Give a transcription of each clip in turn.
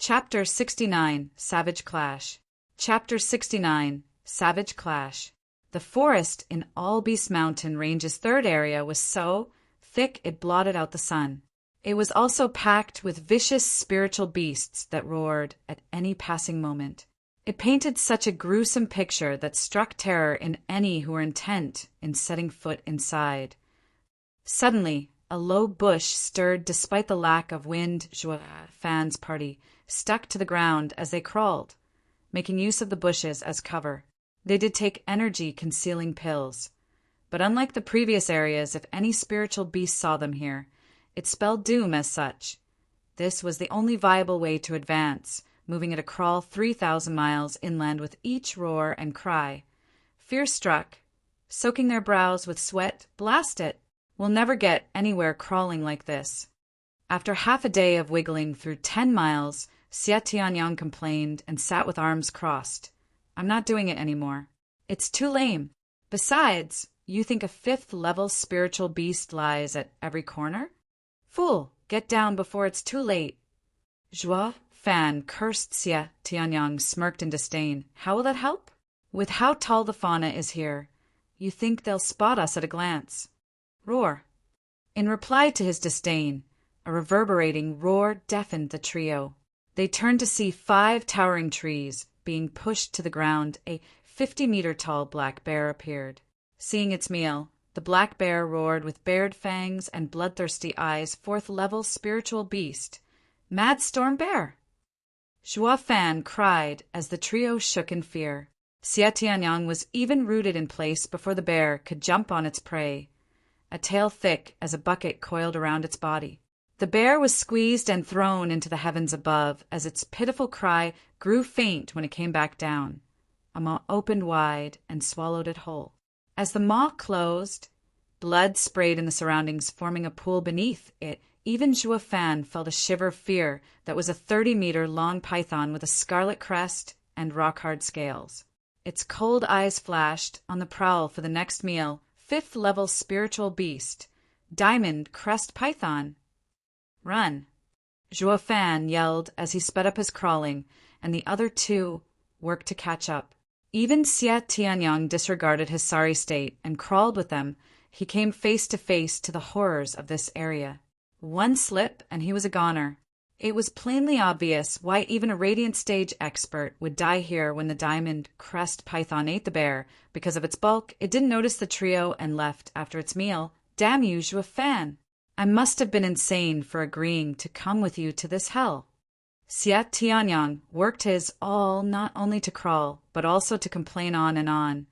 Chapter 69, Savage Clash. Chapter 69, Savage Clash. The forest in All Beast Mountain Range's third area was so thick it blotted out the sun. It was also packed with vicious spiritual beasts that roared at any passing moment. It painted such a gruesome picture that struck terror in any who were intent in setting foot inside. Suddenly, a low bush stirred despite the lack of wind. Zhuo Fan's party stuck to the ground as they crawled, making use of the bushes as cover. They did take energy-concealing pills, but unlike the previous areas, if any spiritual beast saw them here, it spelled doom as such. This was the only viable way to advance, moving at a crawl 3,000 miles inland with each roar and cry. Fear-struck, soaking their brows with sweat, blast it! We'll never get anywhere crawling like this. After half a day of wiggling through 10 miles, Xie Tianyang complained and sat with arms crossed. I'm not doing it anymore. It's too lame. Besides, you think a fifth-level spiritual beast lies at every corner? Fool, get down before it's too late. Zhuo Fan cursed. Xie Tianyang smirked in disdain. How will that help? With how tall the fauna is here, you think they'll spot us at a glance. Roar. In reply to his disdain, a reverberating roar deafened the trio. They turned to see 5 towering trees being pushed to the ground. A 50-meter-tall black bear appeared. Seeing its meal, the black bear roared with bared fangs and bloodthirsty eyes. 4th-level spiritual beast. Mad Storm Bear! Zhuo Fan cried as the trio shook in fear. Xie Tianyang was even rooted in place before the bear could jump on its prey. A tail thick as a bucket coiled around its body. The bear was squeezed and thrown into the heavens above as its pitiful cry grew faint when it came back down. A maw opened wide and swallowed it whole. As the maw closed, blood sprayed in the surroundings, forming a pool beneath it. Even Zhuo Fan felt a shiver of fear that was a 30-meter-long python with a scarlet crest and rock-hard scales. Its cold eyes flashed, on the prowl for the next meal. 5th-level spiritual beast. Diamond Crest Python. Run! Zhuo Fan yelled as he sped up his crawling, and the other 2 worked to catch up. Even Xie Tianyang disregarded his sorry state and crawled with them. He came face to face to the horrors of this area. One slip and he was a goner. It was plainly obvious why even a Radiant Stage expert would die here when the Diamond Crest Python ate the bear. Because of its bulk, it didn't notice the trio and left after its meal. Damn you, Zhuo Fan! I must have been insane for agreeing to come with you to this hell. Xie Tianyang worked his all not only to crawl, but also to complain on and on.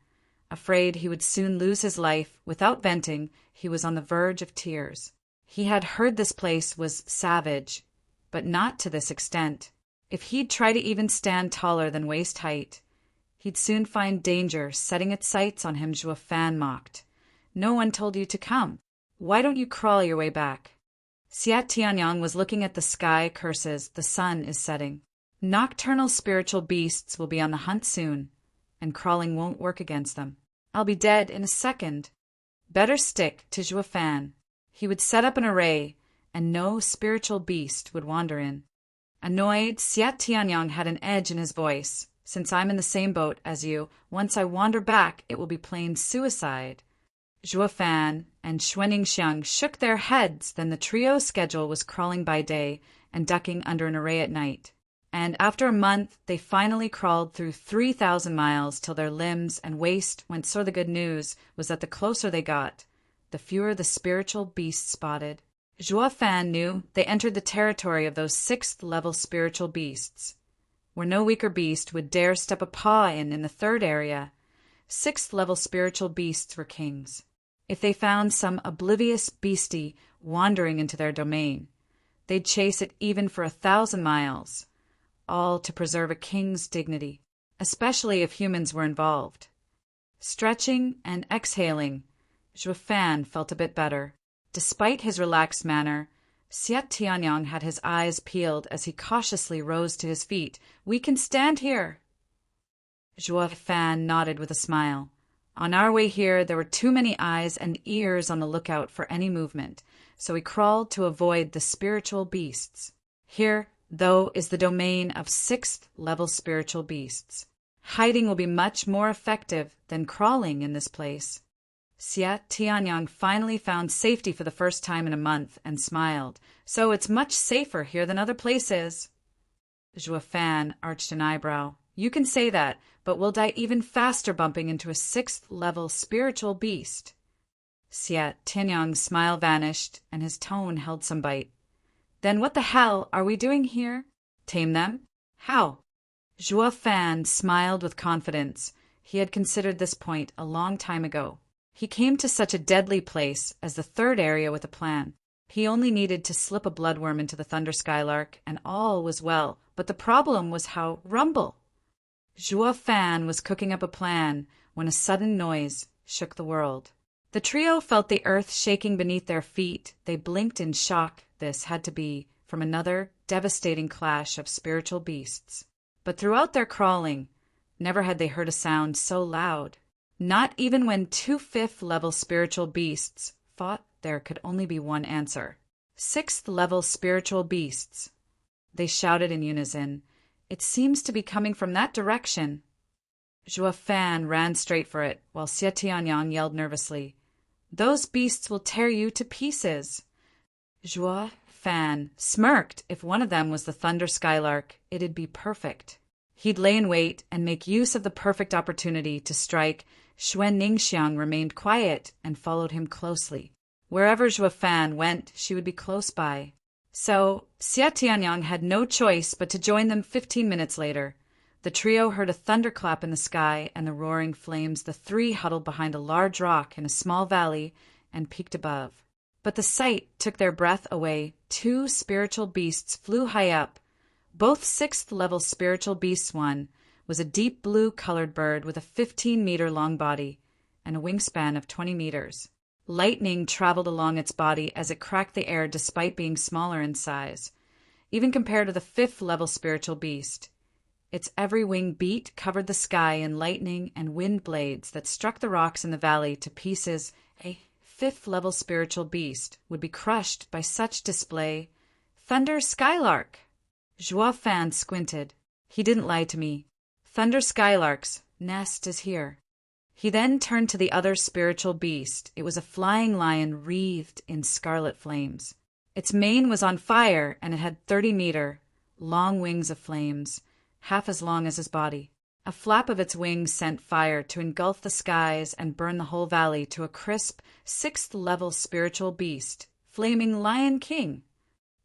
Afraid he would soon lose his life without venting, he was on the verge of tears. He had heard this place was savage, but not to this extent. If he'd try to even stand taller than waist height, he'd soon find danger setting its sights on him. Zhuo Fan mocked. No one told you to come. Why don't you crawl your way back? Xie Tianyang was looking at the sky. Curses, the sun is setting. Nocturnal spiritual beasts will be on the hunt soon, and crawling won't work against them. I'll be dead in a second. Better stick to Zhuo Fan. He would set up an array, and no spiritual beast would wander in. Annoyed, Xie Tianyang had an edge in his voice. Since I'm in the same boat as you, once I wander back, it will be plain suicide. Zhuo Fan and Xuening Xiang shook their heads. Then the trio's schedule was crawling by day and ducking under an array at night. And after a month, they finally crawled through 3,000 miles till their limbs and waist went sore. The good news was that the closer they got, the fewer the spiritual beasts spotted. Zhuo Fan knew they entered the territory of those 6th-level spiritual beasts, where no weaker beast would dare step a paw in the third area. 6th-level spiritual beasts were kings. If they found some oblivious beastie wandering into their domain, they'd chase it even for 1,000 miles, all to preserve a king's dignity, especially if humans were involved. Stretching and exhaling, Zhuo Fan felt a bit better. Despite his relaxed manner, Xie Tianyang had his eyes peeled as he cautiously rose to his feet. We can stand here. Zhuo Fan nodded with a smile. On our way here, there were too many eyes and ears on the lookout for any movement, so we crawled to avoid the spiritual beasts. Here, though, is the domain of 6th-level spiritual beasts. Hiding will be much more effective than crawling in this place. Xia Tianyang finally found safety for the first time in a month and smiled. So it's much safer here than other places. Zhuo Fan arched an eyebrow. You can say that, but we'll die even faster bumping into a 6th-level spiritual beast. Xia Tianyang's smile vanished, and his tone held some bite. Then what the hell are we doing here? Tame them? How? Zhuo Fan smiled with confidence. He had considered this point a long time ago. He came to such a deadly place as the 3rd area with a plan. He only needed to slip a bloodworm into the Thunder Skylark, and all was well. But the problem was how rumble. Zhuo Fan was cooking up a plan when a sudden noise shook the world. The trio felt the earth shaking beneath their feet. They blinked in shock. This had to be from another devastating clash of spiritual beasts. But throughout their crawling, never had they heard a sound so loud. Not even when 2 5th-level spiritual beasts fought, there could only be one answer. 6th-level spiritual beasts. They shouted in unison. It seems to be coming from that direction. Zhuo Fan ran straight for it, while Xia Tianyang yelled nervously, Those beasts will tear you to pieces. Zhuo Fan smirked. If one of them was the Thunder Skylark, it'd be perfect. He'd lay in wait and make use of the perfect opportunity to strike. Xuan Ningxiang remained quiet and followed him closely. Wherever Zhuo Fan went, she would be close by. So Xia Tianyang had no choice but to join them 15 minutes later. The trio heard a thunderclap in the sky and the roaring flames. The 3 huddled behind a large rock in a small valley and peeked above. But the sight took their breath away. 2 spiritual beasts flew high up. Both 6th-level spiritual beasts. One was a deep blue-colored bird with a 15-meter-long body and a wingspan of 20 meters. Lightning traveled along its body as it cracked the air despite being smaller in size, even compared to the 5th-level spiritual beast. Its every wing beat covered the sky in lightning and wind blades that struck the rocks in the valley to pieces. A 5th-level spiritual beast would be crushed by such display. Thunder Skylark! Zhuo Fan squinted. He didn't lie to me. Thunder Skylark's nest is here. He then turned to the other spiritual beast. It was a flying lion wreathed in scarlet flames. Its mane was on fire, and it had 30-meter long wings of flames, half as long as his body. A flap of its wings sent fire to engulf the skies and burn the whole valley to a crisp 6th-level spiritual beast, Flaming Lion King.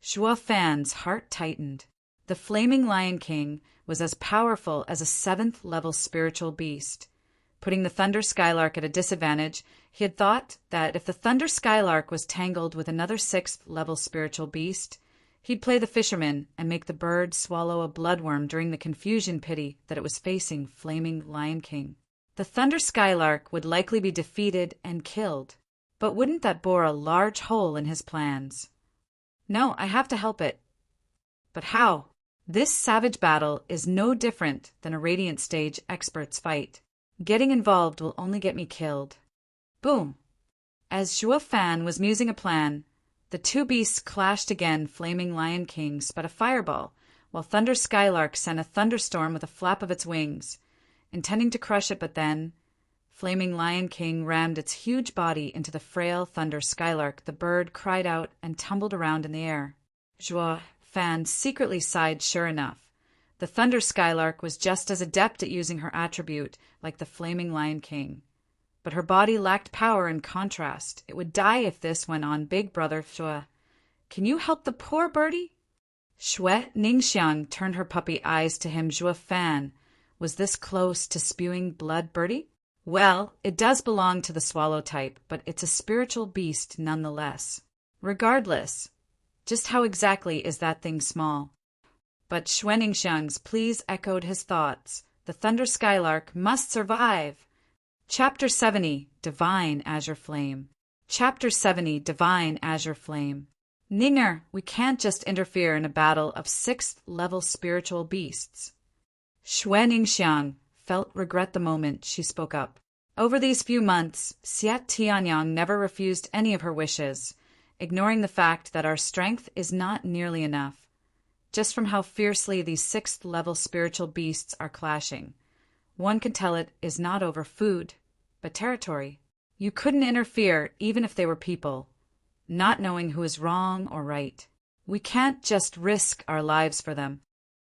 Zhuo Fan's heart tightened. The Flaming Lion King was as powerful as a 7th-level spiritual beast. Putting the Thunder Skylark at a disadvantage, he had thought that if the Thunder Skylark was tangled with another 6th-level spiritual beast, he'd play the fisherman and make the bird swallow a bloodworm during the confusion pity that it was facing Flaming Lion King. The Thunder Skylark would likely be defeated and killed, but wouldn't that bore a large hole in his plans? No, I have to help it. But how? This savage battle is no different than a Radiant Stage expert's fight. Getting involved will only get me killed. Boom! As Zhuo Fan was musing a plan, the 2 beasts clashed again. Flaming Lion King spat a fireball, while Thunder Skylark sent a thunderstorm with a flap of its wings, intending to crush it, but then Flaming Lion King rammed its huge body into the frail Thunder Skylark. The bird cried out and tumbled around in the air. Zhuo Fan secretly sighed. Sure enough, the Thunder Skylark was just as adept at using her attribute like the Flaming Lion King. But her body lacked power in contrast. It would die if this went on. Big brother Zhuo, can you help the poor birdie? Xue Ningxiang turned her puppy eyes to him. Zhuo Fan was this close to spewing blood, birdie? Well, it does belong to the swallow type, but it's a spiritual beast nonetheless. Regardless, just how exactly is that thing small? But Xue Ningxiang's pleas echoed his thoughts. The Thunder Skylark must survive. Chapter 70, Divine Azure Flame. Chapter 70, Divine Azure Flame. Ninger, we can't just interfere in a battle of 6th-level spiritual beasts. Xue Ningxiang felt regret the moment she spoke up. Over these few months, Xia Tianyang never refused any of her wishes, ignoring the fact that our strength is not nearly enough. just from how fiercely these sixth-level spiritual beasts are clashing. One can tell it is not over food, but territory. You couldn't interfere even if they were people, not knowing who is wrong or right. We can't just risk our lives for them.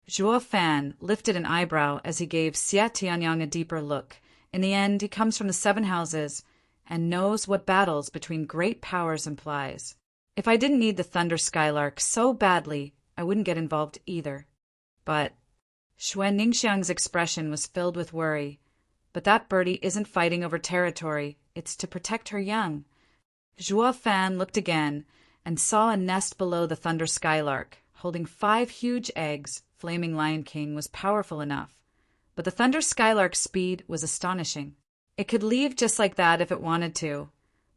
Zhuo Fan lifted an eyebrow as he gave Xia Tianyang a deeper look. In the end, he comes from the 7 houses and knows what battles between great powers implies. If I didn't need the Thunder Skylark so badly, I wouldn't get involved either. But Xue Ningxiang's expression was filled with worry. But that birdie isn't fighting over territory, it's to protect her young. Zhuo Fan looked again and saw a nest below the Thunder Skylark, holding 5 huge eggs. Flaming Lion King was powerful enough, but the Thunder Skylark's speed was astonishing. It could leave just like that if it wanted to,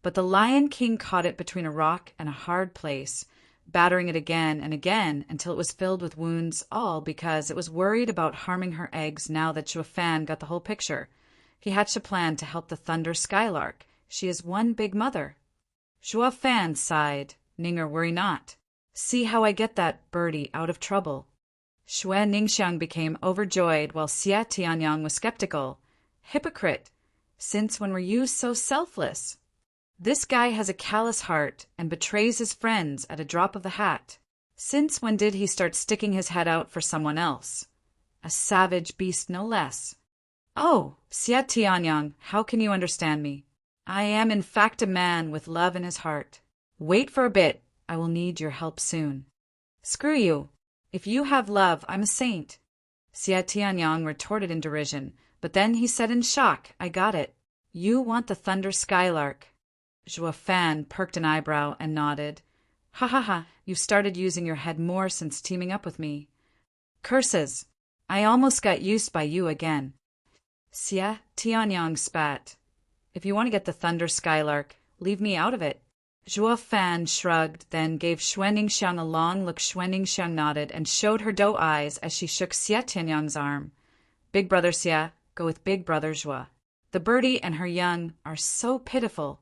but the Lion King caught it between a rock and a hard place, battering it again and again until it was filled with wounds, all because it was worried about harming her eggs. Now that Zhuo Fan got the whole picture, he hatched a plan to help the Thunder Skylark. She is one big mother. Zhuo Fan sighed. Ninger, worry not. See how I get that birdie out of trouble. Xue Ningxiang became overjoyed while Xia Tianyang was skeptical. Hypocrite! Since when were you so selfless? This guy has a callous heart and betrays his friends at a drop of the hat. Since when did he start sticking his head out for someone else? A savage beast no less. Oh, Xia Tianyang, how can you understand me? I am in fact a man with love in his heart. Wait for a bit, I will need your help soon. Screw you. If you have love, I'm a saint. Xia Tianyang retorted in derision, but then he said in shock, I got it. You want the Thunder Skylark. Zhuo Fan perked an eyebrow and nodded. Ha ha ha, you've started using your head more since teaming up with me. Curses! I almost got used by you again. Xia Tianyang spat. If you want to get the Thunder Skylark, leave me out of it. Zhuo Fan shrugged, then gave Xue Ningxiang a long look. Xue Ningxiang nodded and showed her doe eyes as she shook Xia Tianyang's arm. Big brother Xia, go with big brother Zhuo. The birdie and her young are so pitiful.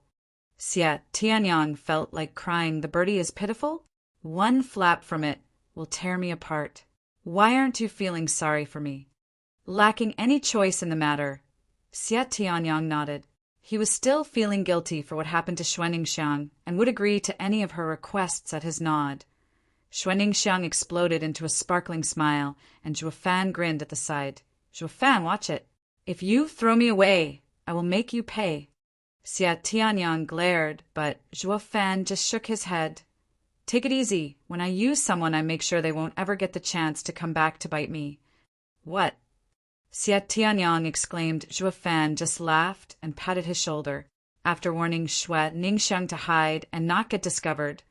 Xia Tianyang felt like crying. The birdie is pitiful? One flap from it will tear me apart. Why aren't you feeling sorry for me? Lacking any choice in the matter, Xia Tianyang nodded. He was still feeling guilty for what happened to Xue Ningxiang and would agree to any of her requests at his nod. Xue Ningxiang exploded into a sparkling smile, and Zhuo Fan grinned at the side. Zhuo Fan, watch it. If you throw me away, I will make you pay. Xia Tianyang glared, but Zhuo Fan just shook his head. Take it easy. When I use someone, I make sure they won't ever get the chance to come back to bite me. What? Xia Tianyang exclaimed. Zhuo Fan just laughed and patted his shoulder. After warning Xue Ningxiang to hide and not get discovered,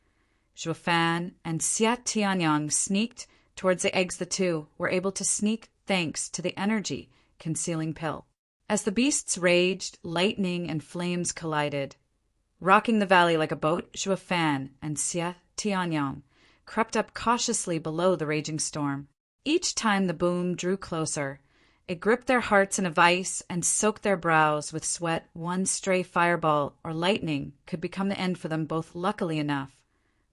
Zhuo Fan and Xia Tianyang sneaked towards the eggs. The two were able to sneak thanks to the energy concealing pill. As the beasts raged, lightning and flames collided. Rocking the valley like a boat, Zhuo Fan and Xia Tianyang crept up cautiously below the raging storm. Each time the boom drew closer, it gripped their hearts in a vice and soaked their brows with sweat. One stray fireball or lightning could become the end for them both. Luckily enough,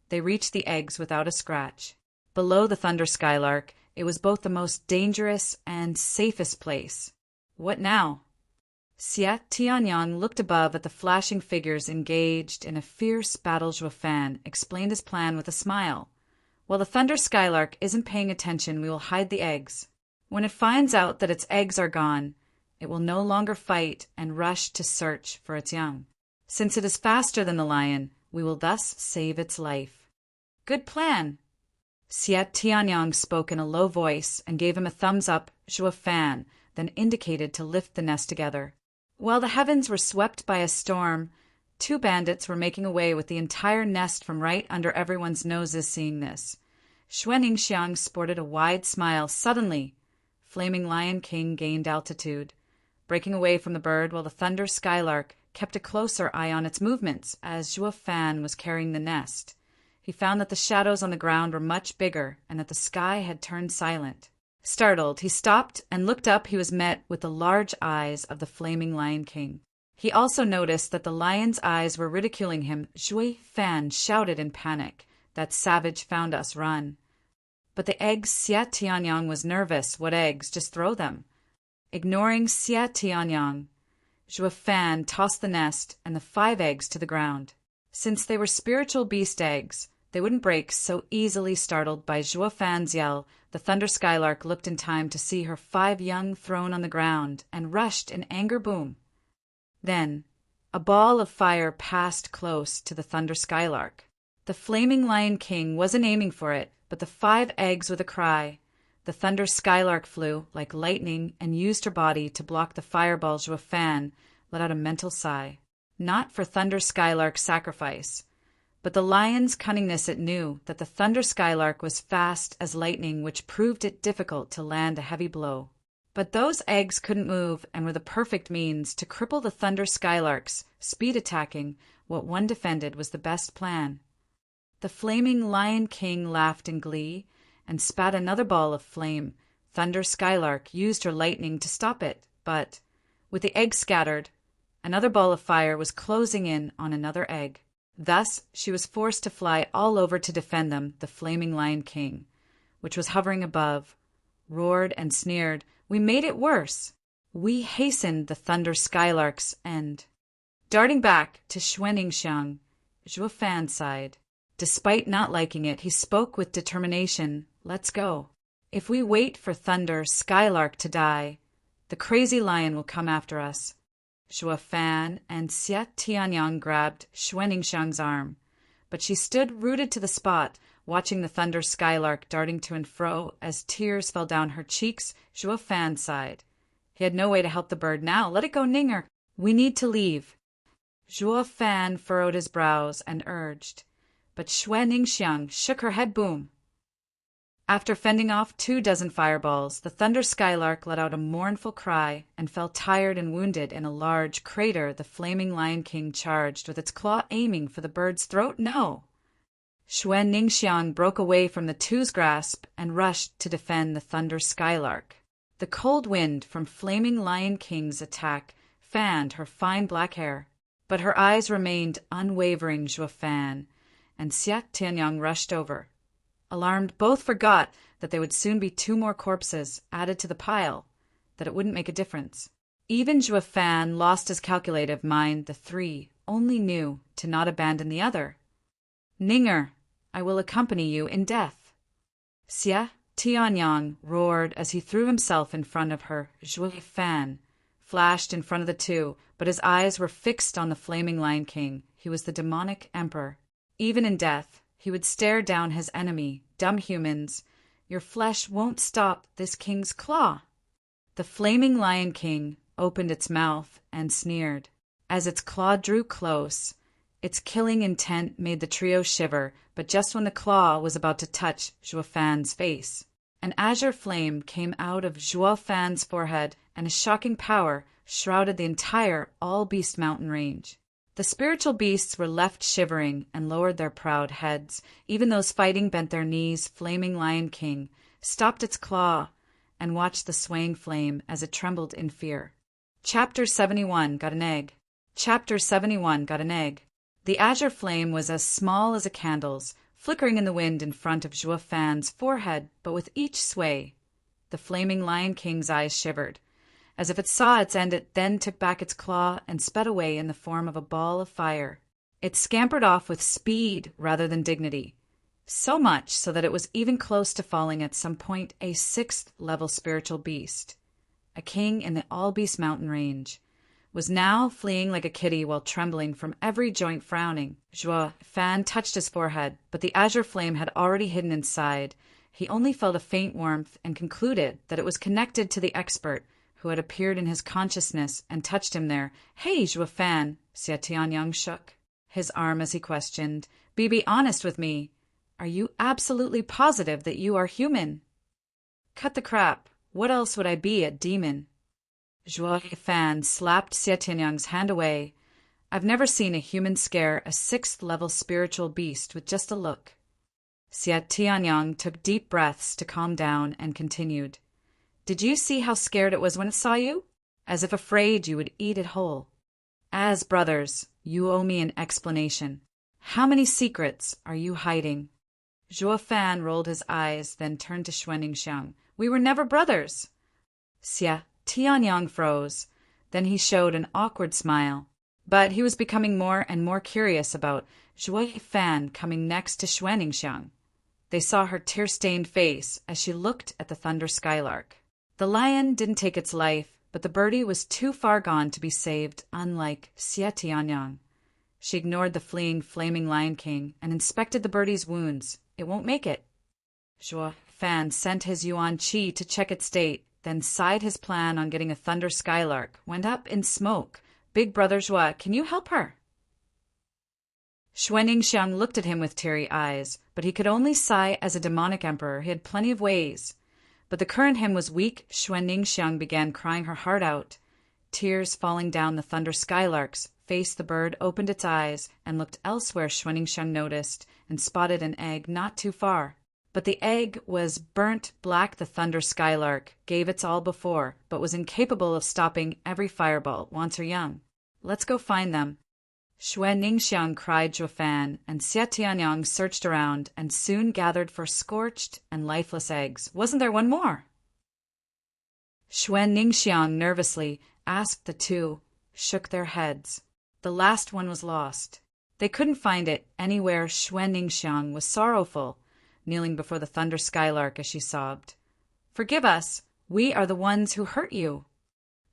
they reached the eggs without a scratch. Below the Thunder Skylark, it was both the most dangerous and safest place. What now? Xia Tianyang looked above at the flashing figures engaged in a fierce battle. Zhuo Fan explained his plan with a smile. While the Thunder Skylark isn't paying attention, we will hide the eggs. When it finds out that its eggs are gone, it will no longer fight and rush to search for its young. Since it is faster than the lion, we will thus save its life. Good plan. Xia Tianyang spoke in a low voice and gave him a thumbs up. Zhuo Fan then indicated to lift the nest together. While the heavens were swept by a storm, 2 bandits were making away with the entire nest from right under everyone's noses. Seeing this, Xue Ningxiang sported a wide smile. Suddenly, Flaming Lion King gained altitude, breaking away from the bird while the Thunder Skylark kept a closer eye on its movements. As Zhuo Fan was carrying the nest, he found that the shadows on the ground were much bigger and that the sky had turned silent. Startled, he stopped and looked up. He was met with the large eyes of the Flaming Lion King. He also noticed that the lion's eyes were ridiculing him. Zhuo Fan shouted in panic, "That savage found us, run!" But the eggs Xia Tianyang was nervous. What eggs? Just throw them. Ignoring Xia Tianyang, Zhuo Fan tossed the nest and the 5 eggs to the ground. Since they were spiritual beast eggs, they wouldn't break so easily. Startled by Zhuo Fan's yell, the Thunder Skylark looked in time to see her 5 young thrown on the ground and rushed in anger. Boom! Then, a ball of fire passed close to the Thunder Skylark. The flaming Lion King wasn't aiming for it, but the 5 eggs with a cry. The Thunder Skylark flew like lightning and used her body to block the fireball. Zhuo Fan let out a mental sigh. Not for Thunder Skylark's sacrifice, but the lion's cunningness. It knew that the Thunder Skylark was fast as lightning, which proved it difficult to land a heavy blow. But those eggs couldn't move and were the perfect means to cripple the Thunder Skylark's speed. Attacking what one defended was the best plan. The flaming Lion King laughed in glee and spat another ball of flame. Thunder Skylark used her lightning to stop it, but, with the egg scattered, another ball of fire was closing in on another egg. Thus, she was forced to fly all over to defend them. The flaming Lion King, which was hovering above, roared and sneered. We made it worse. We hastened the Thunder Skylark's end. Darting back to Xuanningsiang, Zhuo Fan sighed. Despite not liking it, he spoke with determination. Let's go. If we wait for Thunder Skylark to die, the crazy lion will come after us. Zhuo Fan and Xia Tianyang grabbed Xuanningsiang's arm, but she stood rooted to the spot, watching the Thunder Skylark darting to and fro. As tears fell down her cheeks, Zhuo Fan sighed. He had no way to help the bird now. Let it go, Ninger. We need to leave. Zhuo Fan furrowed his brows and urged, but Xuanningsiang shook her head. Boom! After fending off 24 fireballs, the Thunder Skylark let out a mournful cry and fell tired and wounded in a large crater. The flaming Lion King charged with its claw, aiming for the bird's throat. No! Xuanningsiang broke away from the two's grasp and rushed to defend the Thunder Skylark. The cold wind from flaming Lion King's attack fanned her fine black hair, but her eyes remained unwavering. Zhuo Fan and Xia Tianyang rushed over. Alarmed, both forgot that there would soon be 2 more corpses added to the pile, that it wouldn't make a difference. Even Zhuo Fan lost his calculative mind. The 3 only knew to not abandon the other. Ninger, I will accompany you in death. Xia Tianyang roared as he threw himself in front of her. Zhuo Fan flashed in front of the 2, but his eyes were fixed on the flaming Lion King. He was the demonic emperor. Even in death, he would stare down his enemy. Dumb humans, your flesh won't stop this king's claw. The flaming Lion King opened its mouth and sneered. As its claw drew close, its killing intent made the trio shiver, but just when the claw was about to touch Zhuo Fan's face, an azure flame came out of Zhuo Fan's forehead, and a shocking power shrouded the entire all-beast mountain range. The spiritual beasts were left shivering and lowered their proud heads. Even those fighting bent their knees. Flaming Lion King stopped its claw and watched the swaying flame as it trembled in fear. Chapter 71 got an egg. Chapter 71 got an egg. The azure flame was as small as a candle's, flickering in the wind in front of Zhuo Fan's forehead, but with each sway, the flaming Lion King's eyes shivered. As if it saw its end, it then took back its claw and sped away in the form of a ball of fire. It scampered off with speed rather than dignity, so much so that it was even close to falling at some point. A 6th-level spiritual beast, a king in the all-beast mountain range, was now fleeing like a kitty while trembling from every joint. Frowning, Zhuo Fan touched his forehead, but the azure flame had already hidden inside. He only felt a faint warmth and concluded that it was connected to the expert who had appeared in his consciousness and touched him there. Hey, Zhuo Fan, Xia Tianyang shook his arm as he questioned. Be honest with me. Are you absolutely positive that you are human? Cut the crap. What else would I be, a demon? Zhuo Fan slapped Xia Tianyang's hand away. I've never seen a human scare a 6th-level spiritual beast with just a look. Xia Tianyang took deep breaths to calm down and continued. Did you see how scared it was when it saw you? As if afraid you would eat it whole. As brothers, you owe me an explanation. How many secrets are you hiding? Zhuo Fan rolled his eyes, then turned to Xuan Ningxiang. We were never brothers. Xia Tianyang froze. Then he showed an awkward smile. But he was becoming more and more curious about Zhuo Fan coming next to Xuan Ningxiang. They saw her tear-stained face as she looked at the thunder skylark. The lion didn't take its life, but the birdie was too far gone to be saved, unlike Xia Tianyang. She ignored the fleeing flaming lion king and inspected the birdie's wounds. It won't make it. Zhuo Fan sent his Yuan Qi to check its state, then sighed his plan on getting a thunder skylark, went up in smoke. Big brother Zhuo, can you help her? Xuan Ningxiang looked at him with teary eyes, but he could only sigh as a demonic emperor. He had plenty of ways. But the current hymn was weak. Xuan Ningxiang began crying her heart out. Tears falling down the thunder skylark's face, the bird opened its eyes and looked elsewhere. Xuan Ningxiang noticed and spotted an egg not too far. But the egg was burnt black. The thunder skylark gave its all before, but was incapable of stopping every fireball once her young. Let's go find them. Xuan Ningxiang cried Zhuo Fan, and Xia Tianyang searched around and soon gathered for scorched and lifeless eggs. Wasn't there one more? Xuan Ningxiang nervously asked. The two shook their heads. The last one was lost. They couldn't find it anywhere. Xuan Ningxiang was sorrowful, kneeling before the thunder skylark as she sobbed. Forgive us. We are the ones who hurt you.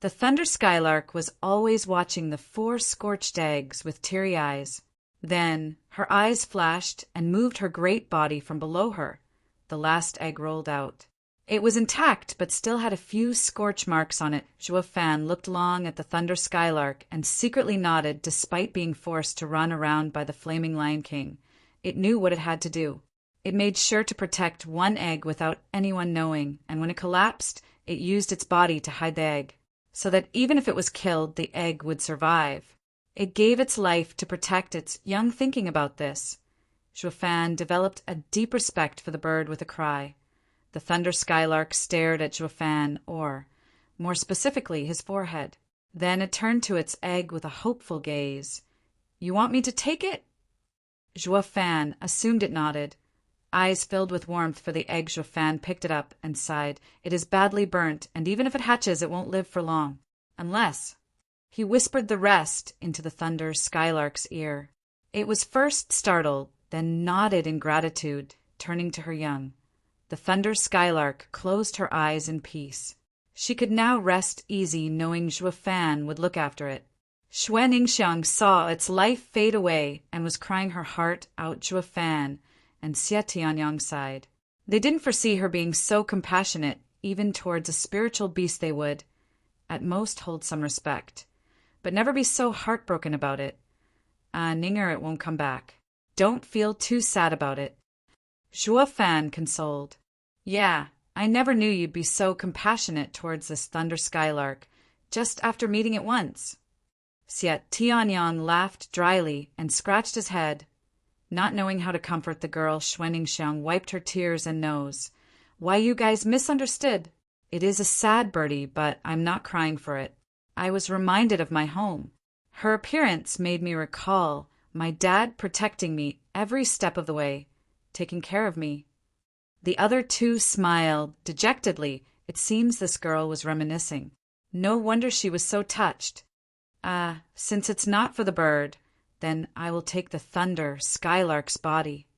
The thunder skylark was always watching the 4 scorched eggs with teary eyes. Then her eyes flashed and moved her great body from below her. The last egg rolled out. It was intact, but still had a few scorch marks on it. Zhuo Fan looked long at the thunder skylark and secretly nodded despite being forced to run around by the flaming lion king. It knew what it had to do. It made sure to protect one egg without anyone knowing, and when it collapsed, it used its body to hide the egg, so that even if it was killed, the egg would survive. It gave its life to protect its young. Thinking about this, Zhuo Fan developed a deep respect for the bird with a cry. The thunder skylark stared at Zhuo Fan, or, more specifically, his forehead. Then it turned to its egg with a hopeful gaze. You want me to take it? Zhuo Fan assumed it nodded. Eyes filled with warmth for the egg, Zhuo Fan picked it up and sighed. It is badly burnt, and even if it hatches, it won't live for long. Unless... He whispered the rest into the thunder skylark's ear. It was first startled, then nodded in gratitude, turning to her young. The thunder skylark closed her eyes in peace. She could now rest easy, knowing Zhuo Fan would look after it. Xuan Ningxiang saw its life fade away and was crying her heart out. Zhuo Fan and Xia Tianyang sighed. They didn't foresee her being so compassionate, even towards a spiritual beast. They would, at most, hold some respect, but never be so heartbroken about it. Ninger, it won't come back. Don't feel too sad about it. Zhuo Fan consoled. Yeah, I never knew you'd be so compassionate towards this thunder skylark, just after meeting it once. Xia Tianyang laughed dryly and scratched his head. Not knowing how to comfort the girl, Xuan Ningxiang wiped her tears and nose. Why, you guys misunderstood. It is a sad birdie, but I'm not crying for it. I was reminded of my home. Her appearance made me recall my dad protecting me every step of the way, taking care of me. The other two smiled dejectedly. It seems this girl was reminiscing. No wonder she was so touched. Since it's not for the bird, then I will take the thunder skylark's body.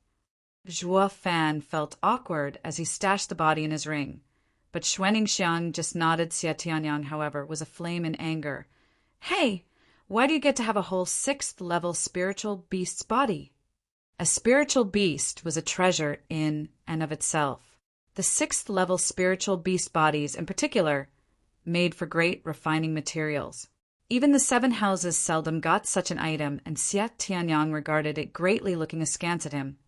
Zhuo Fan felt awkward as he stashed the body in his ring. But Xuan Ningxiang just nodded. Xia Tianyang, however, was aflame in anger. Hey, why do you get to have a whole 6th-level spiritual beast's body? A spiritual beast was a treasure in and of itself. The 6th-level spiritual beast bodies, in particular, made for great refining materials. Even the 7 houses seldom got such an item, and Xia Tianyang regarded it greatly, looking askance at him.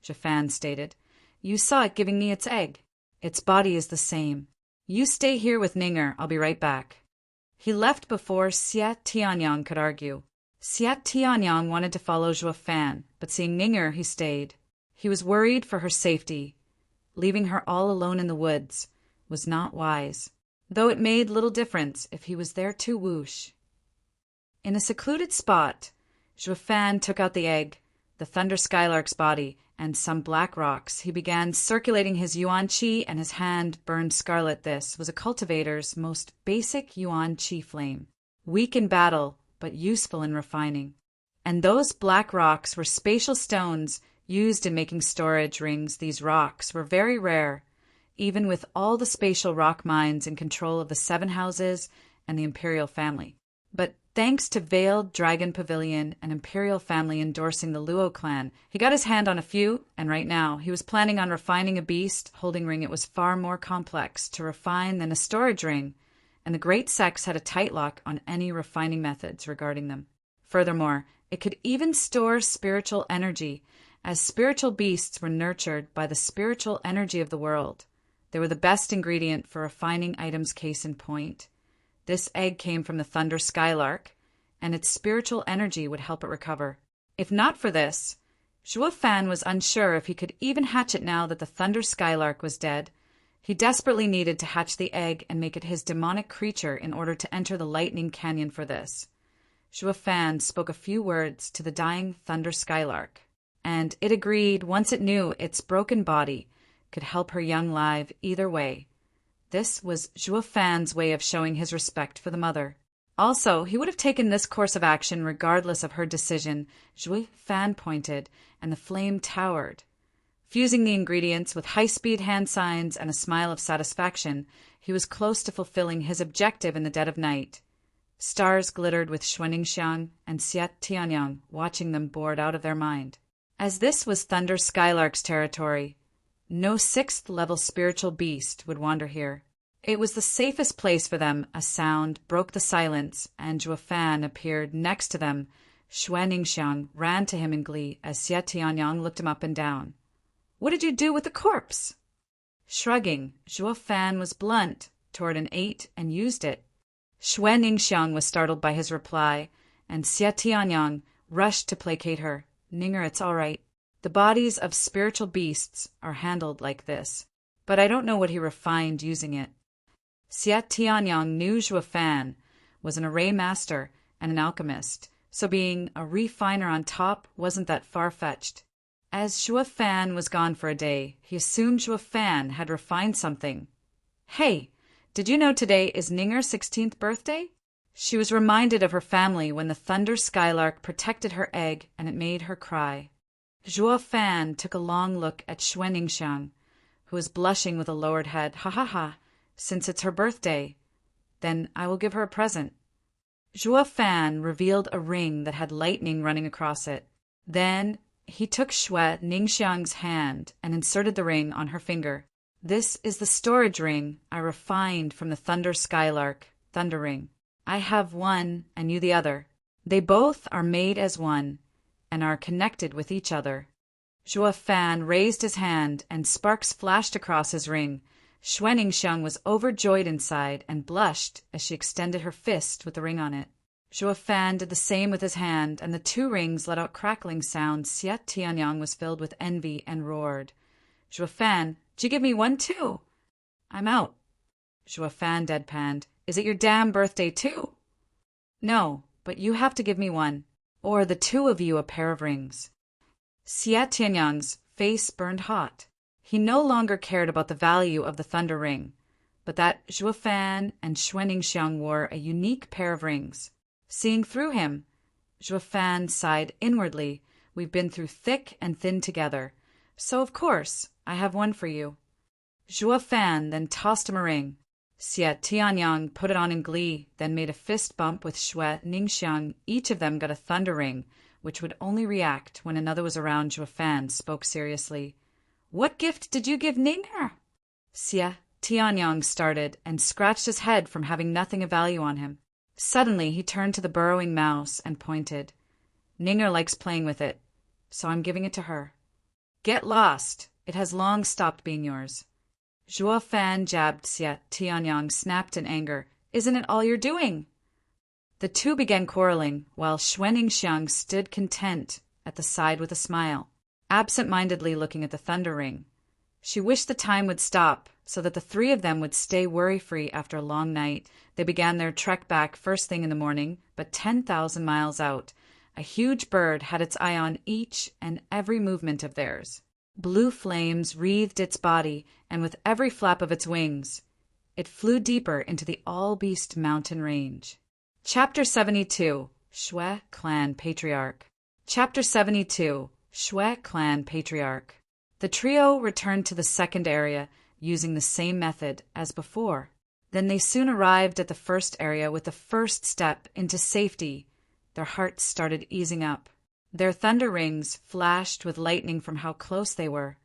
Zhuo Fan stated, You saw it giving me its egg. Its body is the same. You stay here with Ninger. I'll be right back. He left before Xia Tianyang could argue. Xia Tianyang wanted to follow Zhuo Fan, but seeing Ninger, he stayed. He was worried for her safety. Leaving her all alone in the woods was not wise, though it made little difference if he was there too. Whoosh. In a secluded spot, Zhuo Fan took out the egg, the thunder skylark's body, and some black rocks. He began circulating his yuan qi, and his hand burned scarlet. This was a cultivator's most basic yuan qi flame, weak in battle, but useful in refining. And those black rocks were spatial stones used in making storage rings. These rocks were very rare, even with all the spatial rock mines in control of the 7 houses and the imperial family. But thanks to Veiled Dragon Pavilion and imperial family endorsing the Luo clan, he got his hand on a few, and right now he was planning on refining a beast holding ring. It was far more complex to refine than a storage ring, and the Great Sex had a tight lock on any refining methods regarding them. Furthermore, it could even store spiritual energy, as spiritual beasts were nurtured by the spiritual energy of the world. They were the best ingredient for refining items. Case in point, this egg came from the Thunder Skylark, and its spiritual energy would help it recover. If not for this, Zhuo Fan was unsure if he could even hatch it now that the Thunder Skylark was dead. He desperately needed to hatch the egg and make it his demonic creature in order to enter the Lightning Canyon. For this, Zhuo Fan spoke a few words to the dying Thunder Skylark, and it agreed once it knew its broken body could help her young live either way. This was Zhuo Fan's way of showing his respect for the mother. Also, he would have taken this course of action regardless of her decision. Zhuo Fan pointed, and the flame towered. Fusing the ingredients with high-speed hand signs and a smile of satisfaction, he was close to fulfilling his objective in the dead of night. Stars glittered with Xuanningsiang and Xie Tianyang, watching them bored out of their mind. As this was Thunder Skylark's territory, no 6th-level spiritual beast would wander here. It was the safest place for them. A sound broke the silence, and Zhuo Fan appeared next to them. Xuanningsiang ran to him in glee as Xie Tianyang looked him up and down. "What did you do with the corpse?" Shrugging, Zhuo Fan was blunt toward an 8 and used it. Xuanningsiang was startled by his reply, and Xie Tianyang rushed to placate her. "Ninger, it's all right. The bodies of spiritual beasts are handled like this, but I don't know what he refined using it." Xie Tianyang knew Zhuo Fan was an array master and an alchemist, so being a refiner on top wasn't that far-fetched. As Zhuo Fan was gone for a day, he assumed Zhuo Fan had refined something. "Hey, did you know today is Ninger's 16th birthday?" She was reminded of her family when the Thunder Skylark protected her egg, and it made her cry. Zhuo Fan took a long look at Xuanningsiang, who was blushing with a lowered head. "Ha ha ha, since it's her birthday, then I will give her a present." Zhuo Fan revealed a ring that had lightning running across it. Then he took Xuanningsiang's hand and inserted the ring on her finger. "This is the storage ring I refined from the Thunder Skylark, Thunder Ring. I have one and you the other. They both are made as one and are connected with each other." Zhuo Fan raised his hand, and sparks flashed across his ring. Xuanningsiang was overjoyed inside and blushed as she extended her fist with the ring on it. Zhuo Fan did the same with his hand, and the 2 rings let out crackling sounds. Xie Tianyang was filled with envy and roared. "Zhuo Fan, did you give me one too?" "I'm out." Zhuo Fan deadpanned. "Is it your damn birthday too?" "No, but you have to give me one, or the 2 of you a pair of rings." Xie Tianyang's face burned hot. He no longer cared about the value of the Thunder Ring, but that Zhuo Fan and Xuanningsiang wore a unique pair of rings. Seeing through him, Zhuo Fan sighed inwardly. "We've been through thick and thin together, so of course I have one for you." Zhuo Fan then tossed him a ring. Xie Tianyang put it on in glee, then made a fist bump with Xuanningsiang. Each of them got a Thunder Ring, which would only react when another was around. Zhuo Fan spoke seriously. "What gift did you give Ninger?" Xie Tianyang started and scratched his head from having nothing of value on him. Suddenly he turned to the burrowing mouse and pointed. "Ninger likes playing with it, so I'm giving it to her." "Get lost. It has long stopped being yours." Zhuo Fan jabbed Xie Tianyang, snapped in anger. "Isn't it all you're doing?" The 2 began quarreling, while Xuanningsiang stood content at the side with a smile, absent-mindedly looking at the Thunder Ring. She wished the time would stop, so that the 3 of them would stay worry-free after a long night. They began their trek back first thing in the morning, but 10,000 miles out. A huge bird had its eye on each and every movement of theirs. Blue flames wreathed its body, and with every flap of its wings, it flew deeper into the all-beast mountain range. Chapter 72. Shwe Clan Patriarch. Chapter 72. Shwe Clan Patriarch. The trio returned to the second area, using the same method as before. Then they soon arrived at the first area with the first step into safety. Their hearts started easing up. Their thunder rings flashed with lightning from how close they were.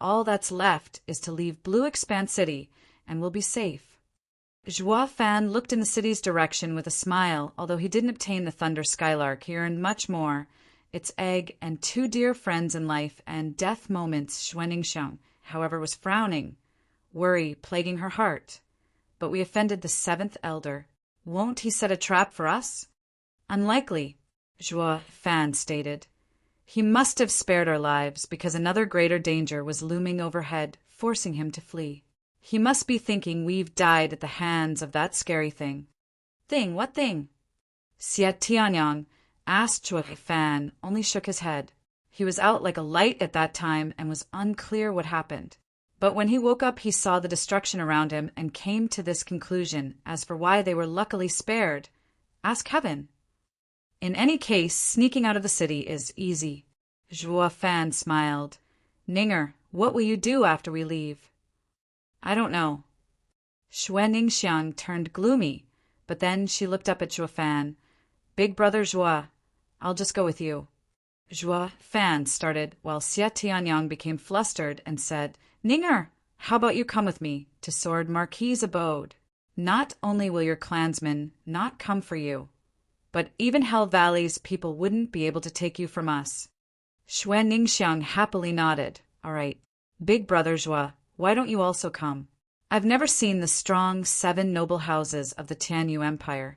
All that's left is to leave Blue Expanse City, and we'll be safe. Joie Fan looked in the city's direction with a smile. Although he didn't obtain the Thunder Skylark, he earned much more. Its egg and 2 dear friends in life and death moments. Xuanningsheng, however, was frowning, worry plaguing her heart. But we offended the 7th elder. Won't he set a trap for us? Unlikely, Joie Fan stated. He must have spared our lives because another greater danger was looming overhead, forcing him to flee. He must be thinking we've died at the hands of that scary thing. Thing? What thing? Xie Tianyang asked Joie Fan, only shook his head. He was out like a light at that time and was unclear what happened. But when he woke up, he saw the destruction around him and came to this conclusion. As for why they were luckily spared, ask heaven. In any case, sneaking out of the city is easy. Joie Fan smiled. Ninger, what will you do after we leave? I don't know. Xuanningsheng turned gloomy, but then she looked up at Joie Fan. Big brother Joie, I'll just go with you. Joie Fan started, while Xie Tianyang became flustered and said, Ninger, how about you come with me to Sword Marquis's abode? Not only will your clansmen not come for you, but even Hell Valley's people wouldn't be able to take you from us. Xuanningsheng happily nodded. All right, big brother Joie, why don't you also come? I've never seen the strong 7 noble houses of the Tianyu Empire.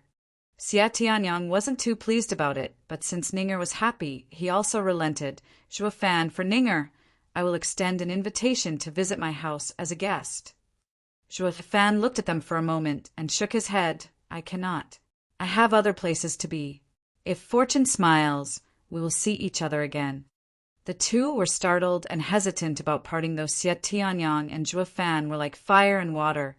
Xie Tianyang wasn't too pleased about it, but since Ninger was happy, he also relented. Joie Fan, for Ninger, I will extend an invitation to visit my house as a guest. Joie Fan looked at them for a moment and shook his head. I cannot. I have other places to be. If fortune smiles, we will see each other again. The two were startled and hesitant about parting, though Xie Tianyang and Joie Fan were like fire and water.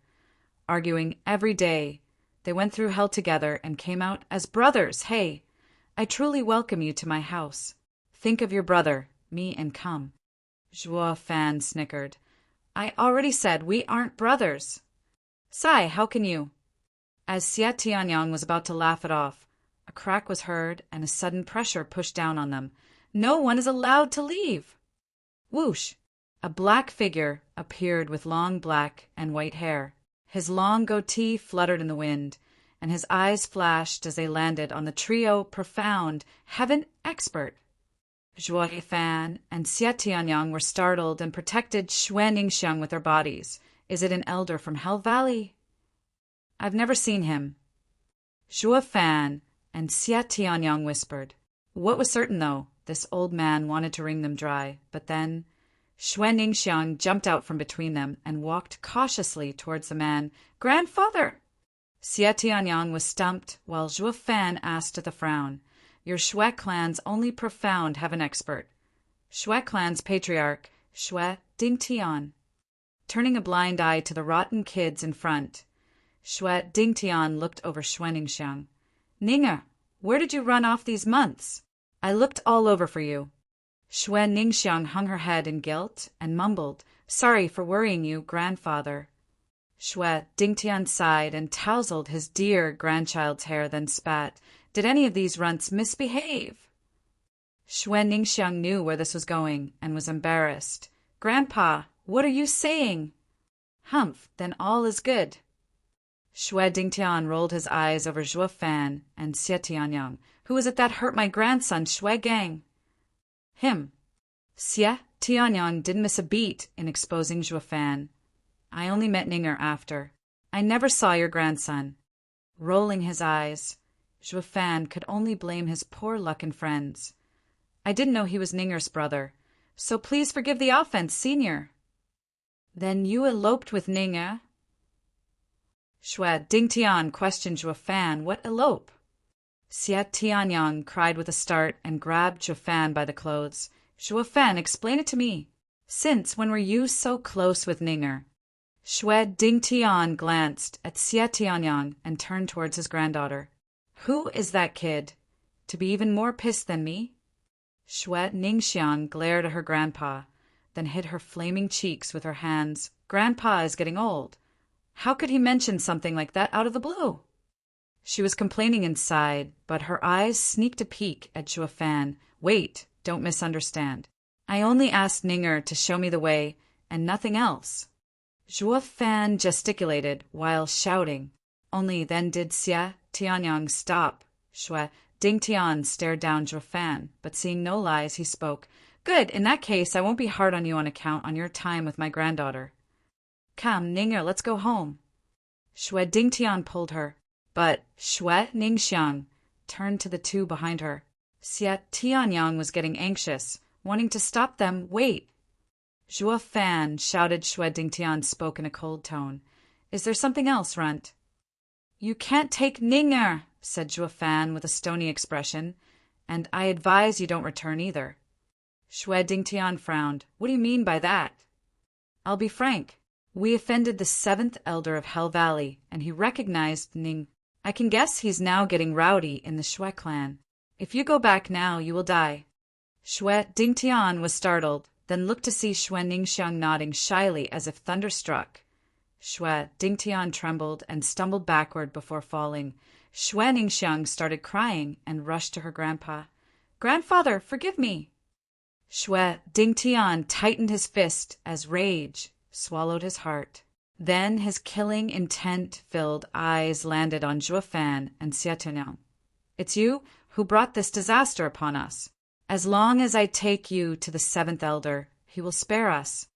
Arguing every day, they went through hell together and came out as brothers. Hey, I truly welcome you to my house. Think of your brother, me, and come. Joie Fan snickered. I already said we aren't brothers. Sai, how can you? As Xie Tianyang was about to laugh it off, a crack was heard and a sudden pressure pushed down on them. No one is allowed to leave. Whoosh! A black figure appeared with long black and white hair. His long goatee fluttered in the wind, and his eyes flashed as they landed on the trio profound heaven expert. Joie Fan and Xie Tianyang were startled and protected Xuanningsheng with their bodies. Is it an elder from Hell Valley? I've never seen him. Joie Fan and Xie Tianyang whispered. What was certain, though, this old man wanted to wring them dry, but then Xuanningsheng jumped out from between them and walked cautiously towards the man. Grandfather! Xie Tianyang was stumped, while Joie Fan asked with a frown, Your Shwe clan's only profound heaven expert. Shwe clan's patriarch, Shwe Dingtian. Turning a blind eye to the rotten kids in front, Shwe Dingtian looked over Xuanningsheng. Ninger, where did you run off these months? I looked all over for you. Xuanningsheng hung her head in guilt and mumbled, Sorry for worrying you, grandfather. Shwe Dingtian sighed and tousled his dear grandchild's hair, then spat. Did any of these runts misbehave? Xuanningsheng knew where this was going and was embarrassed. Grandpa, what are you saying? Humph, then all is good. Shwe Dingtian rolled his eyes over Joie Fan and Xie Tianyang. Who was it that hurt my grandson, Shwe Gang? Him. Xie Tianyang didn't miss a beat in exposing Joie Fan. I only met Ninger after. I never saw your grandson. Rolling his eyes, Joie Fan could only blame his poor luck and friends. I didn't know he was Ninger's brother, so please forgive the offense, senior. Then you eloped with Ninger? Shwe Dingtian questioned Joie Fan. What elope? Xie Tianyang cried with a start and grabbed Joie Fan by the clothes. Joie Fan, explain it to me. Since when were you so close with Ninger? Shue Dingtian glanced at Xie Tianyang and turned towards his granddaughter. Who is that kid? To be even more pissed than me? Shue Ningxiang glared at her grandpa, then hid her flaming cheeks with her hands. Grandpa is getting old. How could he mention something like that out of the blue? She was complaining inside, but her eyes sneaked a peek at Zhuo Fan. Wait, don't misunderstand. I only asked Ninger to show me the way, and nothing else. Zhuo Fan gesticulated while shouting. Only then did Xie Tianyang stop. Shue Dingtian stared down Zhuo Fan, but seeing no lies, he spoke. Good, in that case I won't be hard on you on account on your time with my granddaughter. Come, Ninger, let's go home. Shue Dingtian pulled her, but Shue Ningxiang turned to the two behind her. Xie Tianyang was getting anxious, wanting to stop them. Wait! Zhuo Fan, shouted. Shue Dingtian spoke in a cold tone. Is there something else, Runt? You can't take Ninger, said Zhuo Fan with a stony expression, and I advise you don't return either. Shue Dingtian frowned. What do you mean by that? I'll be frank. We offended the 7th elder of Hell Valley, and he recognized Ning. I can guess he's now getting rowdy in the Shue clan. If you go back now, you will die. Shue Dingtian was startled, then looked to see Shue Ningxiang nodding shyly as if thunderstruck. Shue Dingtian trembled and stumbled backward before falling. Shue Ningxiang started crying and rushed to her grandpa. Grandfather, forgive me! Shue Dingtian tightened his fist as rage swallowed his heart. Then his killing, intent-filled eyes landed on Zhuo Fan and Xie Tianyang. It's you who brought this disaster upon us. As long as I take you to the 7th elder, he will spare us.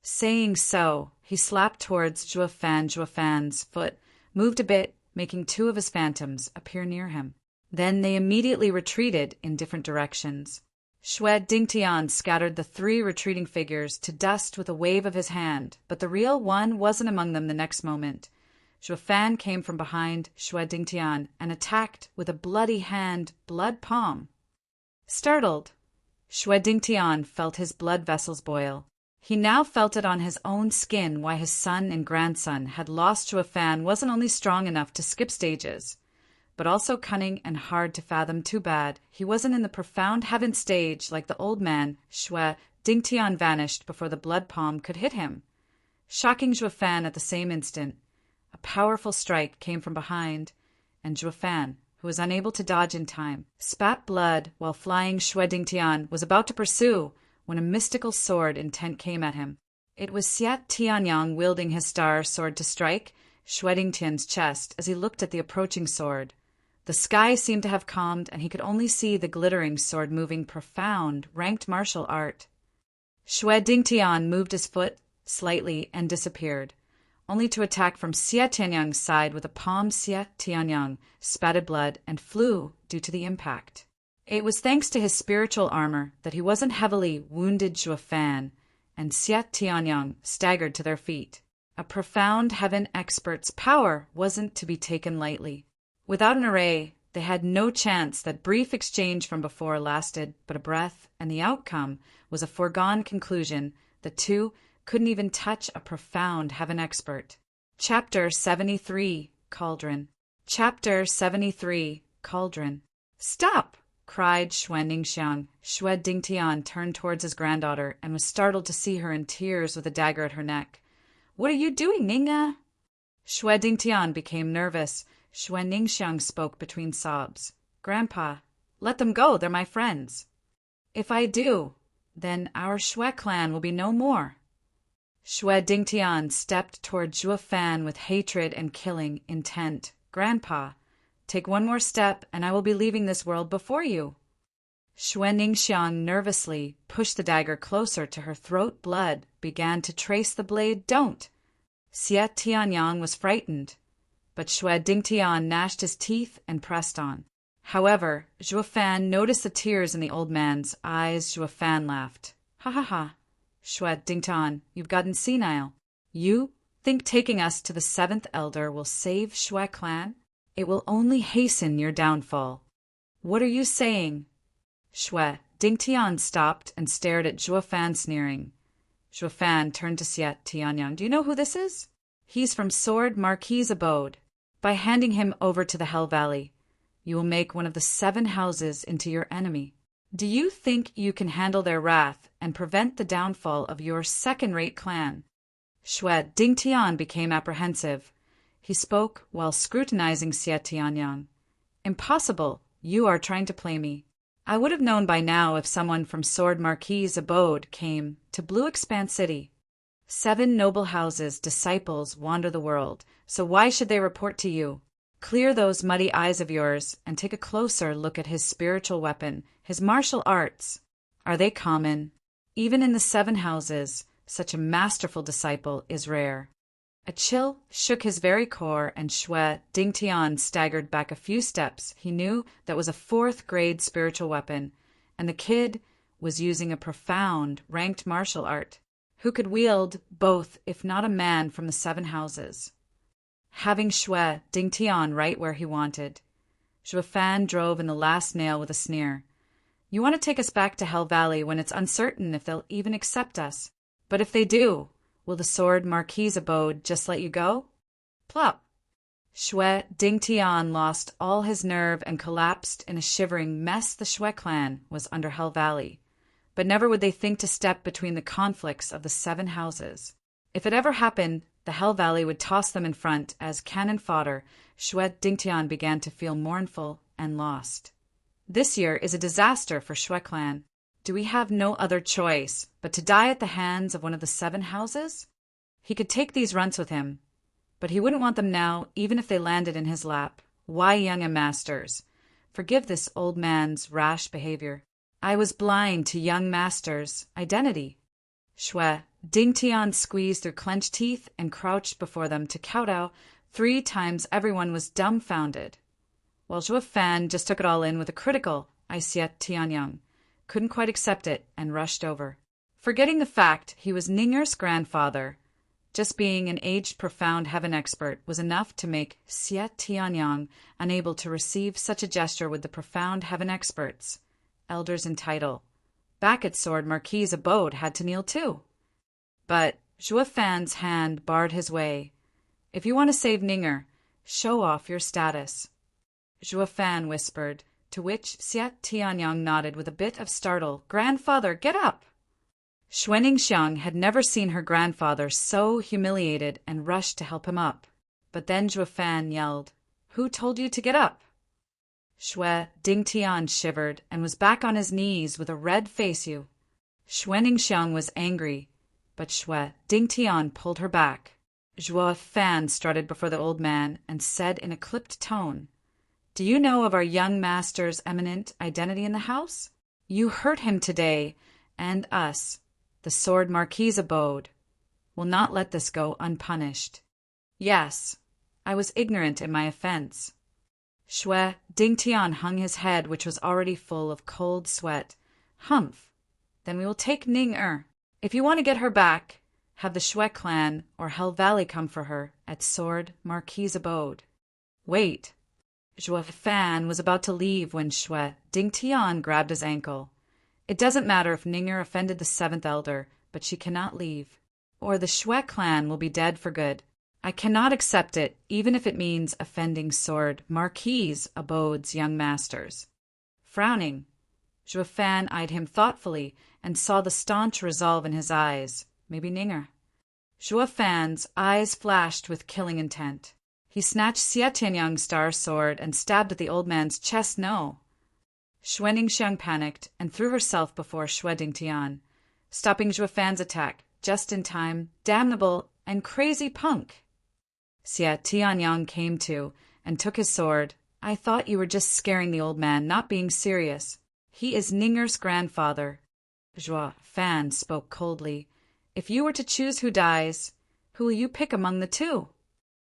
Saying so, he slapped towards Zhuo Fan. Zhuo Fan's foot moved a bit, making 2 of his phantoms appear near him. Then they immediately retreated in different directions. Shue Dingtian scattered the 3 retreating figures to dust with a wave of his hand, but the real one wasn't among them the next moment. Zhuo Fan came from behind Shue Dingtian and attacked with a bloody hand, blood palm. Startled, Shue Dingtian felt his blood vessels boil. He now felt it on his own skin why his son and grandson had lost Zhuo Fan wasn't only strong enough to skip stages, but also cunning and hard to fathom. Too bad he wasn't in the profound heaven stage like the old man. Shue Dingtian vanished before the blood palm could hit him. Shocking Zhuo Fan at the same instant, a powerful strike came from behind, and Zhuo Fan, who was unable to dodge in time, spat blood while flying. Shue Dingtian was about to pursue when a mystical sword intent came at him. It was Xie Tianyang wielding his star sword to strike Shue Dingtian's chest as he looked at the approaching sword. The sky seemed to have calmed, and he could only see the glittering sword moving profound, ranked martial art. Shue Dingtian moved his foot slightly and disappeared, only to attack from Xie Tianyang's side with a palm. Xie Tianyang spatted blood and flew due to the impact. It was thanks to his spiritual armor that he wasn't heavily wounded. Zhuo Fan and Xie Tianyang staggered to their feet. A profound heaven expert's power wasn't to be taken lightly. Without an array, they had no chance. That brief exchange from before lasted but a breath, and the outcome was a foregone conclusion. The two couldn't even touch a profound heaven expert. Chapter 73, Cauldron. Chapter 73, Cauldron. Stop! Cried Shue Ningxiang. Shue Dingtian turned towards his granddaughter and was startled to see her in tears with a dagger at her neck. What are you doing, Ninga? Shue Dingtian became nervous. Shue Ningxiang spoke between sobs. Grandpa, let them go. They're my friends. If I do, then our Shue clan will be no more. Shue Dingtian stepped toward Zhuo Fan with hatred and killing intent. Grandpa, take one more step and I will be leaving this world before you. Shue Ningxiang nervously pushed the dagger closer to her throat. Blood began to trace the blade. Don't! Xie Tianyang was frightened, but Shue Dingtian gnashed his teeth and pressed on. However, Zhuo Fan noticed the tears in the old man's eyes. Zhuo Fan laughed. Ha ha ha. Shue Dingtian, you've gotten senile. You think taking us to the 7th elder will save Shue clan? It will only hasten your downfall. What are you saying? Shue Dingtian stopped and stared at Zhuo Fan, sneering. Zhuo Fan turned to Xie Tianyang. Do you know who this is? He's from Sword Marquis' abode. By handing him over to the Hell Valley, you will make one of the 7 houses into your enemy. Do you think you can handle their wrath and prevent the downfall of your second-rate clan? Xue Dingtian became apprehensive. He spoke while scrutinizing Xie Tianyang. Impossible. You are trying to play me. I would have known by now if someone from Sword Marquis' abode came to Blue Expanse City. 7 noble houses, disciples, wander the world, so why should they report to you? Clear those muddy eyes of yours and take a closer look at his spiritual weapon, his martial arts. Are they common? Even in the 7 houses, such a masterful disciple is rare. A chill shook his very core, and Xue Dingtian staggered back a few steps. He knew that was a 4th-grade spiritual weapon, and the kid was using a profound, ranked martial art. Who could wield both if not a man from the 7 houses? Having Xue Dingtian right where he wanted, Zhuo Fan drove in the last nail with a sneer. You want to take us back to Hell Valley when it's uncertain if they'll even accept us. But if they do, will the Sword Marquis' abode just let you go? Plop! Xue Dingtian lost all his nerve and collapsed in a shivering mess. The Xue clan was under Hell Valley, but never would they think to step between the conflicts of the 7 houses. If it ever happened, the Hell Valley would toss them in front as cannon fodder. Xue Dingtian began to feel mournful and lost. This year is a disaster for Xue clan. Do we have no other choice but to die at the hands of one of the 7 houses? He could take these runts with him, but he wouldn't want them now, even if they landed in his lap. Why, young masters, forgive this old man's rash behavior. I was blind to young master's identity. Xue Dingtian squeezed through clenched teeth and crouched before them to kowtow. 3 times everyone was dumbfounded, while Zhuo Fan just took it all in with a critical Xie Tianyang, couldn't quite accept it, and rushed over. Forgetting the fact he was Ning'er's grandfather, just being an aged profound heaven expert was enough to make Xie Tianyang unable to receive such a gesture with the profound heaven experts, elders in title. Back at Sword Marquis' abode had to kneel too. But Zhuo Fan's hand barred his way. If you want to save Ning'er, show off your status. Zhuo Fan whispered, to which Xie Tianyang nodded with a bit of startle. Grandfather, get up! Xue Ningxiang had never seen her grandfather so humiliated and rushed to help him up. But then Zhuo Fan yelled, Who told you to get up? Xue Dingtian shivered and was back on his knees with a red face. Xue Ningxiang was angry, but Xue Dingtian pulled her back. Zhuo Fan strutted before the old man and said in a clipped tone, Do you know of our young master's eminent identity in the house? You hurt him today, and us, the Sword Marquis' abode, will not let this go unpunished. Yes, I was ignorant in my offense. Xue Dingtian hung his head, which was already full of cold sweat. Humph, then we will take Ning'er. If you want to get her back, have the Xue clan or Hell Valley come for her at Sword Marquis' abode. Wait. Zhuo Fan was about to leave when Xue Dingtian grabbed his ankle. It doesn't matter if Ning'er offended the 7th elder, but she cannot leave, or the Xue clan will be dead for good. I cannot accept it, even if it means offending Sword Marquis' abode's young masters. Frowning, Zhuo Fan eyed him thoughtfully and saw the staunch resolve in his eyes. Maybe Ning'er. Zhuo Fan's eyes flashed with killing intent. He snatched Xie Tianyang's star sword and stabbed at the old man's chest. No. Xue Ningxiang panicked and threw herself before Xue Dingtian, stopping Zhuo Fan's attack just in time. Damnable and crazy punk! Xie Tianyang came to and took his sword. I thought you were just scaring the old man, not being serious. He is Ning'er's grandfather. Zhuo Fan spoke coldly. If you were to choose who dies, who will you pick among the 2?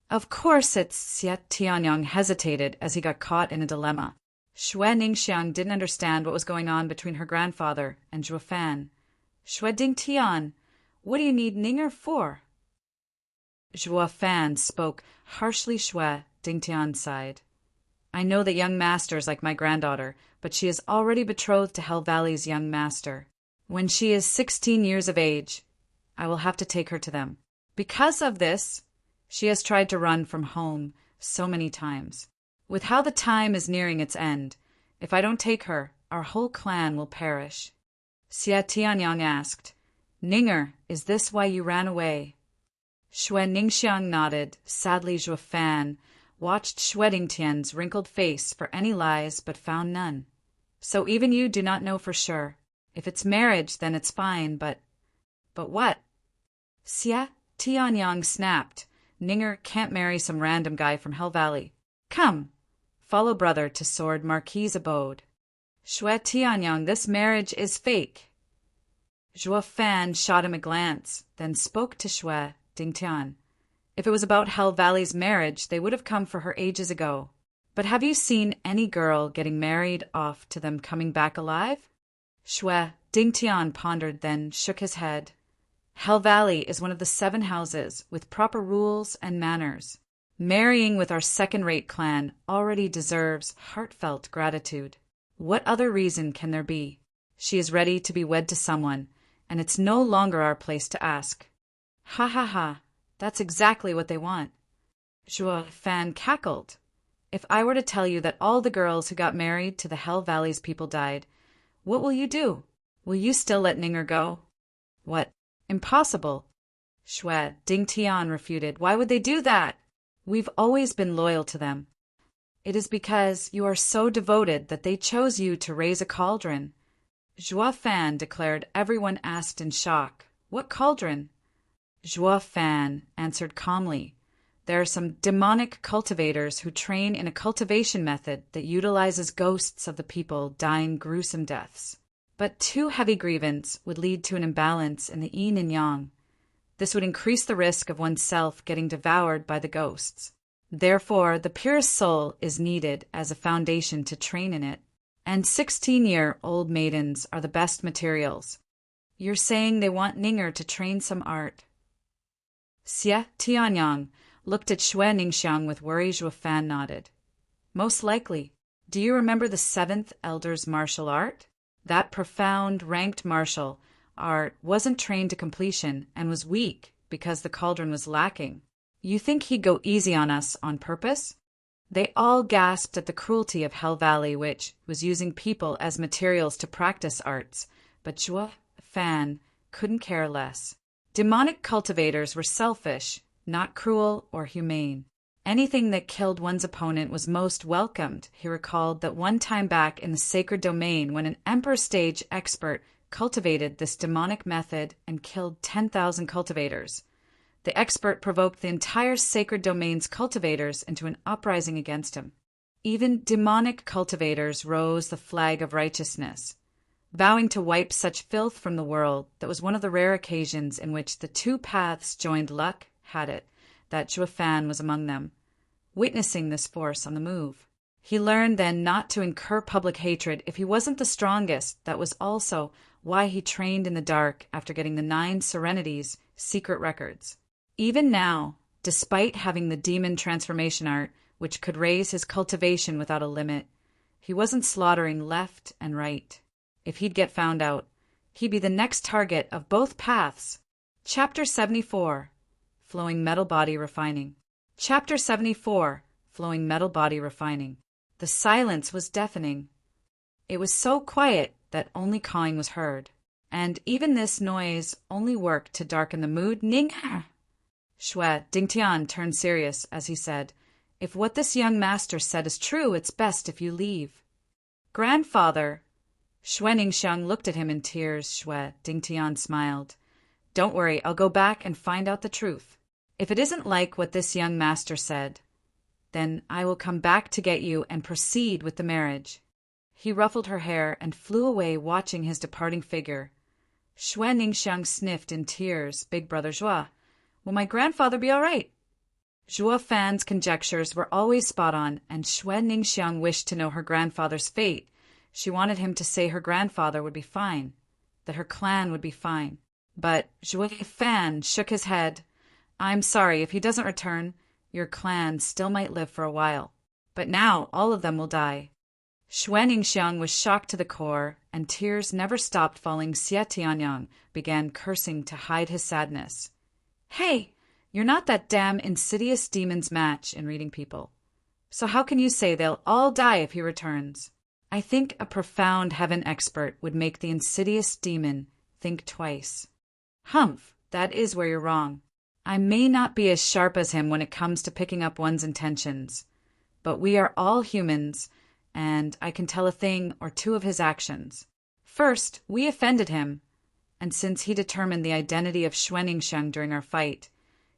Of course it's Xie Tianyang hesitated as he got caught in a dilemma. Xue Ningxiang didn't understand what was going on between her grandfather and Zhuo Fan. Xue Dingtian, what do you need Ning'er for? Zhuo Fan spoke harshly. Xue Dingtian sighed. I know that young master is like my granddaughter, but she is already betrothed to Hell Valley's young master. When she is 16 years of age, I will have to take her to them. Because of this, she has tried to run from home so many times. With how the time is nearing its end, if I don't take her, our whole clan will perish. Xie Tianyang asked, Ninger, is this why you ran away? Xue Ningxiang nodded. Sadly, Zhuo Fan watched Xue Dingtian's wrinkled face for any lies but found none. So even you do not know for sure. If it's marriage, then it's fine, but what? Xie Tianyang snapped. Ninger can't marry some random guy from Hell Valley. Come, follow brother to Sword Marquis' abode. Xue Tianyang, this marriage is fake. Zhuo Fan shot him a glance, then spoke to Xue Dingtian. If it was about Hell Valley's marriage, they would have come for her ages ago. But have you seen any girl getting married off to them coming back alive? Xue Dingtian pondered, then shook his head. Hell Valley is one of the 7 houses with proper rules and manners. Marrying with our second-rate clan already deserves heartfelt gratitude. What other reason can there be? She is ready to be wed to someone, and it's no longer our place to ask. Ha ha ha, that's exactly what they want. Zhuo Fan cackled. If I were to tell you that all the girls who got married to the Hell Valley's people died, what will you do? Will you still let Ninger go? What? Impossible. Xue Dingtian refuted. Why would they do that? We've always been loyal to them. It is because you are so devoted that they chose you to raise a cauldron. Zhuo Fan declared. Everyone asked in shock. What cauldron? Zhuo Fan answered calmly. There are some demonic cultivators who train in a cultivation method that utilizes ghosts of the people dying gruesome deaths. But too heavy grievance would lead to an imbalance in the yin and yang. This would increase the risk of oneself getting devoured by the ghosts. Therefore, the purest soul is needed as a foundation to train in it. And 16-year-old maidens are the best materials. You're saying they want Ninger to train some art. Xie Tianyang looked at Xue Ningxiang with worry. Zhuo Fan nodded. Most likely. Do you remember the 7th Elder's martial art? That profound, ranked martial art wasn't trained to completion and was weak because the cauldron was lacking. You think he'd go easy on us on purpose? They all gasped at the cruelty of Hell Valley, which was using people as materials to practice arts, but Zhuo Fan couldn't care less. Demonic cultivators were selfish, not cruel or humane. Anything that killed one's opponent was most welcomed. He recalled that one time back in the sacred domain when an Emperor Stage expert cultivated this demonic method and killed 10,000 cultivators. The expert provoked the entire sacred domain's cultivators into an uprising against him. Even demonic cultivators rose the flag of righteousness, vowing to wipe such filth from the world. That was one of the rare occasions in which the 2 paths joined. Luck had it that Zhuo Fan was among them, witnessing this force on the move. He learned then not to incur public hatred if he wasn't the strongest. That was also why he trained in the dark after getting the 9 Serenities secret records. Even now, despite having the demon transformation art, which could raise his cultivation without a limit, he wasn't slaughtering left and right. If he'd get found out, he'd be the next target of both paths. Chapter 74. Flowing Metal Body Refining. Chapter 74. Flowing Metal Body Refining. The silence was deafening. It was so quiet that only cawing was heard, and even this noise only worked to darken the mood. Ninger! Xue Dingtian turned serious as he said, If what this young master said is true, it's best if you leave. Grandfather! Xue Ningxiang looked at him in tears. Xue Dingtian smiled. Don't worry, I'll go back and find out the truth. If it isn't like what this young master said, then I will come back to get you and proceed with the marriage. He ruffled her hair and flew away, watching his departing figure. Xue Ningxiang sniffed in tears. Big brother Zhuo, will my grandfather be all right? Zhuo Fan's conjectures were always spot on, and Xue Ningxiang wished to know her grandfather's fate. She wanted him to say her grandfather would be fine, that her clan would be fine. But Zhuo Fan shook his head. I'm sorry, if he doesn't return, your clan still might live for a while. But now all of them will die. Xue Ningxiang was shocked to the core, and tears never stopped falling. Xie Tianyang began cursing to hide his sadness. Hey, you're not that damn insidious demon's match in reading people. So how can you say they'll all die if he returns? I think a profound heaven expert would make the insidious demon think twice. Humph, that is where you're wrong. I may not be as sharp as him when it comes to picking up one's intentions, but we are all humans, and I can tell a thing or two of his actions. First, we offended him, and since he determined the identity of Xue Ningxiang during our fight,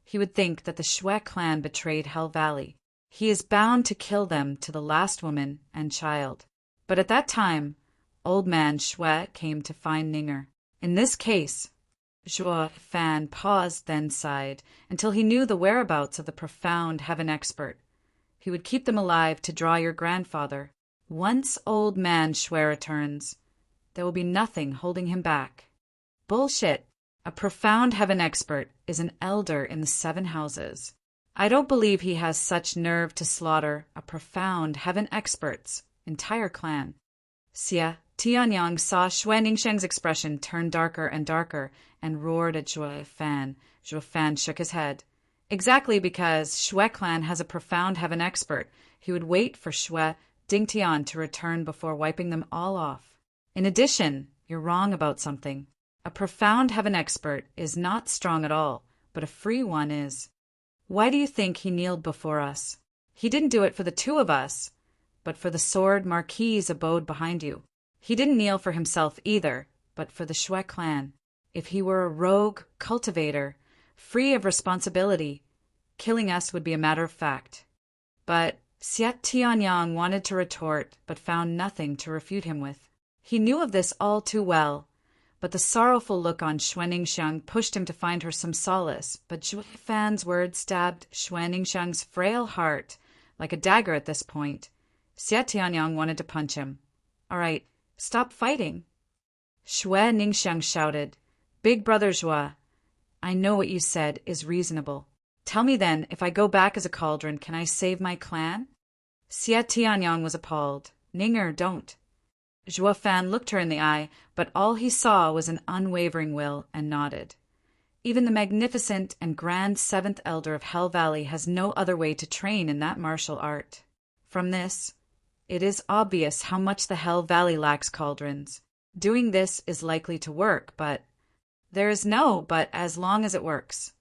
he would think that the Xue clan betrayed Hell Valley. He is bound to kill them to the last woman and child. But at that time, old man Xue came to find Ninger. In this case, Zhuo Fan paused, then sighed, until he knew the whereabouts of the profound heaven expert. He would keep them alive to draw your grandfather. Once old man Xue returns, there will be nothing holding him back. Bullshit. A profound heaven expert is an elder in the 7 houses. I don't believe he has such nerve to slaughter a profound heaven expert's entire clan. Xie Tianyang saw Xue Ningxiang's expression turn darker and darker and roared at Zhuo Fan. Zhuo Fan shook his head. Exactly, because Xue clan has a profound heaven expert. He would wait for Xue Dingtian to return before wiping them all off. In addition, you're wrong about something. A profound heaven expert is not strong at all, but a free one is. Why do you think he kneeled before us? He didn't do it for the 2 of us, but for the sword Marquis abode behind you. He didn't kneel for himself either, but for the Xue clan. If he were a rogue cultivator, free of responsibility, killing us would be a matter of fact. But Xie Tianyang wanted to retort, but found nothing to refute him with. He knew of this all too well, but the sorrowful look on Xue Ningxiang pushed him to find her some solace. But Zhuo Fan's words stabbed Xue Ningxiang's frail heart like a dagger at this point. Xie Tianyang wanted to punch him. All right, stop fighting. Xue Ningxiang shouted, Big brother Zhuo, I know what you said is reasonable. Tell me then, if I go back as a cauldron, can I save my clan? Xie Tianyang was appalled. Ninger, don't. Zhuo Fan looked her in the eye, but all he saw was an unwavering will, and nodded. Even the magnificent and grand 7th Elder of Hell Valley has no other way to train in that martial art. From this, it is obvious how much the Hell Valley lacks cauldrons. Doing this is likely to work, but there is no but as long as it works.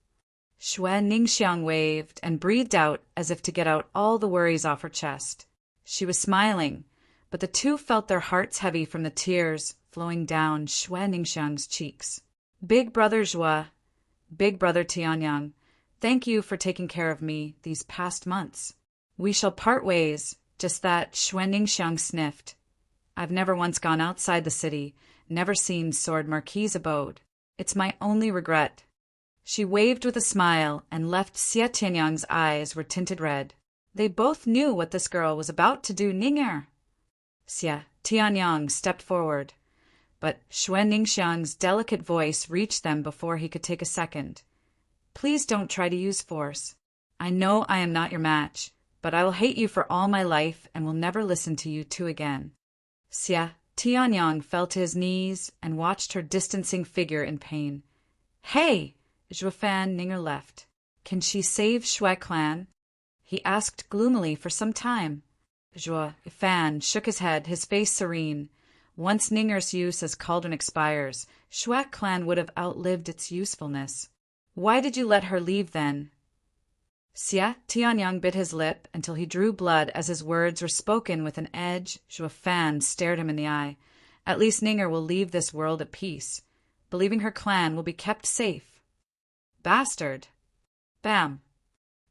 Xue Ningxiang waved and breathed out as if to get out all the worries off her chest. She was smiling, but the 2 felt their hearts heavy from the tears flowing down Xue Ningxiang's cheeks. Big brother Zhuo, Big brother Tianyang, thank you for taking care of me these past months. We shall part ways, just that. Xue Ningxiang sniffed. I've never once gone outside the city, never seen Sword Marquis' abode. It's my only regret. She waved with a smile, and left Xie Tianyang's eyes were tinted red. They both knew what this girl was about to do. Ninger. Xie Tianyang stepped forward, but Xue Ningxiang's delicate voice reached them before he could take a second. Please don't try to use force. I know I am not your match, but I will hate you for all my life and will never listen to you 2 again. Xie Tianyang fell to his knees and watched her distancing figure in pain. Hey! Zhuo Fan Ninger left. Can she save Xue clan? He asked gloomily for some time. Zhuo Fan shook his head, his face serene. Once Ninger's use as cauldron expires, Xue clan would have outlived its usefulness. Why did you let her leave then? Xie Tianyang bit his lip until he drew blood as his words were spoken with an edge. Zhuo Fan stared him in the eye. At least Ninger will leave this world at peace, believing her clan will be kept safe. Bastard! Bam!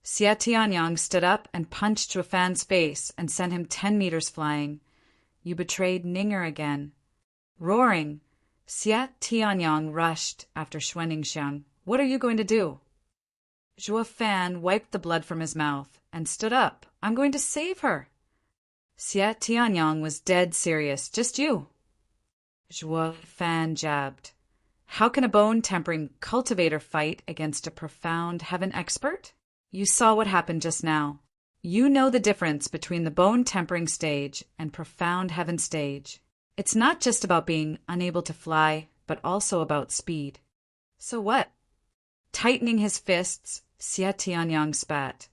Xie Tianyang stood up and punched Zhuo Fan's face and sent him 10 meters flying. You betrayed Ninger again. Roaring, Xie Tianyang rushed after Xue Ningxiang. What are you going to do? Zhuo Fan wiped the blood from his mouth and stood up. I'm going to save her. Xie Tianyang was dead serious. Just you. Zhuo Fan jabbed. How can a bone-tempering cultivator fight against a profound heaven expert? You saw what happened just now. You know the difference between the bone-tempering stage and profound heaven stage. It's not just about being unable to fly, but also about speed. So what? Tightening his fists, Xie Tianyang spat.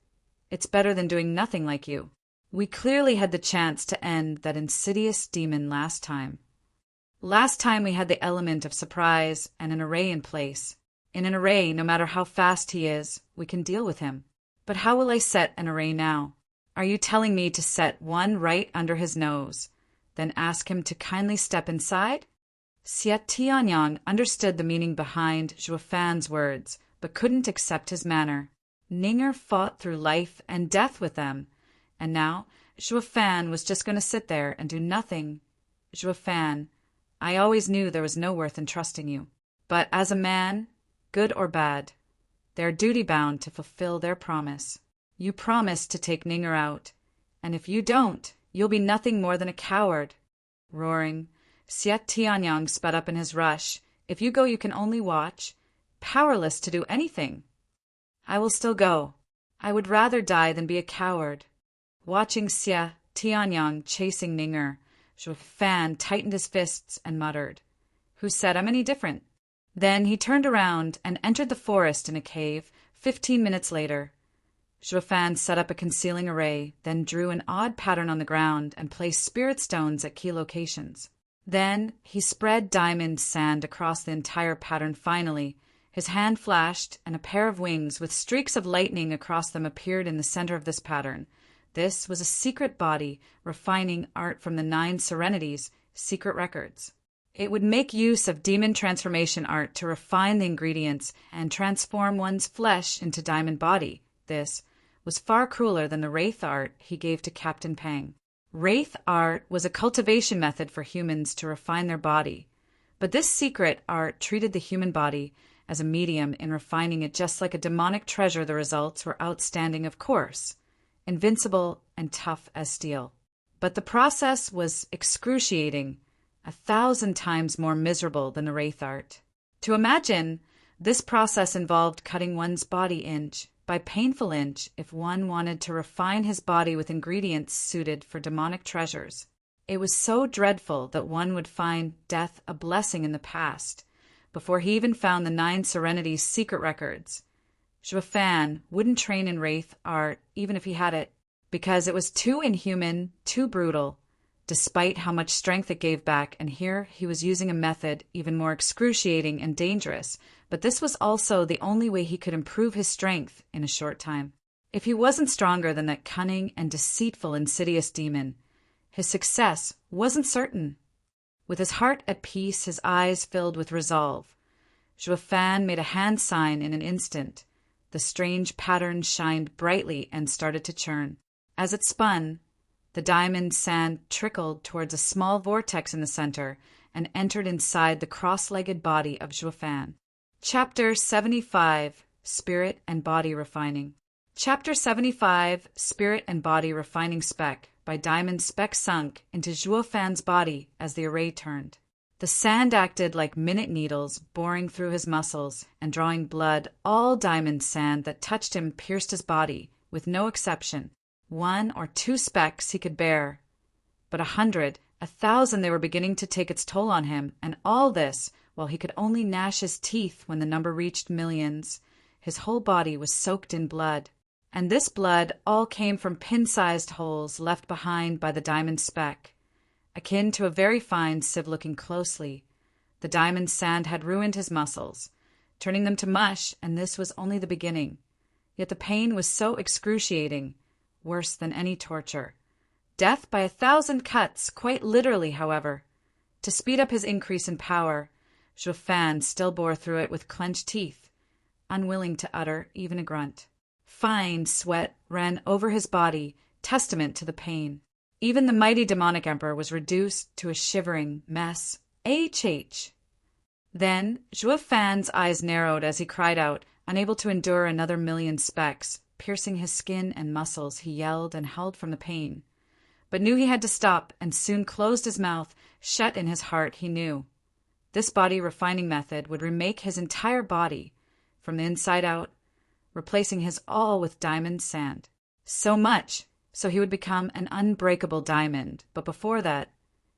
It's better than doing nothing like you. We clearly had the chance to end that insidious demon last time. Last time we had the element of surprise and an array in place. In an array, no matter how fast he is, we can deal with him. But how will I set an array now? Are you telling me to set one right under his nose, then ask him to kindly step inside? Xie Tianyang understood the meaning behind Zhuo Fan's words, but couldn't accept his manner. Ninger fought through life and death with them, and now Zhuo Fan was just going to sit there and do nothing. Zhuo Fan, I always knew there was no worth in trusting you. But as a man, good or bad, they're duty-bound to fulfill their promise. You promised to take Ninger out, and if you don't, you'll be nothing more than a coward. Roaring, Xie Tianyang sped up in his rush. If you go, you can only watch, powerless to do anything. I will still go. I would rather die than be a coward. Watching Xie Tianyang chasing Ninger, Zhuo Fan tightened his fists and muttered, "Who said I'm any different?" Then he turned around and entered the forest in a cave. 15 minutes later, Zhuo Fan set up a concealing array, then drew an odd pattern on the ground and placed spirit stones at key locations. Then he spread diamond sand across the entire pattern. Finally, his hand flashed, and a pair of wings with streaks of lightning across them appeared in the center of this pattern. This was a secret body refining art from the 9 Serenities, secret records. It would make use of demon transformation art to refine the ingredients and transform one's flesh into diamond body. This was far crueler than the wraith art he gave to Captain Pang. Wraith art was a cultivation method for humans to refine their body, but this secret art treated the human body as a medium in refining it. Just like a demonic treasure, the results were outstanding, of course, invincible and tough as steel. But the process was excruciating, 1,000 times more miserable than the wraith art. To imagine, this process involved cutting one's body inch by painful inch if one wanted to refine his body with ingredients suited for demonic treasures. It was so dreadful that one would find death a blessing in the past, before he even found the 9 Serenities secret records. Zhuo Fan wouldn't train in wraith art even if he had it, because it was too inhuman, too brutal, despite how much strength it gave back, and here he was using a method even more excruciating and dangerous, but this was also the only way he could improve his strength in a short time. If he wasn't stronger than that cunning and deceitful insidious demon, his success wasn't certain. With his heart at peace, his eyes filled with resolve, Zhuo Fan made a hand sign. In an instant, the strange pattern shined brightly and started to churn. As it spun, the diamond sand trickled towards a small vortex in the center and entered inside the cross-legged body of Zhuo Fan. Chapter 75, Spirit and Body Refining. Chapter 75, Spirit and Body Refining. Speck by diamond speck sunk into Zhuo Fan's body as the array turned. The sand acted like minute needles, boring through his muscles and drawing blood. All diamond sand that touched him pierced his body, with no exception. 1 or 2 specks he could bear, but 100, 1,000, they were beginning to take its toll on him, and all this while he could only gnash his teeth when the number reached millions. His whole body was soaked in blood, and this blood all came from pin-sized holes left behind by the diamond speck, akin to a very fine sieve. Looking closely, the diamond sand had ruined his muscles, turning them to mush, and this was only the beginning. Yet the pain was so excruciating, worse than any torture. Death by 1,000 cuts, quite literally, however. To speed up his increase in power, Zhuo Fan still bore through it with clenched teeth, unwilling to utter even a grunt. Fine sweat ran over his body, testament to the pain. Even the mighty demonic emperor was reduced to a shivering mess. HH. Then Zhuo Fan's eyes narrowed as he cried out, unable to endure another million specks. Piercing his skin and muscles, he yelled and howled from the pain, but knew he had to stop, and soon closed his mouth. Shut in his heart, he knew this body refining method would remake his entire body from the inside out, replacing his all with diamond sand. So much, so he would become an unbreakable diamond. But before that,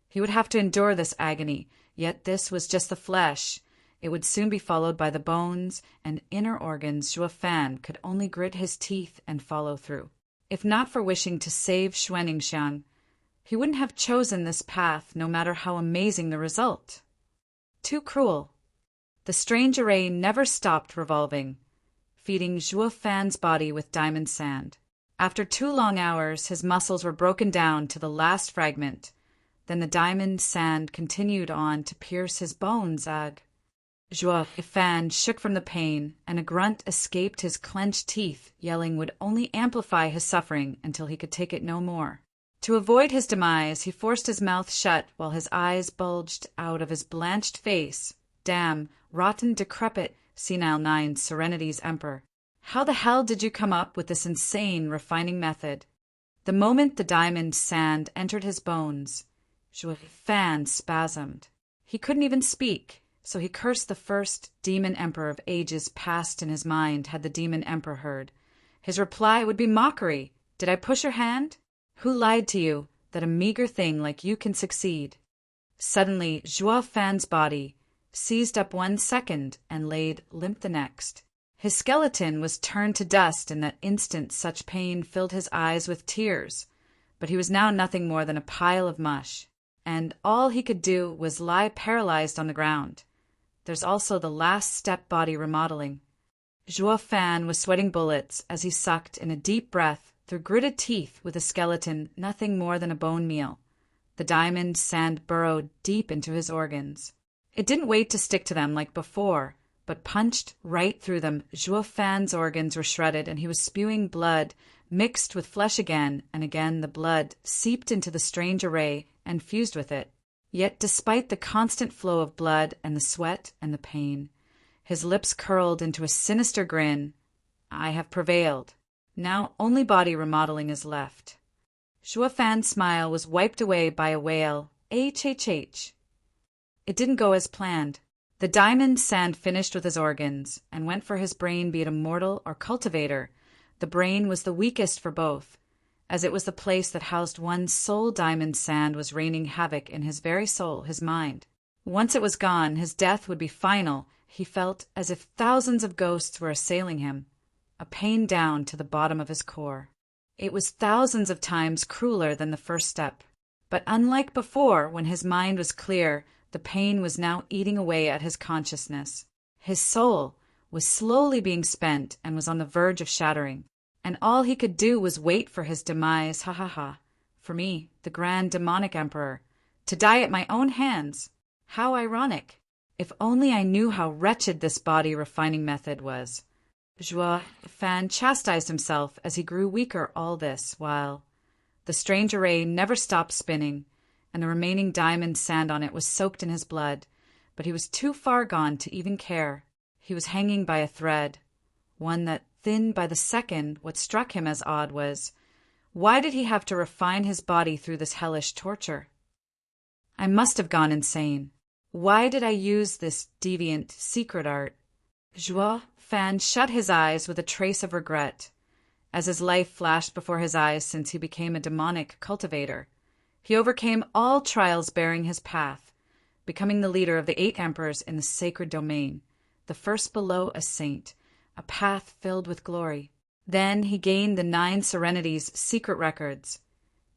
he would have to endure this agony, yet this was just the flesh. It would soon be followed by the bones and inner organs. Zhuo Fan could only grit his teeth and follow through. If not for wishing to save Xuanningsiang, he wouldn't have chosen this path, no matter how amazing the result. Too cruel. The strange array never stopped revolving, feeding Zhuo Fan's body with diamond sand. After 2 long hours, his muscles were broken down to the last fragment. Then the diamond sand continued on to pierce his bones. Zhuo Fan shook from the pain, and a grunt escaped his clenched teeth. Yelling would only amplify his suffering until he could take it no more. To avoid his demise, he forced his mouth shut while his eyes bulged out of his blanched face. Damn, rotten, decrepit, senile 9 Serenity's Emperor. How the hell did you come up with this insane refining method? The moment the diamond sand entered his bones, Zhuo Fan spasmed. He couldn't even speak, so he cursed the first demon emperor of ages past in his mind. Had the demon emperor heard, his reply would be mockery. Did I push your hand? Who lied to you that a meager thing like you can succeed? Suddenly, Zhuo Fan's body seized up 1 second and laid limp the next. His skeleton was turned to dust in that instant. Such pain filled his eyes with tears, but he was now nothing more than a pile of mush, and all he could do was lie paralyzed on the ground. There's also the last step, body remodeling. Zhuo Fan was sweating bullets as he sucked in a deep breath through gritted teeth with a skeleton nothing more than a bone meal. The diamond sand burrowed deep into his organs. It didn't wait to stick to them like before, but punched right through them. Zhuo Fan's organs were shredded, and he was spewing blood mixed with flesh again, and again the blood seeped into the strange array and fused with it. Yet despite the constant flow of blood and the sweat and the pain, his lips curled into a sinister grin. I have prevailed. Now only body remodeling is left. Zhuo Fan's smile was wiped away by a wail. HHH. It didn't go as planned. The diamond sand finished with his organs and went for his brain, be it immortal or cultivator. The brain was the weakest for both, as it was the place that housed one sole diamond sand was raining havoc in his very soul, his mind. Once it was gone, his death would be final. He felt as if thousands of ghosts were assailing him, a pain down to the bottom of his core. It was thousands of times crueler than the first step. But unlike before, when his mind was clear, the pain was now eating away at his consciousness. His soul was slowly being spent and was on the verge of shattering. And all he could do was wait for his demise. Ha ha ha. For me, the grand demonic emperor, to die at my own hands. How ironic. If only I knew how wretched this body refining method was. Zhuo Fan chastised himself as he grew weaker, all this while the strange array never stopped spinning, and the remaining diamond sand on it was soaked in his blood. But he was too far gone to even care. He was hanging by a thread, one that thinned by the second. What struck him as odd was, why did he have to refine his body through this hellish torture? I must have gone insane. Why did I use this deviant secret art? Zhuo Fan shut his eyes with a trace of regret, as his life flashed before his eyes since he became a demonic cultivator. He overcame all trials bearing his path, becoming the leader of the 8 emperors in the sacred domain, the first below a saint, a path filled with glory. Then he gained the 9 Serenities' secret records,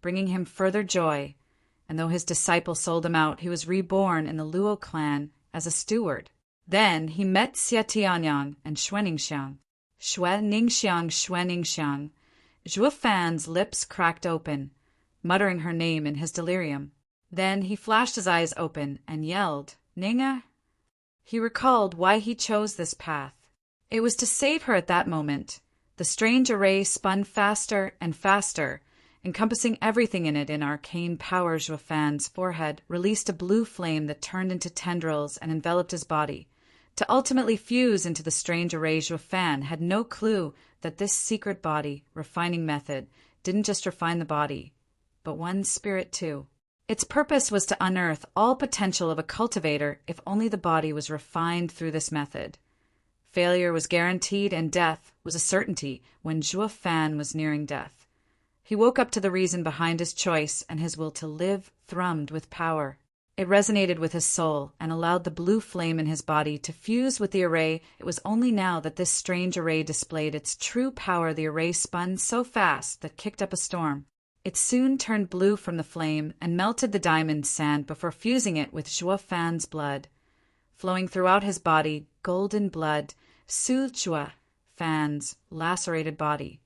bringing him further joy, and though his disciples sold him out, he was reborn in the Luo clan as a steward. Then he met Xie Tianyang and Xuanningsiang. Xuanningsiang. Zhuo Fan's lips cracked open, muttering her name in his delirium. Then he flashed his eyes open and yelled, Ninga? He recalled why he chose this path. It was to save her at that moment. The strange array spun faster and faster, encompassing everything in it in arcane power. Zhuo Fan's forehead released a blue flame that turned into tendrils and enveloped his body, to ultimately fuse into the strange array. Zhuo Fan had no clue that this secret body refining method didn't just refine the body, but one's spirit too. Its purpose was to unearth all potential of a cultivator if only the body was refined through this method. Failure was guaranteed and death was a certainty when Zhuo Fan was nearing death. He woke up to the reason behind his choice, and his will to live thrummed with power. It resonated with his soul and allowed the blue flame in his body to fuse with the array. It was only now that this strange array displayed its true power. The array spun so fast that kicked up a storm. It soon turned blue from the flame and melted the diamond sand before fusing it with Zhuo Fan's blood. Flowing throughout his body, golden blood soothed Zhuo Fan's lacerated body,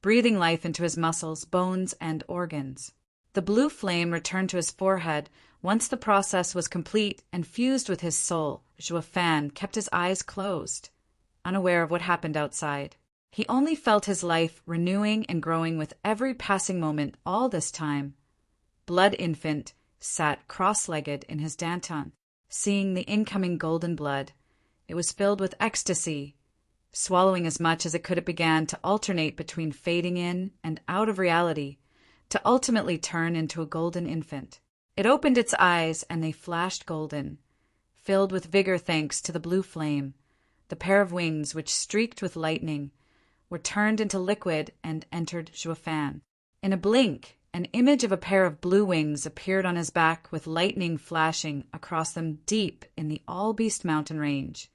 breathing life into his muscles, bones, and organs. The blue flame returned to his forehead. Once the process was complete and fused with his soul, Zhuo Fan kept his eyes closed, unaware of what happened outside. He only felt his life renewing and growing with every passing moment. All this time, Blood Infant sat cross-legged in his danton, seeing the incoming golden blood. It was filled with ecstasy. Swallowing as much as it could, it began to alternate between fading in and out of reality, to ultimately turn into a golden infant. It opened its eyes, and they flashed golden, filled with vigor thanks to the blue flame. The pair of wings, which streaked with lightning, were turned into liquid and entered Zhuo Fan. In a blink, an image of a pair of blue wings appeared on his back, with lightning flashing across them deep in the All-Beast mountain range.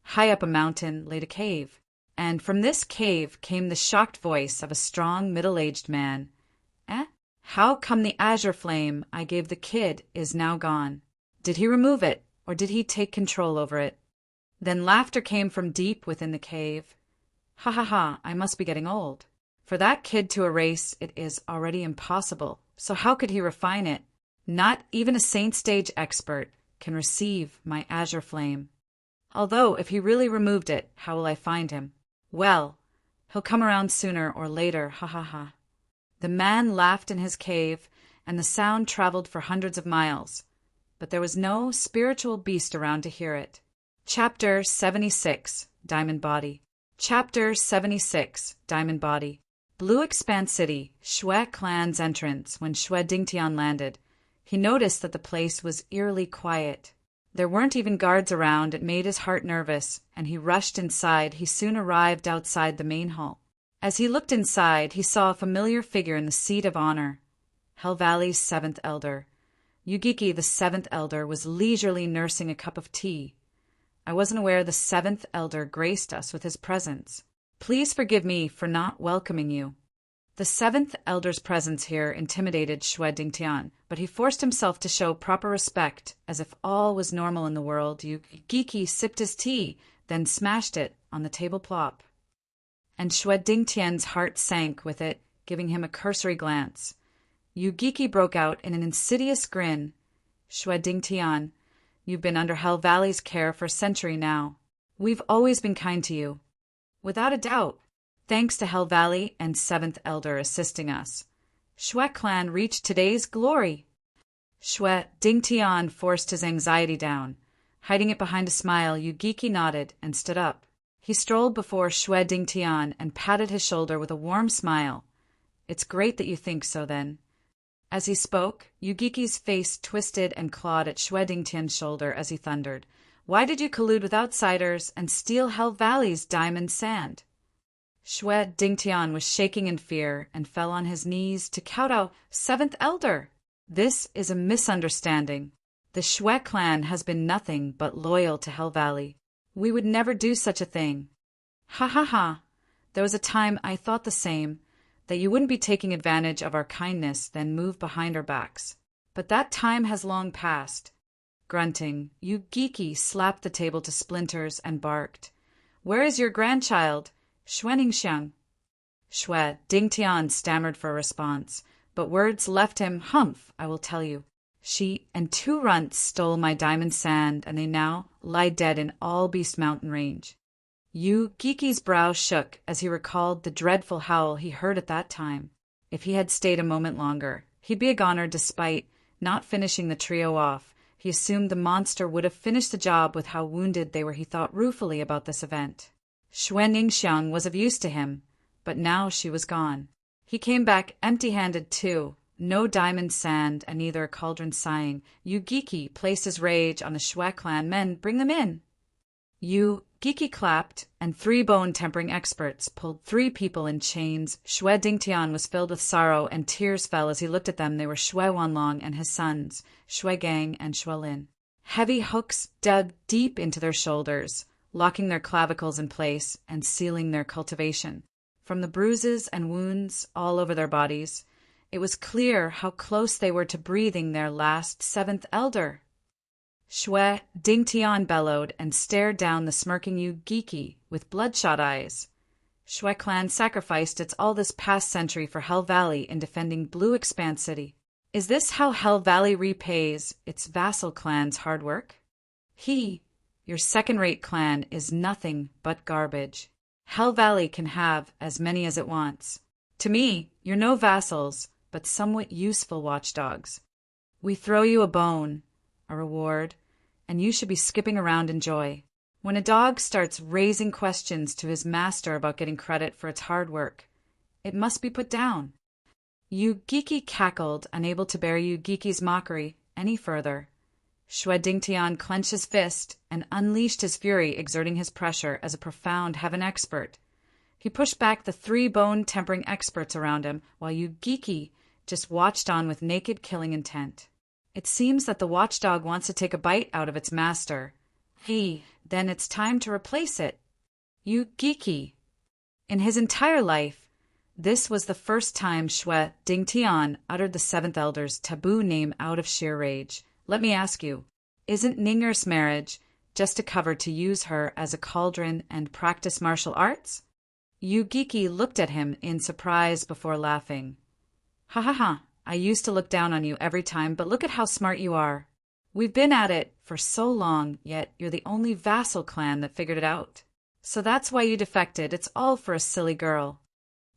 High up a mountain laid a cave, and from this cave came the shocked voice of a strong, middle-aged man. How come the azure flame I gave the kid is now gone? Did he remove it, or did he take control over it? Then laughter came from deep within the cave. Ha ha ha, I must be getting old. For that kid to erase it is already impossible, so how could he refine it? Not even a saint stage expert can receive my azure flame. Although, if he really removed it, how will I find him? Well, he'll come around sooner or later, ha ha ha. The man laughed in his cave, and the sound traveled for hundreds of miles, but there was no spiritual beast around to hear it. Chapter 76, Diamond Body. Chapter 76, Diamond Body. Blue Expanse City, Shui clan's entrance. When Shui Dingtian landed, he noticed that the place was eerily quiet. There weren't even guards around. It made his heart nervous, and he rushed inside. He soon arrived outside the main hall. As he looked inside, he saw a familiar figure in the seat of honor. Hell Valley's seventh elder. Yugiki, the seventh elder, was leisurely nursing a cup of tea. I wasn't aware the seventh elder graced us with his presence. Please forgive me for not welcoming you. The seventh elder's presence here intimidated Shui Dingtian, but he forced himself to show proper respect, as if all was normal in the world. Yugiki sipped his tea, then smashed it on the table plop. And Shui Dingtian's heart sank with it, giving him a cursory glance. Yugiki broke out in an insidious grin. Shui Dingtian, you've been under Hell Valley's care for a century now. We've always been kind to you. Without a doubt, thanks to Hell Valley and Seventh Elder assisting us, Shui clan reached today's glory. Shui Dingtian forced his anxiety down. Hiding it behind a smile, Yugiki nodded and stood up. He strolled before Shui Dingtian and patted his shoulder with a warm smile. It's great that you think so, then. As he spoke, Yugiki's face twisted and clawed at Shui Dingtian's shoulder as he thundered. Why did you collude with outsiders and steal Hell Valley's diamond sand? Shui Dingtian was shaking in fear and fell on his knees to kowtow. Seventh Elder! This is a misunderstanding. The Shui clan has been nothing but loyal to Hell Valley. We would never do such a thing. Ha ha ha. There was a time I thought the same, that you wouldn't be taking advantage of our kindness, then move behind our backs. But that time has long passed. Grunting, Yugiki slapped the table to splinters and barked. Where is your grandchild? Xuaningxiang. Shui Dingtian stammered for a response, but words left him. Humph, I will tell you. She and 2 runts stole my diamond sand, and they now lie dead in All-Beast mountain range. Yugiki's brow shook as he recalled the dreadful howl he heard at that time. If he had stayed a moment longer, he'd be a goner. Despite not finishing the trio off, he assumed the monster would have finished the job with how wounded they were. He thought ruefully about this event. Xuaningxiang was of use to him, but now she was gone. He came back empty-handed too. No diamond sand and neither a cauldron sighing. Yugiki placed his rage on the Shui clan men. Bring them in. Giki clapped, and 3 bone-tempering experts pulled 3 people in chains. Shue Dingtian was filled with sorrow, and tears fell as he looked at them. They were Shue Wanlong and his sons, Shue Gang and Shue Lin. Heavy hooks dug deep into their shoulders, locking their clavicles in place and sealing their cultivation. From the bruises and wounds all over their bodies, it was clear how close they were to breathing their last 7th elder. Shue Dingtian bellowed and stared down the smirking Yu Giki with bloodshot eyes. Shue clan sacrificed its all this past century for Hell Valley in defending Blue Expanse City. Is this how Hell Valley repays its vassal clan's hard work? Your second-rate clan is nothing but garbage. Hell Valley can have as many as it wants. To me, you're no vassals, but somewhat useful watchdogs. We throw you a bone, a reward, and you should be skipping around in joy. When a dog starts raising questions to his master about getting credit for its hard work, it must be put down. Yu Giki cackled, unable to bear Yu Giki's mockery any further. Shue Dingtian clenched his fist and unleashed his fury, exerting his pressure as a profound heaven expert. He pushed back the 3 bone-tempering experts around him, while Yu Giki just watched on with naked killing intent. It seems that the watchdog wants to take a bite out of its master. Then it's time to replace it. Yu Giki. In his entire life, this was the first time Shue Dingtian uttered the 7th elder's taboo name out of sheer rage. Let me ask you, isn't Ninger's marriage just a cover to use her as a cauldron and practice martial arts? Yu Giki looked at him in surprise before laughing. Ha ha ha. I used to look down on you every time, but look at how smart you are. We've been at it for so long, yet you're the only vassal clan that figured it out. So that's why you defected. It's all for a silly girl.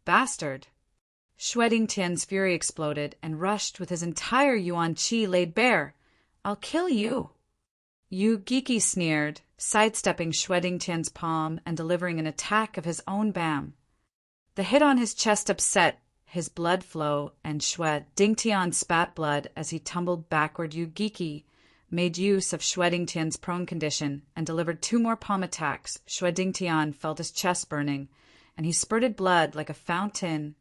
Bastard. Shue Dingtian's fury exploded and rushed with his entire Yuan Qi laid bare. I'll kill you. Yu Giki sneered, sidestepping Shue Dingtian's palm and delivering an attack of his own bam. The hit on his chest upset his blood flow, and Shue Dingtian spat blood as he tumbled backward. Yu Giki made use of Shue Dingtian's prone condition and delivered 2 more palm attacks. Shue Dingtian felt his chest burning, and he spurted blood like a fountain.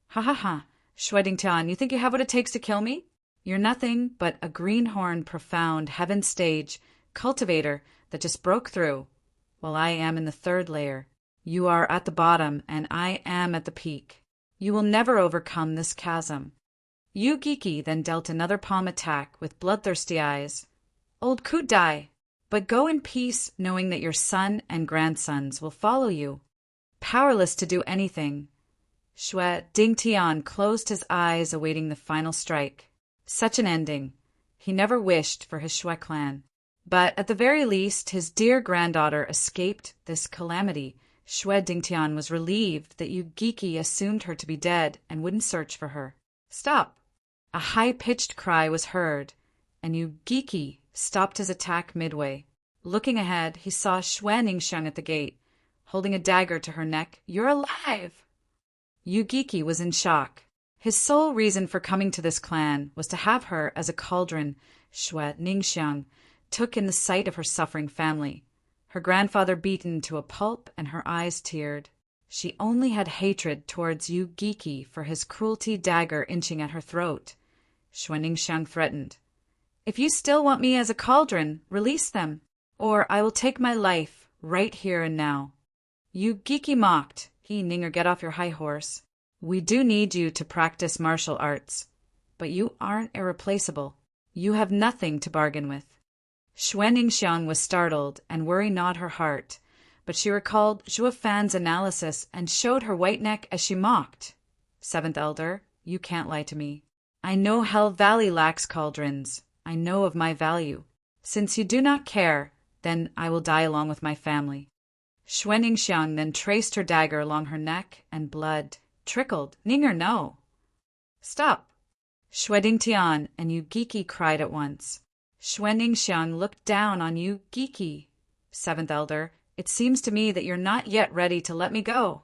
Ha ha ha, Shue Dingtian, you think you have what it takes to kill me? You're nothing but a greenhorn profound heaven stage cultivator that just broke through, while I am in the 3rd layer. You are at the bottom, and I am at the peak. You will never overcome this chasm. Yu Giki then dealt another palm attack with bloodthirsty eyes. Old coot die, but go in peace, knowing that your son and grandsons will follow you. Powerless to do anything, Shue Dingtian closed his eyes, awaiting the final strike. Such an ending. He never wished for his Shue clan. But at the very least, his dear granddaughter escaped this calamity. Shue Dingtian was relieved that Yu Giki assumed her to be dead and wouldn't search for her. Stop! A high-pitched cry was heard, and Yu Giki stopped his attack midway. Looking ahead, he saw Shue Ningxiang at the gate, holding a dagger to her neck. You're alive! Yu Giki was in shock. His sole reason for coming to this clan was to have her as a cauldron. Shue Ningxiang took in the sight of her suffering family, her grandfather beaten to a pulp and her eyes teared. She only had hatred towards Yu Giki for his cruelty, dagger inching at her throat. Shue Ningxiang threatened. If you still want me as a cauldron, release them, or I will take my life right here and now. Yu Giki mocked. Ninger, get off your high horse. We do need you to practice martial arts, but you aren't irreplaceable. You have nothing to bargain with. Shue Ningxiang was startled, and worry gnawed her heart, but she recalled Zhuo Fan's analysis and showed her white neck as she mocked. 7th Elder, you can't lie to me. I know Hell Valley lacks cauldrons. I know of my value. Since you do not care, then I will die along with my family. Shue Ningxiang then traced her dagger along her neck, and blood trickled. Ninger, no. Stop. Shue Dingtian and Yu Giki cried at once. Shue Ningxiang looked down on Yu Giki. 7th Elder, it seems to me that you're not yet ready to let me go.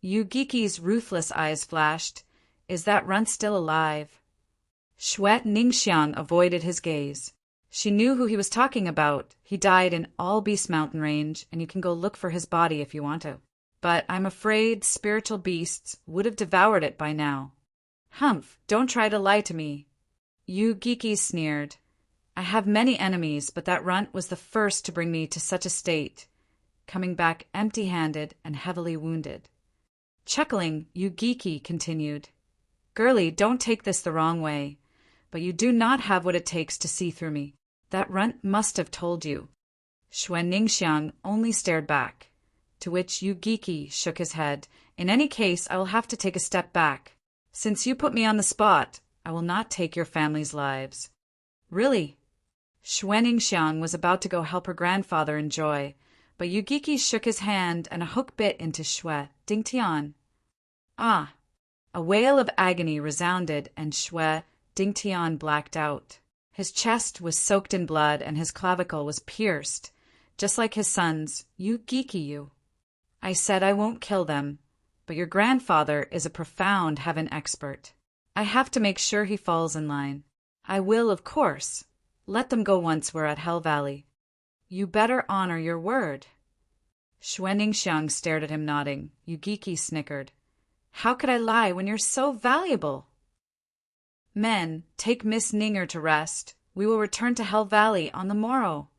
Yu Giki's ruthless eyes flashed. Is that runt still alive? Shue Ningxiang avoided his gaze. She knew who he was talking about. He died in All Beast Mountain Range, and you can go look for his body if you want to. But I'm afraid spiritual beasts would have devoured it by now. Humph, don't try to lie to me. You geekies sneered. I have many enemies, but that runt was the first to bring me to such a state, coming back empty-handed and heavily wounded. Chuckling, you geeky continued. Girlie, don't take this the wrong way, but you do not have what it takes to see through me. That runt must have told you. Xuan Ningxiang only stared back, to which Yu Geeky shook his head. In any case, I will have to take a step back. Since you put me on the spot, I will not take your family's lives. Really? Xuan Ningxiang was about to go help her grandfather in joy, but Yu Geeky shook his hand and a hook bit into Xue Dingtian. Ah! A wail of agony resounded and Xue Dingtian blacked out. His chest was soaked in blood and his clavicle was pierced, just like his son's. You geeky you. I said I won't kill them, but your grandfather is a profound heaven expert. I have to make sure he falls in line. I will, of course. Let them go once we're at Hell Valley. You better honor your word. Xuan Ningxiang stared at him nodding. Yu Geeky snickered. How could I lie when you're so valuable? Men, take Miss Ninger to rest. We will return to Hell Valley on the morrow.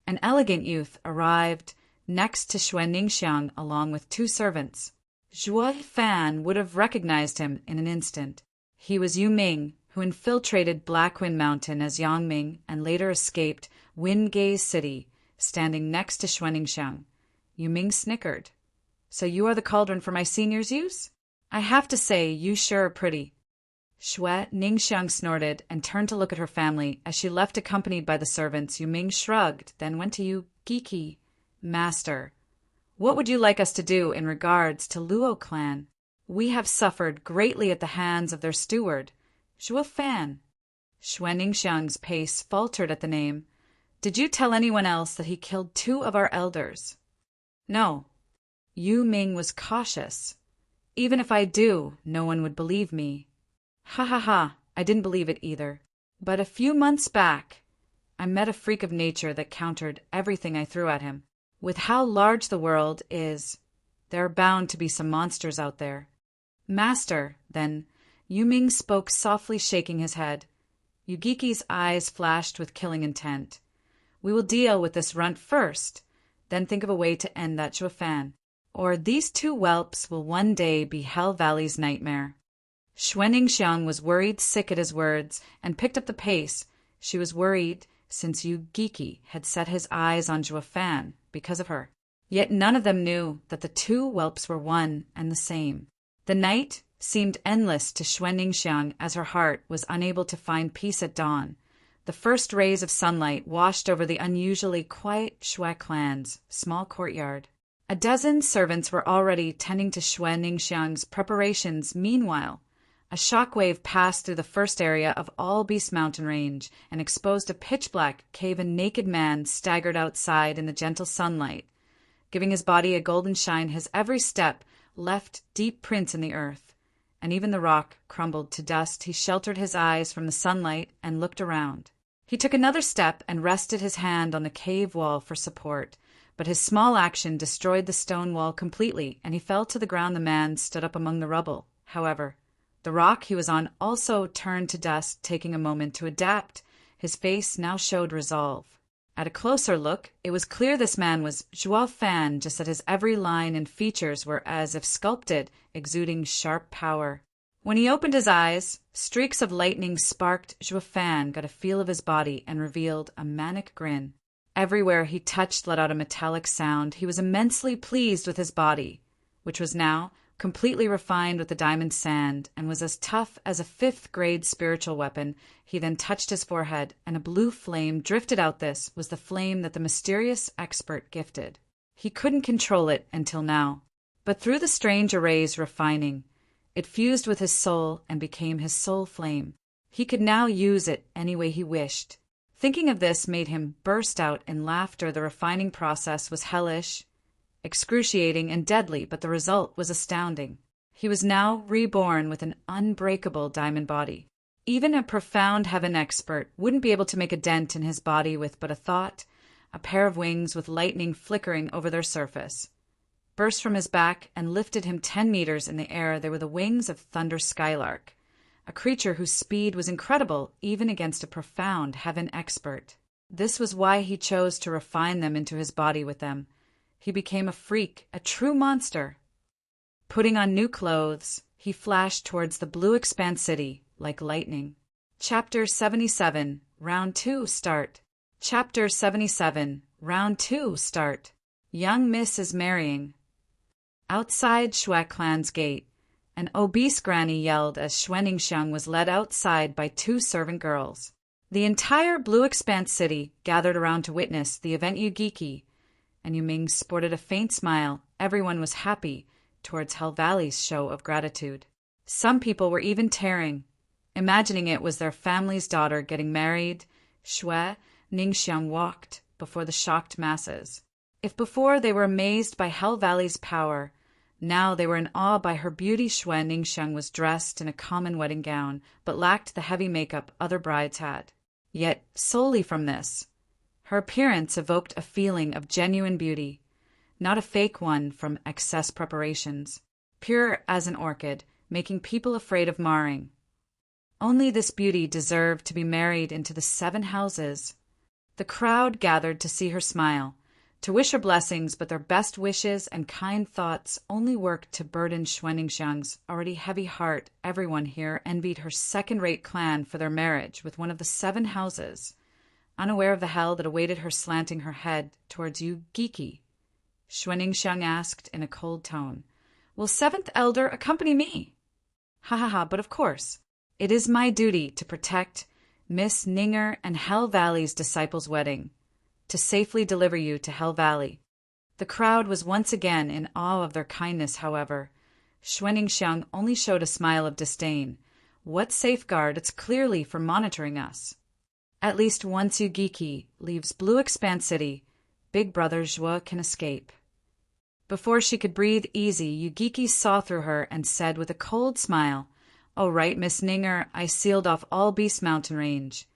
An elegant youth arrived next to Xuan Ningxiang along with 2 servants. Zhuo Fan would have recognized him in an instant. He was Yu Ming, who infiltrated Black Wind Mountain as Yang Ming and later escaped Wind Gaze City, standing next to Xuan Ningxiang. Yu Ming snickered. So you are the cauldron for my senior's use? I have to say, you sure are pretty. Xue Ningxiang snorted and turned to look at her family. As she left accompanied by the servants, Yu Ming shrugged, then went to Yu Geeky. Master, what would you like us to do in regards to Luo clan? We have suffered greatly at the hands of their steward, Zhuo Fan. Xuan Ningxiang's pace faltered at the name. Did you tell anyone else that he killed 2 of our elders? No. Yu Ming was cautious. Even if I do, no one would believe me. Ha ha ha, I didn't believe it either. But a few months back, I met a freak of nature that countered everything I threw at him. With how large the world is, there are bound to be some monsters out there. Master, then, Yu Ming spoke softly, shaking his head. Yu Geeky's eyes flashed with killing intent. We will deal with this runt first, then think of a way to end that Zhuo Fan. Or these 2 whelps will one day be Hell Valley's nightmare. Xuan Ningxiang was worried sick at his words and picked up the pace. She was worried since Yu Geeky had set his eyes on Zhuo Fan because of her. Yet none of them knew that the 2 whelps were one and the same. The night seemed endless to Xuan Ningxiang as her heart was unable to find peace at dawn. The first rays of sunlight washed over the unusually quiet Xue clan's small courtyard. A dozen servants were already tending to Xuan Ningxiang's preparations. Meanwhile, a shockwave passed through the first area of All Beast Mountain Range and exposed a pitch-black cave. A naked man staggered outside in the gentle sunlight, giving his body a golden shine. His every step left deep prints in the earth, and even the rock crumbled to dust. He sheltered his eyes from the sunlight and looked around. He took another step and rested his hand on the cave wall for support, but his small action destroyed the stone wall completely, and he fell to the ground. The man stood up among the rubble. However, the rock he was on also turned to dust. Taking a moment to adapt, his face now showed resolve. At a closer look, it was clear this man was Zhuo Fan, just that his every line and features were as if sculpted, exuding sharp power. When he opened his eyes, streaks of lightning sparked. Zhuo Fan got a feel of his body and revealed a manic grin. Everywhere he touched let out a metallic sound. He was immensely pleased with his body, which was now completely refined with the diamond sand and was as tough as a 5th-grade spiritual weapon. He then touched his forehead, and a blue flame drifted out. This was the flame that the mysterious expert gifted. He couldn't control it until now, but through the strange array's refining, it fused with his soul and became his soul flame. He could now use it any way he wished. Thinking of this made him burst out in laughter. The refining process was hellish, excruciating, and deadly, but the result was astounding. He was now reborn with an unbreakable diamond body. Even a profound heaven expert wouldn't be able to make a dent in his body with but a thought, a pair of wings with lightning flickering over their surface. Burst from his back and lifted him 10 meters in the air. They were the wings of Thunder Skylark, a creature whose speed was incredible even against a profound heaven expert. This was why he chose to refine them into his body with them. He became a freak, a true monster. Putting on new clothes, he flashed towards the blue expanse city like lightning. Chapter 77, Round 2, Start. Chapter 77, Round 2, Start. Young Miss is marrying. Outside Shui clan's gate, an obese granny yelled as Shui Ningxiang was led outside by 2 servant girls. The entire blue expanse city gathered around to witness the event. Yugiki and Yuming sported a faint smile. Everyone was happy towards Hell Valley's show of gratitude. Some people were even tearing, imagining it was their family's daughter getting married. Shui Ningxiang walked before the shocked masses. If before they were amazed by Hell Valley's power, now they were in awe by her beauty. Shui Ningxiang was dressed in a common wedding gown, but lacked the heavy makeup other brides had. Yet, solely from this, her appearance evoked a feeling of genuine beauty, not a fake one from excess preparations, pure as an orchid, making people afraid of marring. Only this beauty deserved to be married into the 7 houses. The crowd gathered to see her smile, to wish her blessings, but their best wishes and kind thoughts only worked to burden Shui Ningxiang's already heavy heart. Everyone here envied her second-rate clan for their marriage with one of the 7 houses, unaware of the hell that awaited her. Slanting her head towards Yugiki, Shui Ningxiang asked in a cold tone, "Will 7th Elder accompany me?" "Ha ha ha, but of course. It is my duty to protect Miss Ninger and Hell Valley's disciples' wedding, to safely deliver you to Hell Valley." The crowd was once again in awe of their kindness. However, Shui Ningxiang only showed a smile of disdain. "What safeguard? It's clearly for monitoring us. At least once Yugiki leaves Blue Expanse City, Big Brother Zhuo can escape." Before she could breathe easy, Yugiki saw through her and said with a cold smile, "Oh right, Miss Ninger, I sealed off all Beast Mountain Range,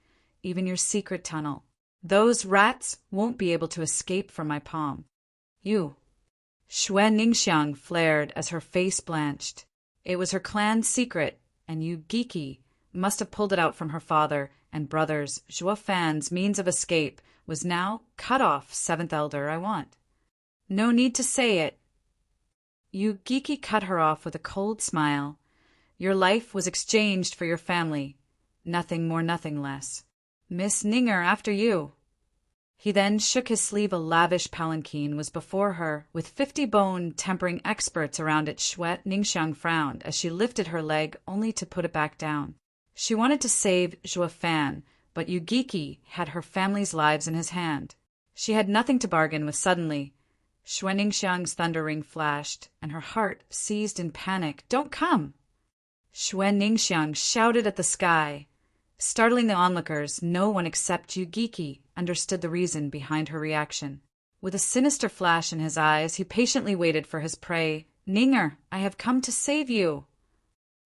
even your secret tunnel. Those rats won't be able to escape from my palm." "You." Shui Ningxiang flared as her face blanched. It was her clan's secret, and Yugiki must have pulled it out from her father and brothers. Zhuo Fan's means of escape was now cut off. 7th Elder, I want. No need to say it. Yugiki cut her off with a cold smile. Your life was exchanged for your family. Nothing more, nothing less. Miss Ninger, after you. He then shook his sleeve. A lavish palanquin was before her, with 50 bone-tempering experts around it. Shui Ningxiang frowned as she lifted her leg only to put it back down. She wanted to save Zhuo Fan, but Yugiki had her family's lives in his hand. She had nothing to bargain with. Suddenly, Shui Ningxiang's thunder ring flashed, and her heart seized in panic. "Don't come!" Shui Ningxiang shouted at the sky, startling the onlookers. No one except Yugiki understood the reason behind her reaction. With a sinister flash in his eyes, he patiently waited for his prey. "Ninger, I have come to save you."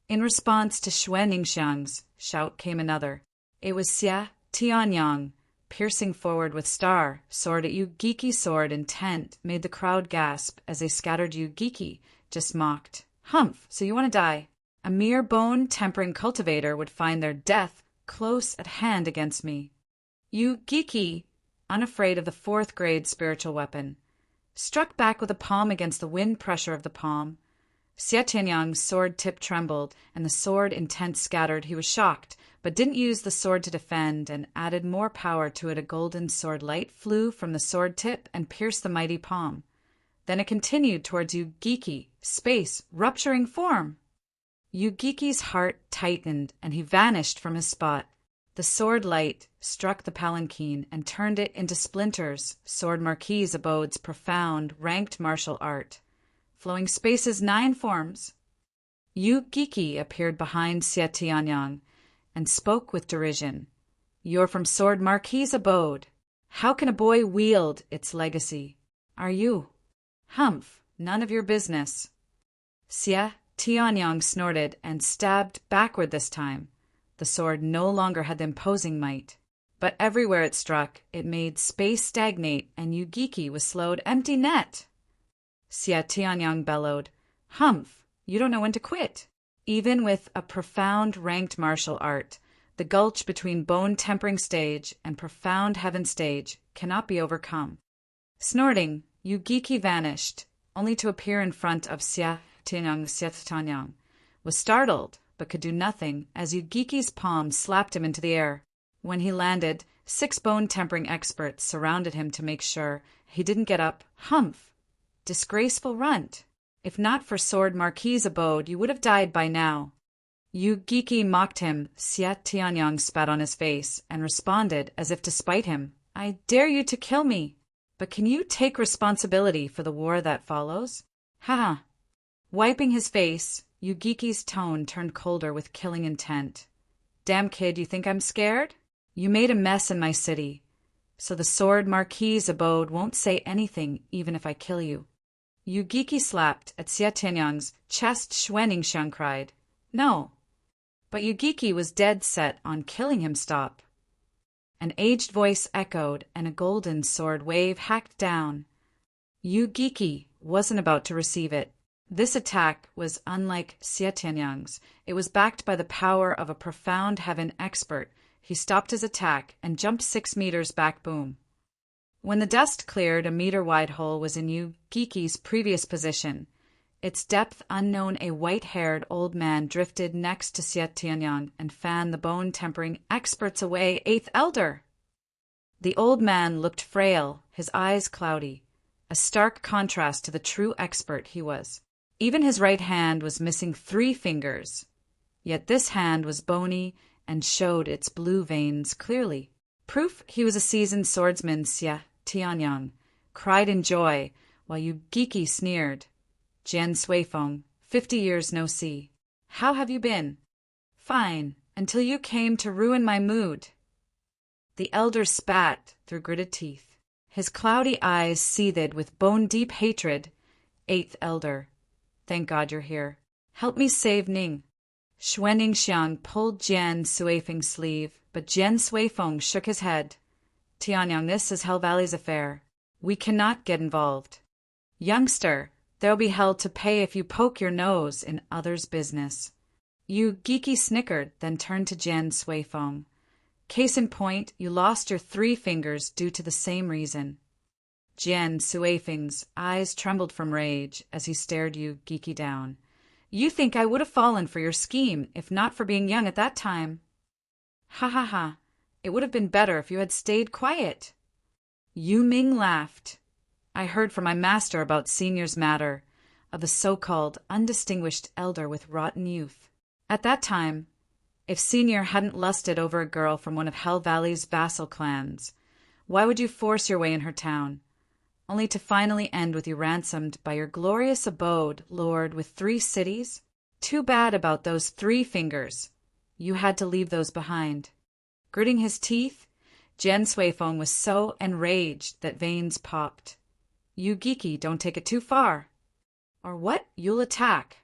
In response to Shui Ningxiang's shout came another. It was Xia Tianyang, piercing forward with star sword at Yugiki's sword. Intent made the crowd gasp as they scattered. Yugiki just mocked. "Humph, so you want to die? A mere bone-tempering cultivator would find their death close at hand against me." Yugiki, unafraid of the 4th-grade spiritual weapon, struck back with a palm against the wind pressure of the palm. Xia Tianyang's sword tip trembled, and the sword intent scattered. He was shocked, but didn't use the sword to defend, and added more power to it. A golden sword light flew from the sword tip and pierced the mighty palm. Then it continued towards Yugiki, space rupturing form. Yugiki's heart tightened, and he vanished from his spot. The sword light struck the palanquin and turned it into splinters. Sword Marquis abodes profound, ranked martial art. Flowing spaces 9 forms. Yugiki appeared behind Xia Tianyang and spoke with derision. "You're from Sword Marquis' abode. How can a boy wield its legacy? Are you? Humph, none of your business." Xia Tianyang snorted and stabbed backward this time. The sword no longer had the imposing might. But everywhere it struck, it made space stagnate, and Yu-Giki was slowed. Empty net! Xia Tianyang bellowed. Humph! You don't know when to quit. Even with a profound ranked martial art, the gulch between bone-tempering stage and profound heaven stage cannot be overcome. Snorting, Yu-Giki vanished, only to appear in front of Xia Tianyang. Was startled, but could do nothing, as Yu-Giki's palm slapped him into the air. When he landed, 6 bone-tempering experts surrounded him to make sure he didn't get up. Humph! Disgraceful runt! If not for Sword Marquis' abode, you would have died by now. Yu-Giki mocked him. Xia Tianyang spat on his face and responded as if to spite him. I dare you to kill me, but can you take responsibility for the war that follows? Ha! Wiping his face, Yu-Giki's tone turned colder with killing intent. Damn kid, you think I'm scared? You made a mess in my city, so the Sword Marquis' abode won't say anything even if I kill you. Yu-Giki slapped at Xia Tianyang's chest. Xuanningshiang cried. No. But Yu-Giki was dead set on killing him. Stop. An aged voice echoed, and a golden sword wave hacked down. Yu-Giki wasn't about to receive it. This attack was unlike Xia Tianyang's. It was backed by the power of a profound heaven expert. He stopped his attack and jumped 6 meters back. Boom. When the dust cleared, a meter-wide hole was in Yu-Giki's previous position. Its depth unknown, a white-haired old man drifted next to Xia Tianyang and fanned the bone-tempering experts away. 8th Elder! The old man looked frail, his eyes cloudy, a stark contrast to the true expert he was. Even his right hand was missing 3 fingers, yet this hand was bony and showed its blue veins clearly. Proof he was a seasoned swordsman. Xia Tianyang cried in joy, while Yu-Giki sneered. Jian Suifeng, 50 years no see. How have you been? Fine, until you came to ruin my mood. The elder spat through gritted teeth. His cloudy eyes seethed with bone-deep hatred. 8th Elder. Thank God you're here. Help me save Ning. Xuanningshiang pulled Jian Suifeng's sleeve, but Jian Suifeng shook his head. Tianyang, this is Hell Valley's affair. We cannot get involved. Youngster, there'll be hell to pay if you poke your nose in others' business. Yu-Giki snickered, then turned to Jian Suifeng. Case in point, you lost your 3 fingers due to the same reason. Jian Suifeng's eyes trembled from rage as he stared Yu-Giki down. You think I would have fallen for your scheme if not for being young at that time? Ha ha ha. It would have been better if you had stayed quiet. Yu Ming laughed. I heard from my master about Senior's matter, of the so-called undistinguished elder with rotten youth. At that time, if Senior hadn't lusted over a girl from one of Hell Valley's vassal clans, why would you force your way in her town, only to finally end with you ransomed by your glorious abode, lord with 3 cities? Too bad about those 3 fingers. You had to leave those behind. Gritting his teeth, Jian Suifeng was so enraged that veins popped. Yu-Giki, don't take it too far. Or what? You'll attack.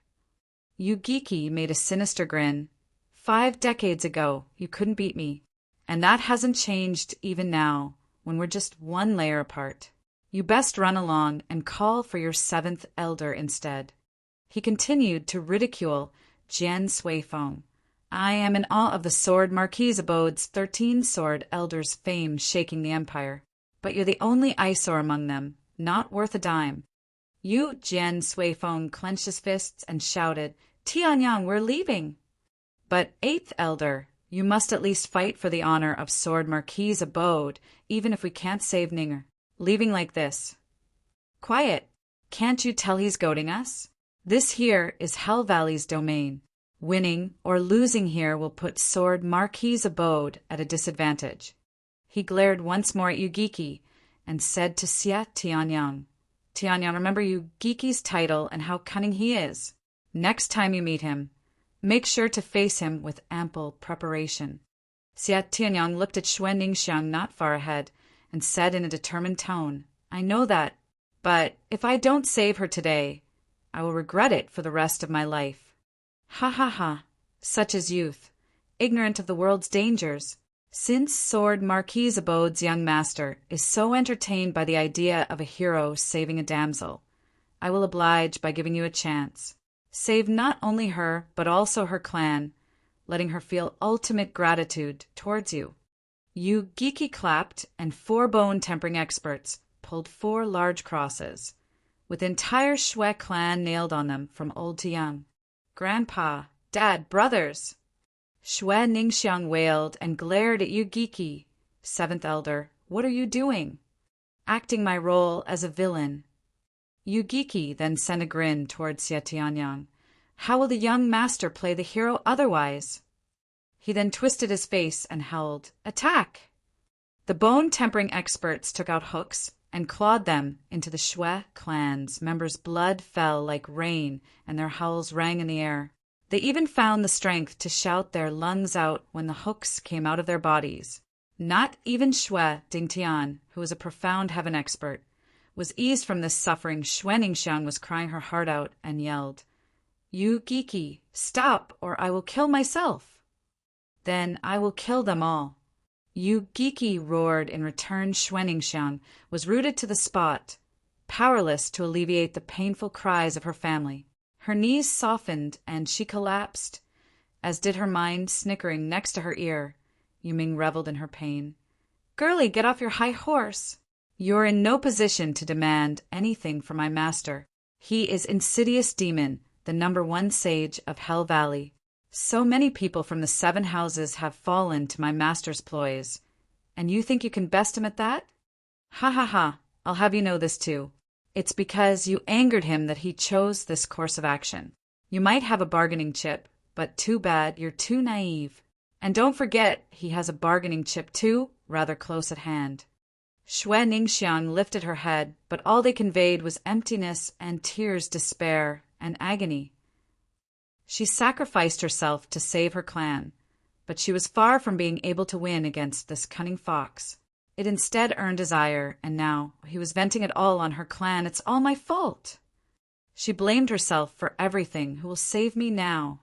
Yu-Giki made a sinister grin. 5 decades ago, you couldn't beat me. And that hasn't changed even now, when we're just 1 layer apart. You best run along and call for your 7th Elder instead. He continued to ridicule Jian Suifeng. I am in awe of the Sword Marquis' abode's 13 Sword Elders' fame shaking the empire. But you're the only eyesore among them, not worth a dime. Jian Suifeng clenched his fists and shouted, Tianyang, we're leaving. But 8th Elder, you must at least fight for the honor of Sword Marquis' abode, even if we can't save Ninger. Leaving like this. Quiet. Can't you tell he's goading us? This here is Hell Valley's domain. Winning or losing here will put Sword Marquis' abode at a disadvantage. He glared once more at Yu-Giki and said to Xia Tianyang, Tianyang, remember Yu-Giki's title and how cunning he is. Next time you meet him, make sure to face him with ample preparation. Xia Tianyang looked at Xuanningshiang not far ahead and said in a determined tone, I know that, but if I don't save her today, I will regret it for the rest of my life. Ha ha ha, such is youth. ignorant of the world's dangers. Since Sword Marquis Abode's young master is so entertained by the idea of a hero saving a damsel, I will oblige by giving you a chance. Save not only her, but also her clan, letting her feel ultimate gratitude towards you. Yu Giki clapped, and 4 bone-tempering experts pulled 4 large crosses, with entire Shui clan nailed on them from old to young. Grandpa, Dad, brothers! Shui Ningxiang wailed and glared at Yu Giki. 7th elder, what are you doing? Acting my role as a villain. Yu Giki then sent a grin towards Xie Tianyang. How will the young master play the hero otherwise? He then twisted his face and howled, Attack! The bone-tempering experts took out hooks and clawed them into the Shui clan's members' blood fell like rain and their howls rang in the air. They even found the strength to shout their lungs out when the hooks came out of their bodies. Not even Shui Dingtian, who was a profound heaven expert, was eased from this suffering. Shui Ningxiang was crying her heart out and yelled, Yu Giki, stop, or I will kill myself. Then I will kill them all. Yu Giki roared in return. Shui Ningxiang was rooted to the spot, powerless to alleviate the painful cries of her family. Her knees softened and she collapsed, as did her mind snickering next to her ear. Yuming reveled in her pain. Girlie, get off your high horse. You're in no position to demand anything from my master. He is Insidious Demon, the #1 sage of Hell Valley. So many people from the 7 houses have fallen to my master's ploys, and you think you can best him at that? Ha ha ha, I'll have you know this too. It's because you angered him that he chose this course of action. You might have a bargaining chip, but too bad you're too naive. And don't forget, he has a bargaining chip too, rather close at hand. Shui Ningxiang lifted her head, but all they conveyed was emptiness and tears, despair and agony. She sacrificed herself to save her clan, but she was far from being able to win against this cunning fox. It instead earned his ire, and now he was venting it all on her clan. It's all my fault. She blamed herself for everything. Who will save me now?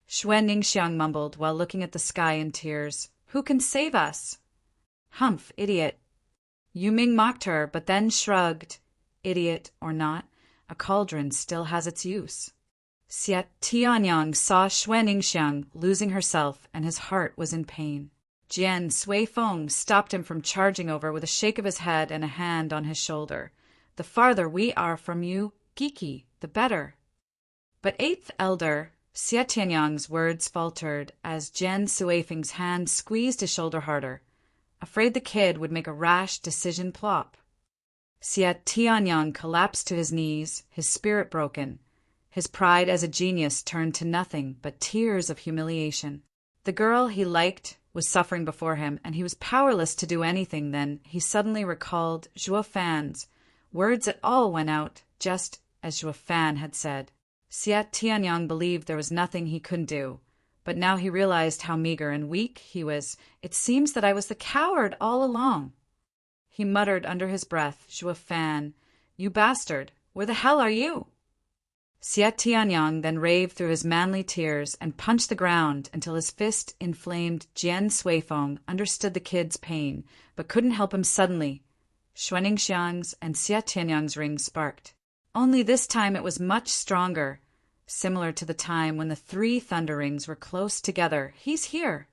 Shui Ningxiang mumbled while looking at the sky in tears. Who can save us? Humph, idiot. Yu Ming mocked her, but then shrugged. Idiot or not, a cauldron still has its use. Xie Tianyang saw Shui Ningxiang losing herself, and his heart was in pain. Jian Suifeng stopped him from charging over with a shake of his head and a hand on his shoulder. The farther we are from you, Giki, the better. But 8th elder, Xie Tianyang's words faltered as Jian Suifeng's hand squeezed his shoulder harder, afraid the kid would make a rash decision plop. Xie Tianyang collapsed to his knees, his spirit broken. His pride as a genius turned to nothing but tears of humiliation. The girl he liked was suffering before him, and he was powerless to do anything. Then he suddenly recalled Zhuo Fan's words. That all went out just as Zhuo Fan had said. Xie Tianyang believed there was nothing he couldn't do, but now he realized how meager and weak he was. It seems that I was the coward all along. He muttered under his breath, Zhuo Fan, you bastard, where the hell are you? Xie Tianyang then raved through his manly tears and punched the ground until his fist inflamed. Jian Suifeng understood the kid's pain, but couldn't help him. Suddenly, Shui Ningxiang's and Xie Tianyang's ring sparked. Only this time it was much stronger, similar to the time when the 3 thunder rings were close together. He's here.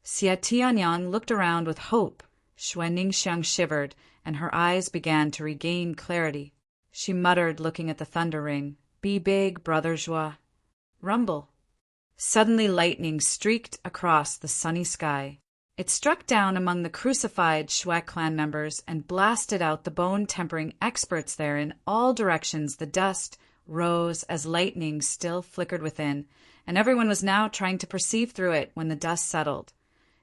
Xie Tianyang looked around with hope. Shui Ningxiang shivered, and her eyes began to regain clarity. She muttered, looking at the thunder ring, Be big, brother Zhuo. Rumble. Suddenly lightning streaked across the sunny sky. It struck down among the crucified Shui clan members and blasted out the bone-tempering experts there in all directions. The dust rose as lightning still flickered within, and everyone was now trying to perceive through it. When the dust settled,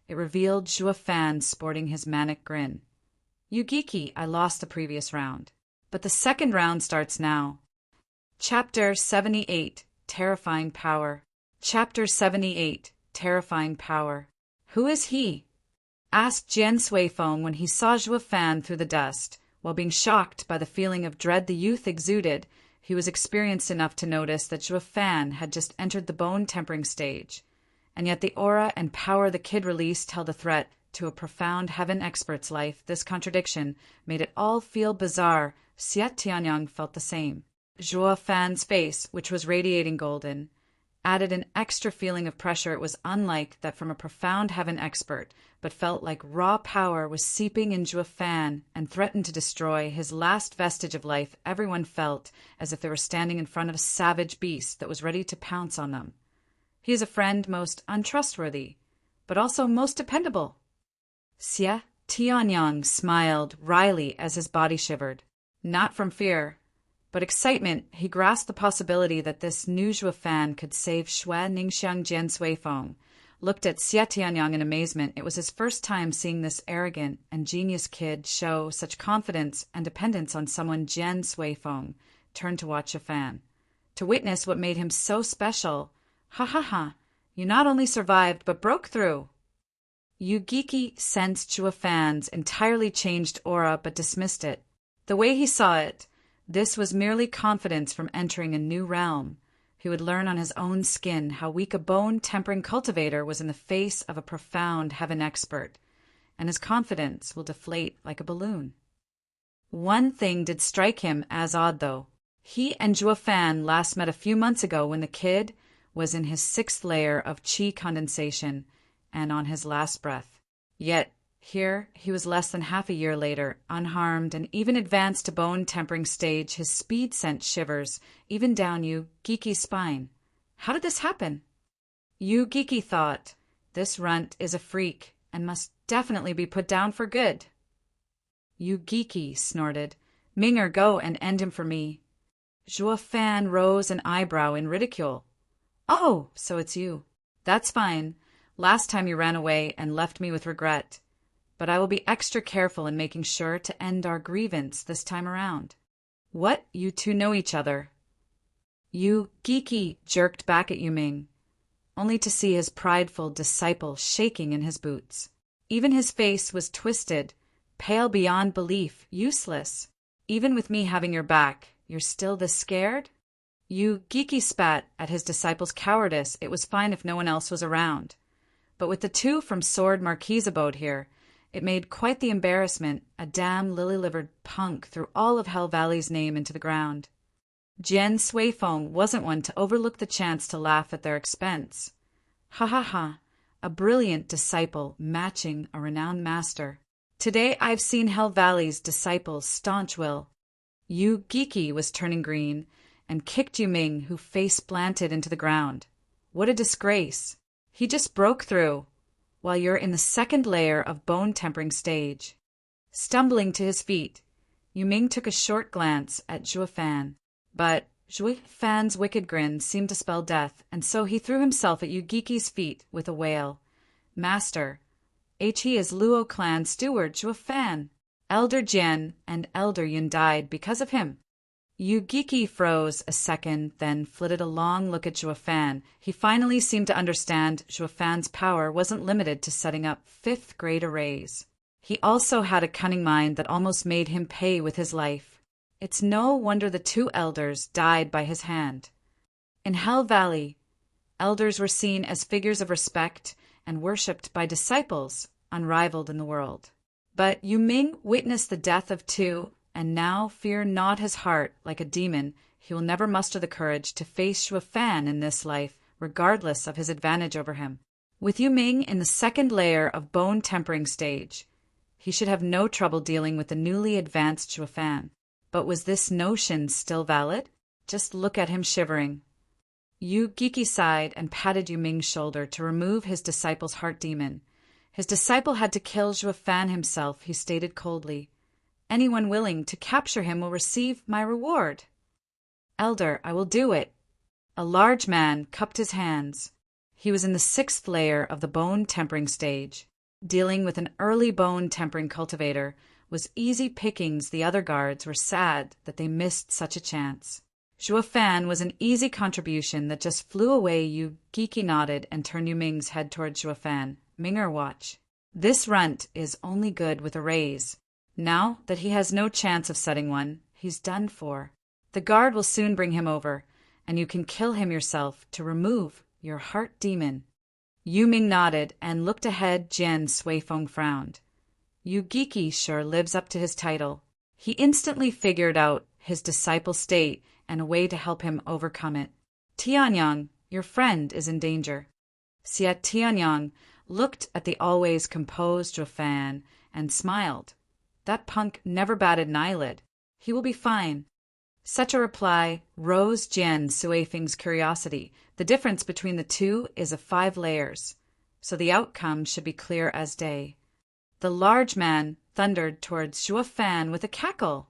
it revealed Zhuo Fan sporting his manic grin. Yu Giki, I lost the previous round, but the second round starts now. Chapter 78, Terrifying Power. Chapter 78, Terrifying Power. Who is he? Asked Jian Suifeng when he saw Zhuo Fan through the dust. While being shocked by the feeling of dread the youth exuded, he was experienced enough to notice that Zhuo Fan had just entered the bone-tempering stage, And yet the aura and power the kid released held a threat to a profound heaven expert's life. This contradiction made it all feel bizarre. Xie Tianyang felt the same. Zhuo Fan's face, which was radiating golden, added an extra feeling of pressure. It was unlike that from a profound heaven expert, but felt like raw power was seeping in Zhuo Fan and threatened to destroy his last vestige of life. Everyone felt as if they were standing in front of a savage beast that was ready to pounce on them. He is a friend most untrustworthy, but also most dependable. Xie Tianyang smiled wryly as his body shivered. Not from fear, but excitement. He grasped the possibility that this new Zhuo Fan could save Shui Ningxiang Jian Suifeng. Looked at Xie Tianyang in amazement. It was his first time seeing this arrogant and genius kid show such confidence and dependence on someone. Jian Suifeng turned to watch Zhuo Fan, to witness what made him so special. Ha ha ha, you not only survived but broke through. Yu Giki sensed Zhuo Fan's entirely changed aura but dismissed it. The way he saw it, this was merely confidence from entering a new realm. He would learn on his own skin how weak a bone-tempering cultivator was in the face of a profound heaven expert, and his confidence will deflate like a balloon. One thing did strike him as odd, though. He and Zhuo Fan last met a few months ago when the kid was in his 6th layer of qi condensation and on his last breath. Yet here he was less than half a year later, unharmed and even advanced to bone-tempering stage. His speed sent shivers even down Yu Giki's spine. How did this happen? Yu Giki thought, this runt is a freak and must definitely be put down for good. Yu Giki snorted, Minger, go and end him for me. Zhuo Fan rose an eyebrow in ridicule. Oh, so it's you. That's fine. Last time you ran away and left me with regret. But I will be extra careful in making sure to end our grievance this time around. What? You two know each other? Yu Giki jerked back at Yuming, only to see his prideful disciple shaking in his boots. Even his face was twisted, pale beyond belief, useless. Even with me having your back, you're still this scared? Yu Giki spat at his disciple's cowardice. It was fine if no one else was around. But with the two from Sword Marquise abode here, it made quite the embarrassment. A damn lily-livered punk threw all of Hell Valley's name into the ground. Jian Suifeng wasn't one to overlook the chance to laugh at their expense. Ha ha ha, a brilliant disciple matching a renowned master. Today I've seen Hell Valley's disciples' staunch will. Yu Giki was turning green and kicked Yuming, who face-planted into the ground. What a disgrace. He just broke through, while you're in the 2nd layer of bone-tempering stage. Stumbling to his feet, Yuming took a short glance at Zhuo Fan. But Zhuo Fan's wicked grin seemed to spell death, and so he threw himself at Yu Giki's feet with a wail. Master, he is Luo clan steward Zhuo Fan. Elder Jian and Elder Yun died because of him. Yu Giki froze a second, then flitted a long look at Zhuo Fan. He finally seemed to understand Zhuo Fan's power wasn't limited to setting up 5th-grade arrays. He also had a cunning mind that almost made him pay with his life. It's no wonder the 2 elders died by his hand. In Hell Valley, elders were seen as figures of respect and worshipped by disciples, unrivaled in the world. But Yuming witnessed the death of 2, and now fear gnawed his heart like a demon. He will never muster the courage to face Zhuo Fan in this life, regardless of his advantage over him. With Yuming in the 2nd layer of bone-tempering stage, he should have no trouble dealing with the newly advanced Zhuo Fan. But was this notion still valid? Just look at him shivering. Yu Giki sighed and patted Yuming's shoulder to remove his disciple's heart demon. His disciple had to kill Zhuo Fan himself, he stated coldly. Anyone willing to capture him will receive my reward. Elder, I will do it. A large man cupped his hands. He was in the 6th layer of the bone-tempering stage. Dealing with an early bone-tempering cultivator was easy pickings. The other guards were sad that they missed such a chance. Zhuo Fan was an easy contribution that just flew away. Yu Giki nodded and turned Yuming's head toward Zhuo Fan. Minger, watch. This runt is only good with arrays. Now that he has no chance of setting one, he's done for. The guard will soon bring him over, and you can kill him yourself to remove your heart demon. Yu Ming nodded and looked ahead. Jian Suifeng frowned. Yu Geeky sure lives up to his title. He instantly figured out his disciple's state and a way to help him overcome it. Tianyang, your friend is in danger. Xia Tianyang looked at the always composed Zhuo Fan and smiled. That punk never batted an eyelid. He will be fine. Such a reply rose Jian Suifeng's curiosity. The difference between the two is of 5 layers, so the outcome should be clear as day. The large man thundered towards Zhuo Fan with a cackle.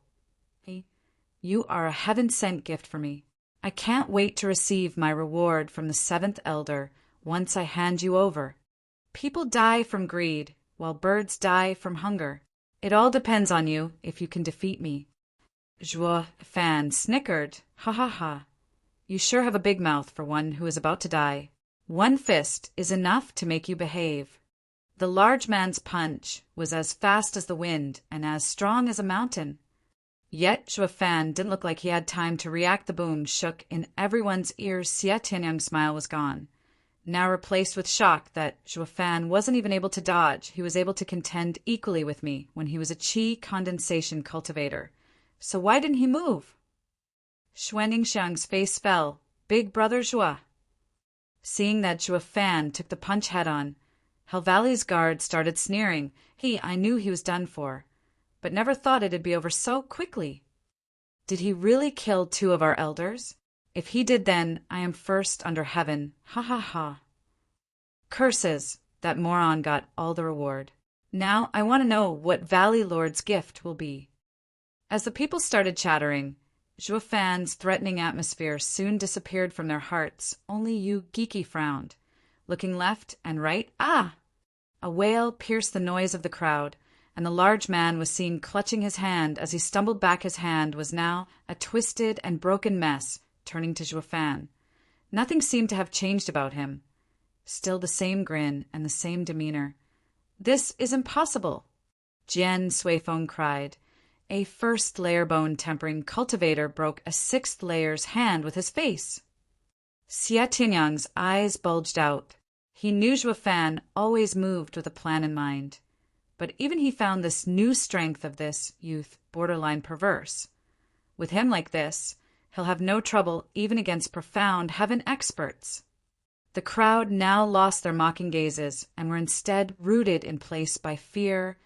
You are a heaven-sent gift for me. I can't wait to receive my reward from the 7th elder once I hand you over. People die from greed, while birds die from hunger. It all depends on you if you can defeat me. Zhuo Fan snickered. Ha ha ha. You sure have a big mouth for one who is about to die. 1 fist is enough to make you behave. The large man's punch was as fast as the wind and as strong as a mountain. Yet Zhuo Fan didn't look like he had time to react. The boom shook in everyone's ears. Xia Tianyang's smile was gone, now replaced with shock that Zhuo Fan wasn't even able to dodge. He was able to contend equally with me when he was a qi condensation cultivator. So why didn't he move? Xuanyingxiang's face fell. Big brother Zhuo. Seeing that Zhuo Fan took the punch head-on, Hell Valley's guard started sneering. I knew he was done for, but never thought it'd be over so quickly. Did he really kill 2 of our elders? If he did, then I am first under heaven. Ha ha ha. Curses! That moron got all the reward. Now I want to know what Valley Lord's gift will be. As the people started chattering, Zhuo Fan's threatening atmosphere soon disappeared from their hearts. Only Yu Geeky frowned. Looking left and right, a wail pierced the noise of the crowd, and the large man was seen clutching his hand. As he stumbled back, his hand was now a twisted and broken mess. Turning to Zhuo Fan, nothing seemed to have changed about him. Still the same grin and the same demeanor. This is impossible, Jian Suifeng cried. A 1st layer bone tempering cultivator broke a 6th layer's hand with his face. Xia Tianyang's eyes bulged out. He knew Zhuo Fan always moved with a plan in mind, but even he found this new strength of this youth borderline perverse. With him like this, he'll have no trouble even against profound heaven experts. The crowd now lost their mocking gazes and were instead rooted in place by fear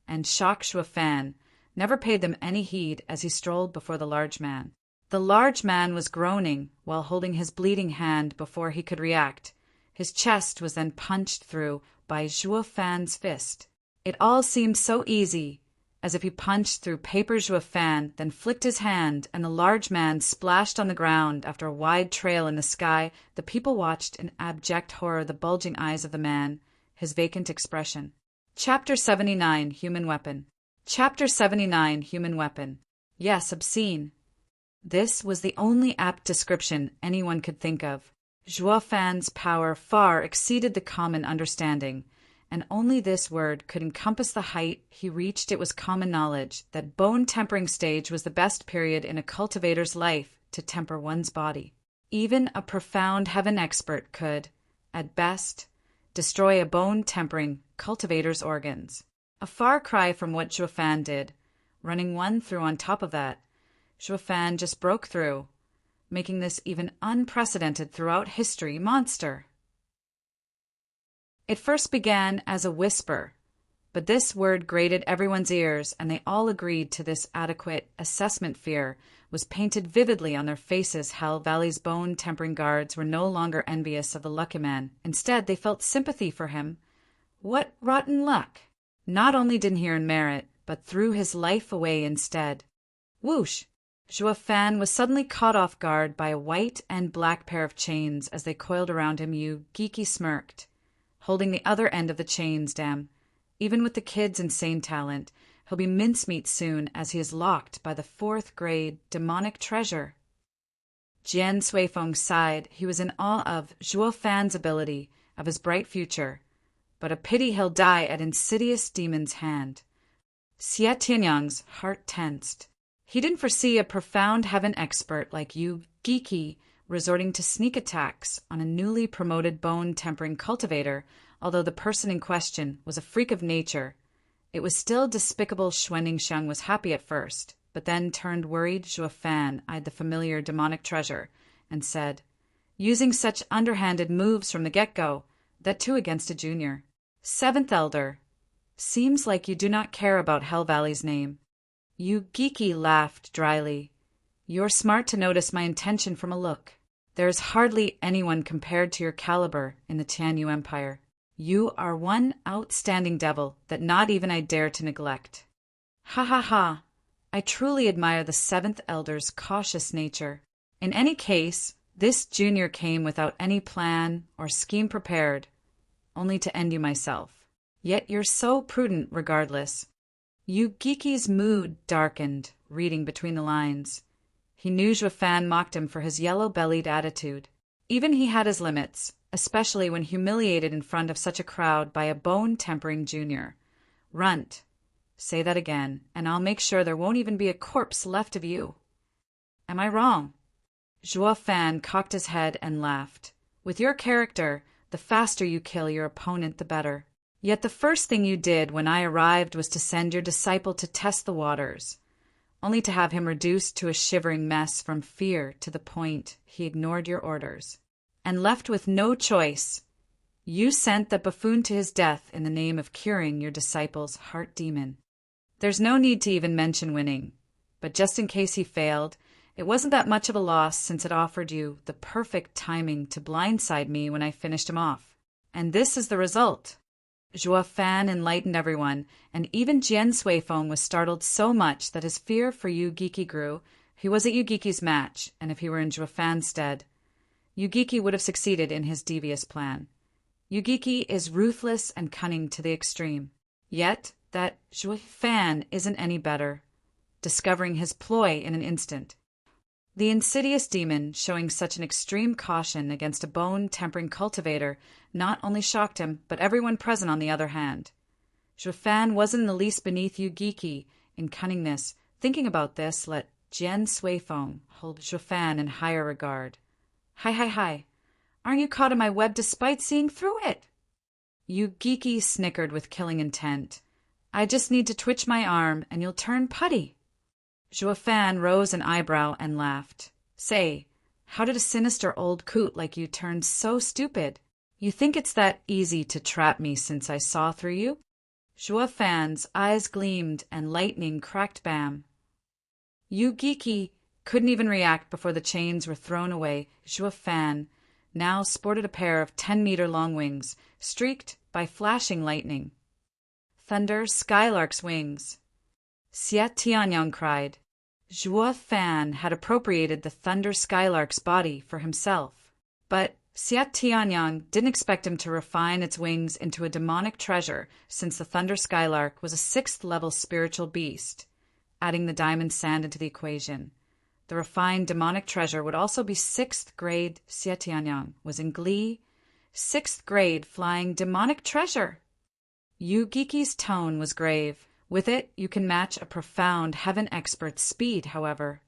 and shock. Zhuo Fan never paid them any heed as he strolled before the large man. The large man was groaning while holding his bleeding hand before he could react. His chest was then punched through by Zhuo Fan's fist. It all seemed so easy, as if he punched through paper. Zhuo Fan then flicked his hand, and the large man splashed on the ground after a wide trail in the sky. The people watched in abject horror, the bulging eyes of the man, his vacant expression. Chapter 79, Human Weapon. Chapter 79, Human Weapon. Yes, obscene. This was the only apt description anyone could think of. Zhuo Fan's power far exceeded the common understanding, and only this word could encompass the height he reached. It was common knowledge that bone-tempering stage was the best period in a cultivator's life to temper one's body. Even a profound heaven expert could, at best, destroy a bone-tempering cultivator's organs. A far cry from what Zhuo Fan did. Running 1 through on top of that, Zhuo Fan just broke through, making this even unprecedented throughout history monster. It first began as a whisper, but this word grated everyone's ears, and they all agreed to this adequate assessment. Fear was painted vividly on their faces. Hell Valley's bone-tempering guards were no longer envious of the lucky man. Instead, they felt sympathy for him. What rotten luck! Not only didn't he earn merit, but threw his life away instead. Whoosh! Zhuo Fan was suddenly caught off guard by a white and black pair of chains as they coiled around him. Yu Geeky smirked, holding the other end of the chains. Damn. Even with the kid's insane talent, he'll be mincemeat soon, as he is locked by the 4th grade demonic treasure. Jian Suifeng sighed. He was in awe of Zhuo Fan's ability, of his bright future, but a pity he'll die at insidious demon's hand. Xia Tianyang's heart tensed. He didn't foresee a profound heaven expert like Yu Geeky resorting to sneak attacks on a newly promoted bone-tempering cultivator. Although the person in question was a freak of nature, it was still despicable. Xuanningsheng was happy at first, but then turned worried. Zhuo Fan eyed the familiar demonic treasure and said, "Using such underhanded moves from the get-go, that too against a junior. Seventh Elder, seems like you do not care about Hell Valley's name." Yu Giki laughed dryly. "You're smart to notice my intention from a look. There is hardly anyone compared to your caliber in the Tianyu Empire. You are one outstanding devil that not even I dare to neglect." "Ha ha ha! I truly admire the Seventh Elder's cautious nature. In any case, this junior came without any plan or scheme prepared, only to end you myself. Yet you're so prudent regardless." Yu Giki's mood darkened, reading between the lines. He knew Zhuo Fan mocked him for his yellow-bellied attitude. Even he had his limits, especially when humiliated in front of such a crowd by a bone-tempering junior. "Runt. Say that again, and I'll make sure there won't even be a corpse left of you." "Am I wrong?" Zhuo Fan cocked his head and laughed. "With your character, the faster you kill your opponent, the better. Yet the first thing you did when I arrived was to send your disciple to test the waters, only to have him reduced to a shivering mess from fear to the point he ignored your orders. And left with no choice, you sent the buffoon to his death in the name of curing your disciple's heart demon. There's no need to even mention winning, but just in case he failed, it wasn't that much of a loss since it offered you the perfect timing to blindside me when I finished him off. And this is the result." Zhuo Fan enlightened everyone, and even Jian Suifeng was startled so much that his fear for Yu Giki grew. He was at Yu Giki's match, and if he were in Zhuo Fan's stead, Yu Giki would have succeeded in his devious plan. Yu Giki is ruthless and cunning to the extreme. Yet that Zhuo Fan isn't any better, discovering his ploy in an instant. The insidious demon, showing such an extreme caution against a bone-tempering cultivator, not only shocked him, but everyone present on the other hand. Zhuo Fan wasn't in the least beneath Yu Giki in cunningness. Thinking about this let Jian Suifeng hold Zhuo Fan in higher regard. Hi. Aren't you caught in my web despite seeing through it?" Yu Giki snickered with killing intent. "I just need to twitch my arm, and you'll turn putty." Zhuo Fan rose an eyebrow and laughed. "Say, how did a sinister old coot like you turn so stupid? You think it's that easy to trap me since I saw through you?" Zhuo Fan's eyes gleamed and lightning cracked bam. Yu Giki couldn't even react before the chains were thrown away. Zhuo Fan now sported a pair of 10-meter-long wings, streaked by flashing lightning. "Thunder Skylark's wings!" Xia Tianyang cried. Zhuo Fan had appropriated the Thunder Skylark's body for himself, but Xia Tianyang didn't expect him to refine its wings into a demonic treasure, since the Thunder Skylark was a 6th-level spiritual beast. Adding the diamond sand into the equation, the refined demonic treasure would also be 6th grade. Xia Tianyang was in glee. 6th grade flying demonic treasure! Yu Giki's tone was grave. With it, you can match a profound heaven expert's speed, however.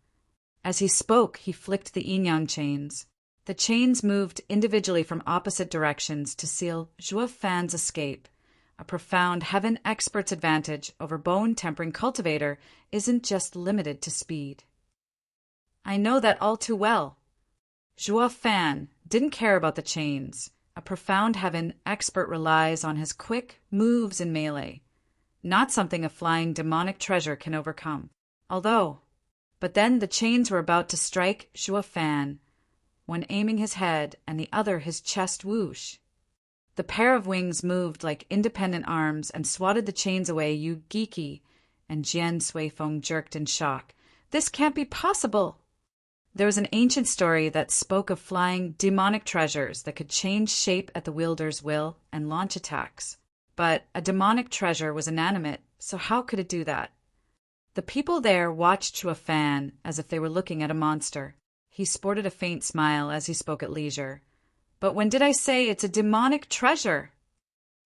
As he spoke, he flicked the yin-yang chains. The chains moved individually from opposite directions to seal Zhuo Fan's escape. A profound heaven expert's advantage over bone-tempering cultivator isn't just limited to speed. "I know that all too well." Zhuo Fan didn't care about the chains. A profound heaven expert relies on his quick moves in melee, not something a flying demonic treasure can overcome. But then the chains were about to strike Zhuo Fan, one aiming his head and the other his chest whoosh. The pair of wings moved like independent arms and swatted the chains away. Yu Giki and Jian Suifeng jerked in shock. "This can't be possible!" There was an ancient story that spoke of flying demonic treasures that could change shape at the wielder's will and launch attacks. But a demonic treasure was inanimate, so how could it do that? The people there watched Zhuo Fan as if they were looking at a monster. He sported a faint smile as he spoke at leisure. "But when did I say it's a demonic treasure?"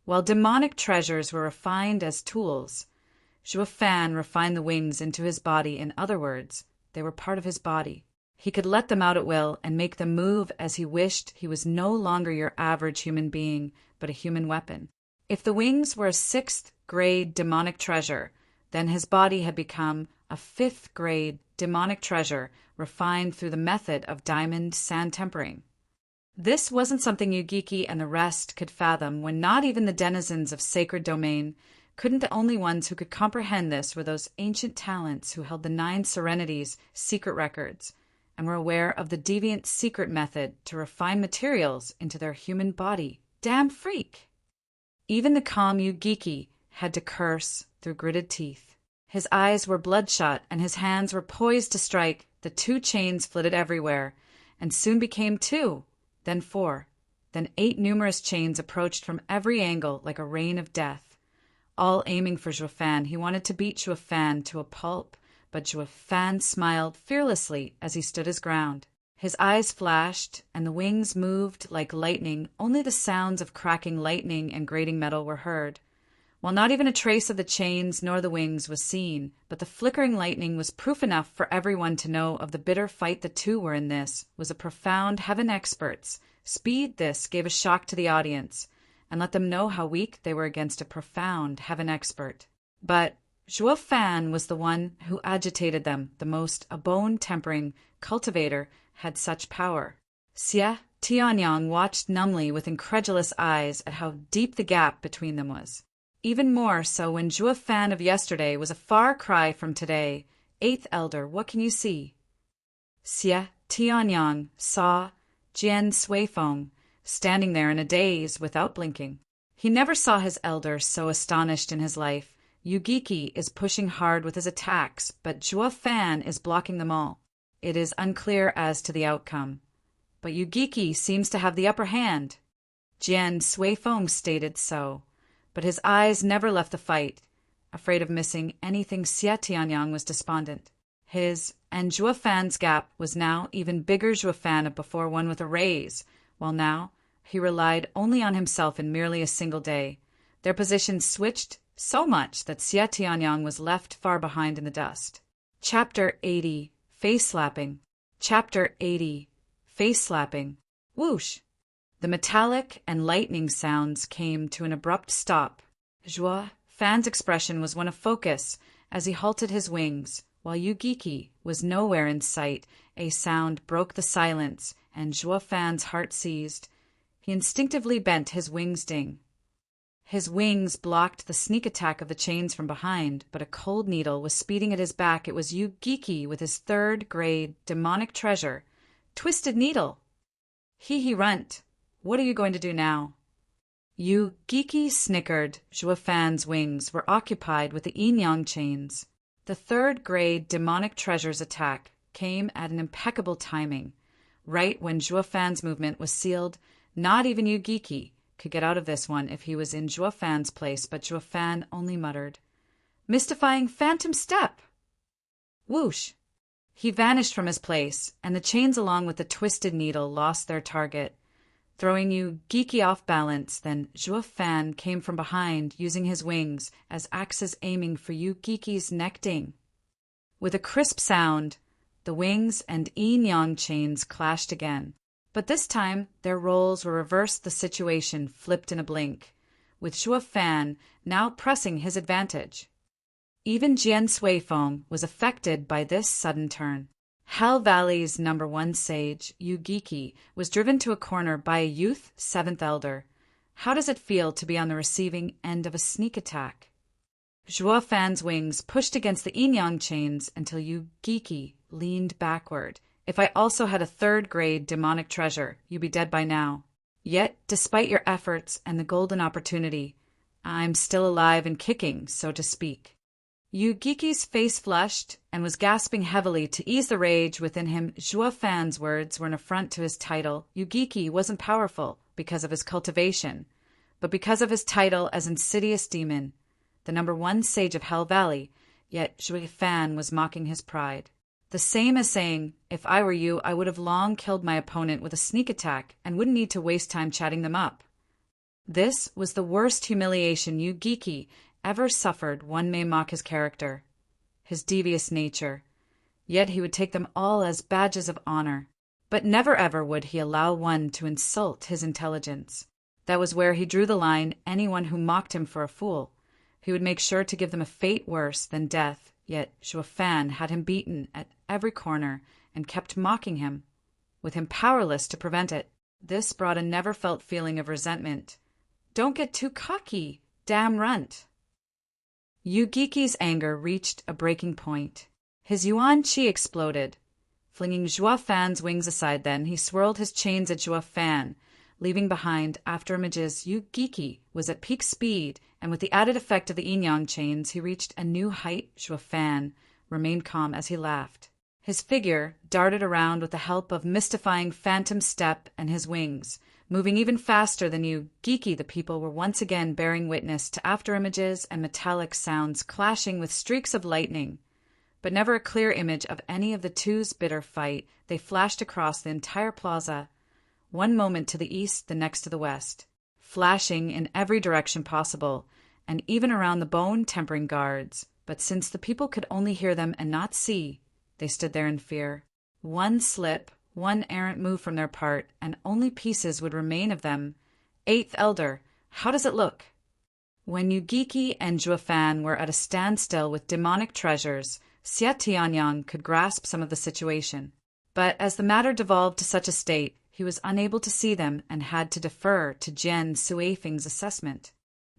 While demonic treasures were refined as tools, Zhuo Fan refined the wings into his body. In other words, they were part of his body. He could let them out at will and make them move as he wished. He was no longer your average human being, but a human weapon. If the wings were a 6th-grade demonic treasure, then his body had become a 5th-grade demonic treasure refined through the method of diamond sand tempering. This wasn't something Yu-Giki and the rest could fathom when not even the denizens of sacred domain couldn't. The only ones who could comprehend this were those ancient talents who held the 9 Serenities' secret records and were aware of the deviant secret method to refine materials into their human body. Damn freak! Even the calm Yu-Giki had to curse through gritted teeth. His eyes were bloodshot and his hands were poised to strike. The 2 chains flitted everywhere and soon became 2, then 4, then 8 numerous chains approached from every angle like a rain of death, all aiming for Zhuo Fan. He wanted to beat Zhuo Fan to a pulp, but Zhuo Fan smiled fearlessly as he stood his ground. His eyes flashed, and the wings moved like lightning. Only the sounds of cracking lightning and grating metal were heard, while not even a trace of the chains nor the wings was seen. But the flickering lightning was proof enough for everyone to know of the bitter fight the 2 were in. This was a profound heaven expert's speed. This gave a shock to the audience and let them know how weak they were against a profound heaven expert. But Zhuo Fan was the one who agitated them the most. A bone-tempering cultivator had such power. Xie Tianyang watched numbly with incredulous eyes at how deep the gap between them was. Even more so when Zhuo Fan of yesterday was a far cry from today. 8th Elder, what can you see? Xie Tianyang saw Jian Suifeng standing there in a daze without blinking. He never saw his elder so astonished in his life. Yu-Giki is pushing hard with his attacks, but Zhuo Fan is blocking them all. It is unclear as to the outcome, but Yu-Giki seems to have the upper hand. Jian Suifeng stated so, but his eyes never left the fight. Afraid of missing anything, Xie Tianyang was despondent. His and Zhuo Fan's gap was now even bigger. Zhuo Fan of before won with a raise, while now he relied only on himself in merely a single day. Their positions switched so much that Xie Tianyang was left far behind in the dust. Chapter 80. Face-slapping. Chapter 80. Face-slapping. Whoosh! The metallic and lightning sounds came to an abrupt stop. Zhuo Fan's expression was one of focus as he halted his wings, while Yu-Giki was nowhere in sight. A sound broke the silence, and Zhuo Fan's heart seized. He instinctively bent his wings ding. His wings blocked the sneak attack of the chains from behind, but a cold needle was speeding at his back. It was Yu-Giki with his 3rd-grade demonic treasure. Twisted needle! He runt. What are you going to do now? Yu-Giki snickered. Zhuo Fan's wings were occupied with the yin-yang chains. The 3rd-grade demonic treasure's attack came at an impeccable timing. Right when Zhuo Fan's movement was sealed, not even Yu-Giki could get out of this one if he was in Zhuo Fan's place, but Zhuo Fan only muttered, "Mystifying phantom step!" Whoosh! He vanished from his place, and the chains along with the twisted needle lost their target, throwing Yu-Giki off balance. Then Zhuo Fan came from behind, using his wings as axes aiming for Yu-Giki's neck ding. With a crisp sound, the wings and yin-yang chains clashed again. But this time, their roles were reversed. The situation flipped in a blink, with Zhuo Fan now pressing his advantage. Even Jian Suifeng was affected by this sudden turn. Hell Valley's #1 sage, Yu-Giki, was driven to a corner by a youth 7th Elder. How does it feel to be on the receiving end of a sneak attack? Zhuo Fan's wings pushed against the yin-yang chains until Yu-Giki leaned backward. If I also had a 3rd-grade demonic treasure, you'd be dead by now. Yet, despite your efforts and the golden opportunity, I'm still alive and kicking, so to speak. Yu-Giki's face flushed and was gasping heavily to ease the rage within him. Zhuo Fan's words were an affront to his title. Yu-Giki wasn't powerful because of his cultivation, but because of his title as insidious demon, the #1 sage of Hell Valley. Yet Zhuo Fan was mocking his pride. The same as saying, if I were you, I would have long killed my opponent with a sneak attack and wouldn't need to waste time chatting them up. This was the worst humiliation Yu-Giki ever suffered. One may mock his character, his devious nature, Yet he would take them all as badges of honor. But never ever would he allow one to insult his intelligence. That was where he drew the line. Anyone who mocked him for a fool, he would make sure to give them a fate worse than death. Yet Zhuo Fan had him beaten at every corner and kept mocking him, with him powerless to prevent it. This brought a never-felt feeling of resentment. "Don't get too cocky, damn runt." Yu Giki's anger reached a breaking point. His yuan qi exploded. Flinging Zhuo Fan's wings aside then, he swirled his chains at Zhuo Fan, leaving behind afterimages. Yu Giki was at peak speed, and with the added effect of the yin-yang chains, he reached a new height. Zhuo Fan remained calm as he laughed. His figure darted around with the help of mystifying phantom step and his wings, moving even faster than Yu Giki. The people were once again bearing witness to afterimages and metallic sounds clashing with streaks of lightning, but never a clear image of any of the two's bitter fight. They flashed across the entire plaza, one moment to the east, the next to the west, flashing in every direction possible, and even around the bone-tempering guards. But since the people could only hear them and not see, they stood there in fear. One slip, one errant move from their part, and only pieces would remain of them. Eighth Elder, how does it look? When Yu Giki and Zhuo Fan were at a standstill with demonic treasures, Xia Tianyang could grasp some of the situation. But as the matter devolved to such a state, he was unable to see them and had to defer to Jian Suifeng's assessment.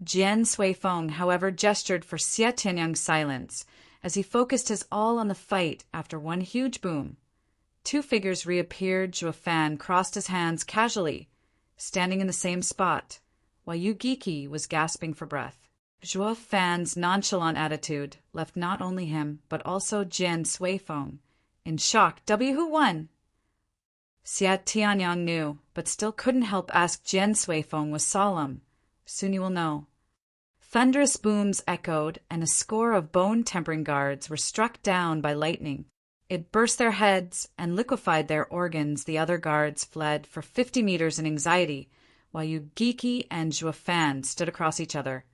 Jian Suifeng, however, gestured for Xia Tianyang's silence as he focused his all on the fight. After one huge boom, two figures reappeared. Zhuo Fan crossed his hands casually, standing in the same spot, while Yu Giki was gasping for breath. Zhuo Fan's nonchalant attitude left not only him, but also Jian Suifeng in shock. Who won? Xia Tianyang knew, but still couldn't help ask. Jian Suifeng was solemn. Soon you will know. Thunderous booms echoed, and a score of bone-tempering guards were struck down by lightning. It burst their heads and liquefied their organs. The other guards fled for 50 meters in anxiety, while Yu Giki and Zhuo Fan stood across each other,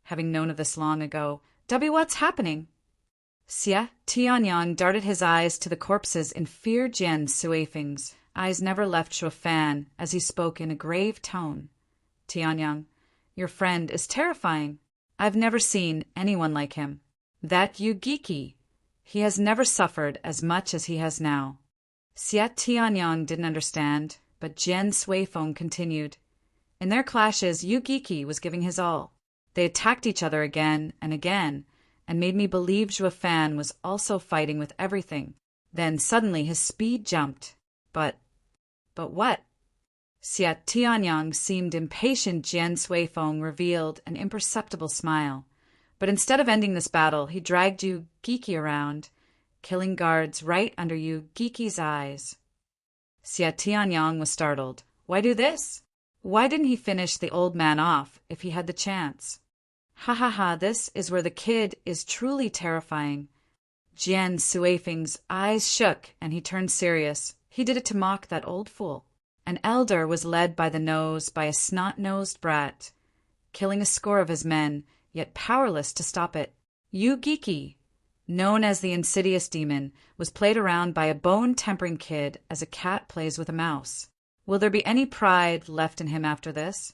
having known of this long ago. What's happening? Xia Tianyang darted his eyes to the corpses in fear. Jian Suifeng's eyes never left Zhuo Fan as he spoke in a grave tone. Tianyang, your friend is terrifying. I've never seen anyone like him. That Yu Giki, he has never suffered as much as he has now. Xia Tianyang didn't understand, but Jian Suifeng continued. In their clashes, Yu Giki was giving his all. They attacked each other again and again, and made me believe Zhuo Fan was also fighting with everything. Then suddenly his speed jumped. But what? Xia Tianyang seemed impatient. Jian Suifeng revealed an imperceptible smile. But instead of ending this battle, he dragged Yu Giki around, killing guards right under Yu Giki's eyes. Xia Tianyang was startled. Why do this? Why didn't he finish the old man off if he had the chance? Ha ha ha, this is where the kid is truly terrifying. Jian Suifeng's eyes shook and he turned serious. He did it to mock that old fool. An elder was led by the nose by a snot-nosed brat, killing a score of his men, yet powerless to stop it. Yu Giki, known as the insidious demon, was played around by a bone-tempering kid as a cat plays with a mouse. Will there be any pride left in him after this?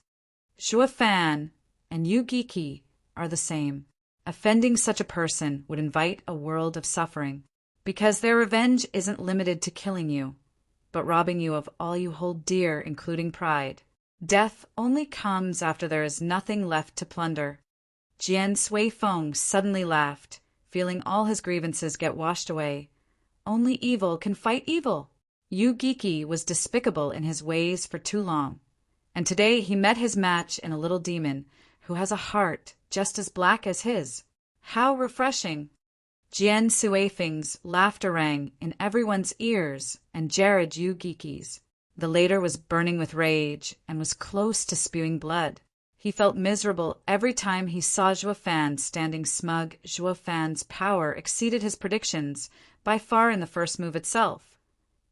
Zhuo Fan and Yu Giki are the same. Offending such a person would invite a world of suffering, because their revenge isn't limited to killing you, but robbing you of all you hold dear, including pride. Death only comes after there is nothing left to plunder. Jian Suifeng suddenly laughed, feeling all his grievances get washed away. Only evil can fight evil. Yu Giki was despicable in his ways for too long, and today he met his match in a little demon who has a heart just as black as his. How refreshing! Jian Suifeng's laughter rang in everyone's ears, and Jared Yu Giki's. The latter was burning with rage and was close to spewing blood. He felt miserable every time he saw Zhuo Fan standing smug. Zhuo Fan's power exceeded his predictions by far in the first move itself.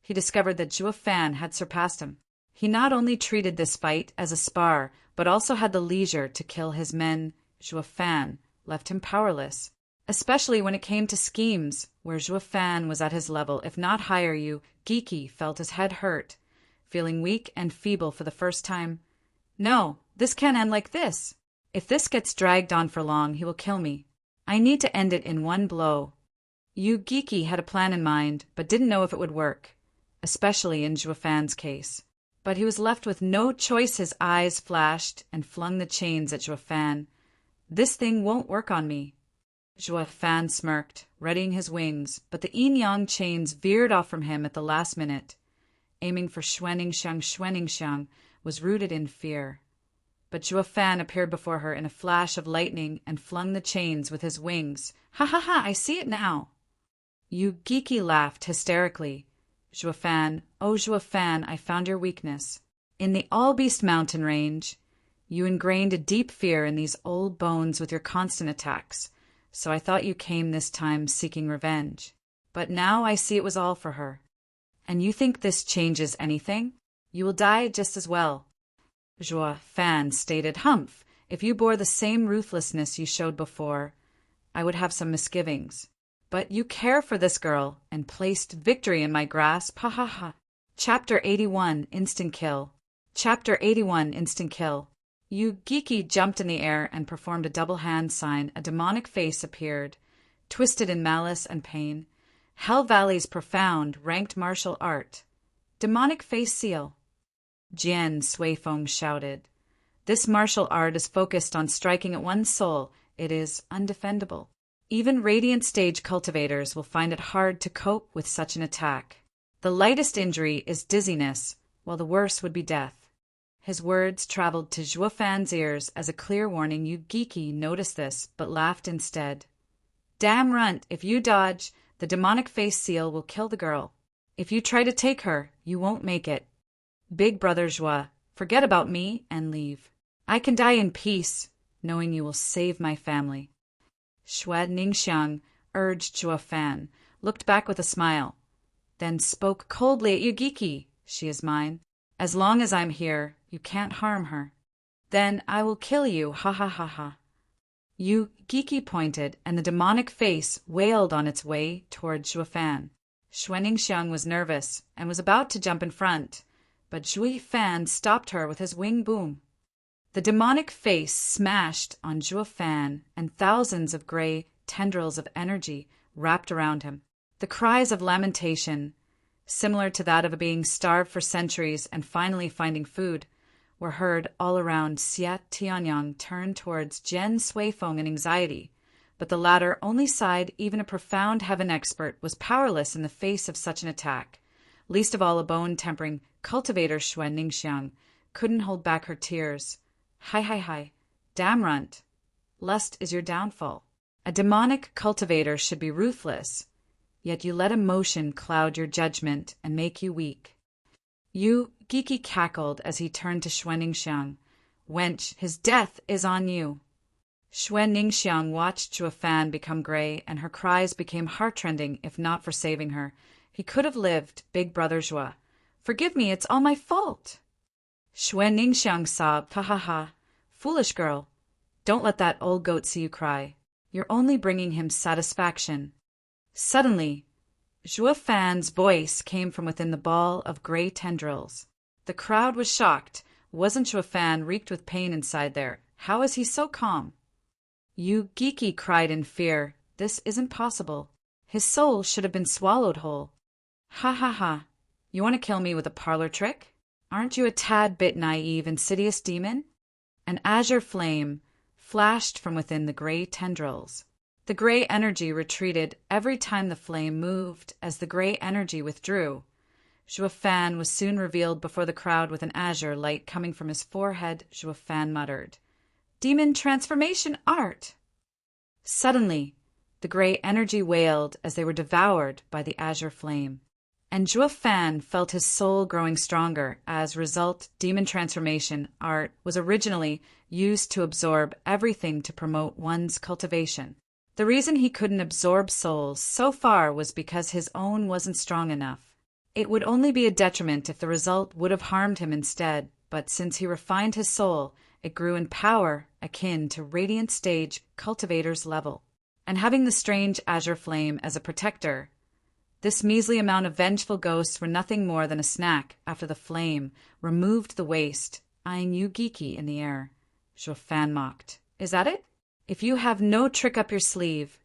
He discovered that Zhuo Fan had surpassed him. He not only treated this fight as a spar, but also had the leisure to kill his men. Zhuo Fan left him powerless. especially when it came to schemes, where Zhuo Fan was at his level, if not higher. Yu Giki felt his head hurt, feeling weak and feeble for the first time. No, this can't end like this. If this gets dragged on for long, he will kill me. I need to end it in one blow. Yu Giki had a plan in mind, but didn't know if it would work, especially in Zhuo Fan's case. But he was left with no choice. His eyes flashed and flung the chains at Zhuo Fan. This thing won't work on me. Zhuo Fan smirked, readying his wings, but the yin-yang chains veered off from him at the last minute. Aiming for Xuanningsiang was rooted in fear. But Zhuo Fan appeared before her in a flash of lightning and flung the chains with his wings. Ha ha ha, I see it now. Yu Giki laughed hysterically. Zhuo Fan, oh Zhuo Fan, I found your weakness. In the All-Beast mountain range, you ingrained a deep fear in these old bones with your constant attacks, so I thought you came this time seeking revenge. But now I see it was all for her. And you think this changes anything? You will die just as well. Zhuo Fan stated, Humph, if you bore the same ruthlessness you showed before, I would have some misgivings. But you care for this girl and placed victory in my grasp, ha ha ha. Chapter 81, Instant Kill. Chapter 81, Instant Kill. Yu Giki jumped in the air and performed a double hand sign. A demonic face appeared, twisted in malice and pain. Hell Valley's profound, ranked martial art. Demonic face seal. Jian Suifeng shouted. This martial art is focused on striking at one's soul. It is undefendable. Even Radiant Stage cultivators will find it hard to cope with such an attack. The lightest injury is dizziness, while the worst would be death. His words traveled to Zhuo Fan's ears as a clear warning. Yu Giki noticed this, but laughed instead. Damn runt, if you dodge, the demonic face seal will kill the girl. If you try to take her, you won't make it. Big brother Zhuo, forget about me and leave. I can die in peace, knowing you will save my family. Xuanningsiang urged Zhuo Fan, looked back with a smile, then spoke coldly at Yu Giki. She is mine. As long as I'm here, you can't harm her. Then I will kill you, ha ha ha ha. Yu Giki pointed, and the demonic face wailed on its way toward Zhuo Fan. Xuanningsiang was nervous and was about to jump in front, but Zhuo Fan stopped her with his wing boom. The demonic face smashed on Zhuo Fan, and thousands of gray tendrils of energy wrapped around him. The cries of lamentation, similar to that of a being starved for centuries and finally finding food, were heard all around. Xia Tianyang turned towards Jian Suifeng in anxiety, but the latter only sighed. Even a profound heaven expert was powerless in the face of such an attack. Least of all a bone-tempering cultivator. Xuanningsiang couldn't hold back her tears. Hi, damn runt. Lust is your downfall. A demonic cultivator should be ruthless, yet you let emotion cloud your judgment and make you weak. Yu Giki cackled as he turned to Xuanningsiang. Wench, his death is on you. Xuanningsiang watched Zhuo Fan become gray, and her cries became heartrending. If not for saving her, he could have lived. Big brother Zhuo, forgive me, it's all my fault. Xuanningsiang sobbed. Ha ha ha. Foolish girl. Don't let that old goat see you cry. You're only bringing him satisfaction. Suddenly, Zhuo Fan's voice came from within the ball of gray tendrils. The crowd was shocked. Wasn't Zhuo Fan reeked with pain inside there? How is he so calm? Yu Giki cried in fear. This isn't possible. His soul should have been swallowed whole. Ha ha ha. You want to kill me with a parlor trick? Aren't you a tad bit naive, insidious demon? An azure flame flashed from within the gray tendrils. The gray energy retreated every time the flame moved. As the gray energy withdrew, Zhuo Fan was soon revealed before the crowd with an azure light coming from his forehead. Zhuo Fan muttered, Demon transformation art! Suddenly, the gray energy wailed as they were devoured by the azure flame. And Zhuo Fan felt his soul growing stronger. As a result, demon transformation art was originally used to absorb everything to promote one's cultivation. The reason he couldn't absorb souls so far was because his own wasn't strong enough. It would only be a detriment if the result would have harmed him instead, but since he refined his soul, it grew in power akin to Radiant Stage cultivator's level. and having the strange azure flame as a protector. This measly amount of vengeful ghosts were nothing more than a snack after the flame removed the waste, eyeing Yu Giki in the air. Zhuo Fan mocked. Is that it? If you have no trick up your sleeve,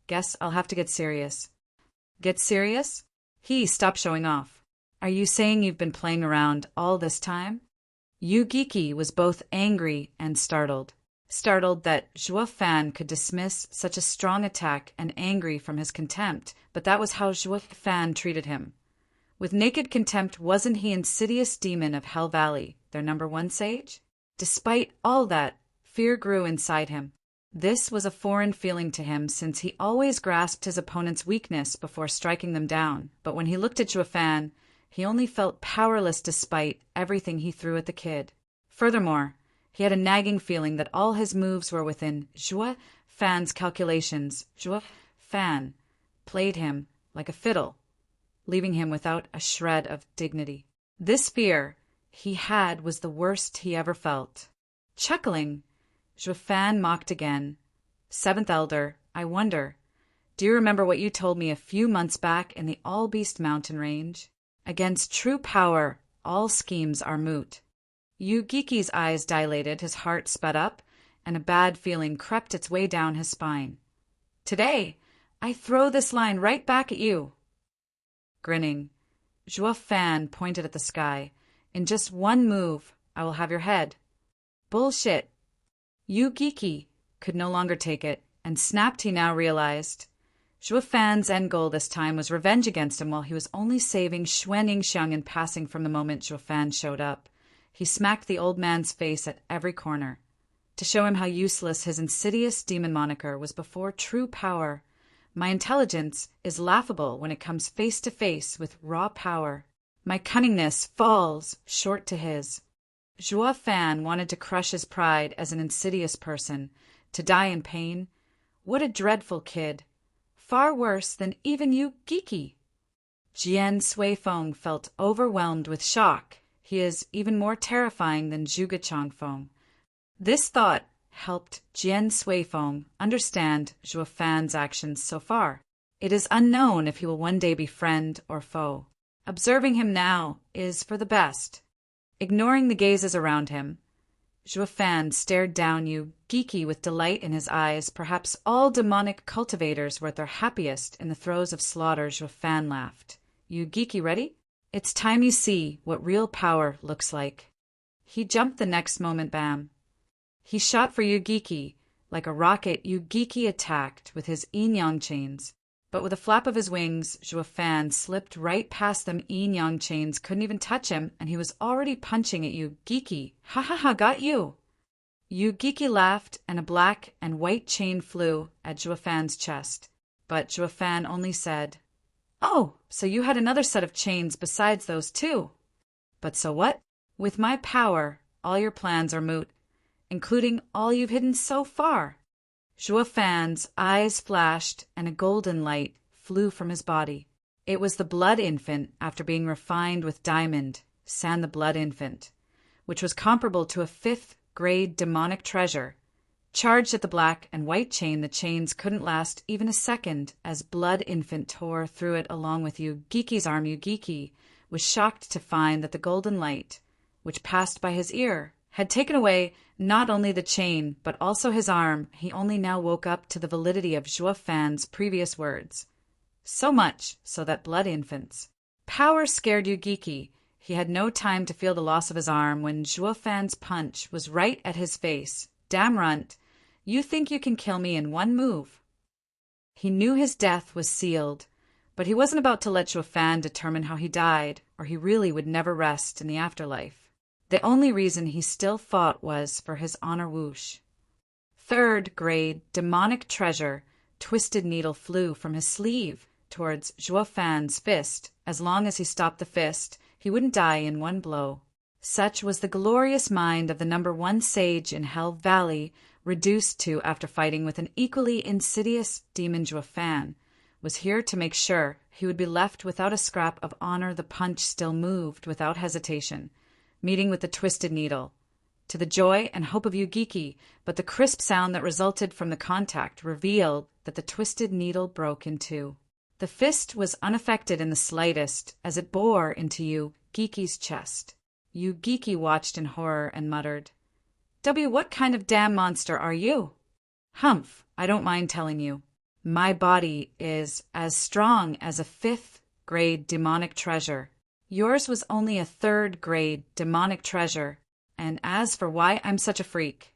guess I'll have to get serious. Get serious? Stop showing off. Are you saying you've been playing around all this time? Yu Giki was both angry and startled. Startled that Zhuo Fan could dismiss such a strong attack and angry from his contempt, but that was how Zhuo Fan treated him. With naked contempt, wasn't he insidious demon of Hell Valley, their number one sage? Despite all that, fear grew inside him. This was a foreign feeling to him since he always grasped his opponent's weakness before striking them down, but when he looked at Zhuo Fan, he only felt powerless despite everything he threw at the kid. Furthermore, he had a nagging feeling that all his moves were within Zhuo Fan's calculations. Zhuo Fan played him like a fiddle, leaving him without a shred of dignity. This fear he had was the worst he ever felt. Chuckling, Zhuo Fan mocked again. Seventh Elder, I wonder, do you remember what you told me a few months back in the All-Beast Mountain Range? Against true power, all schemes are moot. Yu Giki's eyes dilated, his heart sped up, and a bad feeling crept its way down his spine. Today, I throw this line right back at you. Grinning, Zhuo Fan pointed at the sky. In just one move, I will have your head. Bullshit. Yu Giki could no longer take it, and snapped, he now realized. Zhuo Fan's end goal this time was revenge against him while he was only saving Xuan Yingxiang in passing from the moment Zhuo Fan showed up. He smacked the old man's face at every corner, to show him how useless his insidious demon moniker was before true power. My intelligence is laughable when it comes face to face with raw power. My cunningness falls short to his. Zhuo Fan wanted to crush his pride as an insidious person, to die in pain. What a dreadful kid. Far worse than even Yu Giki. Jian Suifeng felt overwhelmed with shock. He is even more terrifying than Zhuge Changfeng. This thought helped Jian Suifeng understand Zhuo Fan's actions so far. It is unknown if he will one day be friend or foe. Observing him now is for the best. Ignoring the gazes around him, Zhuo Fan stared down Yu Giki with delight in his eyes. Perhaps all demonic cultivators were at their happiest in the throes of slaughter. Zhuo Fan laughed. Yu Giki ready? It's time you see what real power looks like. He jumped the next moment, bam. He shot for Yu Giki. Like a rocket, Yu Giki attacked with his yin-yang chains. But with a flap of his wings, Zhuo Fan slipped right past them. Yin-yang chains couldn't even touch him, and he was already punching at Yu Giki. Ha ha ha, got you! Yu Giki laughed, and a black and white chain flew at Zhuo Fan's chest. But Zhuo Fan only said, Oh, so you had another set of chains besides those two. But so what? With my power, all your plans are moot, including all you've hidden so far. Zhuo Fan's eyes flashed, and a golden light flew from his body. It was the Blood Infant after being refined with diamond, San the Blood Infant, which was comparable to a 5th-grade demonic treasure. Charged at the black and white chain, the chains couldn't last even a second as Blood Infant tore through it along with Yu Giki's arm. Yu Giki was shocked to find that the golden light, which passed by his ear, had taken away not only the chain, but also his arm. He only now woke up to the validity of Zhuo Fan's previous words. So much so that Blood Infant's power scared Yu Giki. He had no time to feel the loss of his arm when Zhuo Fan's punch was right at his face. Damn runt, you think you can kill me in one move? He knew his death was sealed, but he wasn't about to let Zhuo Fan determine how he died, or he really would never rest in the afterlife. The only reason he still fought was for his honor. Whoosh. 3rd-grade demonic treasure, Twisted Needle, flew from his sleeve towards Zhuo Fan's fist. As long as he stopped the fist, he wouldn't die in one blow. Such was the glorious mind of the number one sage in Hell Valley, reduced to after fighting with an equally insidious demon. Zhuo Fan was here to make sure he would be left without a scrap of honor. The punch still moved without hesitation, meeting with the Twisted Needle. to the joy and hope of Yu-Giki, but the crisp sound that resulted from the contact revealed that the twisted needle broke in two. The fist was unaffected in the slightest as it bore into Yu-Giki's chest. Yu-Giki watched in horror and muttered, What kind of damn monster are you?" "Humph, I don't mind telling you. My body is as strong as a 5th-grade demonic treasure. Yours was only a 3rd-grade demonic treasure. And as for why I'm such a freak..."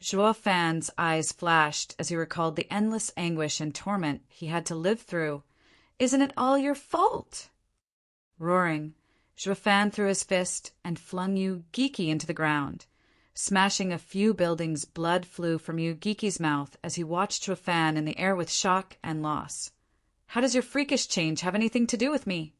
Zhuo Fan's eyes flashed as he recalled the endless anguish and torment he had to live through. "Isn't it all your fault?" Roaring, Zhuo Fan threw his fist and flung Yu-Giki into the ground. Smashing a few buildings, blood flew from Yu-Giki's mouth as he watched Zhuo Fan in the air with shock and loss. "How does your freakish change have anything to do with me?"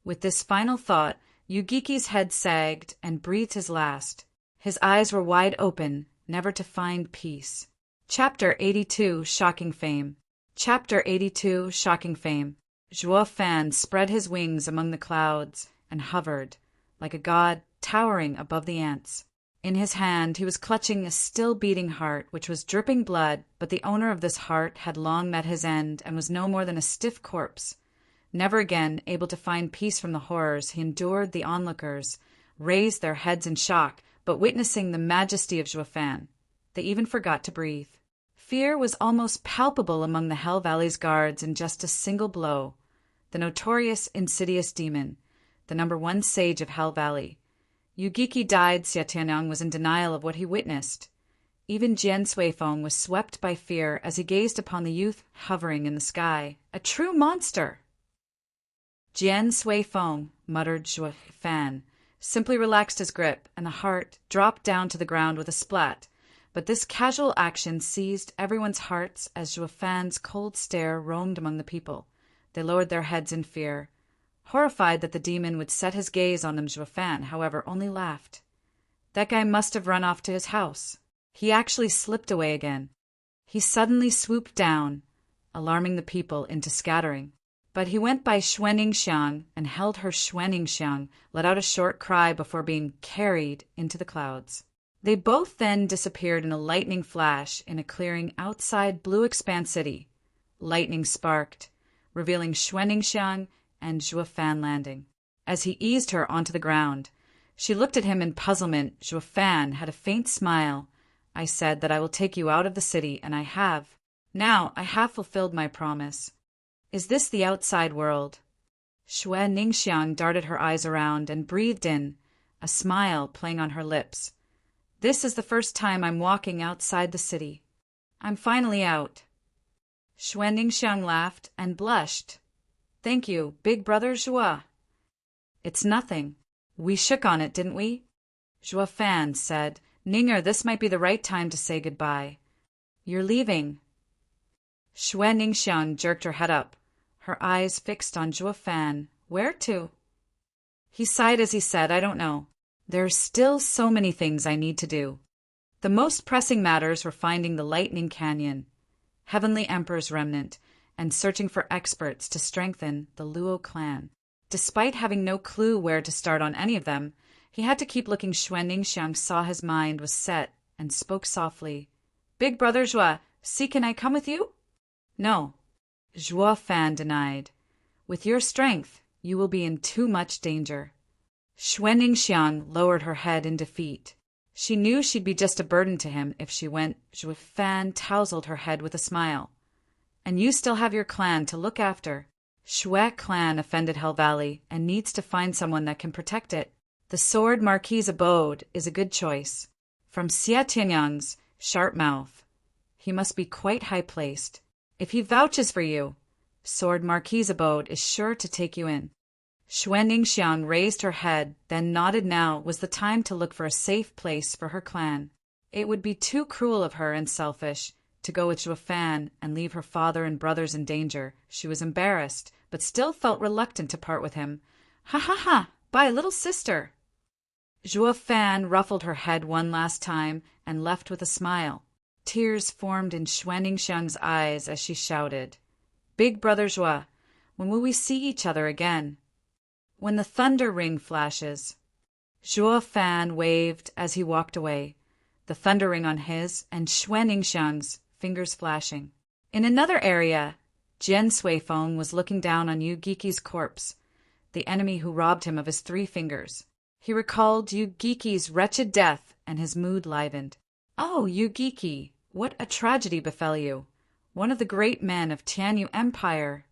With this final thought, Yu-Giki's head sagged and breathed his last. His eyes were wide open, never to find peace. Chapter 82, Shocking Fame. Chapter 82, Shocking Fame. Zhuo Fan spread his wings among the clouds and hovered, like a god towering above the ants. In his hand he was clutching a still-beating heart, which was dripping blood, but the owner of this heart had long met his end and was no more than a stiff corpse. Never again able to find peace from the horrors he endured, the onlookers raised their heads in shock, but witnessing the majesty of Zhuo Fan, they even forgot to breathe. Fear was almost palpable among the Hell Valley's guards in just a single blow. The notorious insidious demon, the #1 sage of Hell Valley. Yu-Giki died. Xia Tianyang was in denial of what he witnessed. Even Jian Suifeng was swept by fear as he gazed upon the youth hovering in the sky. A true monster! "Jian Suifeng," muttered Zhuo Fan, simply relaxed his grip, and the heart dropped down to the ground with a splat. But this casual action seized everyone's hearts as Zhuo Fan's cold stare roamed among the people. They lowered their heads in fear. Horrified that the demon would set his gaze on them, Zhuo Fan, however, only laughed. That guy must have run off to his house. He actually slipped away again. He suddenly swooped down, alarming the people into scattering. But he went by Xuanningsiang and held her. Xuanningsiang let out a short cry before being carried into the clouds. They both then disappeared in a lightning flash in a clearing outside Blue Expanse City. Lightning sparked, revealing Xuanningsiang and Zhuo Fan landing. As he eased her onto the ground, she looked at him in puzzlement. Zhuo Fan had a faint smile. "I said that I will take you out of the city, and I have. Now I have fulfilled my promise. Is this the outside world?" Xuanningsiang darted her eyes around and breathed in, a smile playing on her lips. "This is the first time I'm walking outside the city. I'm finally out." Xuanningsiang laughed and blushed. "Thank you, big brother Zhuo." "It's nothing. We shook on it, didn't we?" Zhuo Fan said, "Ninger, this might be the right time to say goodbye. You're leaving." Xuanningsiang jerked her head up, her eyes fixed on Zhuo Fan. "Where to?" He sighed as he said, "I don't know. There are still so many things I need to do. The most pressing matters were finding the Lightning Canyon, Heavenly Emperor's remnant, and searching for experts to strengthen the Luo clan." Despite having no clue where to start on any of them, he had to keep looking. Xuanningsiang saw his mind was set and spoke softly. "Big brother Zhuo, see, can I come with you?" "No," Zhuo Fan denied. "With your strength, you will be in too much danger." Xuanningsiang lowered her head in defeat. She knew she'd be just a burden to him if she went. Zhuo Fan tousled her head with a smile. "And you still have your clan to look after. Shui clan offended Hell Valley and needs to find someone that can protect it. The Sword Marquis' abode is a good choice. From Xia Tianyang's sharp mouth, he must be quite high-placed. If he vouches for you, Sword Marquis' abode is sure to take you in." Xuanningsiang raised her head, then nodded. Now was the time to look for a safe place for her clan. It would be too cruel of her and selfish to go with Zhuo Fan and leave her father and brothers in danger. She was embarrassed, but still felt reluctant to part with him. "Ha ha ha! Bye, little sister!" Zhuo Fan ruffled her head one last time and left with a smile. Tears formed in Xuanningsiang's eyes as she shouted, "Big brother Zhuo, when will we see each other again?" "When the thunder ring flashes." Zhuo Fan waved as he walked away, the thunder ring on his and Xuan Ningxiang's fingers flashing. In another area, Jian Suifeng was looking down on Yu Giqi's corpse, the enemy who robbed him of his 3 fingers. He recalled Yu Giqi's wretched death, and his mood livened. "Oh, Yu Giqi, what a tragedy befell you! One of the great men of Tianyu Empire."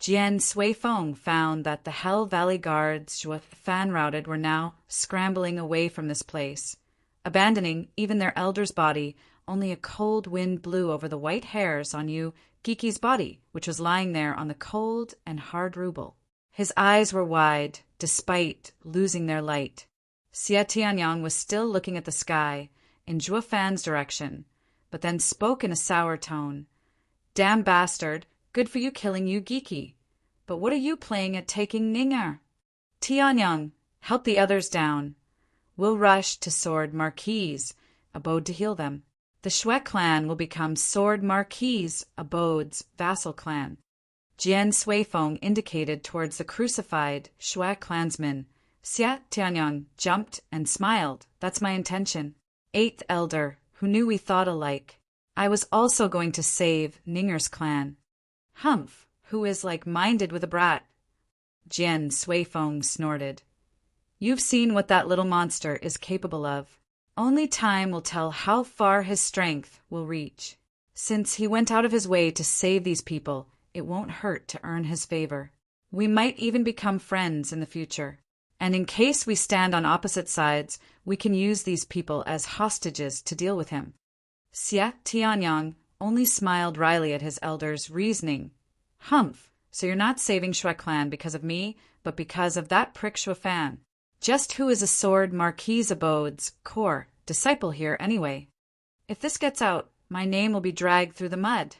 Jian Suifeng found that the Hell Valley guards Zhuo Fan routed were now scrambling away from this place. Abandoning even their elder's body, only a cold wind blew over the white hairs on Yu Giqi's body, which was lying there on the cold and hard rubble. His eyes were wide, despite losing their light. Xie Tianyang was still looking at the sky, in Zhuo Fan's direction, but then spoke in a sour tone. "Damn bastard, good for you killing Yu Giqi. But what are you playing at taking Ning'er? Tianyang, help the others down. We'll rush to Sword Marquis' abode to heal them. The Shui clan will become Sword Marquis' abode's vassal clan." Jian Suifeng indicated towards the crucified Shui clansman. Xie Tianyang jumped and smiled. "That's my intention." 8th elder, who knew we thought alike. "I was also going to save Ning'er's clan." "Humph, who is like-minded with a brat?" Jian Suifeng snorted. "You've seen what that little monster is capable of. Only time will tell how far his strength will reach. Since he went out of his way to save these people, it won't hurt to earn his favor. We might even become friends in the future. And in case we stand on opposite sides, we can use these people as hostages to deal with him." Xie Tianyang only smiled wryly at his elder's reasoning. "Humph, so you're not saving Shui clan because of me, but because of that prick Zhuo Fan. Just who is a Sword Marquis' abode's core disciple here anyway? If this gets out, my name will be dragged through the mud."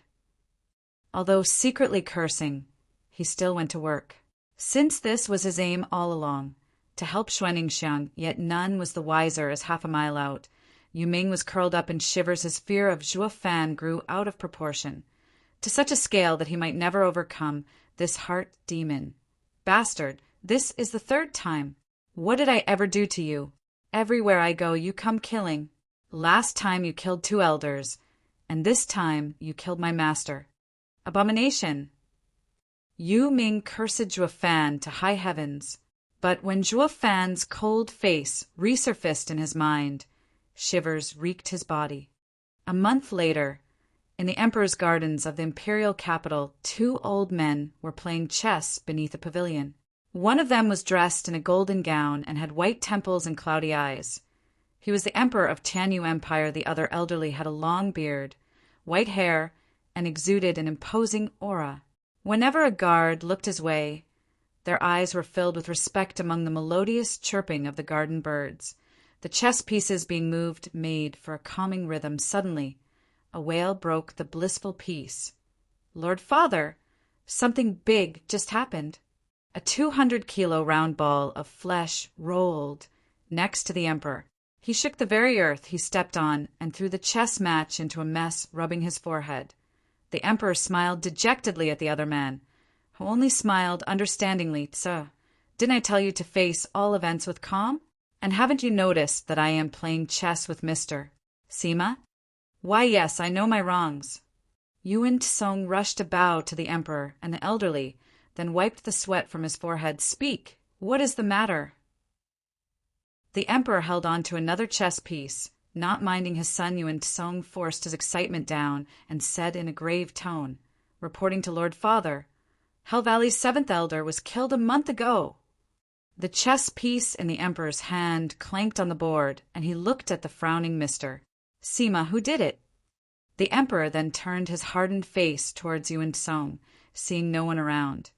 Although secretly cursing, he still went to work. Since this was his aim all along, to help Xuan Ningxiang, yet none was the wiser as half a mile out, Yu Ming was curled up in shivers as fear of Zhuo Fan grew out of proportion, to such a scale that he might never overcome this heart demon. "Bastard, this is the 3rd time. What did I ever do to you? Everywhere I go you come killing. Last time you killed 2 elders, and this time you killed my master. Abomination!" Yu Ming cursed Zhuo Fan to high heavens, but when Zhuo Fan's cold face resurfaced in his mind, shivers reeked his body. A month later, in the emperor's gardens of the imperial capital, 2 old men were playing chess beneath a pavilion. One of them was dressed in a golden gown and had white temples and cloudy eyes. He was the emperor of Tianyu Empire. The other elderly had a long beard, white hair, and exuded an imposing aura. Whenever a guard looked his way, their eyes were filled with respect among the melodious chirping of the garden birds. The chess pieces being moved made for a calming rhythm. Suddenly, a wail broke the blissful peace. "Lord Father, something big just happened." A 200-kilo round ball of flesh rolled next to the emperor. He shook the very earth he stepped on and threw the chess match into a mess, rubbing his forehead. The emperor smiled dejectedly at the other man, who only smiled understandingly. "Tsuh, didn't I tell you to face all events with calm? And haven't you noticed that I am playing chess with Mr. Sima? Why, yes, I know my wrongs." Yuan Tsong rushed a bow to the emperor and the elderly, then wiped the sweat from his forehead. "Speak, what is the matter?" The emperor held on to another chess piece. Not minding his son, Yuan Tsong forced his excitement down and said in a grave tone, reporting to Lord Father, "Hell Valley's 7th elder was killed a month ago." The chess piece in the emperor's hand clanked on the board, and he looked at the frowning Mr. Sima. "Who did it?" The emperor then turned his hardened face towards Yuan Tsong, seeing no one around.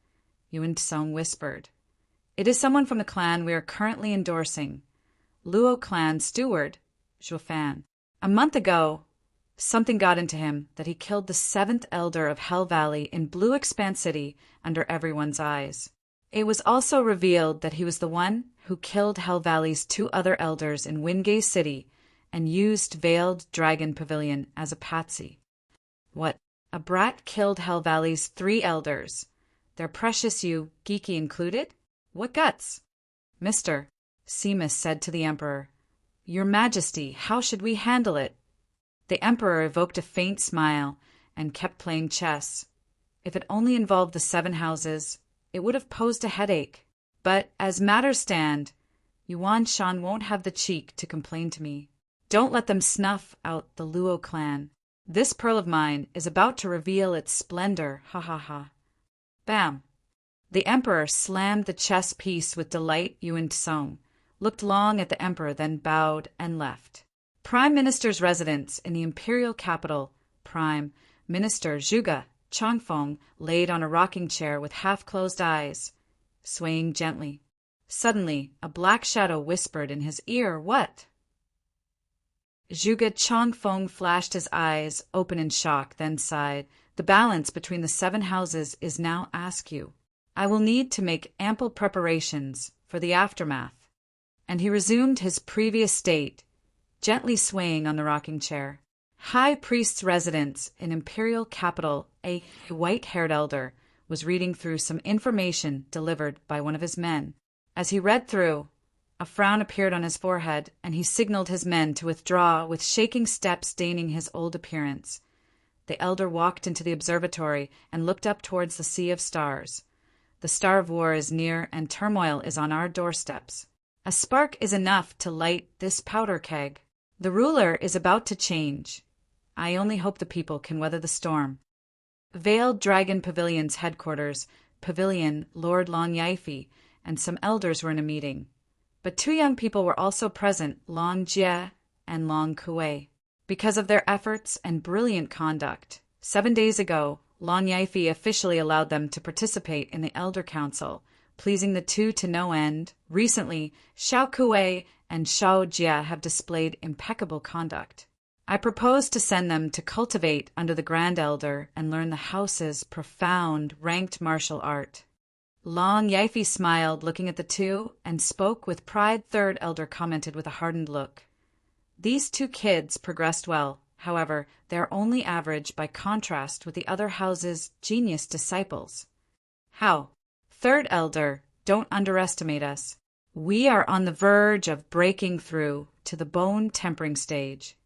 Yuan Tsong whispered, "It is someone from the clan we are currently endorsing. Luo clan steward, Zhuo Fan. A month ago, something got into him that he killed the 7th elder of Hell Valley in Blue Expanse City under everyone's eyes. It was also revealed that he was the one who killed Hell Valley's 2 other elders in Wingay City and used Veiled Dragon Pavilion as a patsy." "What? A brat killed Hell Valley's 3 elders, their precious Yu Giqi included? What guts?" "Mister, Seamus said to the emperor. "Your Majesty, how should we handle it?" The emperor evoked a faint smile and kept playing chess. If it only involved the 7 houses, it would have posed a headache. But as matters stand, Yuan Shan won't have the cheek to complain to me. Don't let them snuff out the Luo clan. This pearl of mine is about to reveal its splendor, ha ha ha. Bam! The emperor slammed the chess piece with delight. Yuan Tsong looked long at the emperor, then bowed and left. Prime Minister's residence in the imperial capital, Prime Minister Zhuge Changfeng laid on a rocking chair with half-closed eyes, swaying gently. Suddenly, a black shadow whispered in his ear, "What?" Zhuge Changfeng flashed his eyes open in shock, then sighed. "The balance between the 7 houses is now askew. I will need to make ample preparations for the aftermath." And he resumed his previous state, gently swaying on the rocking chair. High Priest's residence in imperial capital, a white-haired elder, was reading through some information delivered by one of his men. As he read through, a frown appeared on his forehead, and he signaled his men to withdraw with shaking steps staining his old appearance. The elder walked into the observatory and looked up towards the sea of stars. The star of war is near, and turmoil is on our doorsteps. A spark is enough to light this powder keg. The ruler is about to change. I only hope the people can weather the storm. Veiled Dragon Pavilion's headquarters, Pavilion, Lord Long Yifei, and some elders were in a meeting. But 2 young people were also present, Long Jie and Long Kuei. Because of their efforts and brilliant conduct, 7 days ago, Long Yifei officially allowed them to participate in the Elder Council, pleasing the 2 to no end. Recently, Xiao Kuei and Xiao Jie have displayed impeccable conduct. I propose to send them to cultivate under the Grand Elder and learn the house's profound ranked martial art. Long Yifei smiled, looking at the 2, and spoke with pride. Third Elder commented with a hardened look. These 2 kids progressed well. However, they are only average by contrast with the other house's genius disciples. How? Third Elder, don't underestimate us. We are on the verge of breaking through to the bone-tempering stage.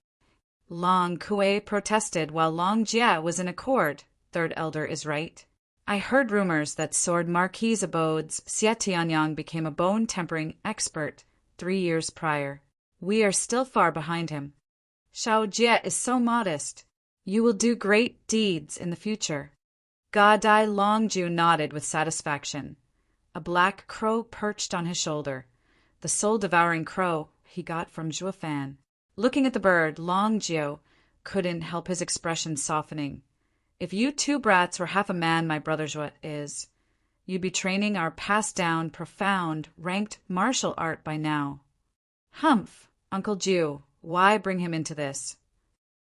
Long Kuei protested while Long Jie was in accord. Third Elder is right. I heard rumors that Sword Marquis Abode's Xie Tianyang became a bone-tempering expert 3 years prior. We are still far behind him. Xiao Jie is so modest. You will do great deeds in the future. Ga Dai Longju nodded with satisfaction. A black crow perched on his shoulder, the soul-devouring crow he got from Zhuo Fan. Looking at the bird, Long Jiu couldn't help his expression softening. If you 2 brats were half a man, my brother Zhuo is, you'd be training our passed-down, profound, ranked martial art by now. Humph, Uncle Jiu, why bring him into this?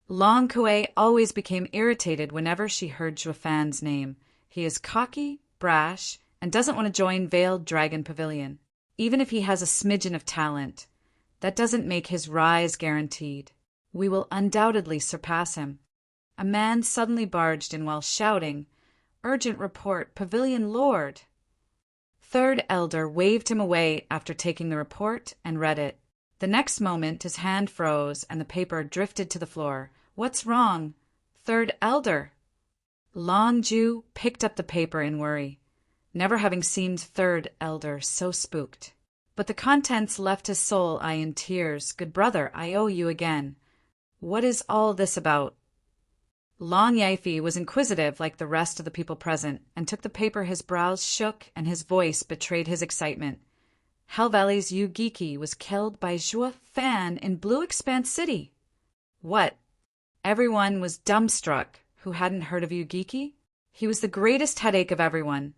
Long Kuei always became irritated whenever she heard Zhuo Fan's name. He is cocky, brash, and doesn't want to join Veiled Dragon Pavilion. Even if he has a smidgen of talent, that doesn't make his rise guaranteed. We will undoubtedly surpass him. A man suddenly barged in while shouting, "Urgent report, Pavilion Lord!" Third Elder waved him away after taking the report and read it. The next moment his hand froze and the paper drifted to the floor. "What's wrong?" "Third Elder." Long Ju picked up the paper in worry, never having seen Third Elder so spooked. But the contents left his soul eye in tears. "Good brother, I owe you again. What is all this about?" Long Yifei was inquisitive like the rest of the people present, and took the paper. His brows shook and his voice betrayed his excitement. Hell Valley's Yu Giki was killed by Zhuo Fan in Blue Expanse City. What? Everyone was dumbstruck who hadn't heard of Yu Giki. He was the greatest headache of everyone,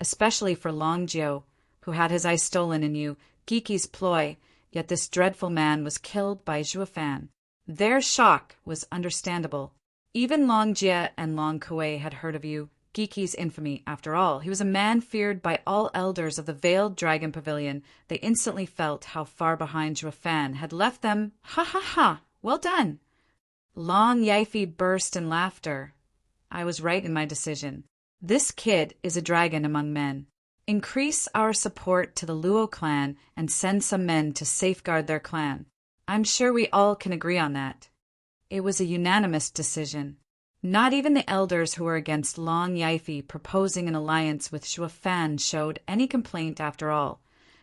especially for Long Jiu, who had his eyes stolen in Yu Giki's ploy, yet this dreadful man was killed by Zhuo Fan. Their shock was understandable. Even Long Jie and Long Kuei had heard of Yu Giki's infamy. After all, he was a man feared by all elders of the Veiled Dragon Pavilion. They instantly felt how far behind Zhuo Fan had left them. Ha ha ha! Well done! Long Yifei burst in laughter. I was right in my decision. This kid is a dragon among men. Increase our support to the Luo clan and send some men to safeguard their clan. I'm sure we all can agree on that. It was a unanimous decision. Not even the elders who were against Long Yifei proposing an alliance with Shuo Fan showed any complaint after all.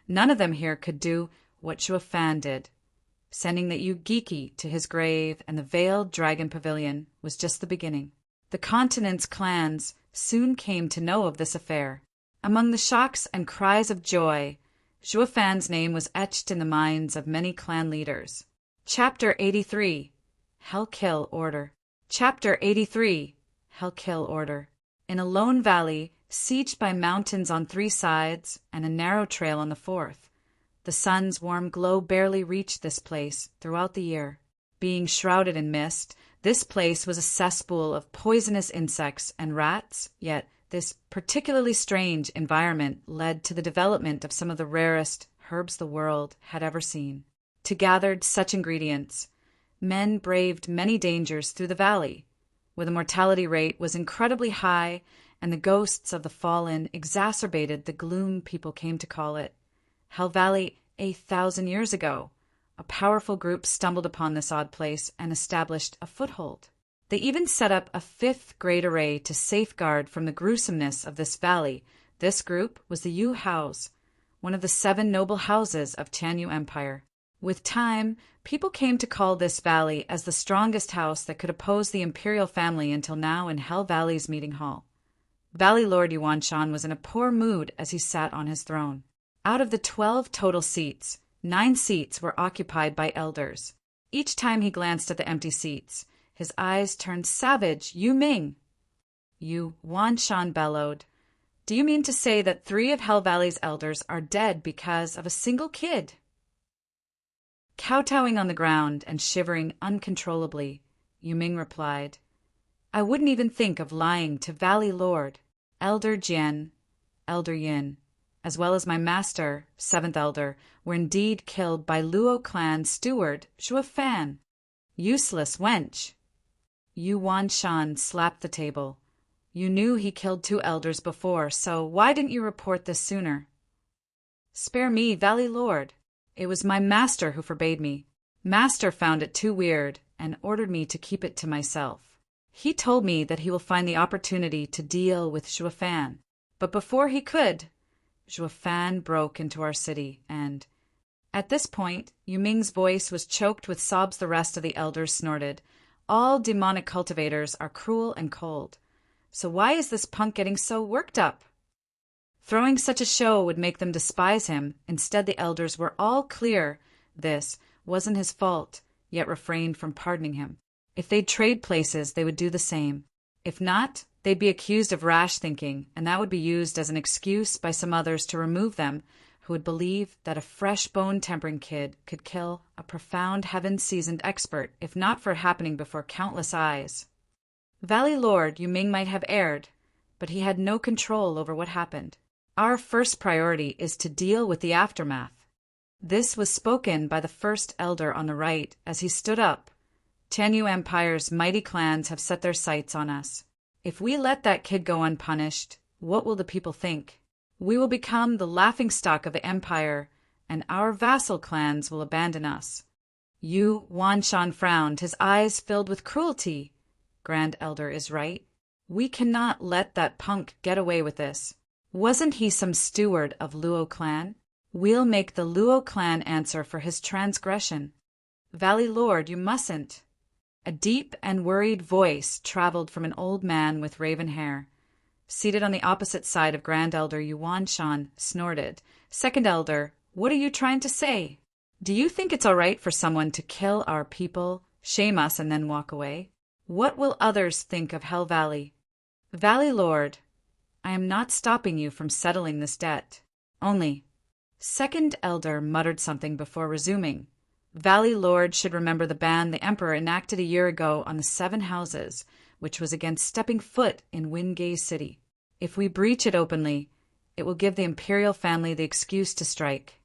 None of them here could do what Shuo Fan did. Sending the Yu Giki to his grave and the Veiled Dragon Pavilion was just the beginning. The continent's clans soon came to know of this affair. Among the shocks and cries of joy, Shuo Fan's name was etched in the minds of many clan leaders. Chapter 83 Hell Kill Order. Chapter 83 Hell Kill Order. In a lone valley, sieged by mountains on 3 sides and a narrow trail on the 4th, the sun's warm glow barely reached this place throughout the year. Being shrouded in mist, this place was a cesspool of poisonous insects and rats, yet this particularly strange environment led to the development of some of the rarest herbs the world had ever seen. To gather such ingredients, men braved many dangers through the valley, where the mortality rate was incredibly high and the ghosts of the fallen exacerbated the gloom people came to call it. Hell Valley 1,000 years ago, a powerful group stumbled upon this odd place and established a foothold. They even set up a 5th-grade array to safeguard from the gruesomeness of this valley. This group was the Yu House, one of the 7 noble houses of Tianyu Empire. With time, people came to call this valley as the strongest house that could oppose the imperial family until now in Hell Valley's meeting hall. Valley Lord Yuan Shan was in a poor mood as he sat on his throne. Out of the 12 total seats, 9 seats were occupied by elders. Each time he glanced at the empty seats, his eyes turned savage. Yu Ming! Yuan Shan bellowed. Do you mean to say that 3 of Hell Valley's elders are dead because of a single kid? Kowtowing on the ground and shivering uncontrollably, Yu Ming replied, I wouldn't even think of lying to Valley Lord, Elder Jian, Elder Yin, as well as my master, 7th Elder, were indeed killed by Luo clan steward Shuo Fan. Useless wench! Yuan Shan slapped the table. You knew he killed 2 elders before, so why didn't you report this sooner? Spare me, Valley Lord. It was my master who forbade me. Master found it too weird and ordered me to keep it to myself. He told me that he will find the opportunity to deal with Shuo Fan, but before he could, Shuo Fan broke into our city, and at this point, Yu Ming's voice was choked with sobs. The rest of the elders snorted. All demonic cultivators are cruel and cold. So why is this punk getting so worked up? Throwing such a show would make them despise him. Instead, the elders were all clear this wasn't his fault, yet refrained from pardoning him. If they'd trade places, they would do the same. If not, they'd be accused of rash thinking, and that would be used as an excuse by some others to remove them, who would believe that a fresh bone-tempering kid could kill a profound heaven-seasoned expert, if not for it happening before countless eyes. Valley Lord Yu Ming might have erred, but he had no control over what happened. Our first priority is to deal with the aftermath. This was spoken by the 1st Elder on the right as he stood up. Tianyu Empire's mighty clans have set their sights on us. If we let that kid go unpunished, what will the people think? We will become the laughingstock of the empire, and our vassal clans will abandon us. Yuan Shan frowned, his eyes filled with cruelty. Grand Elder is right. We cannot let that punk get away with this. Wasn't he some steward of Luo clan? We'll make the Luo clan answer for his transgression. Valley Lord, you mustn't. A deep and worried voice traveled from an old man with raven hair. Seated on the opposite side of Grand Elder Yuan Shan snorted. 2nd Elder, what are you trying to say? Do you think it's all right for someone to kill our people, shame us, and then walk away? What will others think of Hell Valley? Valley Lord, I am not stopping you from settling this debt. Only, 2nd Elder muttered something before resuming. Valley Lord should remember the ban the Emperor enacted a year ago on the 7 houses, which was against stepping foot in Wingay City. If we breach it openly, it will give the imperial family the excuse to strike.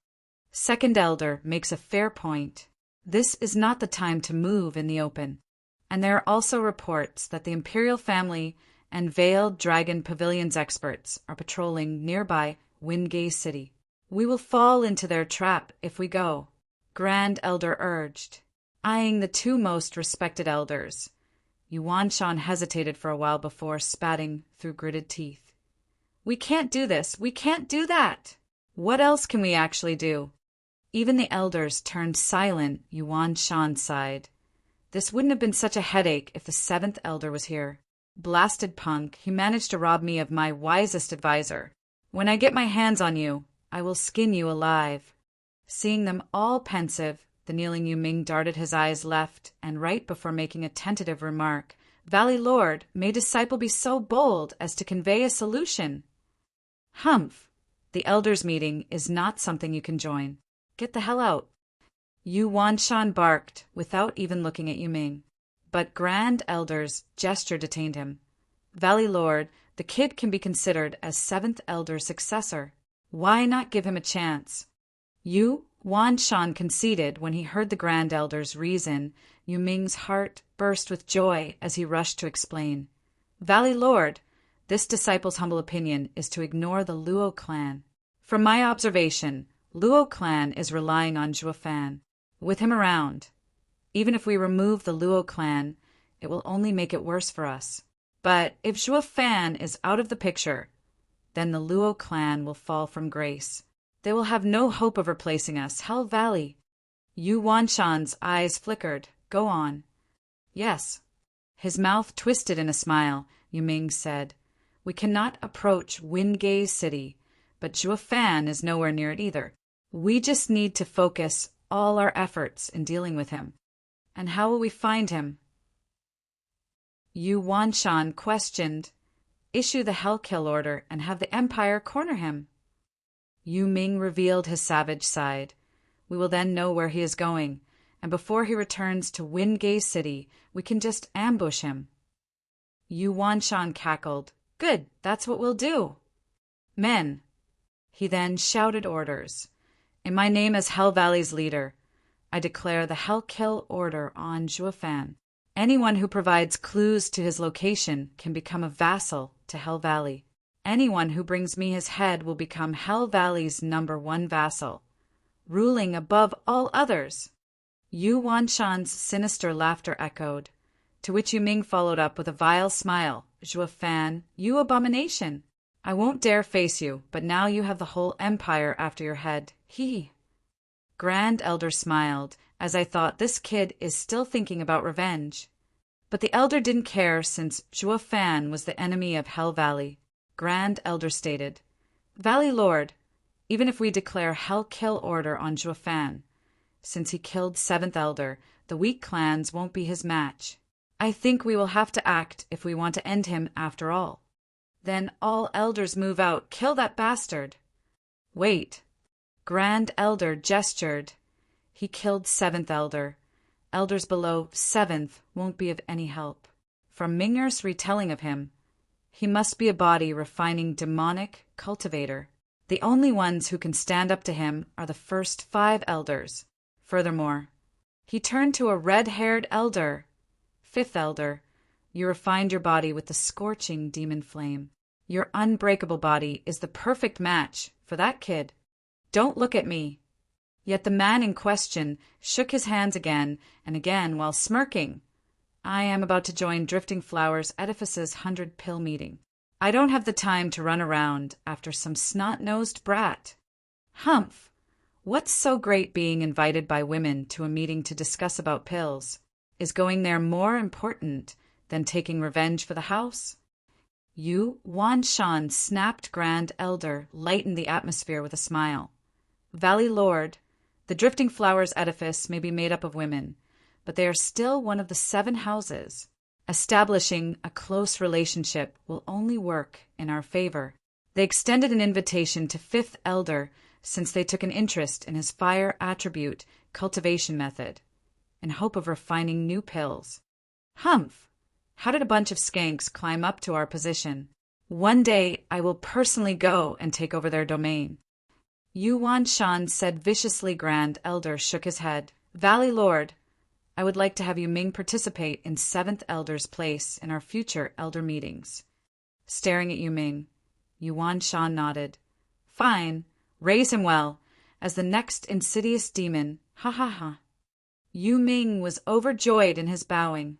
2nd Elder makes a fair point. This is not the time to move in the open. And there are also reports that the imperial family and Veiled Dragon Pavilion's experts are patrolling nearby Wingay City. We will fall into their trap if we go, Grand Elder urged, eyeing the two most respected elders. Yuan Shan hesitated for a while before spatting through gritted teeth. We can't do this. We can't do that. What else can we actually do? Even the elders turned silent. Yuan Shan sighed. This wouldn't have been such a headache if the seventh elder was here. Blasted punk, he managed to rob me of my wisest advisor. When I get my hands on you, I will skin you alive. Seeing them all pensive, the kneeling Yu Ming darted his eyes left and right before making a tentative remark. Valley Lord, may disciple be so bold as to convey a solution. Humph! The elders' meeting is not something you can join. Get the hell out. Yuan Shan barked without even looking at Yu Ming. But Grand Elder's gesture detained him. Valley Lord, the kid can be considered as seventh elder's successor. Why not give him a chance? Yuan Shan conceded when he heard the Grand Elder's reason. Yu Ming's heart burst with joy as he rushed to explain. Valley Lord, this disciple's humble opinion is to ignore the Luo clan. From my observation, Luo clan is relying on Zhuo Fan. With him around, even if we remove the Luo clan, it will only make it worse for us. But if Zhuo Fan is out of the picture, then the Luo clan will fall from grace. They will have no hope of replacing us. Hell Valley. Yuan Shan's eyes flickered. Go on. Yes. His mouth twisted in a smile. Yu Ming said, we cannot approach Wingay City, but Zhuo Fan is nowhere near it either. We just need to focus all our efforts in dealing with him. And how will we find him? Yuan Shan questioned. Issue the Hell Kill order and have the Empire corner him. Yu Ming revealed his savage side. We will then know where he is going, and before he returns to Wingay City, we can just ambush him. Yuan Shan cackled. Good, that's what we'll do. Men. He then shouted orders. In my name as Hell Valley's leader, I declare the Hell Kill order on Zhuo Fan. Anyone who provides clues to his location can become a vassal to Hell Valley. Anyone who brings me his head will become Hell Valley's #1 vassal, ruling above all others. Yuan Shan's sinister laughter echoed, to which Yu Ming followed up with a vile smile. Zhuo Fan, you abomination! I won't dare face you, but now you have the whole empire after your head. He. Grand Elder smiled, as I thought this kid is still thinking about revenge. But the elder didn't care since Zhuo Fan was the enemy of Hell Valley. Grand Elder stated, Valley Lord, even if we declare Hell Kill order on Zhuo Fan, since he killed 7th Elder, the weak clans won't be his match. I think we will have to act if we want to end him after all. Then all elders move out. Kill that bastard. Wait. Grand Elder gestured. He killed 7th Elder. Elders below 7th won't be of any help. From Minger's retelling of him, he must be a body refining demonic cultivator. The only ones who can stand up to him are the first 5 elders. Furthermore, he turned to a red-haired elder. 5th Elder, you refined your body with the scorching demon flame. Your unbreakable body is the perfect match for that kid. Don't look at me. Yet the man in question shook his hands again and again while smirking. I am about to join Drifting Flowers Edifice's 100-pill meeting. I don't have the time to run around after some snot-nosed brat. Humph! What's so great being invited by women to a meeting to discuss about pills? Is going there more important than taking revenge for the house? Yuan Shan snapped. Grand Elder lightened the atmosphere with a smile. Valley Lord, the Drifting Flowers Edifice may be made up of women, but they are still one of the 7 houses. Establishing a close relationship will only work in our favor. They extended an invitation to 5th Elder since they took an interest in his fire attribute cultivation method, in hope of refining new pills. Humph! How did a bunch of skanks climb up to our position? One day I will personally go and take over their domain. Yuan Shan said viciously. Grand Elder shook his head. Valley Lord, I would like to have Yu Ming participate in 7th Elder's place in our future elder meetings. Staring at Yu Ming, Yuan Shan nodded. Fine, raise him well, as the next insidious demon, ha ha ha. Yu Ming was overjoyed in his bowing.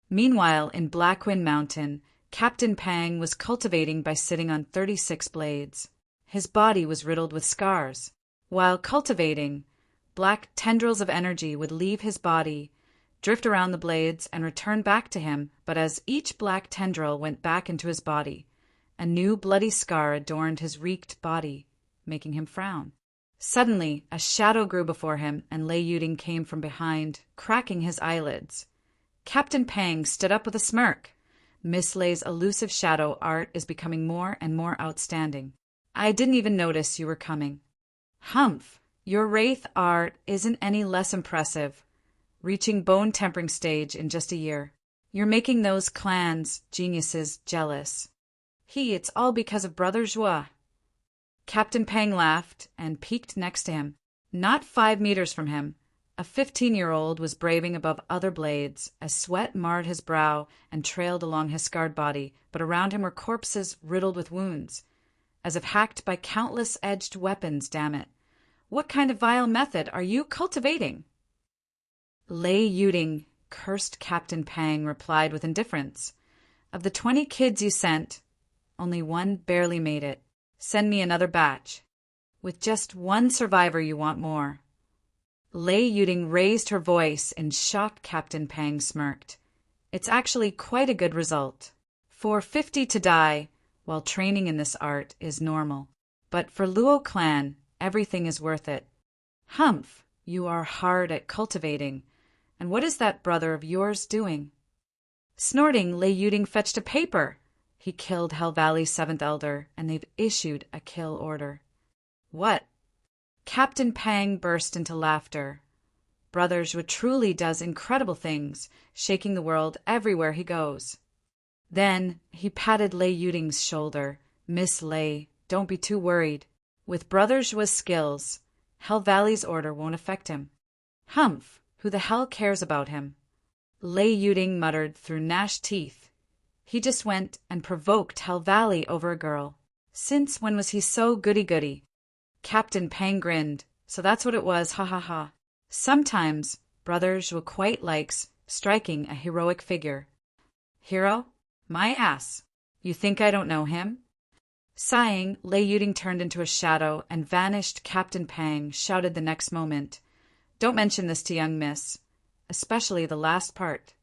Meanwhile, in Blackwind Mountain, Captain Pang was cultivating by sitting on 36 blades. His body was riddled with scars. While cultivating, black tendrils of energy would leave his body, drift around the blades, and return back to him, but as each black tendril went back into his body, a new bloody scar adorned his wreaked body, making him frown. Suddenly, a shadow grew before him, and Lei Yuding came from behind, cracking his eyelids. Captain Pang stood up with a smirk. Miss Lei's elusive shadow art is becoming more and more outstanding. I didn't even notice you were coming. Humph, your wraith art isn't any less impressive, reaching bone-tempering stage in just a year. You're making those clans, geniuses, jealous. It's all because of Brother Joie. Captain Pang laughed and peeked next to him. Not 5 meters from him, a 15-year-old was braving above other blades, as sweat marred his brow and trailed along his scarred body, but around him were corpses riddled with wounds, as if hacked by countless edged weapons, damn it. What kind of vile method are you cultivating? Lei Yuding, cursed Captain Pang, replied with indifference. Of the 20 kids you sent, only one barely made it. Send me another batch. With just one survivor you want more. Lei Yuding raised her voice in shock. Captain Pang smirked. It's actually quite a good result. For 50 to die while training in this art is normal. But for Luo clan, everything is worth it. Humph, you are hard at cultivating. And what is that brother of yours doing? Snorting, Lei Yuding fetched a paper. He killed Hell Valley's 7th elder, and they've issued a kill order. What? Captain Pang burst into laughter. Brother Zhua truly does incredible things, shaking the world everywhere he goes. Then he patted Lei Yuding's shoulder. Miss Lei, don't be too worried. With Brother Zhua's skills, Hell Valley's order won't affect him. Humph, who the hell cares about him? Lei Yuding muttered through gnashed teeth. He just went and provoked Hell Valley over a girl. Since when was he so goody-goody? Captain Pang grinned. So that's what it was, ha ha ha. Sometimes Brother Zhua quite likes striking a heroic figure. Hero? My ass. You think I don't know him? Sighing, Lei Yuding turned into a shadow and vanished. Captain Pang shouted the next moment. Don't mention this to young miss, especially the last part.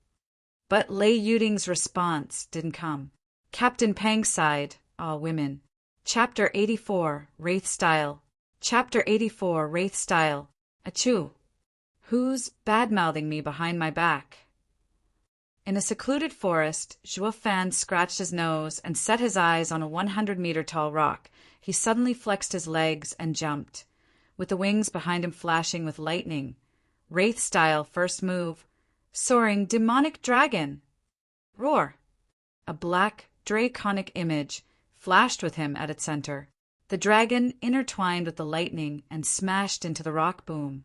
But Lei Yuding's response didn't come. Captain Pang sighed. Ah, women. Chapter 84, Wraith Style. Chapter 84, Wraith Style. Achoo. Who's bad-mouthing me behind my back? In a secluded forest, Zhuo Fan scratched his nose and set his eyes on a 100-meter-tall rock. He suddenly flexed his legs and jumped, with the wings behind him flashing with lightning. Wraith style first move. Soaring demonic dragon. Roar. A black, draconic image flashed with him at its center. The dragon intertwined with the lightning and smashed into the rock boom.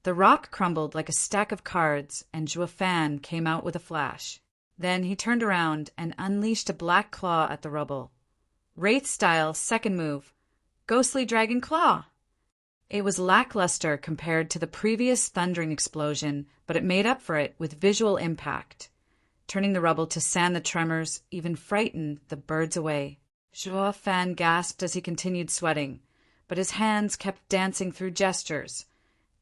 The rock crumbled like a stack of cards, and Zhuo Fan came out with a flash. Then he turned around and unleashed a black claw at the rubble. Wraith style second move. Ghostly dragon claw. It was lackluster compared to the previous thundering explosion, but it made up for it with visual impact, turning the rubble to sand. The tremors even frightened the birds away. Zhuo Fan gasped as he continued sweating, but his hands kept dancing through gestures,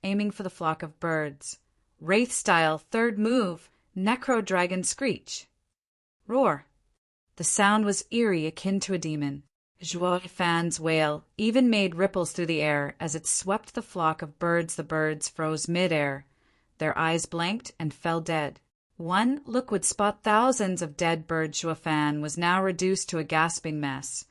aiming for the flock of birds. Wraith style third move, Necro Dragon Screech. Roar. The sound was eerie, akin to a demon. Zhuo Fan's wail even made ripples through the air as it swept the flock of birds. The birds froze mid-air. Their eyes blanked and fell dead. One look would spot thousands of dead birds. Zhuo Fan was now reduced to a gasping mess.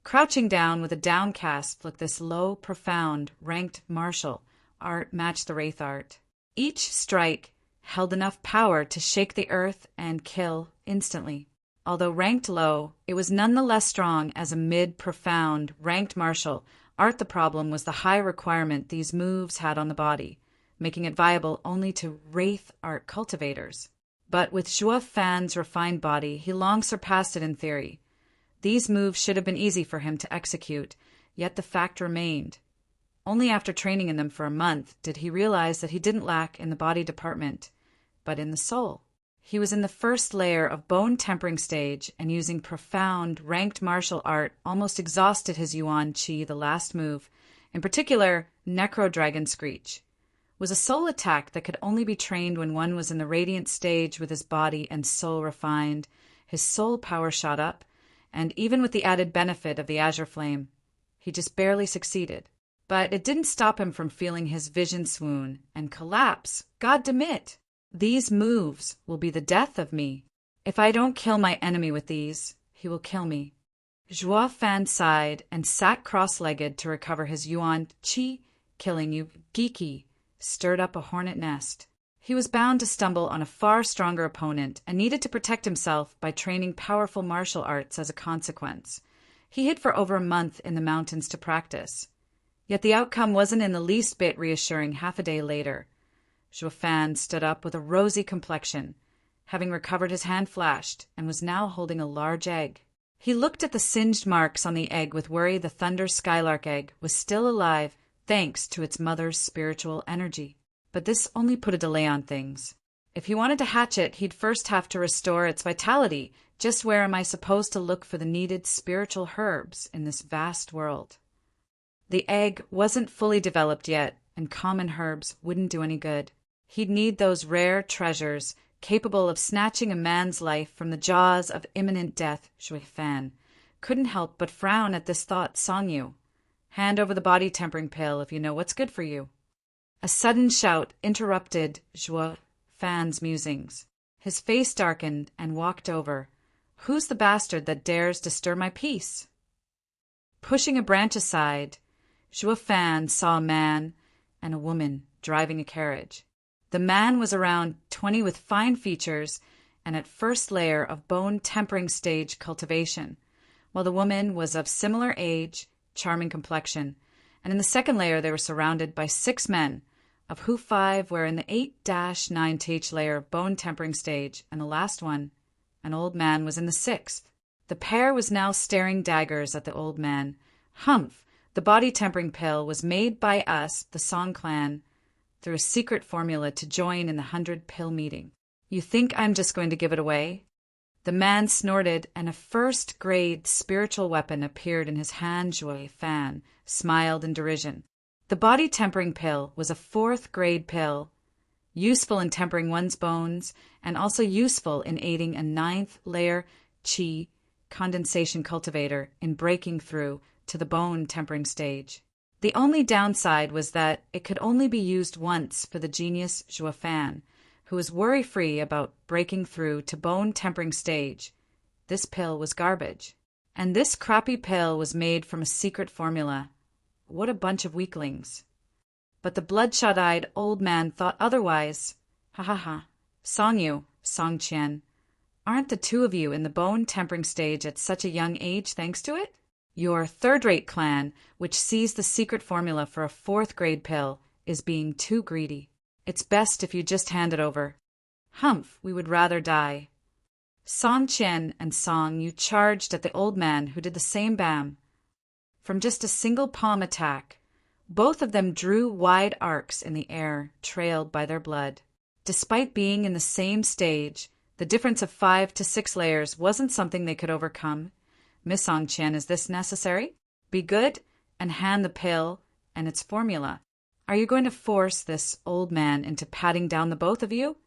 Crouching down with a downcast look, this low, profound, ranked martial art matched the wraith art. Each strike held enough power to shake the earth and kill instantly. Although ranked low, it was nonetheless strong as a mid-profound, ranked martial art. The problem was the high requirement these moves had on the body, making it viable only to wraith art cultivators. But with Zhuo Fan's refined body, he long surpassed it in theory. These moves should have been easy for him to execute. yet the fact remained. Only after training in them for a month did he realize that he didn't lack in the body department, but in the soul. He was in the first layer of bone tempering stage, and using profound, ranked martial art almost exhausted his Yuan Qi, the last move, in particular, Necro Dragon Screech. Was a soul attack that could only be trained when one was in the radiant stage with his body and soul refined. His soul power shot up, and even with the added benefit of the azure flame, he just barely succeeded. But it didn't stop him from feeling his vision swoon and collapse. God damn it! These moves will be the death of me. If I don't kill my enemy with these, he will kill me. Zhuo Fan sighed and sat cross-legged to recover his Yuan Qi, killing you, geeky, stirred up a hornet nest. He was bound to stumble on a far stronger opponent and needed to protect himself by training powerful martial arts as a consequence. He hid for over a month in the mountains to practice. Yet the outcome wasn't in the least bit reassuring half a day later. Zhuo Fan stood up with a rosy complexion, having recovered his hand flashed, and was now holding a large egg. He looked at the singed marks on the egg with worry. The Thunder Skylark egg was still alive thanks to its mother's spiritual energy. But this only put a delay on things. If he wanted to hatch it, he'd first have to restore its vitality. Just where am I supposed to look for the needed spiritual herbs in this vast world? The egg wasn't fully developed yet, and common herbs wouldn't do any good. He'd need those rare treasures capable of snatching a man's life from the jaws of imminent death. Zhuo Fan couldn't help but frown at this thought. Song Yu, hand over the body tempering pill if you know what's good for you. A sudden shout interrupted Zhuo Fan's musings. His face darkened and walked over. Who's the bastard that dares disturb my peace? Pushing a branch aside, Zhuo Fan saw a man and a woman driving a carriage. The man was around 20 with fine features and at first layer of bone tempering stage cultivation, while the woman was of similar age, charming complexion, and in the second layer they were surrounded by 6 men, of who 5 were in the 8-9th layer of bone tempering stage, and the last one, an old man, was in the 6th. The pair was now staring daggers at the old man. Humph! The body tempering pill was made by us, the Song clan, through a secret formula to join in the 100-pill meeting. You think I'm just going to give it away? The man snorted, and a first-grade spiritual weapon appeared in his hand. Zhuo Fan smiled in derision. The body tempering pill was a 4th-grade pill, useful in tempering one's bones, and also useful in aiding a 9th-layer qi condensation cultivator in breaking through to the bone tempering stage. The only downside was that it could only be used once for the genius Zhuo Fan, who was worry-free about breaking through to bone tempering stage. This pill was garbage. And this crappy pill was made from a secret formula. What a bunch of weaklings. But the bloodshot-eyed old man thought otherwise. Ha ha ha. Song Yu, Song Qian, aren't the two of you in the bone tempering stage at such a young age thanks to it? Your third-rate clan, which sees the secret formula for a 4th-grade pill, is being too greedy. It's best if you just hand it over. Humph, we would rather die. Song Qian and Song Yu charged at the old man, who did the same. Bam! From just a single palm attack, both of them drew wide arcs in the air, trailed by their blood. Despite being in the same stage, the difference of 5 to 6 layers wasn't something they could overcome. Miss Song Qian, is this necessary? Be good and hand the pill and its formula. Are you going to force this old man into patting down the both of you?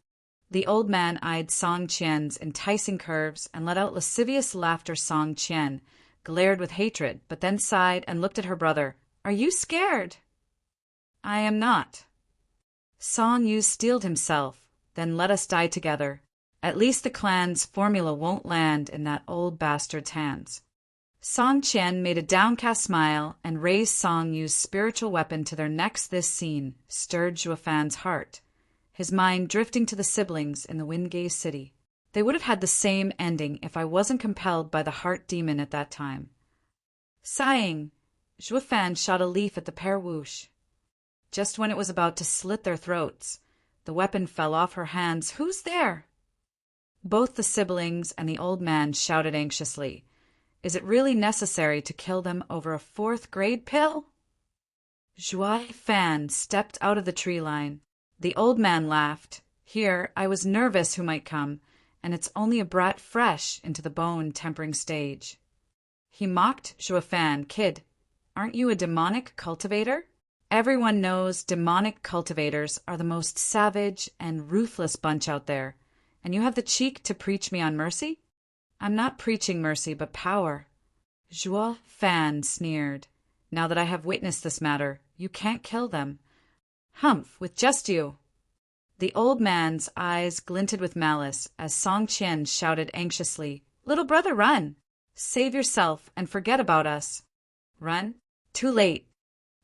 The old man eyed Song Qian's enticing curves and let out lascivious laughter. Song Qian glared with hatred, but then sighed and looked at her brother. Are you scared? I am not. Song Yu steeled himself. Then let us die together. At least the clan's formula won't land in that old bastard's hands. Song Qian made a downcast smile and raised Song Yu's spiritual weapon to their necks. This scene stirred Zhuo Fan's heart, his mind drifting to the siblings in the wind-gazed city. They would have had the same ending if I wasn't compelled by the heart demon at that time. Sighing, Zhuo Fan shot a leaf at the pair. Whoosh. Just when it was about to slit their throats, the weapon fell off her hands. Who's there? Both the siblings and the old man shouted anxiously. Is it really necessary to kill them over a fourth-grade pill? Zhuo Fan stepped out of the tree line. The old man laughed. Here, I was nervous who might come, and it's only a brat fresh into the bone-tempering stage. He mocked Zhuo Fan. Kid, aren't you a demonic cultivator? Everyone knows demonic cultivators are the most savage and ruthless bunch out there, and you have the cheek to preach me on mercy? I'm not preaching mercy, but power. Zhuo Fan sneered. Now that I have witnessed this matter, you can't kill them. Humph, with just you. The old man's eyes glinted with malice as Song Qian shouted anxiously, Little brother, run! Save yourself and forget about us. Run? Too late.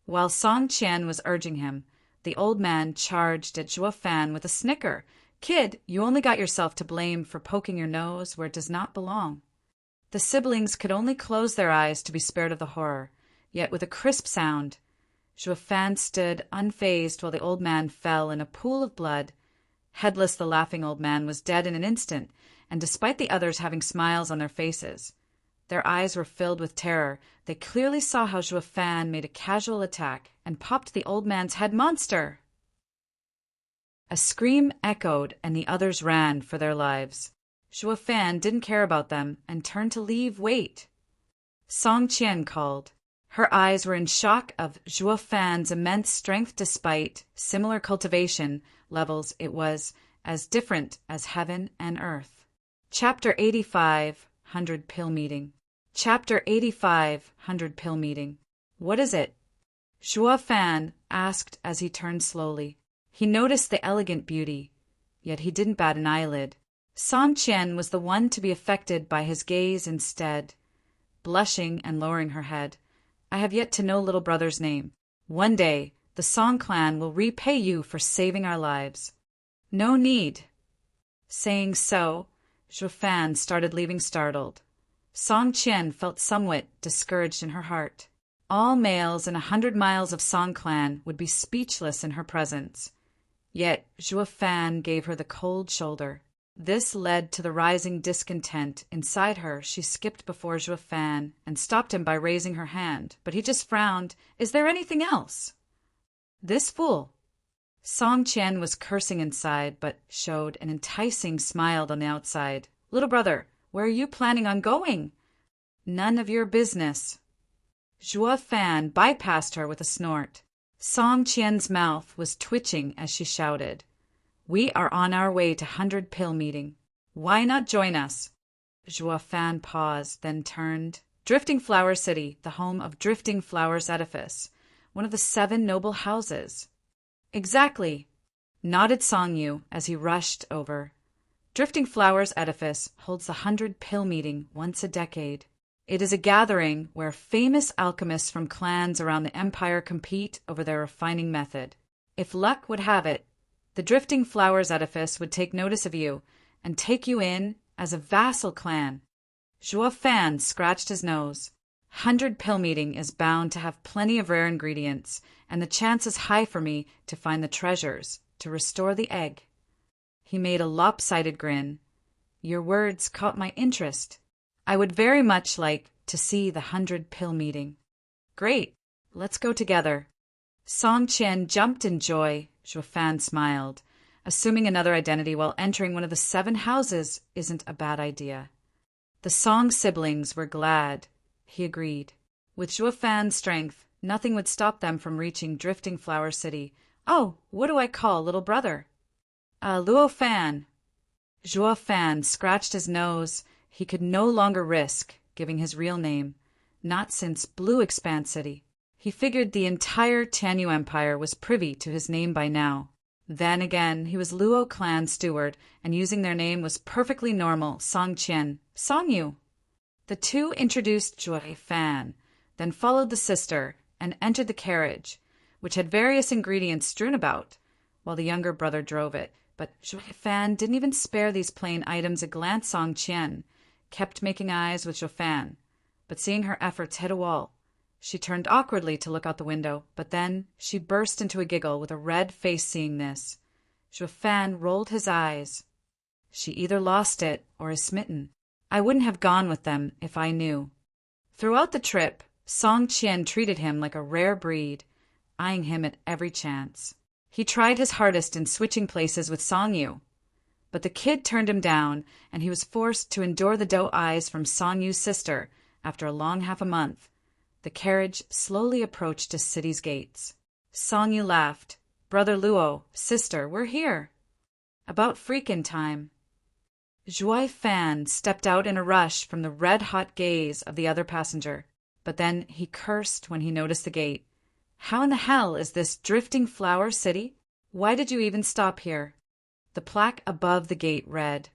While Song Qian was urging him, the old man charged at Zhuo Fan with a snicker. Kid, you only got yourself to blame for poking your nose where it does not belong. The siblings could only close their eyes to be spared of the horror, yet with a crisp sound, Zhuo Fan stood unfazed while the old man fell in a pool of blood. Headless, the laughing old man was dead in an instant, and despite the others having smiles on their faces, their eyes were filled with terror. They clearly saw how Zhuo Fan made a casual attack and popped the old man's head. Monster! A scream echoed, and the others ran for their lives. Zhuo Fan didn't care about them and turned to leave. Wait! Song Qian called. Her eyes were in shock of Zhuo Fan's immense strength despite similar cultivation levels. It was as different as heaven and earth. Chapter 85, 100 Pill Meeting. Chapter 85, 100 Pill Meeting. What is it? Zhuo Fan asked as he turned slowly. He noticed the elegant beauty, yet he didn't bat an eyelid. Song Qian was the one to be affected by his gaze instead. Blushing and lowering her head, I have yet to know little brother's name. One day, the Song clan will repay you for saving our lives. No need. Saying so, Zhuo Fan started leaving startled. Song Qian felt somewhat discouraged in her heart. All males in 100 miles of Song clan would be speechless in her presence. Yet Zhuo Fan gave her the cold shoulder. This led to the rising discontent inside her. She skipped before Zhuo Fan and stopped him by raising her hand, but he just frowned. Is there anything else? This fool. Song Qian was cursing inside, but showed an enticing smile on the outside. Little brother, where are you planning on going? None of your business. Zhuo Fan bypassed her with a snort. Song Qian's mouth was twitching as she shouted. We are on our way to 100 Pill Meeting. Why not join us? Zhuo Fan paused, then turned. Drifting Flower City, the home of Drifting Flowers Edifice, one of the 7 noble houses. Exactly, nodded Song Yu as he rushed over. Drifting Flowers Edifice holds the 100 Pill Meeting once a decade. It is a gathering where famous alchemists from clans around the empire compete over their refining method. If luck would have it, the Drifting Flowers Edifice would take notice of you and take you in as a vassal clan. Zhuo Fan scratched his nose. 100 Pill Meeting is bound to have plenty of rare ingredients, and the chance is high for me to find the treasures to restore the egg. He made a lopsided grin. Your words caught my interest. I would very much like to see the 100 Pill Meeting. Great, let's go together. Song Qian jumped in joy. Zhuo Fan smiled. Assuming another identity while entering one of the 7 houses isn't a bad idea. The Song siblings were glad. He agreed. With Zhuo Fan's strength, nothing would stop them from reaching Drifting Flower City. Oh, what do I call little brother? Luo Fan. Zhuo Fan scratched his nose. He could no longer risk giving his real name, not since Blue Expanse City. He figured the entire Tianyu Empire was privy to his name by now. Then again, he was Luo clan steward, and using their name was perfectly normal. Song Qian, Song Yu. The two introduced Zhuo Fan, then followed the sister and entered the carriage, which had various ingredients strewn about, while the younger brother drove it. But Zhuo Fan didn't even spare these plain items a glance. Song Qian kept making eyes with Zhuo Fan, but seeing her efforts hit a wall, she turned awkwardly to look out the window, but then she burst into a giggle with a red face seeing this. Zhuo Fan rolled his eyes. She either lost it or is smitten. I wouldn't have gone with them if I knew. Throughout the trip, Song Qian treated him like a rare breed, eyeing him at every chance. He tried his hardest in switching places with Song Yu, but the kid turned him down, and he was forced to endure the doe eyes from Song Yu's sister. After a long half a month, the carriage slowly approached a city's gates. Song Yu laughed. "Brother Luo, sister, we're here." "About freakin' time." Zhuai Fan stepped out in a rush from the red-hot gaze of the other passenger, but then he cursed when he noticed the gate. "How in the hell is this Drifting Flower City? Why did you even stop here?" The plaque above the gate read,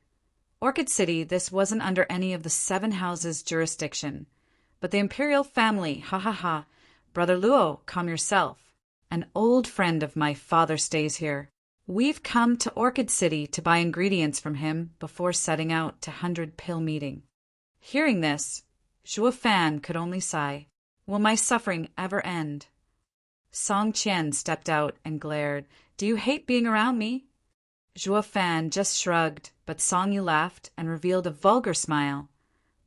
"Orchid City, this wasn't under any of the 7 houses' jurisdiction. But the imperial family, ha ha ha. Brother Luo, calm yourself. An old friend of my father stays here. We've come to Orchid City to buy ingredients from him before setting out to 100-pill meeting." Hearing this, Zhuo Fan could only sigh. Will my suffering ever end? Song Qian stepped out and glared. "Do you hate being around me?" Zhuo Fan just shrugged, but Song Yu laughed and revealed a vulgar smile.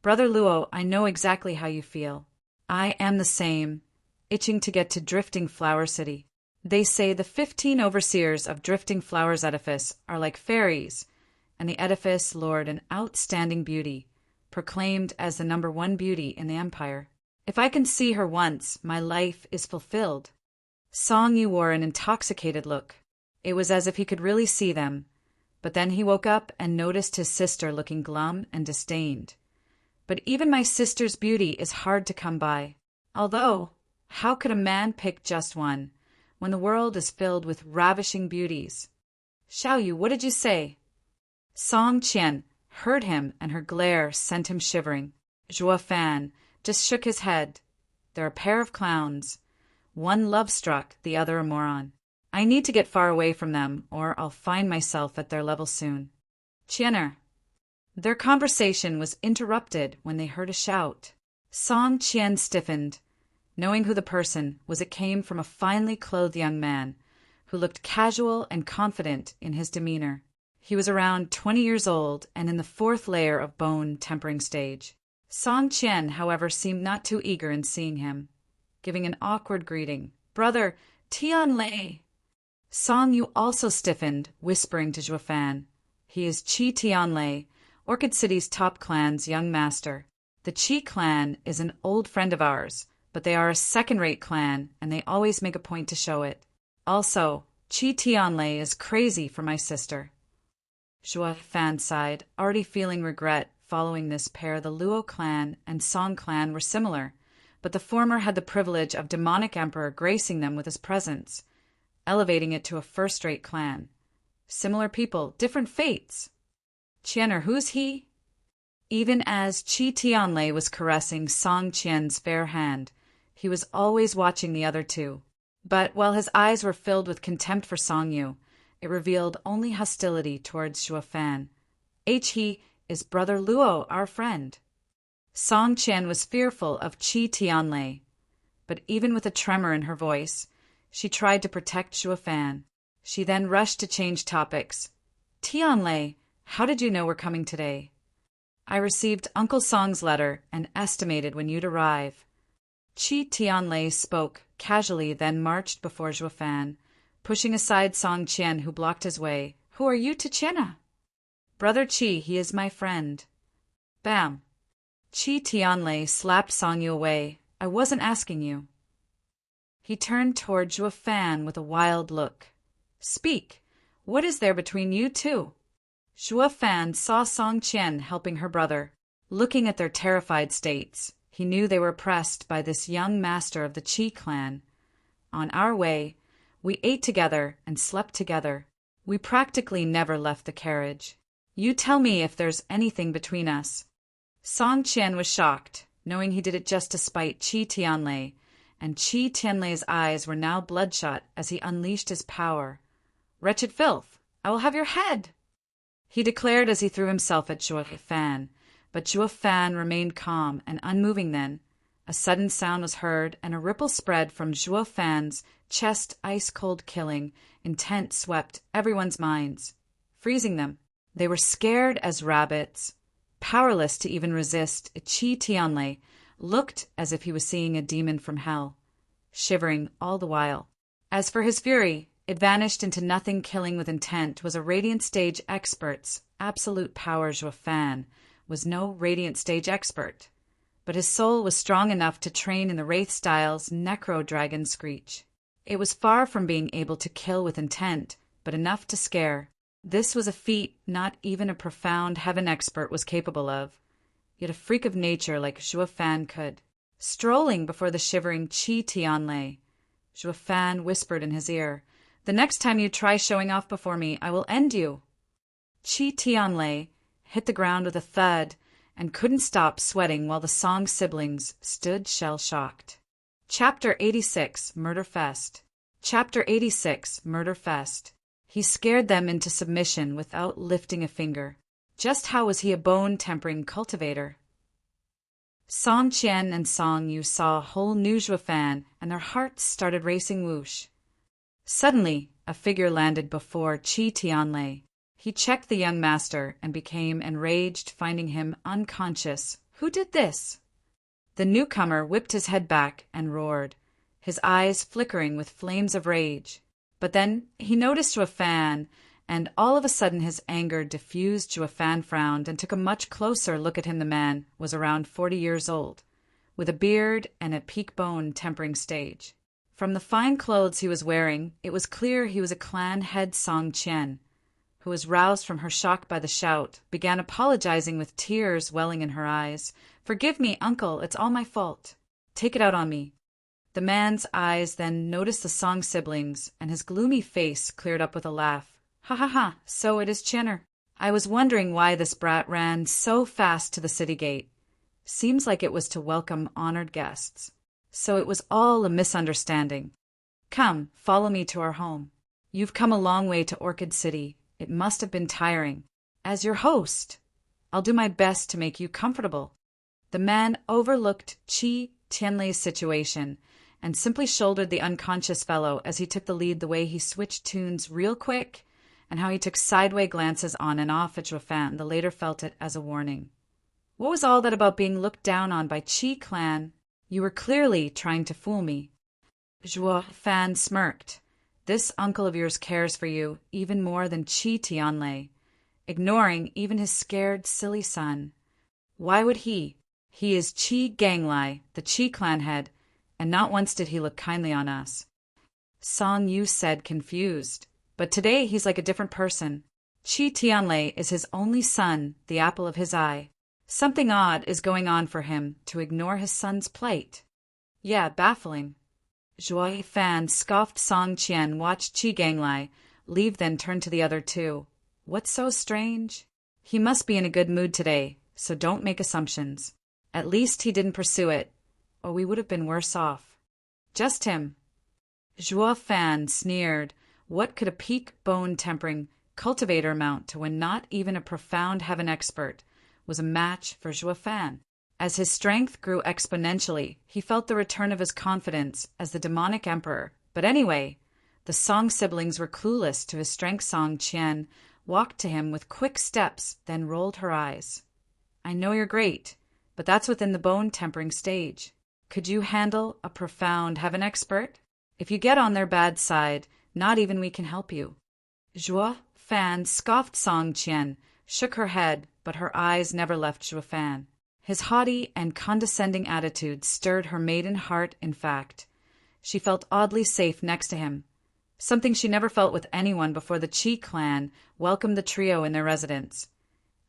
"Brother Luo, I know exactly how you feel. I am the same, itching to get to Drifting Flower City. They say the 15 overseers of Drifting Flowers edifice are like fairies, and the edifice lured an outstanding beauty, proclaimed as the #1 beauty in the empire. If I can see her once, my life is fulfilled." Song Yu wore an intoxicated look. It was as if he could really see them, but then he woke up and noticed his sister looking glum and disdained. "But even my sister's beauty is hard to come by. Although, how could a man pick just one, when the world is filled with ravishing beauties?" "Xiao Yu, what did you say?" Song Qian heard him, and her glare sent him shivering. Zhuo Fan just shook his head. "They're a pair of clowns. One love-struck, the other a moron. I need to get far away from them, or I'll find myself at their level soon." "Qianer." Their conversation was interrupted when they heard a shout. Song Qian stiffened, knowing who the person was. It came from a finely clothed young man, who looked casual and confident in his demeanor. He was around 20 years old and in the 4th layer of bone tempering stage. Song Qian, however, seemed not too eager in seeing him, giving an awkward greeting. "Brother, Tian Lei." Song Yu also stiffened, whispering to Zhuo Fan, "He is Qi Tianlei, Orchid City's top clan's young master. The Qi clan is an old friend of ours, but they are a second-rate clan, and they always make a point to show it. Also, Qi Tianlei is crazy for my sister." Zhuo Fan sighed, already feeling regret. Following this pair, the Luo clan and Song clan were similar, but the former had the privilege of demonic emperor gracing them with his presence, elevating it to a first-rate clan. Similar people, different fates. "Qianer, who's he?" Even as Qi Tianlei was caressing Song Qian's fair hand, he was always watching the other two. But while his eyes were filled with contempt for Song Yu, it revealed only hostility towards Zhuo Fan. "He is Brother Luo, our friend." Song Qian was fearful of Qi Tianlei, but even with a tremor in her voice, she tried to protect Zhuo Fan. She then rushed to change topics. "Tianlei, how did you know we're coming today?" "I received Uncle Song's letter and estimated when you'd arrive." Qi Tianlei spoke casually, then marched before Zhuo Fan, pushing aside Song Qian, who blocked his way. "Who are you to Qianna?" "Brother Qi, he is my friend." Bam! Qi Tianlei slapped Song Yu away. "I wasn't asking you." He turned toward Zhuo Fan with a wild look. "Speak. What is there between you two?" Zhuo Fan saw Song Qian helping her brother. Looking at their terrified states, he knew they were oppressed by this young master of the Qi clan. "On our way, we ate together and slept together. We practically never left the carriage. You tell me if there's anything between us." Song Qian was shocked, knowing he did it just to spite Qi Tianlei, and Qi Tianlei's eyes were now bloodshot as he unleashed his power. "Wretched filth, I will have your head!" he declared as he threw himself at Zhuo Fan, but Zhuo Fan remained calm and unmoving. Then a sudden sound was heard, and a ripple spread from Zhuo Fan's chest, ice-cold killing intent swept everyone's minds, freezing them. They were scared as rabbits, powerless to even resist Qi Tianlei, looked as if he was seeing a demon from hell, shivering all the while. As for his fury, it vanished into nothing. Killing with intent was a radiant stage expert's absolute power. Zhuo Fan was no radiant stage expert, but his soul was strong enough to train in the Wraith Style's Necro Dragon Screech. It was far from being able to kill with intent, but enough to scare. This was a feat not even a profound heaven expert was capable of, yet a freak of nature like Zhuo Fan could. Strolling before the shivering Qi Tianlei, Zhuo Fan whispered in his ear, "The next time you try showing off before me, I will end you." Qi Tianlei hit the ground with a thud and couldn't stop sweating while the Song siblings stood shell-shocked. Chapter 86, Murder Fest. Chapter 86, Murder Fest. He scared them into submission without lifting a finger. Just how was he a bone-tempering cultivator? Song Qian and Song Yu saw a whole new Zhuo Fan, and their hearts started racing whoosh. Suddenly, a figure landed before Qi Tianlei. He checked the young master and became enraged, finding him unconscious. Who did this? The newcomer whipped his head back and roared, his eyes flickering with flames of rage. But then he noticed Zhuo Fan, and all of a sudden his anger diffused. Zhuo Fan frowned and took a much closer look at him. The man was around 40 years old, with a beard and a peak bone tempering stage. From the fine clothes he was wearing, it was clear he was a clan head. Song Qian, who was roused from her shock by the shout, began apologizing with tears welling in her eyes. "Forgive me, uncle, it's all my fault. Take it out on me." The man's eyes then noticed the Song siblings, and his gloomy face cleared up with a laugh. "Ha ha ha, so it is Chenner. I was wondering why this brat ran so fast to the city gate. Seems like it was to welcome honored guests. So it was all a misunderstanding. Come, follow me to our home. You've come a long way to Orchid City. It must have been tiring. As your host, I'll do my best to make you comfortable." The man overlooked Qi Tianlei's situation and simply shouldered the unconscious fellow as he took the lead. The way he switched tunes real quick, and how he took sideway glances on and off at Zhuo Fan, the later felt it as a warning. What was all that about being looked down on by Qi clan? You were clearly trying to fool me. Zhuo Fan smirked. This uncle of yours cares for you even more than Qi Tianlei, ignoring even his scared, silly son. Why would he? He is Qi Ganglai, the Qi clan head, and not once did he look kindly on us. Song Yu said, confused. But today he's like a different person. Qi Tianlei is his only son, the apple of his eye. Something odd is going on for him to ignore his son's plight. Yeah, baffling. Zhuo Fan scoffed. Song Qian watched Qi Ganglai leave, then turned to the other two. What's so strange? He must be in a good mood today, so don't make assumptions. At least he didn't pursue it, or we would have been worse off. Just him. Zhuo Fan sneered. What could a peak bone-tempering cultivator amount to when not even a profound heaven expert was a match for Zhuo Fan? As his strength grew exponentially, he felt the return of his confidence as the demonic emperor. But anyway, the Song siblings were clueless to his strength. Song Qian walked to him with quick steps, then rolled her eyes. I know you're great, but that's within the bone-tempering stage. Could you handle a profound heaven expert? If you get on their bad side, not even we can help you. Zhuo Fan scoffed. Song Qian shook her head, but her eyes never left Zhuo Fan. His haughty and condescending attitude stirred her maiden heart. In fact, she felt oddly safe next to him, something she never felt with anyone before the Qi clan welcomed the trio in their residence.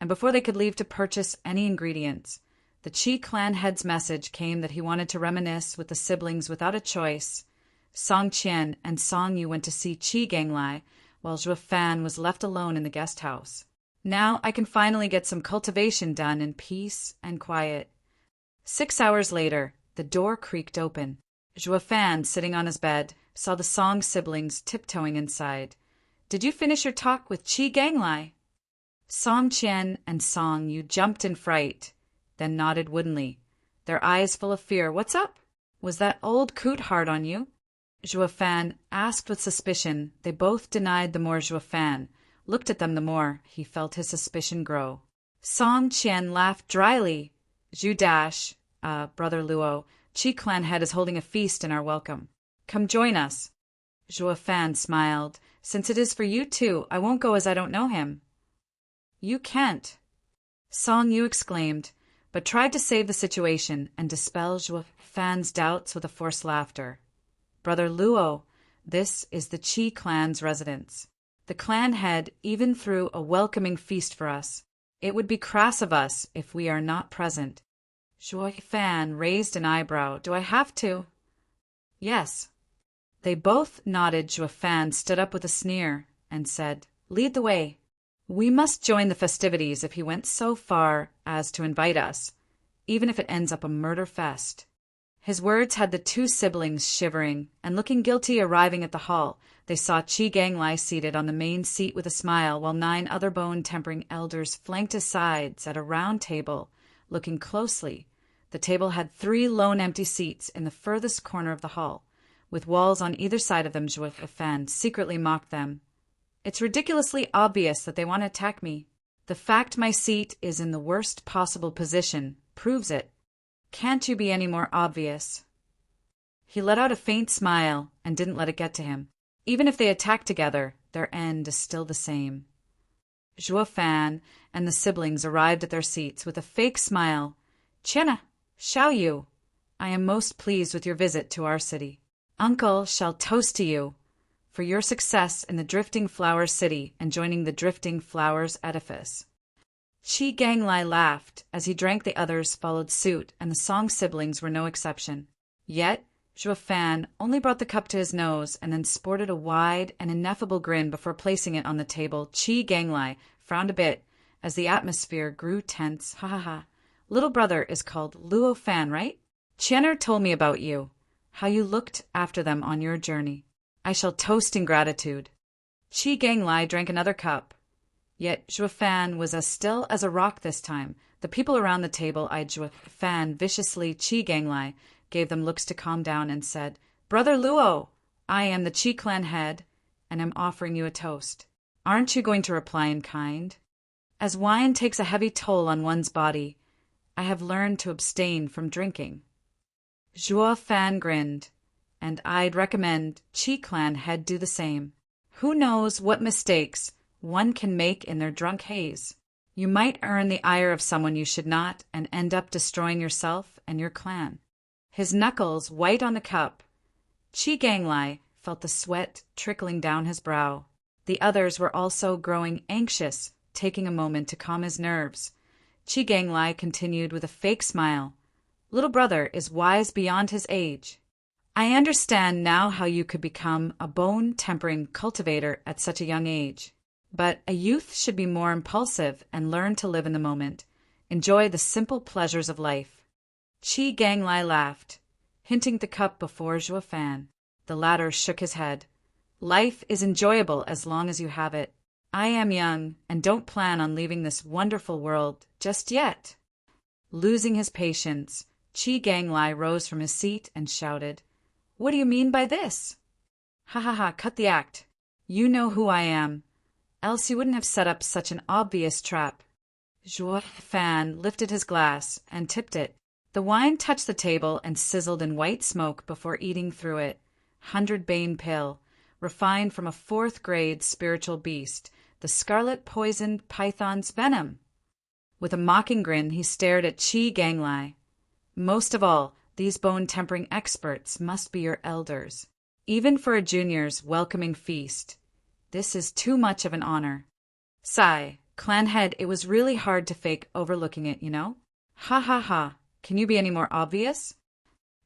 And before they could leave to purchase any ingredients, the Qi clan head's message came that he wanted to reminisce with the siblings without a choice. Song Qian and Song Yu went to see Qi Ganglai, while Zhuo Fan was left alone in the guest house. Now I can finally get some cultivation done in peace and quiet. 6 hours later, the door creaked open. Zhuo Fan, sitting on his bed, saw the Song siblings tiptoeing inside. Did you finish your talk with Qi Ganglai? Song Qian and Song Yu jumped in fright, then nodded woodenly, their eyes full of fear. What's up? Was that old coot hard on you? Zhuo Fan asked with suspicion. They both denied. The more Zhuo Fan looked at them, the more he felt his suspicion grow. Song Qian laughed dryly. Zhu Dash, Brother Luo. Qi clan head is holding a feast in our welcome. Come join us. Zhuo Fan smiled. Since it is for you too, I won't go as I don't know him. You can't, Song Yu exclaimed, but tried to save the situation and dispel Zhuo Fan's doubts with a forced laughter. Brother Luo, this is the Qi clan's residence. The clan head even threw a welcoming feast for us. It would be crass of us if we are not present. Zhuo Fan raised an eyebrow. Do I have to? Yes. They both nodded. Zhuo Fan stood up with a sneer and said, Lead the way. We must join the festivities if he went so far as to invite us, even if it ends up a murder fest. His words had the two siblings shivering, and looking guilty arriving at the hall, they saw Qi Ganglai seated on the main seat with a smile, while 9 other bone-tempering elders flanked his sides at a round table, looking closely. The table had 3 lone empty seats in the furthest corner of the hall, with walls on either side of them. Zhuo Fan secretly mocked them. It's ridiculously obvious that they want to attack me. The fact my seat is in the worst possible position proves it. Can't you be any more obvious? He let out a faint smile and didn't let it get to him. Even if they attack together, their end is still the same. Zhuo Fan and the siblings arrived at their seats with a fake smile. Qianna, Xiao Yu, I am most pleased with your visit to our city. Uncle shall toast to you for your success in the Drifting Flower City and joining the Drifting Flowers edifice. Qi Ganglai laughed as he drank. The others followed suit, and the Song siblings were no exception. Yet, Zhuo Fan only brought the cup to his nose and then sported a wide and ineffable grin before placing it on the table. Qi Ganglai frowned a bit as the atmosphere grew tense. Ha ha ha. Little brother is called Luo Fan, right? Qianner told me about you, how you looked after them on your journey. I shall toast in gratitude. Qi Ganglai drank another cup. Yet Zhuo Fan was as still as a rock this time. The people around the table eyed Zhuo Fan viciously. Qi Ganglai gave them looks to calm down and said, Brother Luo, I am the Qi clan head, and am offering you a toast. Aren't you going to reply in kind? As wine takes a heavy toll on one's body, I have learned to abstain from drinking. Zhuo Fan grinned, and I'd recommend Qi clan head do the same. Who knows what mistakes one can make in their drunk haze. You might earn the ire of someone you should not and end up destroying yourself and your clan. His knuckles white on the cup, Qi Ganglai felt the sweat trickling down his brow. The others were also growing anxious, taking a moment to calm his nerves. Qi Ganglai continued with a fake smile. Little brother is wise beyond his age. I understand now how you could become a bone-tempering cultivator at such a young age. But a youth should be more impulsive and learn to live in the moment, enjoy the simple pleasures of life. Qi Ganglai laughed, hinting the cup before Zhuo Fan. The latter shook his head. Life is enjoyable as long as you have it. I am young and don't plan on leaving this wonderful world just yet. Losing his patience, Qi Ganglai rose from his seat and shouted, What do you mean by this? Ha ha ha, cut the act. You know who I am. Else you wouldn't have set up such an obvious trap. Zhuo Fan lifted his glass and tipped it. The wine touched the table and sizzled in white smoke before eating through it. 100 Bane Pill, refined from a 4th-grade spiritual beast, the scarlet-poisoned python's venom. With a mocking grin, he stared at Qi Ganglai. Most of all, these bone-tempering experts must be your elders. Even for a junior's welcoming feast, this is too much of an honor. Sigh, clan head, it was really hard to fake overlooking it, you know? Ha ha ha, can you be any more obvious?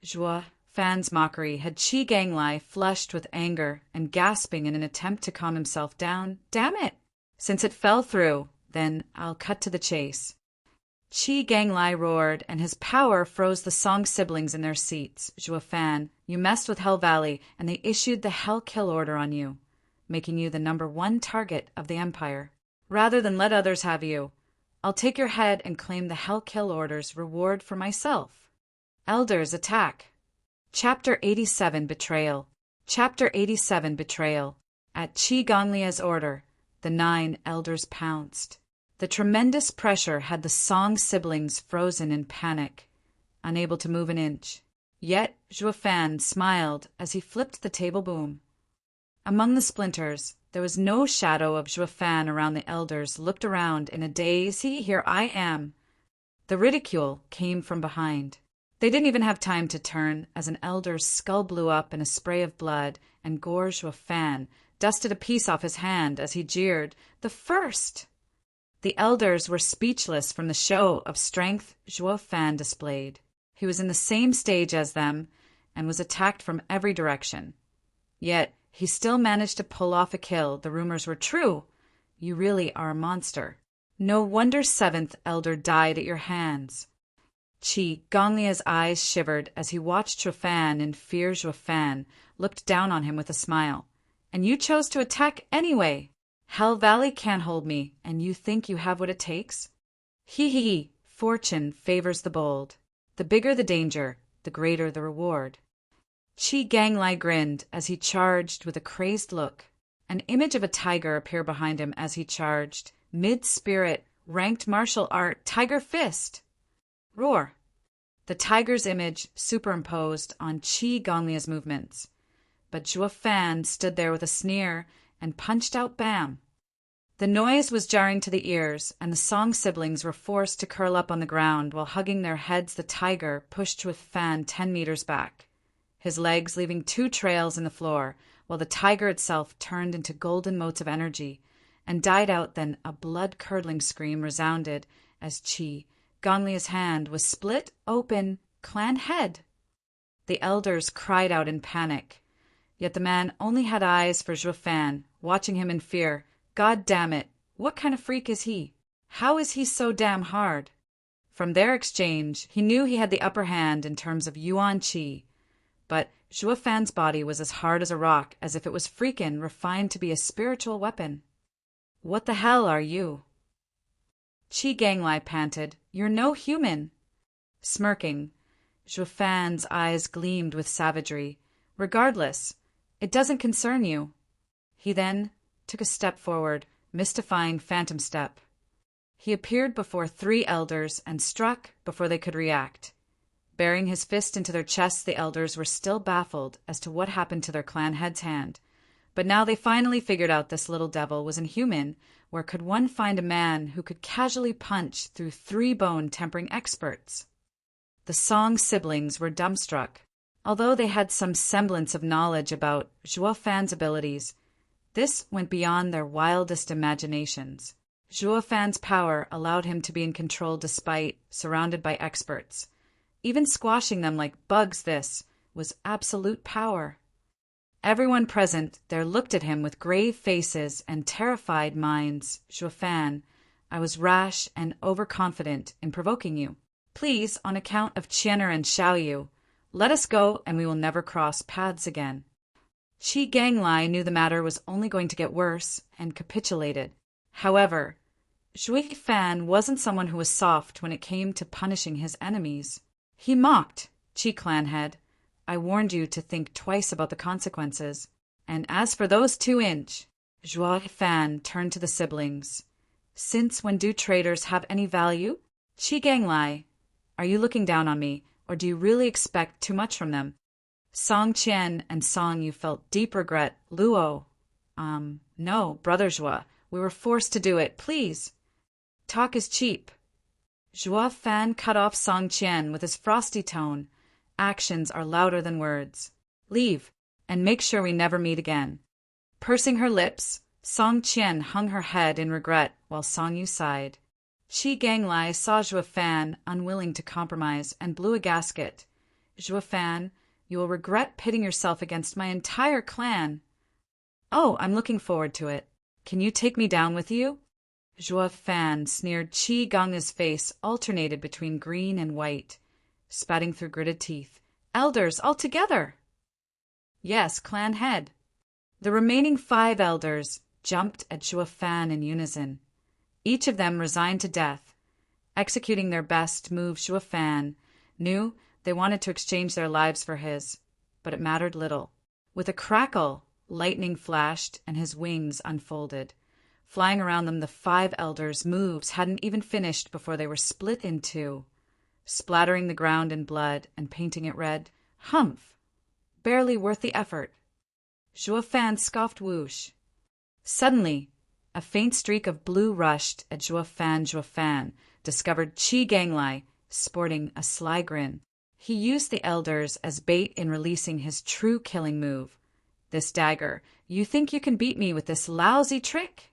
Zhuo Fan's mockery had Qi Ganglai flushed with anger and gasping in an attempt to calm himself down. Damn it! Since it fell through, then I'll cut to the chase. Qi Ganglai roared, and his power froze the Song siblings in their seats. Zhuo Fan, you messed with Hell Valley, and they issued the Hell Kill order on you, making you the #1 target of the Empire. Rather than let others have you, I'll take your head and claim the Hell Kill order's reward for myself. Elders, attack! Chapter 87, Betrayal. Chapter 87, Betrayal. At Qi Ganglia's order, the 9 elders pounced. The tremendous pressure had the Song siblings frozen in panic. unable to move an inch. Yet Zhuo Fan smiled as he flipped the table boom. Among the splinters, there was no shadow of Zhuo Fan around. The elders looked around in a daze. "See, here I am." The ridicule came from behind. They didn't even have time to turn as an elder's skull blew up in a spray of blood, and Zhuo Fan dusted a piece off his hand as he jeered, "The first!" The elders were speechless from the show of strength Zhuo Fan displayed. He was in the same stage as them and was attacked from every direction. Yet he still managed to pull off a kill. The rumors were true. You really are a monster. No wonder seventh elder died at your hands. Qi Gonglia's eyes shivered as he watched Zhuo Fan in fear. Zhuo Fan looked down on him with a smile. "And you chose to attack anyway. Hell Valley can't hold me, and you think you have what it takes? Hee hee, fortune favors the bold. The bigger the danger, the greater the reward." Qi Ganglai grinned as he charged with a crazed look. An image of a tiger appeared behind him as he charged. Mid-spirit, ranked martial art, tiger fist. Roar. The tiger's image superimposed on Qi Gonglia's movements. But Zhuo Fan stood there with a sneer and punched out bam. The noise was jarring to the ears, and the Song siblings were forced to curl up on the ground while hugging their heads. The tiger pushed Zhuo Fan 10 meters back, his legs leaving 2 trails in the floor, while the tiger itself turned into golden motes of energy and died out. Then a blood-curdling scream resounded as Qi Gonglia's hand was split open, clan head. The elders cried out in panic. Yet the man only had eyes for Zhuo Fan, watching him in fear. God damn it, what kind of freak is he? How is he so damn hard? From their exchange, he knew he had the upper hand in terms of Yuan Qi. But Zhuo Fan's body was as hard as a rock, as if it was freakin' refined to be a spiritual weapon. "What the hell are you?" Qi Ganglai panted. "You're no human." Smirking, Zhuo Fan's eyes gleamed with savagery. "Regardless, it doesn't concern you." He then took a step forward, mystifying phantom step. He appeared before 3 elders and struck before they could react. Bearing his fist into their chests, the elders were still baffled as to what happened to their clan head's hand. But now they finally figured out this little devil was inhuman. Where could one find a man who could casually punch through 3 bone-tempering experts? The Song siblings were dumbstruck. Although they had some semblance of knowledge about Zhuo Fan's abilities, this went beyond their wildest imaginations. Zhuo Fan's power allowed him to be in control despite surrounded by experts. Even squashing them like bugs, this was absolute power. Everyone present there looked at him with grave faces and terrified minds. "Zhuo Fan, I was rash and overconfident in provoking you. Please, on account of Qianer and Xiaoyu, let us go and we will never cross paths again." Qi Ganglai knew the matter was only going to get worse and capitulated. However, Zhuo Fan wasn't someone who was soft when it came to punishing his enemies. He mocked. "Qi clan head, I warned you to think twice about the consequences. And as for those 2-inch..." Zhuo Fan turned to the siblings. "Since when do traitors have any value? Qi Ganglai, are you looking down on me, or do you really expect too much from them?" Song Qian and Song Yu felt deep regret. "Luo, no, Brother Zhuo, we were forced to do it, please. Talk is cheap." Zhuo Fan cut off Song Qian with his frosty tone. "Actions are louder than words. Leave, and make sure we never meet again." Pursing her lips, Song Qian hung her head in regret while Song Yu sighed. Qi Ganglai saw Zhuo Fan unwilling to compromise and blew a gasket. "Zhuo Fan, you will regret pitting yourself against my entire clan." "Oh, I'm looking forward to it. Can you take me down with you?" Zhuo Fan sneered. Qi Gong's face alternated between green and white, spatting through gritted teeth. "Elders, all together!" "Yes, clan head." The remaining 5 elders jumped at Zhuo Fan in unison, each of them resigned to death. Executing their best move, Zhuo Fan knew they wanted to exchange their lives for his, but it mattered little. With a crackle, lightning flashed and his wings unfolded. Flying around them, the 5 elders' moves hadn't even finished before they were split in 2. splattering the ground in blood and painting it red. Humph! Barely worth the effort. Zhuo Fan scoffed whoosh. Suddenly, a faint streak of blue rushed at Zhuo Fan. Zhuo Fan discovered Qi Ganglai sporting a sly grin. He used the elders as bait in releasing his true killing move. This dagger. You think you can beat me with this lousy trick?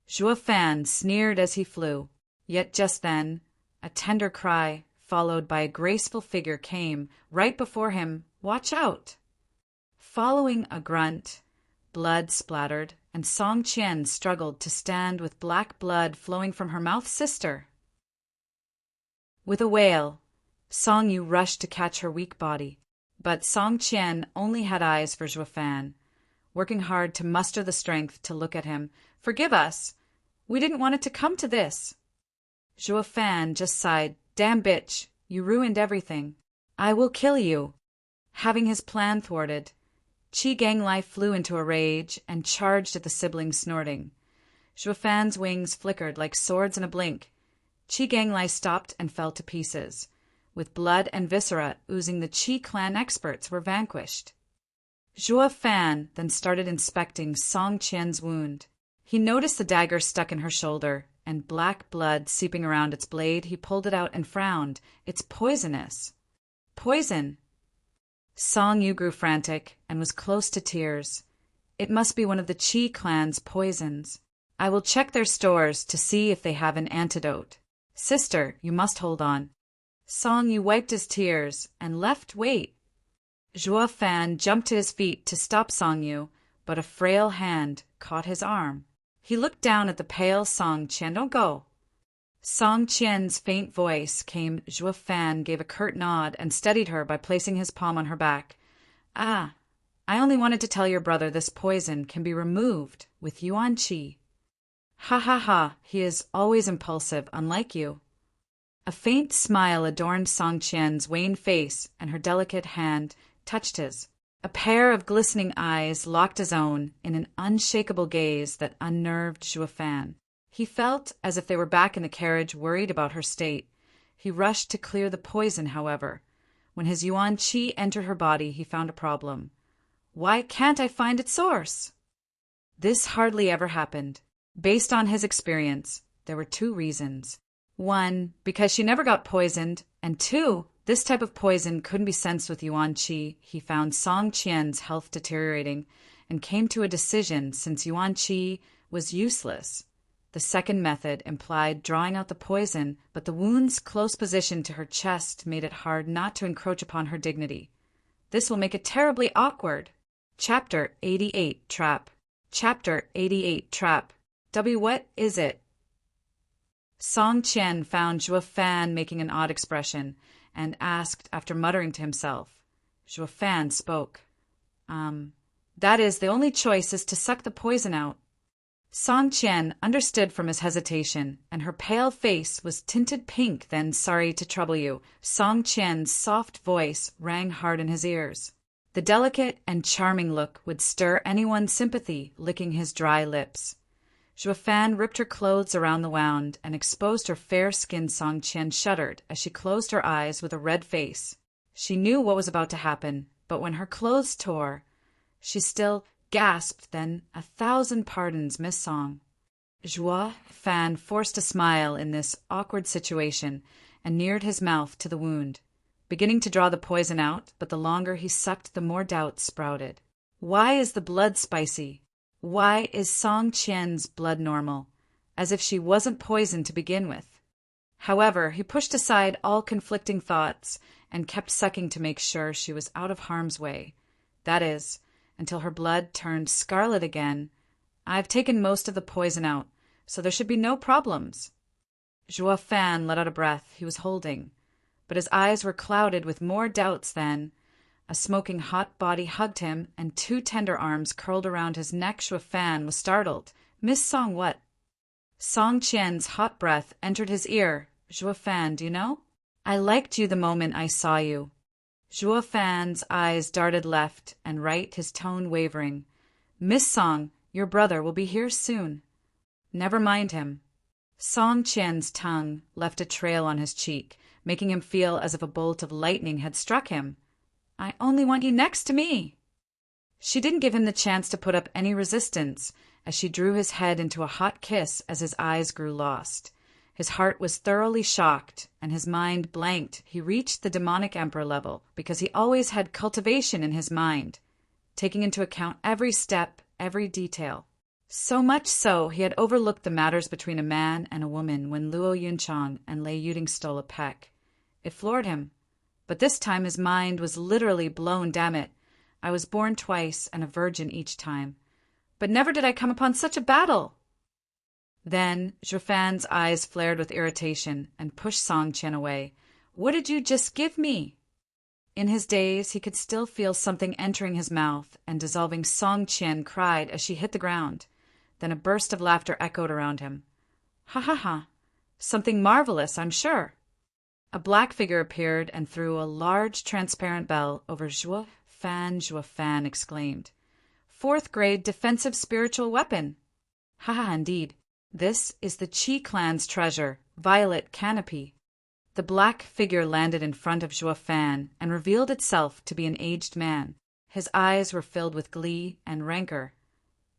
Zhuo Fan sneered as he flew. Yet just then, a tender cry, followed by a graceful figure, came right before him. Watch out! Following a grunt, blood splattered, and Song Qian struggled to stand with black blood flowing from her mouth. Sister! With a wail, Song Yu rushed to catch her weak body, but Song Qian only had eyes for Zhuo Fan, working hard to muster the strength to look at him. Forgive us. We didn't want it to come to this. Zhuo Fan just sighed. Damn bitch, you ruined everything. I will kill you. Having his plan thwarted, Qi Ganglai flew into a rage and charged at the siblings, snorting. Zhuo Fan's wings flickered like swords in a blink. Qi Ganglai stopped and fell to pieces. With blood and viscera oozing, the Qi clan experts were vanquished. Zhuo Fan then started inspecting Song Qian's wound. He noticed the dagger stuck in her shoulder, and black blood seeping around its blade. He pulled it out and frowned. It's poisonous. Poison! Song Yu grew frantic and was close to tears. It must be one of the Qi clan's poisons. I will check their stores to see if they have an antidote. Sister, you must hold on. Song Yu wiped his tears and left. Wait. Zhuo Fan jumped to his feet to stop Song Yu, but a frail hand caught his arm. He looked down at the pale Song Qian. Don't go. Song Qian's faint voice came. Zhuo Fan gave a curt nod and steadied her by placing his palm on her back. Ah, I only wanted to tell your brother this poison can be removed with Yuan Qi. Ha ha ha, he is always impulsive, unlike you. A faint smile adorned Song Qian's wan face, and her delicate hand touched his. A pair of glistening eyes locked his own in an unshakable gaze that unnerved Zhuo Fan. He felt as if they were back in the carriage, worried about her state. He rushed to clear the poison, however. When his Yuan Qi entered her body, he found a problem. Why can't I find its source? This hardly ever happened. Based on his experience, there were two reasons. One, because she never got poisoned, and two, this type of poison couldn't be sensed with Yuan Qi. He found Song Qian's health deteriorating and came to a decision since Yuan Qi was useless. The second method implied drawing out the poison, but the wound's close position to her chest made it hard not to encroach upon her dignity. This will make it terribly awkward. Chapter 88 Trap. Chapter 88 Trap. What is it? Song Qian found Zhuo Fan making an odd expression and asked after muttering to himself. Zhuo Fan spoke. That is, the only choice is to suck the poison out. Song Qian understood from his hesitation, and her pale face was tinted pink. Then, sorry to trouble you. Song Qian's soft voice rang hard in his ears. The delicate and charming look would stir anyone's sympathy, licking his dry lips. Zhuo Fan ripped her clothes around the wound and exposed her fair-skinned. Song Qian shuddered as she closed her eyes with a red face. She knew what was about to happen, but when her clothes tore, she still gasped. Then, 1,000 pardons, Miss Song. Zhuo Fan forced a smile in this awkward situation and neared his mouth to the wound, beginning to draw the poison out, but the longer he sucked, the more doubts sprouted. Why is the blood spicy? Why is Song Qian's blood normal, as if she wasn't poisoned to begin with? However, he pushed aside all conflicting thoughts and kept sucking to make sure she was out of harm's way. That is, until her blood turned scarlet again. I've taken most of the poison out, so there should be no problems. Zhuo Fan let out a breath he was holding, but his eyes were clouded with more doubts than. A smoking hot body hugged him, and 2 tender arms curled around his neck. Zhuo Fan was startled. Miss Song, what? Song Qian's hot breath entered his ear. Zhuo Fan, do you know? I liked you the moment I saw you. Zhuo Fan's eyes darted left and right, his tone wavering. Miss Song, your brother will be here soon. Never mind him. Song Qian's tongue left a trail on his cheek, making him feel as if a bolt of lightning had struck him. "I only want you next to me." She didn't give him the chance to put up any resistance, as she drew his head into a hot kiss as his eyes grew lost. His heart was thoroughly shocked, and his mind blanked. He reached the demonic emperor level, because he always had cultivation in his mind, taking into account every step, every detail. So much so, he had overlooked the matters between a man and a woman when Luo Yunchang and Lei Yuding stole a peck. It floored him. But this time his mind was literally blown. Damn it. I was born twice and a virgin each time. But never did I come upon such a battle. Then Zhuo Fan's eyes flared with irritation and pushed Song Qian away. "What did you just give me?" In his daze, he could still feel something entering his mouth and dissolving. Song Qian cried as she hit the ground. Then a burst of laughter echoed around him. "Ha ha ha! Something marvelous, I'm sure." A black figure appeared and threw a large transparent bell over Zhuo Fan exclaimed. "Fourth grade defensive spiritual weapon." "Ha ha, indeed. This is the Qi clan's treasure, Violet Canopy." The black figure landed in front of Zhuo Fan and revealed itself to be an aged man. His eyes were filled with glee and rancor.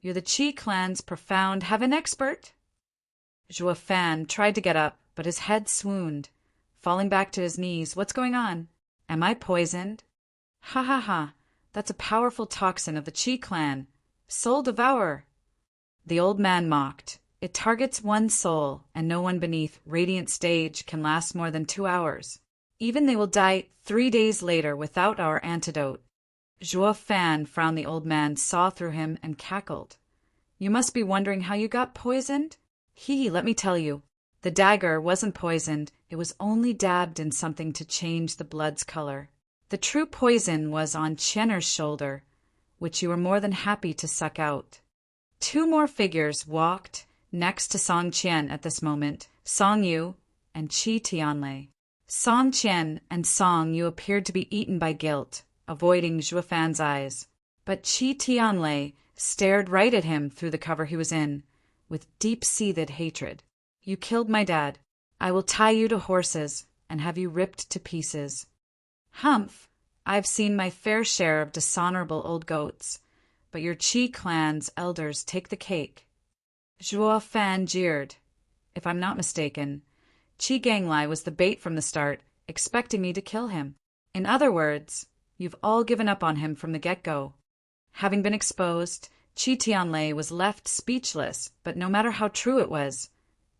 "You're the Qi clan's profound heaven expert?" Zhuo Fan tried to get up, but his head swooned. Falling back to his knees, "What's going on? Am I poisoned?" "Ha ha ha! That's a powerful toxin of the Qi clan. Soul Devourer." The old man mocked. "It targets one soul, and no one beneath Radiant Stage can last more than 2 hours. Even they will die 3 days later without our antidote." Zhuo Fan frowned. The old man saw through him and cackled. "You must be wondering how you got poisoned? Let me tell you. The dagger wasn't poisoned. It was only dabbed in something to change the blood's color. The true poison was on Qian'er's shoulder, which you were more than happy to suck out." 2 more figures walked next to Song Qian at this moment, Song Yu and Qi Tianlei. Song Qian and Song Yu appeared to be eaten by guilt, avoiding Zhuo Fan's eyes. But Qi Tianlei stared right at him through the cover he was in, with deep-seated hatred. "You killed my dad. I will tie you to horses and have you ripped to pieces." "Humph! I've seen my fair share of dishonorable old goats, but your Qi clan's elders take the cake." Zhuo Fan jeered. "If I'm not mistaken, Qi Ganglai was the bait from the start, expecting me to kill him. In other words, you've all given up on him from the get-go." Having been exposed, Qi Tianlei was left speechless, but no matter how true it was,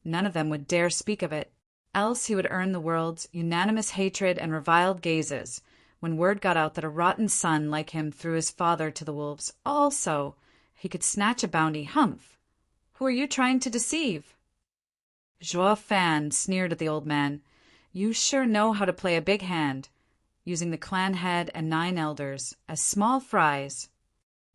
none of them would dare speak of it. Else he would earn the world's unanimous hatred and reviled gazes when word got out that a rotten son like him threw his father to the wolves. Also, he could snatch a bounty. Humph! Who are you trying to deceive? Zhuo Fan sneered at the old man. "You sure know how to play a big hand, using the clan head and 9 elders as small fries."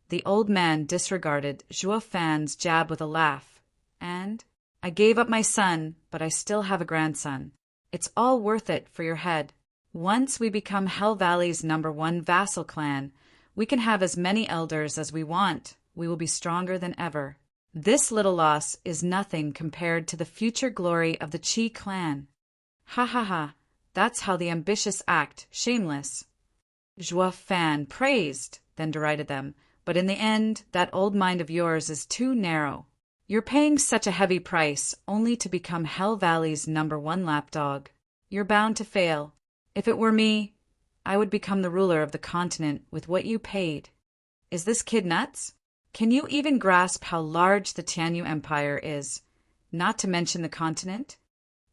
The old man disregarded Zhuo Fan's jab with a laugh. "And I gave up my son, but I still have a grandson. It's all worth it for your head. Once we become Hell Valley's #1 vassal clan, we can have as many elders as we want. We will be stronger than ever. This little loss is nothing compared to the future glory of the Qi clan." "Ha ha ha! That's how the ambitious act, shameless." Zhuo Fan praised, then derided them. "But in the end, that old mind of yours is too narrow. You're paying such a heavy price only to become Hell Valley's #1 lapdog. You're bound to fail. If it were me, I would become the ruler of the continent with what you paid. Is this kid nuts? Can you even grasp how large the Tianyu Empire is, not to mention the continent?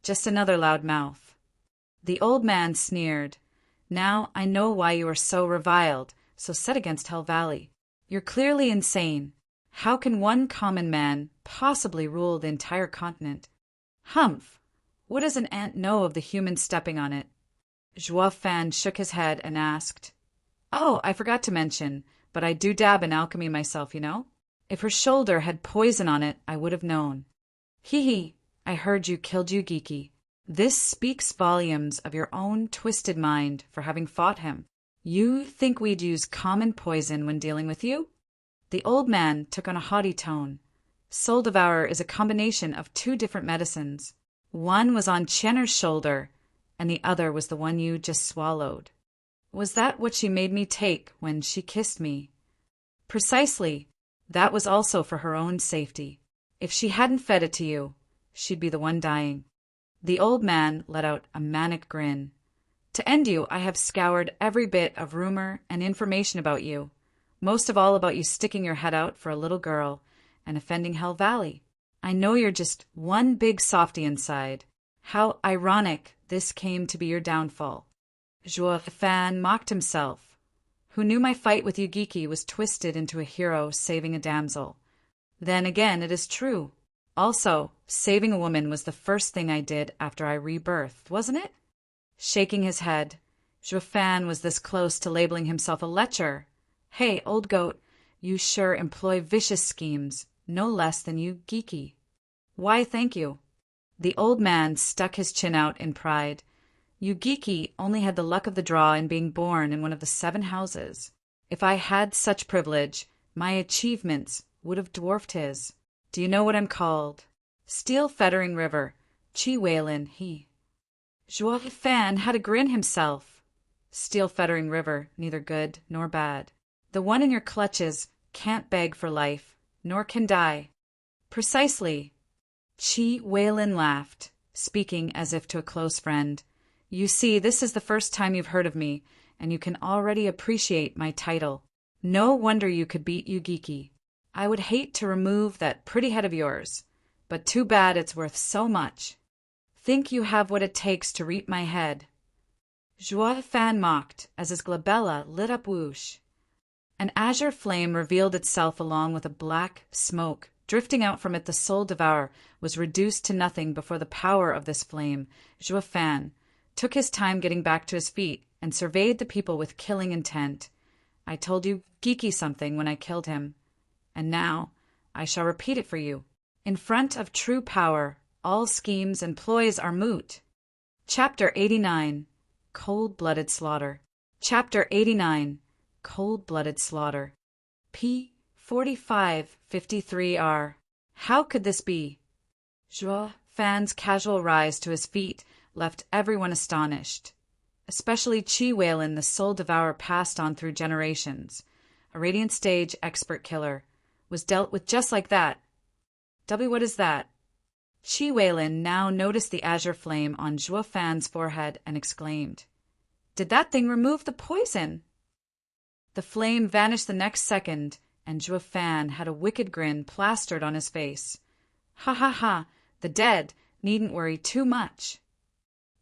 Just another loud mouth." The old man sneered. "Now I know why you are so reviled, so set against Hell Valley. You're clearly insane. How can one common man possibly rule the entire continent? Humph! What does an ant know of the human stepping on it?" Zhuo Fan shook his head and asked, "Oh, I forgot to mention, but I do dab in alchemy myself, you know. If her shoulder had poison on it, I would have known." Hee, I heard you killed Yugiki. This speaks volumes of your own twisted mind for having fought him. You think we'd use common poison when dealing with you? The old man took on a haughty tone. Soul Devourer is a combination of 2 different medicines. One was on Qian'er's shoulder, and the other was the one you just swallowed. Was that what she made me take when she kissed me? Precisely. That was also for her own safety. If she hadn't fed it to you, she'd be the one dying. The old man let out a manic grin. To end you, I have scoured every bit of rumor and information about you, most of all about you sticking your head out for a little girl and offending Hell Valley. I know you're just one big softy inside. How ironic this came to be your downfall. Joafan mocked himself. Who knew my fight with Yugiki was twisted into a hero saving a damsel. Then again, it is true. Also, saving a woman was the first thing I did after I rebirthed, wasn't it? Shaking his head, Joafan was this close to labeling himself a lecher. Hey, old goat, you sure employ vicious schemes, no less than you geeky. Why, thank you. The old man stuck his chin out in pride. Yugiki only had the luck of the draw in being born in one of the 7 houses. If I had such privilege, my achievements would have dwarfed his. Do you know what I'm called? Steel Fettering River, Chi Waylin, he. Joafan had to grin himself. Steel Fettering River, neither good nor bad. The one in your clutches can't beg for life, nor can die. Precisely. Chi Waylin laughed, speaking as if to a close friend. You see, this is the first time you've heard of me, and you can already appreciate my title. No wonder you could beat Yugiki. I would hate to remove that pretty head of yours, but too bad it's worth so much. Think you have what it takes to reap my head. Joafan mocked as his glabella lit up whoosh. An azure flame revealed itself along with a black smoke. Drifting out from it, the soul devourer was reduced to nothing before the power of this flame. Joafan took his time getting back to his feet and surveyed the people with killing intent. I told you geeky something when I killed him, and now I shall repeat it for you. In front of true power, all schemes and ploys are moot. Chapter 89. Cold-blooded slaughter. Chapter 89. Cold-blooded slaughter. P. 4553R. How could this be? Joafan's casual rise to his feet left everyone astonished. Especially Chi Waylin, the soul devourer passed on through generations. A Radiant Stage expert killer. Was dealt with just like that. What is that? Chi Waylin now noticed the azure flame on Joafan's forehead and exclaimed, Did that thing remove the poison? The flame vanished the next second, and Joafan had a wicked grin plastered on his face. Ha ha ha, the dead needn't worry too much.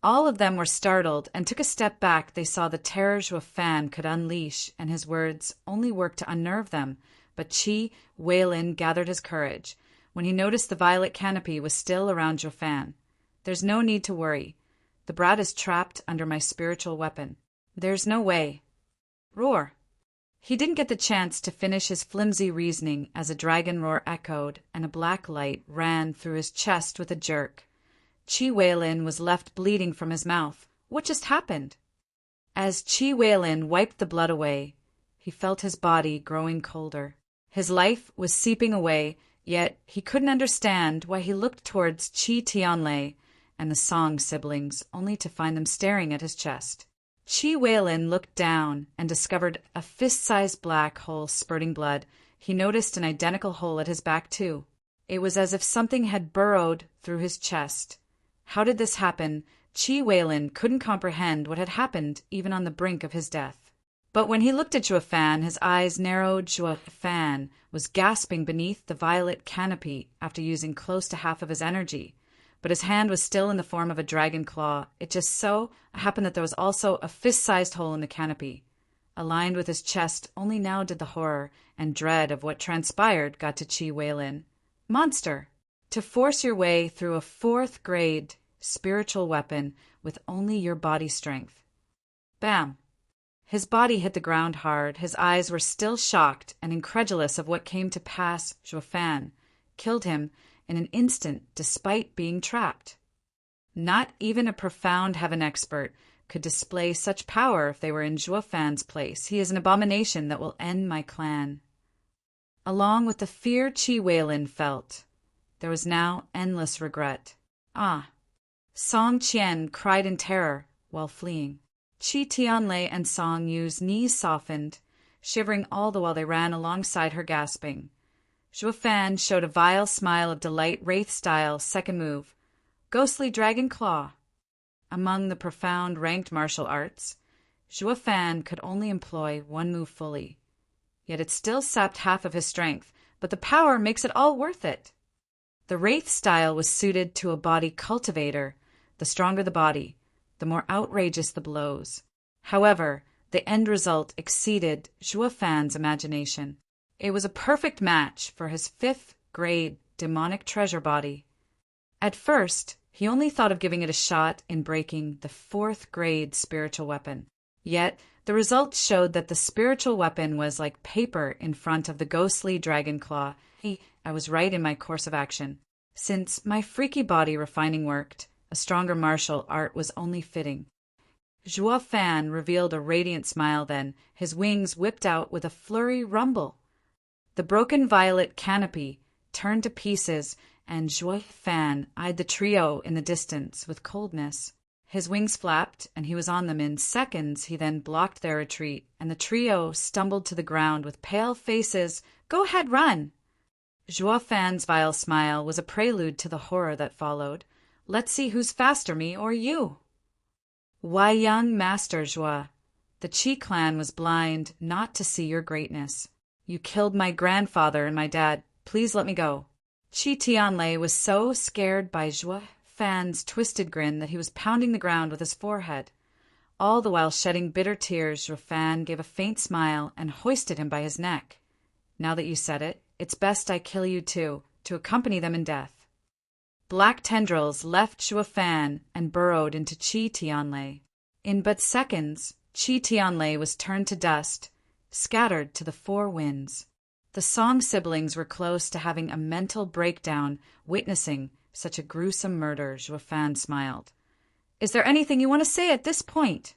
All of them were startled and took a step back. They saw the terror Joafan could unleash, and his words only worked to unnerve them. But Chi Waylin gathered his courage when he noticed the violet canopy was still around Joafan. There's no need to worry. The brat is trapped under my spiritual weapon. There's no way. Roar. He didn't get the chance to finish his flimsy reasoning as a dragon roar echoed and a black light ran through his chest with a jerk. Chi Waylin was left bleeding from his mouth. What just happened? As Chi Waylin wiped the blood away, he felt his body growing colder. His life was seeping away, yet he couldn't understand why he looked towards Chi Tianlei and the Song siblings, only to find them staring at his chest. Chi Waylin looked down and discovered a fist-sized black hole spurting blood. He noticed an identical hole at his back, too. It was as if something had burrowed through his chest. How did this happen? Chi Waylin couldn't comprehend what had happened even on the brink of his death. But when he looked at Joafan, his eyes narrowed. Joafan was gasping beneath the violet canopy after using close to half of his energy. But his hand was still in the form of a dragon claw. It just so happened that there was also a fist-sized hole in the canopy. Aligned with his chest, only now did the horror and dread of what transpired got to Chi Waylin. Monster! To force your way through a 4th-grade spiritual weapon with only your body strength. Bam! His body hit the ground hard. His eyes were still shocked and incredulous of what came to pass. Joafan killed him in an instant despite being trapped. Not even a profound heaven expert could display such power if they were in Joafan's place. He is an abomination that will end my clan. Along with the fear Chi Waylin felt, there was now endless regret. Ah, Song Qian cried in terror while fleeing. Qi Tianlei and Song Yu's knees softened, shivering all the while they ran alongside her, gasping. Zhuo Fan showed a vile smile of delight, wraith-style, second move. Ghostly Dragon Claw. Among the profound ranked martial arts, Zhuo Fan could only employ one move fully. Yet it still sapped half of his strength, but the power makes it all worth it. The wraith style was suited to a body cultivator. The stronger the body, the more outrageous the blows. However, the end result exceeded Zhuo Fan's imagination. It was a perfect match for his 5th-grade demonic treasure body. At first, he only thought of giving it a shot in breaking the 4th-grade spiritual weapon. Yet, the results showed that the spiritual weapon was like paper in front of the ghostly dragon claw. I was right in my course of action. Since my freaky body refining worked, a stronger martial art was only fitting. Zhuo Fan revealed a radiant smile then, his wings whipped out with a flurry rumble. The broken violet canopy turned to pieces, and Zhuo Fan eyed the trio in the distance with coldness. His wings flapped, and he was on them in seconds. He then blocked their retreat, and the trio stumbled to the ground with pale faces. "Go ahead, run!" Zhuo Fan's vile smile was a prelude to the horror that followed. "Let's see who's faster, me or you." "Why, young Master Zhuo, the Qi clan was blind not to see your greatness. You killed my grandfather and my dad. Please let me go." Qi Tianlei was so scared by Zhuo Fan's twisted grin that he was pounding the ground with his forehead. All the while shedding bitter tears, Zhuo Fan gave a faint smile and hoisted him by his neck. "Now that you said it, it's best I kill you too, to accompany them in death." Black tendrils left Zhuo Fan and burrowed into Qi Tianlei. In but seconds, Qi Tianlei was turned to dust, scattered to the 4 winds. The Song siblings were close to having a mental breakdown, witnessing such a gruesome murder. Zhuo Fan smiled. "Is there anything you want to say at this point?"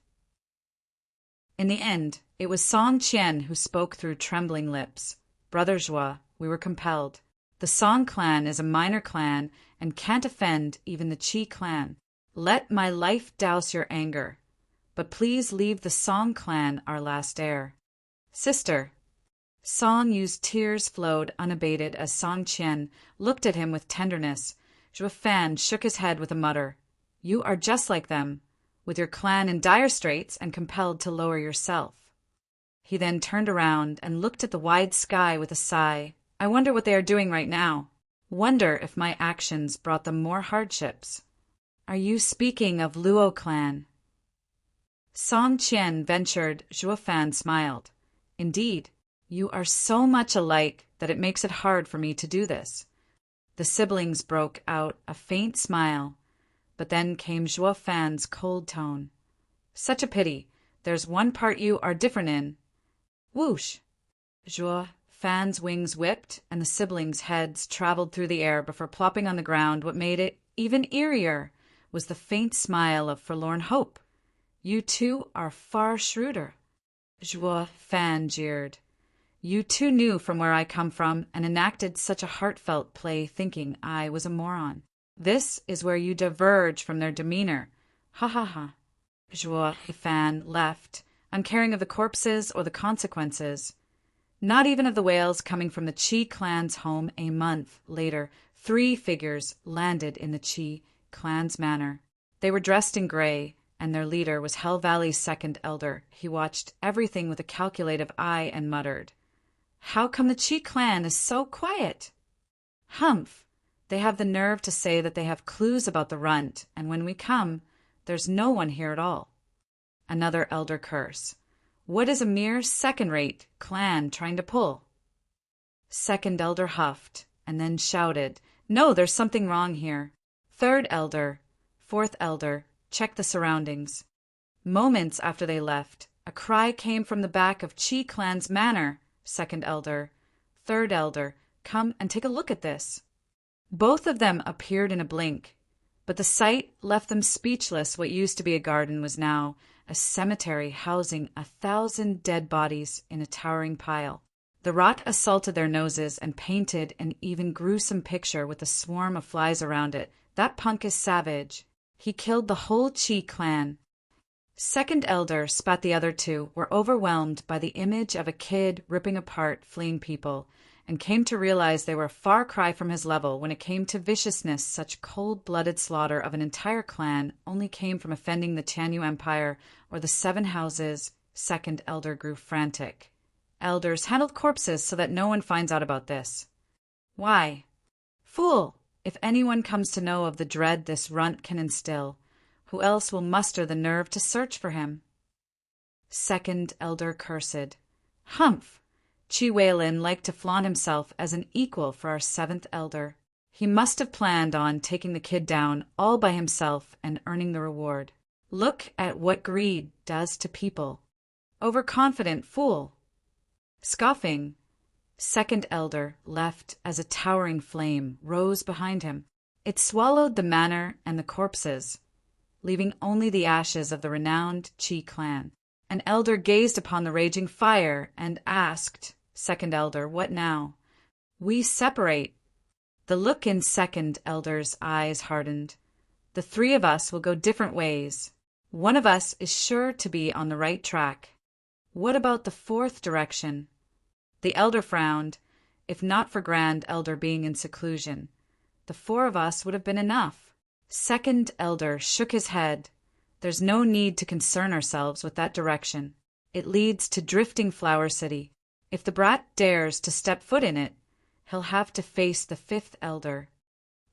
In the end, it was Song Qian who spoke through trembling lips. "Brother Zhuo, we were compelled. The Song clan is a minor clan and can't offend even the Qi clan. Let my life douse your anger. But please leave the Song clan our last heir." "Sister." Song Yu's tears flowed unabated as Song Qian looked at him with tenderness. Zhuo Fan shook his head with a mutter. "You are just like them, with your clan in dire straits and compelled to lower yourself." He then turned around and looked at the wide sky with a sigh. "I wonder what they are doing right now. Wonder if my actions brought them more hardships." "Are you speaking of Luo clan?" Song Qian ventured. Zhuo Fan smiled. "Indeed, you are so much alike that it makes it hard for me to do this." The siblings broke out a faint smile, but then came Zhuo Fan's cold tone. "Such a pity. There's one part you are different in." Whoosh! Zhuo Fan's wings whipped, and the siblings' heads traveled through the air before plopping on the ground. What made it even eerier was the faint smile of forlorn hope. "You two are far shrewder." Zhuo Fan jeered. "You two knew from where I come from and enacted such a heartfelt play thinking I was a moron. This is where you diverge from their demeanor. Ha ha ha." Zhuo Fan left, uncaring of the corpses or the consequences. Not even of the wails coming from the Qi clan's home. A month later, 3 figures landed in the Qi clan's manor. They were dressed in gray, and their leader was Hell Valley's 2nd elder. He watched everything with a calculative eye and muttered, "How come the Qi clan is so quiet? Humph! They have the nerve to say that they have clues about the runt, and when we come, there's no one here at all." Another elder curse. "What is a mere second-rate clan trying to pull?" 2nd elder huffed, and then shouted, "No, there's something wrong here." 3rd elder, 4th elder, check the surroundings. Moments after they left, a cry came from the back of Qi clan's manor. 2nd elder, 3rd elder, come and take a look at this. Both of them appeared in a blink, but the sight left them speechless. What used to be a garden was now a cemetery housing 1,000 dead bodies in a towering pile. The rot assaulted their noses and painted an even gruesome picture with a swarm of flies around it. "That punk is savage. He killed the whole Chi clan. Second elder spat. The other two were overwhelmed by the image of a kid ripping apart fleeing people, and came to realize they were a far cry from his level when it came to viciousness. Such cold-blooded slaughter of an entire clan only came from offending the Tianyu Empire or the Seven Houses. Second elder grew frantic. Elders handled corpses so that no one finds out about this. Why? Fool! If anyone comes to know of the dread this runt can instill, who else will muster the nerve to search for him? Second elder cursed. Humph! Chi Weilin liked to flaunt himself as an equal for our seventh elder. He must have planned on taking the kid down all by himself and earning the reward. Look at what greed does to people. Overconfident fool! Scoffing, second elder left as a towering flame rose behind him. It swallowed the manor and the corpses, leaving only the ashes of the renowned Chi clan. An elder gazed upon the raging fire and asked, Second elder, what now? We separate. The look in second elder's eyes hardened. The three of us will go different ways. One of us is sure to be on the right track. What about the fourth direction? The elder frowned. If not for grand elder being in seclusion, the four of us would have been enough. Second elder shook his head. There's no need to concern ourselves with that direction. It leads to Drifting Flower City. If the brat dares to step foot in it, he'll have to face the fifth elder.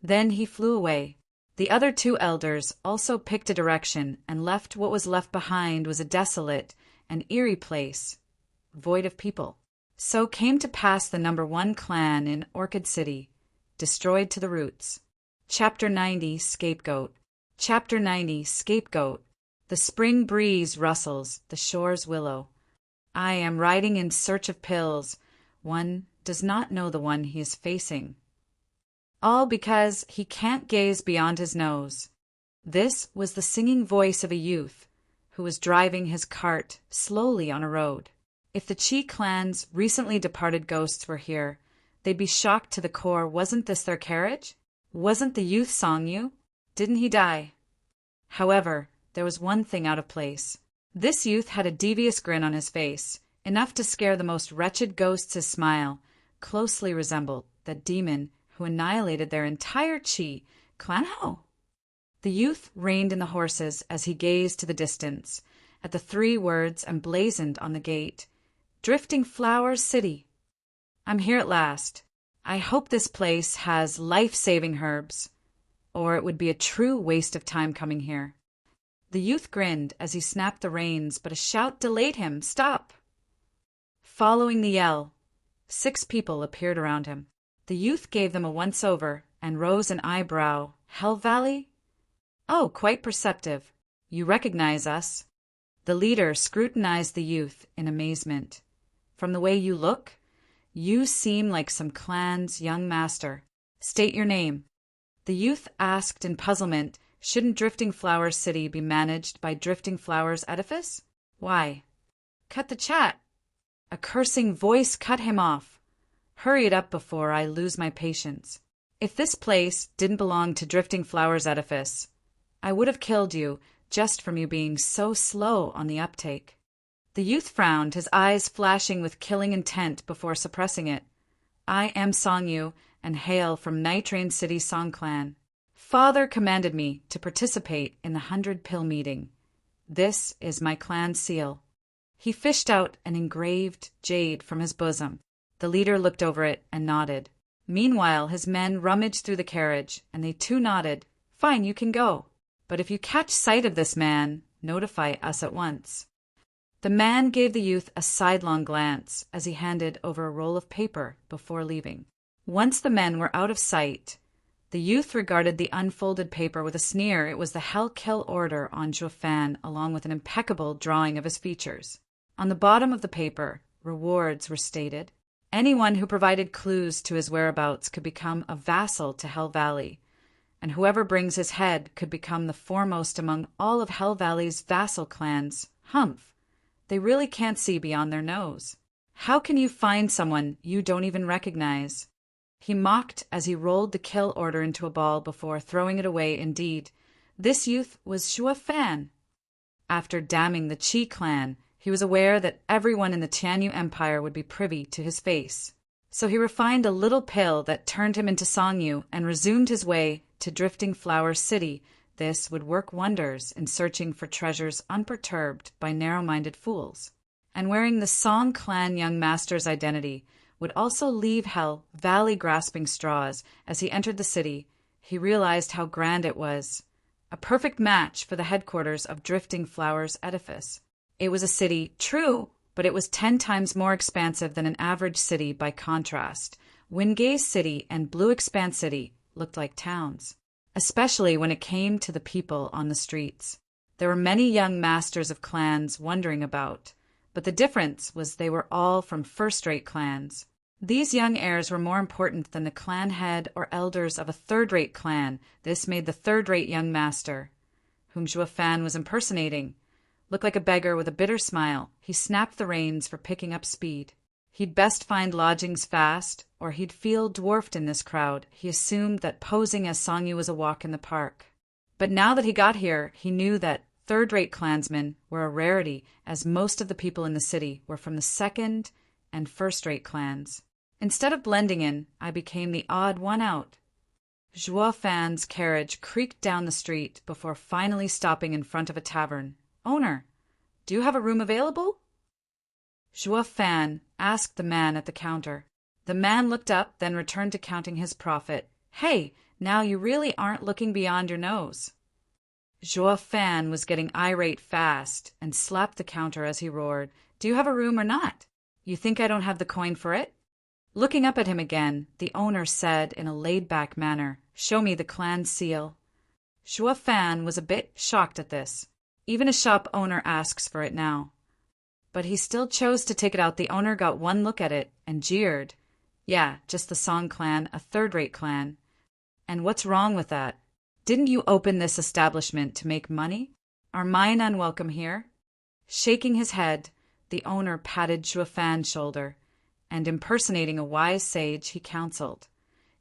Then he flew away. The other two elders also picked a direction, and left. What was left behind was a desolate and eerie place, void of people. So came to pass the number 1 clan in Orchid City, destroyed to the roots. Chapter 90, Scapegoat. Chapter 90, Scapegoat. The spring breeze rustles, the shores willow. I am riding in search of pills. One does not know the one he is facing. All because he can't gaze beyond his nose. This was the singing voice of a youth who was driving his cart slowly on a road. If the Chi clan's recently departed ghosts were here, they'd be shocked to the core. Wasn't this their carriage? Wasn't the youth Songyu? Didn't he die? However, there was one thing out of place. This youth had a devious grin on his face, enough to scare the most wretched ghosts. His smile closely resembled that demon who annihilated their entire Chi clan. How? The youth reined in the horses as he gazed to the distance, at the 3 words emblazoned on the gate. Drifting Flower City. I'm here at last. I hope this place has life-saving herbs, or it would be a true waste of time coming here. The youth grinned as he snapped the reins, but a shout delayed him. Stop! Following the yell, 6 people appeared around him. The youth gave them a once-over and rose an eyebrow. Hell Valley? Oh, quite perceptive. You recognize us. The leader scrutinized the youth in amazement. From the way you look, you seem like some clan's young master. State your name. The youth asked in puzzlement, shouldn't Drifting Flower City be managed by Drifting Flowers Edifice? Why? Cut the chat. A cursing voice cut him off. Hurry it up before I lose my patience. If this place didn't belong to Drifting Flowers Edifice, I would have killed you just from you being so slow on the uptake. The youth frowned, his eyes flashing with killing intent before suppressing it. I am Songyu and hail from Nitrain City Song Clan. Father commanded me to participate in the 100-pill meeting. This is my clan seal. He fished out an engraved jade from his bosom. The leader looked over it and nodded. Meanwhile, his men rummaged through the carriage, and they too nodded. Fine, you can go. But if you catch sight of this man, notify us at once. The man gave the youth a sidelong glance as he handed over a roll of paper before leaving. Once the men were out of sight, the youth regarded the unfolded paper with a sneer. It was the Hell Kill order on Zhuofan, along with an impeccable drawing of his features. On the bottom of the paper, rewards were stated. Anyone who provided clues to his whereabouts could become a vassal to Hell Valley, and whoever brings his head could become the foremost among all of Hell Valley's vassal clans. Humph! They really can't see beyond their nose. How can you find someone you don't even recognize? He mocked as he rolled the kill order into a ball before throwing it away. Indeed, This youth was Xue Fan. After damning the Qi clan, he was aware that everyone in the Tianyu Empire would be privy to his face. So he refined a little pill that turned him into Songyu and resumed his way to Drifting Flower City. This would work wonders in searching for treasures unperturbed by narrow-minded fools. And wearing the Song clan young master's identity would also leave Hell Valley grasping straws. As he entered the city, he realized how grand it was. A perfect match for the headquarters of Drifting Flowers edifice. It was a city, true, but it was 10 times more expansive than an average city by contrast. Wingay City and Blue Expanse City looked like towns, especially when it came to the people on the streets. There were many young masters of clans wandering about, but the difference was they were all from first-rate clans. These young heirs were more important than the clan head or elders of a third-rate clan. This made the third-rate young master, whom Xue Fan was impersonating, look like a beggar with a bitter smile. He snapped the reins for picking up speed. He'd best find lodgings fast, or he'd feel dwarfed in this crowd. He assumed that posing as Songyu was a walk in the park. But now that he got here, he knew that third-rate clansmen were a rarity, as most of the people in the city were from the second and first-rate clans. Instead of blending in, I became the odd one out. Xue Fan's carriage creaked down the street before finally stopping in front of a tavern. "Owner, do you have a room available?" Xue Fan asked the man at the counter. The man looked up, then returned to counting his profit. "Hey, now you really aren't looking beyond your nose." Xue Fan was getting irate fast and slapped the counter as he roared, "Do you have a room or not? You think I don't have the coin for it?" Looking up at him again, the owner said in a laid-back manner, "Show me the clan seal." Xue Fan was a bit shocked at this. Even a shop owner asks for it now. But he still chose to take it out. The owner got one look at it and jeered. "Yeah, just the Song clan, a third-rate clan. And what's wrong with that? Didn't you open this establishment to make money? Are mine unwelcome here?" Shaking his head, the owner patted Xue Fan's shoulder, and impersonating a wise sage, he counseled,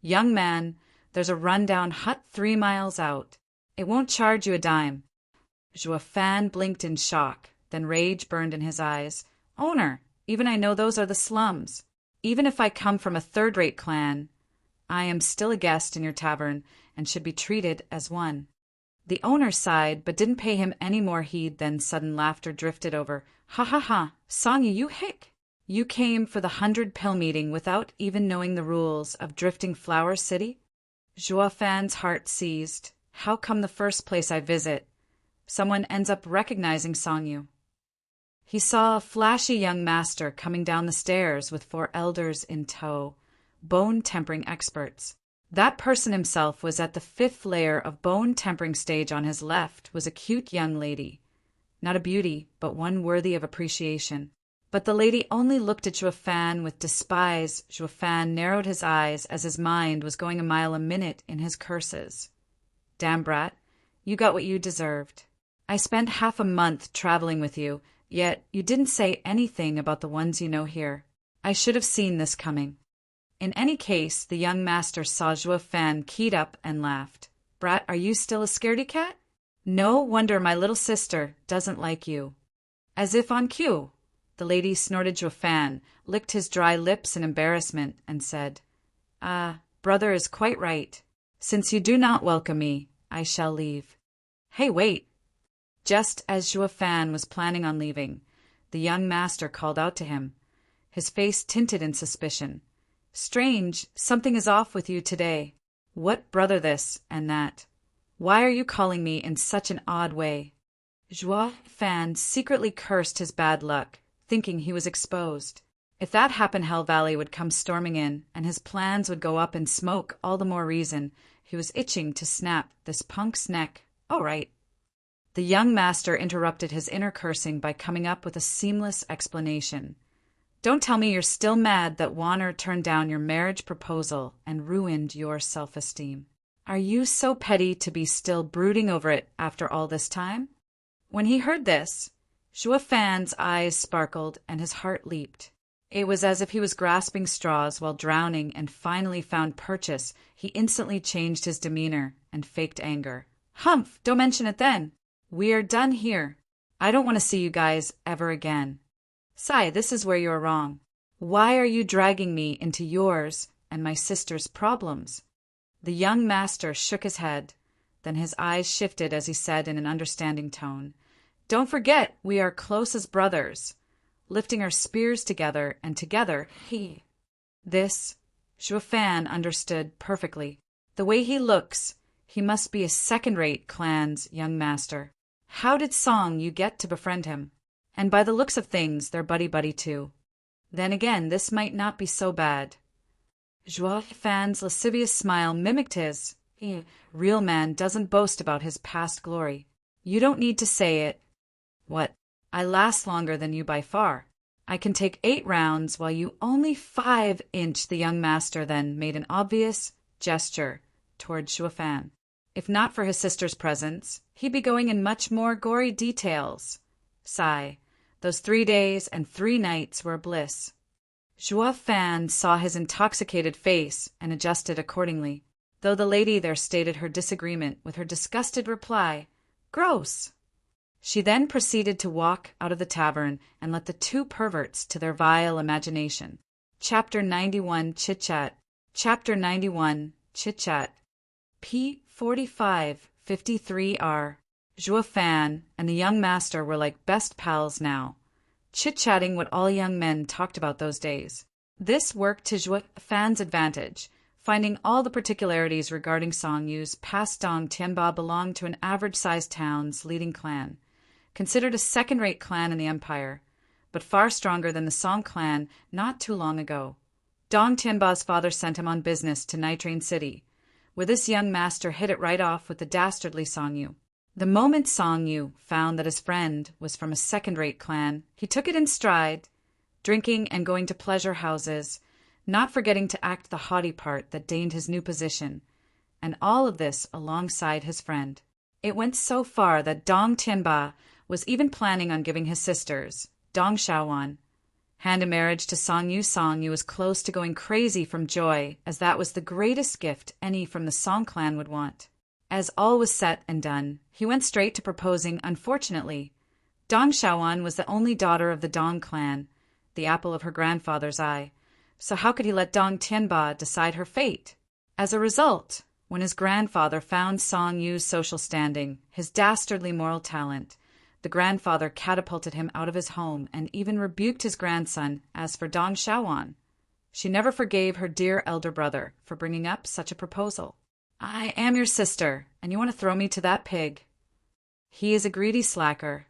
"Young man, there's a rundown hut 3 miles out. It won't charge you a dime." Xue Fan blinked in shock, then rage burned in his eyes. "Owner, even I know those are the slums. Even if I come from a third-rate clan, I am still a guest in your tavern and should be treated as one." The owner sighed, but didn't pay him any more heed. Then sudden laughter drifted over. "Ha ha ha, Songyu, you hick! You came for the 100-pill meeting without even knowing the rules of Drifting Flower City?" Xue Fan's heart seized. How come the first place I visit, someone ends up recognizing Songyu? He saw a flashy young master coming down the stairs with 4 elders in tow, bone-tempering experts. That person himself was at the 5th layer of bone-tempering stage. On his left was a cute young lady. Not a beauty, but one worthy of appreciation. But the lady only looked at Xue Fan with despise. Xue Fan narrowed his eyes as his mind was going a mile a minute in his curses. "Damn brat, you got what you deserved. I spent half a month traveling with you, yet you didn't say anything about the ones you know here. I should have seen this coming." In any case, the young master saw Xue Fan keyed up and laughed. "Brat, are you still a scaredy cat? No wonder my little sister doesn't like you." As if on cue, the lady snorted. Xue Fan licked his dry lips in embarrassment and said, Brother is quite right. Since you do not welcome me, I shall leave." "Hey, wait!" Just as Xue Fan was planning on leaving, the young master called out to him, his face tinted in suspicion. "Strange, something is off with you today. What brother this and that? Why are you calling me in such an odd way?" Xue Fan secretly cursed his bad luck, thinking he was exposed. If that happened, Hell Valley would come storming in, and his plans would go up in smoke. All the more reason he was itching to snap this punk's neck. "All right." The young master interrupted his inner cursing by coming up with a seamless explanation. "Don't tell me you're still mad that Warner turned down your marriage proposal and ruined your self-esteem. Are you so petty to be still brooding over it after all this time?" When he heard this, Xue Fan's eyes sparkled and his heart leaped. It was as if he was grasping straws while drowning and finally found purchase. He instantly changed his demeanor and faked anger. Humph, don't mention it then. We are done here. I don't want to see you guys ever again. Sai, this is where you're wrong. Why are you dragging me into yours and my sister's problems? The young master shook his head. Then his eyes shifted as he said in an understanding tone, Don't forget we are close as brothers, lifting our spears together, and together he. This, Zhuo Fan understood perfectly. The way he looks, he must be a second-rate clan's young master. How did Song Yu get to befriend him? And by the looks of things, they're buddy-buddy too. Then again, this might not be so bad. Zhuo Fan's lascivious smile mimicked his. Real man doesn't boast about his past glory. You don't need to say it. What? I last longer than you by far. I can take 8 rounds while you only 5-inch. The young master then made an obvious gesture toward Zhuo Fan. If not for his sister's presence, he'd be going in much more gory details. Sigh. Those 3 days and 3 nights were a bliss. Zhuo Fan saw his intoxicated face and adjusted accordingly, though the lady there stated her disagreement with her disgusted reply, Gross! She then proceeded to walk out of the tavern and let the 2 perverts to their vile imagination. Chapter 91 Chit-Chat. Chapter 91 Chit-Chat. P. 4553R. Zhuo Fan and the young master were like best pals now, chit-chatting what all young men talked about those days. This worked to Zhuo Fan's advantage, finding all the particularities regarding Song Yu's past. Dong Tianba belonged to an average-sized town's leading clan, considered a second-rate clan in the empire, but far stronger than the Song clan not too long ago. Dong Tianba's father sent him on business to Nitrain City, where this young master hit it right off with the dastardly Song Yu. The moment Song Yu found that his friend was from a second-rate clan, he took it in stride, drinking and going to pleasure houses, not forgetting to act the haughty part that deigned his new position, and all of this alongside his friend. It went so far that Dong Tianba was even planning on giving his sisters, Dong Xiaowan, hand in marriage to Song Yu. Song Yu was close to going crazy from joy, as that was the greatest gift any from the Song clan would want. As all was set and done, he went straight to proposing. Unfortunately, Dong Xiaowan was the only daughter of the Dong clan, the apple of her grandfather's eye, so how could he let Dong Tianba decide her fate? As a result, when his grandfather found Song Yu's social standing, his dastardly moral talent, the grandfather catapulted him out of his home and even rebuked his grandson. As for Dong Xiaowan, she never forgave her dear elder brother for bringing up such a proposal. I am your sister, and you want to throw me to that pig. He is a greedy slacker.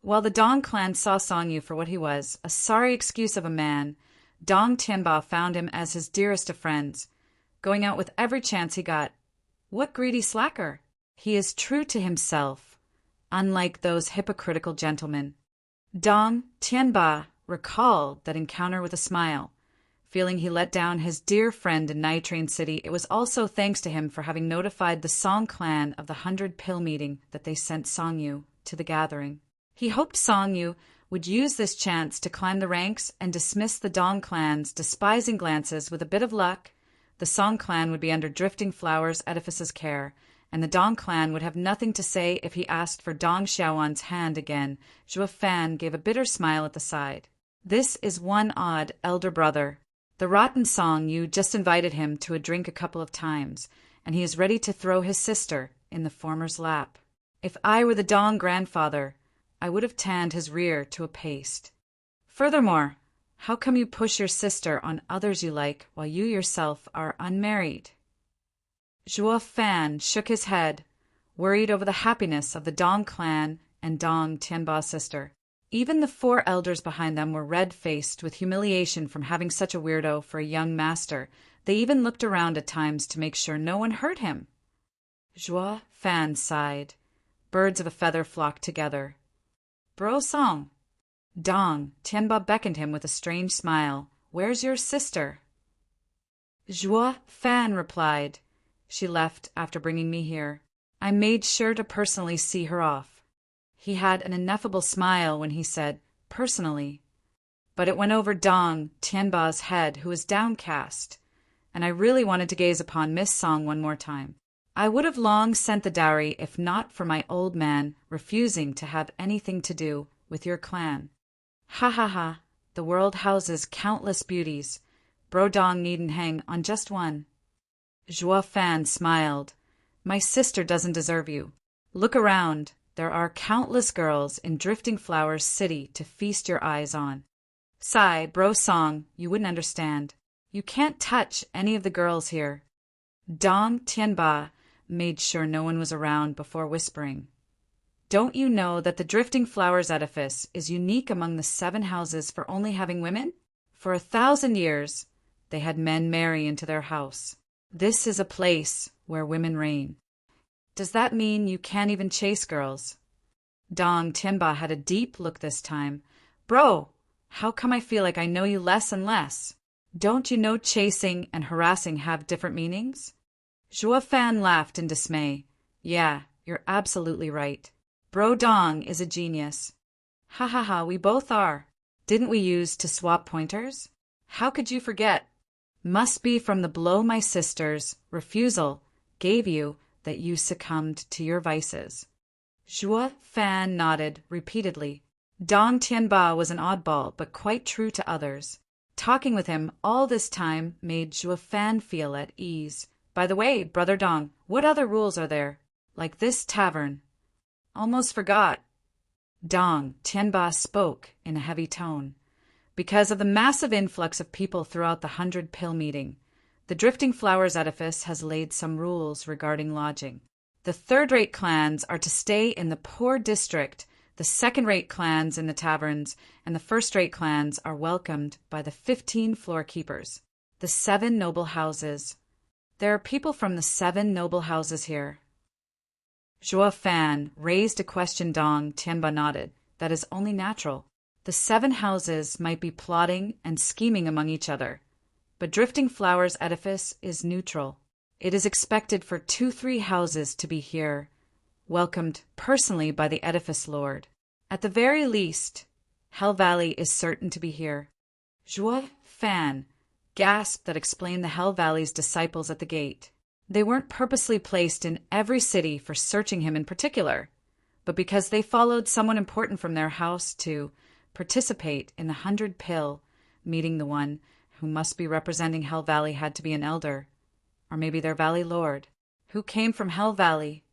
While the Dong clan saw Song Yu for what he was, a sorry excuse of a man, Dong Tianba found him as his dearest of friends, going out with every chance he got. What greedy slacker? He is true to himself, unlike those hypocritical gentlemen. Dong Tianba recalled that encounter with a smile. Feeling he let down his dear friend in Nitrain City, it was also thanks to him for having notified the Song clan of the 100-pill meeting that they sent Song Yu to the gathering. He hoped Song Yu would use this chance to climb the ranks and dismiss the Dong clan's despising glances. With a bit of luck, the Song clan would be under Drifting Flowers Edifice's care, and the Dong clan would have nothing to say if he asked for Dong Xiaowan's hand again. Zhuo Fan gave a bitter smile at the side. This is one odd elder brother. The rotten Song Yu just invited him to a drink a couple of times, and he is ready to throw his sister in the former's lap. If I were the Dong grandfather, I would have tanned his rear to a paste. Furthermore, how come you push your sister on others you like while you yourself are unmarried? Zhuo Fan shook his head, worried over the happiness of the Dong clan and Dong Tianba's sister. Even the 4 elders behind them were red-faced with humiliation from having such a weirdo for a young master. They even looked around at times to make sure no one heard him. Zhuo Fan sighed. Birds of a feather flocked together. Bro Song. Dong Tianba beckoned him with a strange smile. Where's your sister? Zhuo Fan replied. She left after bringing me here. I made sure to personally see her off. He had an ineffable smile when he said, personally. But it went over Dong Tianba's head, who was downcast, and I really wanted to gaze upon Miss Song one more time. I would have long sent the dowry if not for my old man refusing to have anything to do with your clan. Ha ha ha, the world houses countless beauties. Bro Dong needn't hang on just one. Zhuo Fan smiled. My sister doesn't deserve you. Look around. There are countless girls in Drifting Flowers City to feast your eyes on. Sigh, Bro Song, you wouldn't understand. You can't touch any of the girls here. Dong Tianba made sure no one was around before whispering. Don't you know that the Drifting Flowers edifice is unique among the 7 houses for only having women? For 1,000 years, they had men marry into their house. This is a place where women reign. Does that mean you can't even chase girls? Dong Tianba had a deep look this time. Bro, how come I feel like I know you less and less? Don't you know chasing and harassing have different meanings? Zhuo Fan laughed in dismay. Yeah, you're absolutely right. Bro Dong is a genius. Ha ha ha, we both are. Didn't we use to swap pointers? How could you forget? Must be from the blow my sister's refusal gave you that you succumbed to your vices. Zhuo Fan nodded repeatedly. Dong Tianba was an oddball, but quite true to others. Talking with him all this time made Zhuo Fan feel at ease. By the way, Brother Dong, what other rules are there? Like this tavern. Almost forgot. Dong Tianba spoke in a heavy tone. Because of the massive influx of people throughout the 100-pill meeting, the Drifting Flowers edifice has laid some rules regarding lodging. The third-rate clans are to stay in the poor district, the second-rate clans in the taverns, and the first-rate clans are welcomed by the 15 floor keepers, the 7 noble houses. There are people from the 7 noble houses here. Zhuo Fan raised a question. Dong Tianba nodded. That is only natural. The 7 houses might be plotting and scheming among each other, but Drifting Flowers edifice is neutral. It is expected for 2-3 houses to be here, welcomed personally by the edifice lord. At the very least, Hell Valley is certain to be here. Zhuo Fan gasped. That explained the Hell Valley's disciples at the gate. They weren't purposely placed in every city for searching him in particular, but because they followed someone important from their house to participate in the 100-pill meeting. The one who must be representing Hell Valley had to be an elder, or maybe their valley lord. Who came from Hell Valley?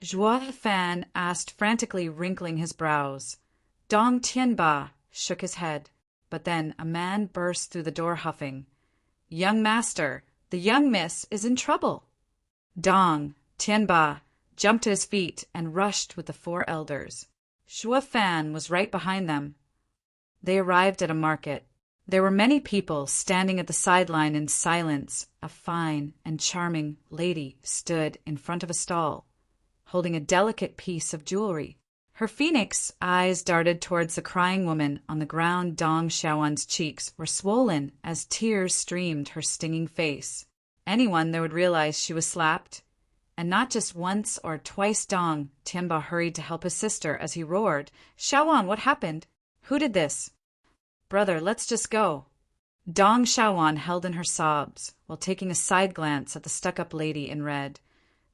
Zhuo Fan asked, frantically wrinkling his brows. Dong Tianba shook his head, but then a man burst through the door huffing. Young master, the young miss is in trouble. Dong Tianba jumped to his feet and rushed with the 4 elders. Zhuo Fan was right behind them. They arrived at a market. There were many people standing at the sideline in silence. A fine and charming lady stood in front of a stall, holding a delicate piece of jewelry. Her phoenix eyes darted towards the crying woman on the ground. Dong Xiaowan's cheeks were swollen as tears streamed her stinging face. Anyone there would realize she was slapped. And not just once or twice. Dong Tianba hurried to help his sister as he roared, Xiaowan, what happened? Who did this? Brother, let's just go. Dong Xiaowan held in her sobs while taking a side glance at the stuck-up lady in red.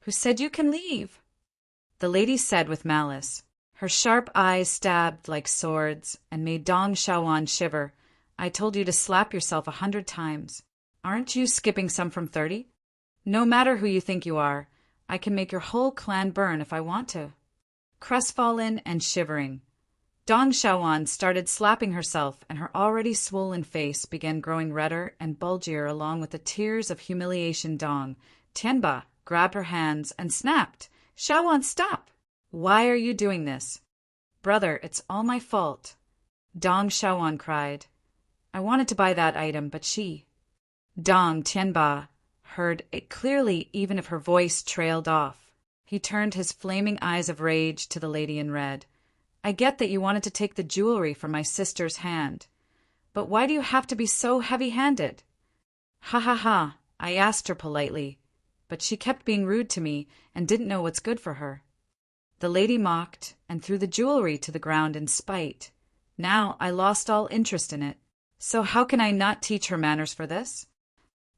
Who said you can leave? The lady said with malice. Her sharp eyes stabbed like swords and made Dong Xiaowan shiver. I told you to slap yourself 100 times. Aren't you skipping some from 30? No matter who you think you are, I can make your whole clan burn if I want to. Crestfallen and shivering, Dong Xiaowan started slapping herself, and her already swollen face began growing redder and bulgier along with the tears of humiliation. Dong Tianba grabbed her hands and snapped, Xiaowan, stop! Why are you doing this? Brother, it's all my fault. Dong Xiaowan cried. I wanted to buy that item, but she... Dong Tianba heard it clearly even if her voice trailed off. He turned his flaming eyes of rage to the lady in red. I get that you wanted to take the jewelry from my sister's hand, but why do you have to be so heavy-handed? Ha ha ha, I asked her politely, but she kept being rude to me and didn't know what's good for her. The lady mocked and threw the jewelry to the ground in spite. Now I lost all interest in it. So how can I not teach her manners for this?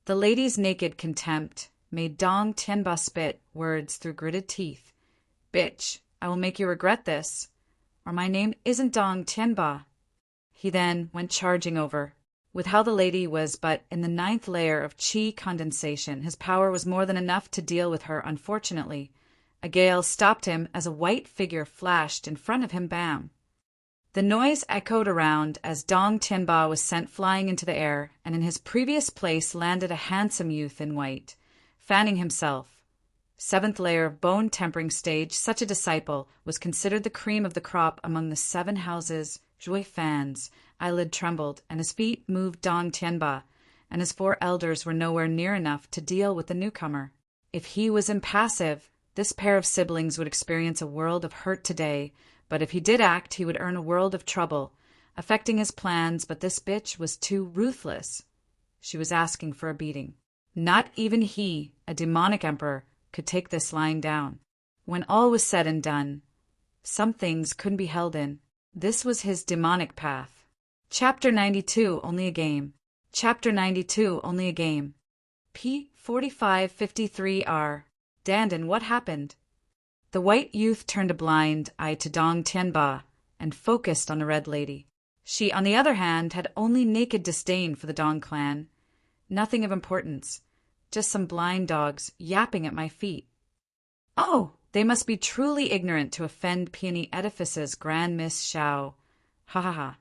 The lady's naked contempt made Dong Tianba spit words through gritted teeth. Bitch, I will make you regret this. Or my name isn't Dong Tianba. He then went charging over. With how the lady was but in the 9th layer of qi condensation, his power was more than enough to deal with her, unfortunately. A gale stopped him as a white figure flashed in front of him. Bam! The noise echoed around as Dong Tianba was sent flying into the air, and in his previous place landed a handsome youth in white, fanning himself. 7th layer of bone tempering stage, such a disciple was considered the cream of the crop among the 7 houses. Zhui Fan's eyelid trembled, and his feet moved Dong Tianba, and his 4 elders were nowhere near enough to deal with the newcomer. If he was impassive, this pair of siblings would experience a world of hurt today, but if he did act, he would earn a world of trouble, affecting his plans. But this bitch was too ruthless. She was asking for a beating. Not even he, a demonic emperor, could take this lying down. When all was said and done, some things couldn't be held in. This was his demonic path. Chapter 92, Only a Game. Chapter 92, Only a Game. P. 4553R. Dandan, what happened? The white youth turned a blind eye to Dong Tianba and focused on the red lady. She, on the other hand, had only naked disdain for the Dong clan. Nothing of importance. Just some blind dogs yapping at my feet. Oh, they must be truly ignorant to offend peony edifices, Grand Miss Xiao. Ha ha ha.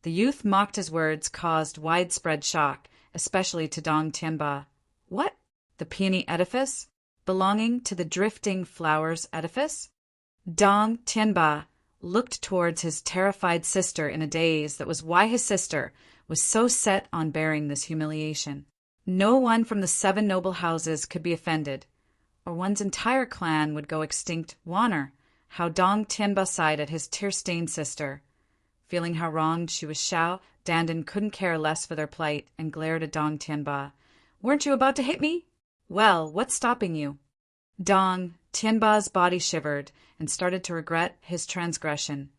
The youth mocked. His words caused widespread shock, especially to Dong Tianba. What? The peony edifice? Belonging to the drifting flowers edifice? Dong Tianba looked towards his terrified sister in a daze. That was why his sister was so set on bearing this humiliation. No one from the 7 noble houses could be offended, or one's entire clan would go extinct. Wonder how Dong Tianba sighed at his tear-stained sister. Feeling how wronged she was, Xiao Dandan couldn't care less for their plight and glared at Dong Tianba. Weren't you about to hit me? Well, what's stopping you? Dong Tianba's body shivered and started to regret his transgression.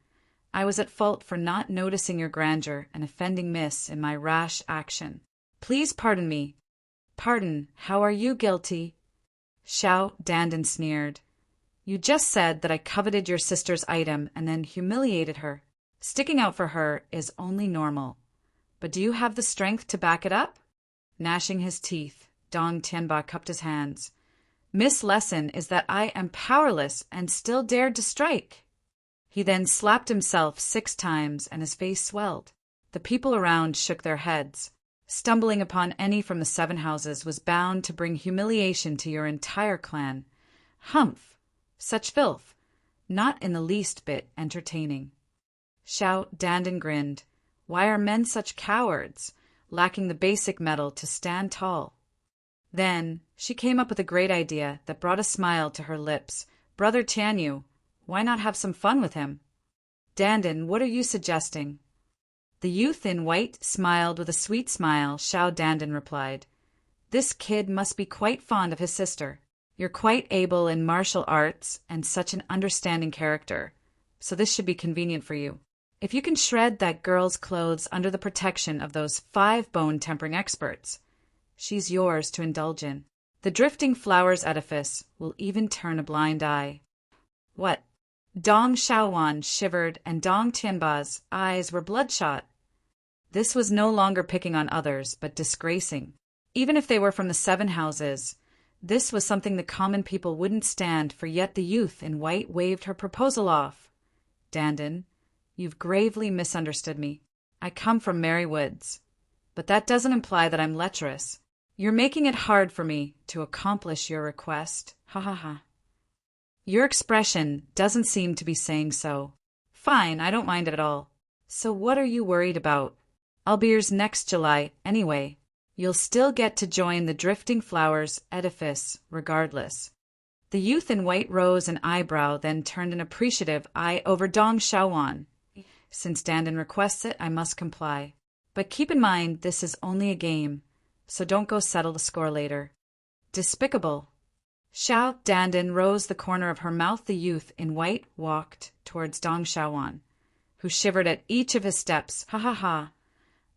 I was at fault for not noticing your grandeur and offending Miss in my rash action. Please pardon me. Pardon, how are you guilty? Xiao Dandan sneered. You just said that I coveted your sister's item and then humiliated her. Sticking out for her is only normal. But do you have the strength to back it up? Gnashing his teeth, Dong Tianba cupped his hands. Miss' lesson is that I am powerless and still dared to strike. He then slapped himself 6 times and his face swelled. The people around shook their heads. Stumbling upon any from the 7 houses was bound to bring humiliation to your entire clan. Humph! Such filth! Not in the least bit entertaining. Xiao Dandan grinned. Why are men such cowards, lacking the basic metal to stand tall? Then she came up with a great idea that brought a smile to her lips. Brother Tianyu, why not have some fun with him? Dandan, what are you suggesting? The youth in white smiled with a sweet smile. Xiao Dandan replied, This kid must be quite fond of his sister. You're quite able in martial arts and such an understanding character, so this should be convenient for you. If you can shred that girl's clothes under the protection of those 5 bone-tempering experts, she's yours to indulge in. The drifting flowers edifice will even turn a blind eye. What? Dong Xiaowan shivered and Dong Tianba's eyes were bloodshot. This was no longer picking on others, but disgracing. Even if they were from the 7 houses, this was something the common people wouldn't stand for. Yet the youth in white waved her proposal off. Dandan, you've gravely misunderstood me. I come from Merry Woods, but that doesn't imply that I'm lecherous. You're making it hard for me to accomplish your request. Ha ha ha. Your expression doesn't seem to be saying so. Fine, I don't mind it at all. So what are you worried about? I'll be yours next July anyway. You'll still get to join the Drifting Flowers edifice regardless. The youth in white rose an eyebrow, then turned an appreciative eye over Dong Xiaowan. Since Dandan requests it, I must comply. But keep in mind this is only a game, so don't go settle the score later. Despicable. Xiao Dandan rose the corner of her mouth. The youth in white walked towards Dong Xiaowan, who shivered at each of his steps. Ha ha ha.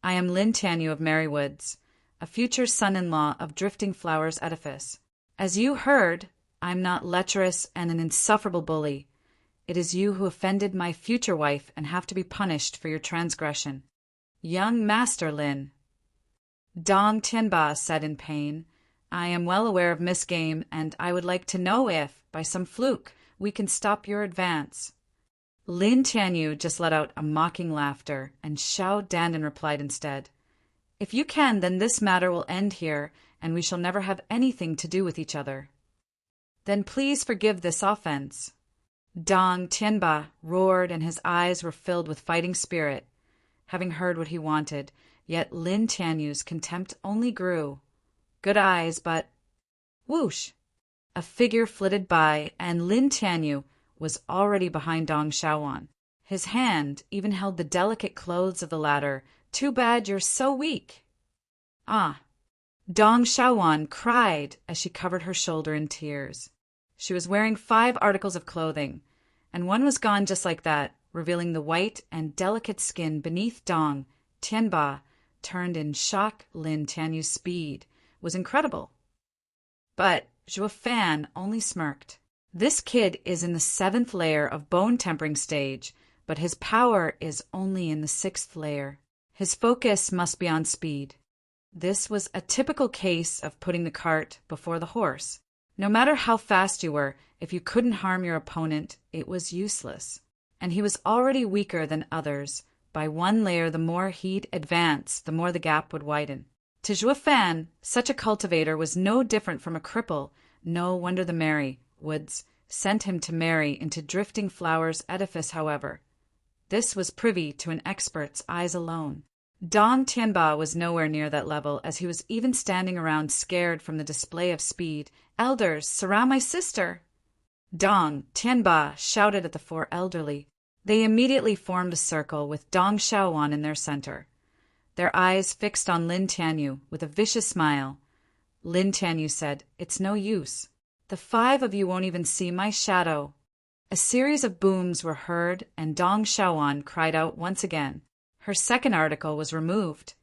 I am Lin Tianyu of Merry Woods, a future son-in-law of Drifting Flowers edifice. As you heard, I'm not lecherous and an insufferable bully. It is you who offended my future wife and have to be punished for your transgression. Young Master Lin. Dong Tianba said in pain, I am well aware of misgame, and I would like to know if, by some fluke, we can stop your advance. Lin Tianyu just let out a mocking laughter, and Xiao Dandan replied instead, If you can, then this matter will end here, and we shall never have anything to do with each other. Then please forgive this offense. Dong Tianba roared, and his eyes were filled with fighting spirit, having heard what he wanted, yet Lin Tianyu's contempt only grew. Good eyes, but— Whoosh! A figure flitted by, and Lin Tianyu was already behind Dong Xiaowan. His hand even held the delicate clothes of the latter. Too bad you're so weak. Ah! Dong Xiaowan cried as she covered her shoulder in tears. She was wearing 5 articles of clothing, and one was gone just like that, revealing the white and delicate skin beneath. Dong Tianba turned in shock. Lin Tianyu's speed was incredible. But Zhuo Fan only smirked. This kid is in the 7th layer of bone tempering stage, but his power is only in the 6th layer. His focus must be on speed. This was a typical case of putting the cart before the horse. No matter how fast you were, if you couldn't harm your opponent, it was useless. And he was already weaker than others. By 1 layer, the more he'd advance, the more the gap would widen. To Zhuo Fan, such a cultivator was no different from a cripple. No wonder the Mary Woods sent him to marry into Drifting Flower's edifice, however. This was privy to an expert's eyes alone. Dong Tianba was nowhere near that level, as he was even standing around scared from the display of speed. Elders, surround my sister! Dong Tianba shouted at the 4 elderly. They immediately formed a circle with Dong Xiaowan in their center, their eyes fixed on Lin Tianyu with a vicious smile. Lin Tianyu said, It's no use. The 5 of you won't even see my shadow. A series of booms were heard, and Dong Xiaowan cried out once again. Her 2nd article was removed.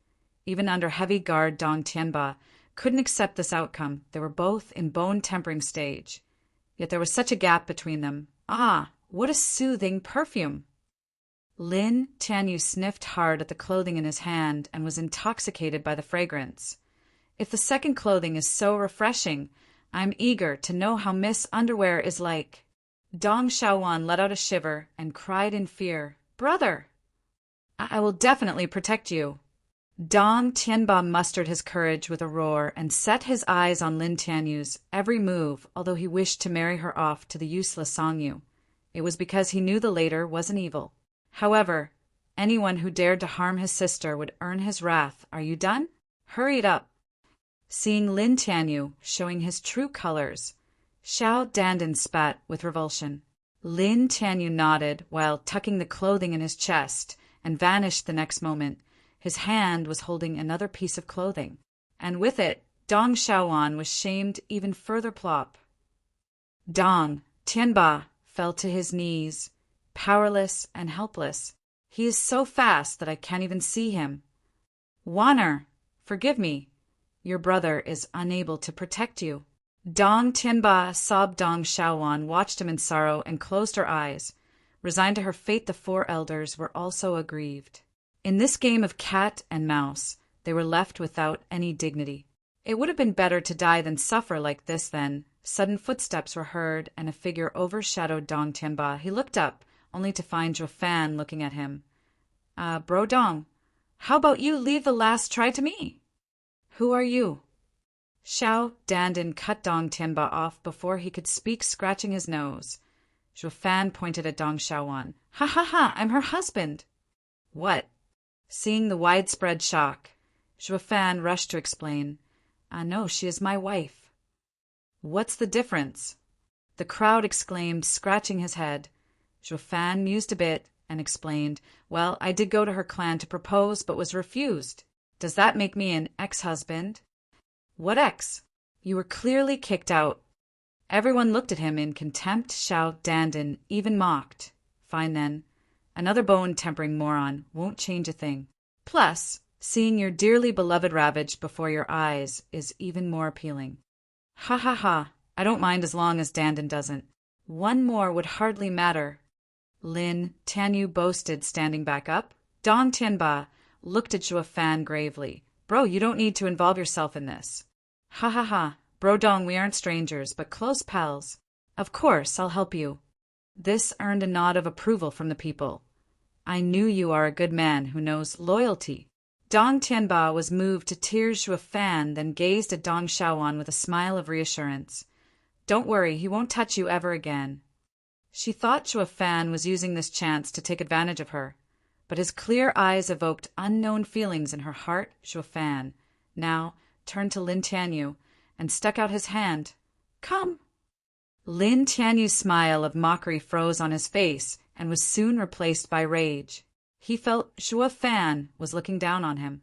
Even under heavy guard, Dong Tianba couldn't accept this outcome. They were both in bone tempering stage. Yet there was such a gap between them. Ah, what a soothing perfume! Lin Tianyu sniffed hard at the clothing in his hand and was intoxicated by the fragrance. If the 2nd clothing is so refreshing, I'm eager to know how Miss Underwear is like. Dong Xiaowan let out a shiver and cried in fear, Brother! I will definitely protect you. Dong Tianba mustered his courage with a roar and set his eyes on Lin Tianyu's every move, although he wished to marry her off to the useless Songyu. It was because he knew the later wasn't evil. However, anyone who dared to harm his sister would earn his wrath. Are you done? Hurry it up. Seeing Lin Tianyu showing his true colors, Xiao Dandan spat with revulsion. Lin Tianyu nodded while tucking the clothing in his chest and vanished the next moment. His hand was holding another piece of clothing, and with it, Dong Xiaowan was shamed even further. Plop. Dong Tianba fell to his knees, powerless and helpless. He is so fast that I can't even see him. Wanner, forgive me. Your brother is unable to protect you. Dong Tianba sobbed. Dong Xiaowan watched him in sorrow and closed her eyes. Resigned to her fate, the 4 elders were also aggrieved. In this game of cat and mouse, they were left without any dignity. It would have been better to die than suffer like this then. Sudden footsteps were heard, and a figure overshadowed Dong Tianba. He looked up, only to find Zhuo Fan looking at him. Bro Dong, how about you leave the last try to me? Who are you? Xiao Dandan cut Dong Tianba off before he could speak, scratching his nose. Zhuo Fan pointed at Dong Xiaowan. Ha ha ha, I'm her husband. What? Seeing the widespread shock, Zhuo Fan rushed to explain. No, she is my wife. What's the difference? The crowd exclaimed, scratching his head. Zhuo Fan mused a bit and explained, Well, I did go to her clan to propose, but was refused. Does that make me an ex-husband? What ex? You were clearly kicked out. Everyone looked at him in contempt. Xiao Dandan even mocked. Fine then. Another bone-tempering moron won't change a thing. Plus, seeing your dearly beloved ravaged before your eyes is even more appealing. Ha ha ha, I don't mind as long as Dandan doesn't. One more would hardly matter. Lin Tianyu boasted, standing back up. Dong Tianba looked at Zhuo Fan gravely. Bro, you don't need to involve yourself in this. Ha ha ha, Bro Dong, we aren't strangers, but close pals. Of course, I'll help you. This earned a nod of approval from the people. I knew you are a good man who knows loyalty. Dong Tianba was moved to tears. Zhuo Fan then gazed at Dong Xiaowan with a smile of reassurance. Don't worry, he won't touch you ever again. She thought Zhuo Fan was using this chance to take advantage of her, but his clear eyes evoked unknown feelings in her heart. Zhuo Fan now turned to Lin Tianyu and stuck out his hand. Come. Lin Tianyu's smile of mockery froze on his face and was soon replaced by rage. He felt Zhuo Fan was looking down on him.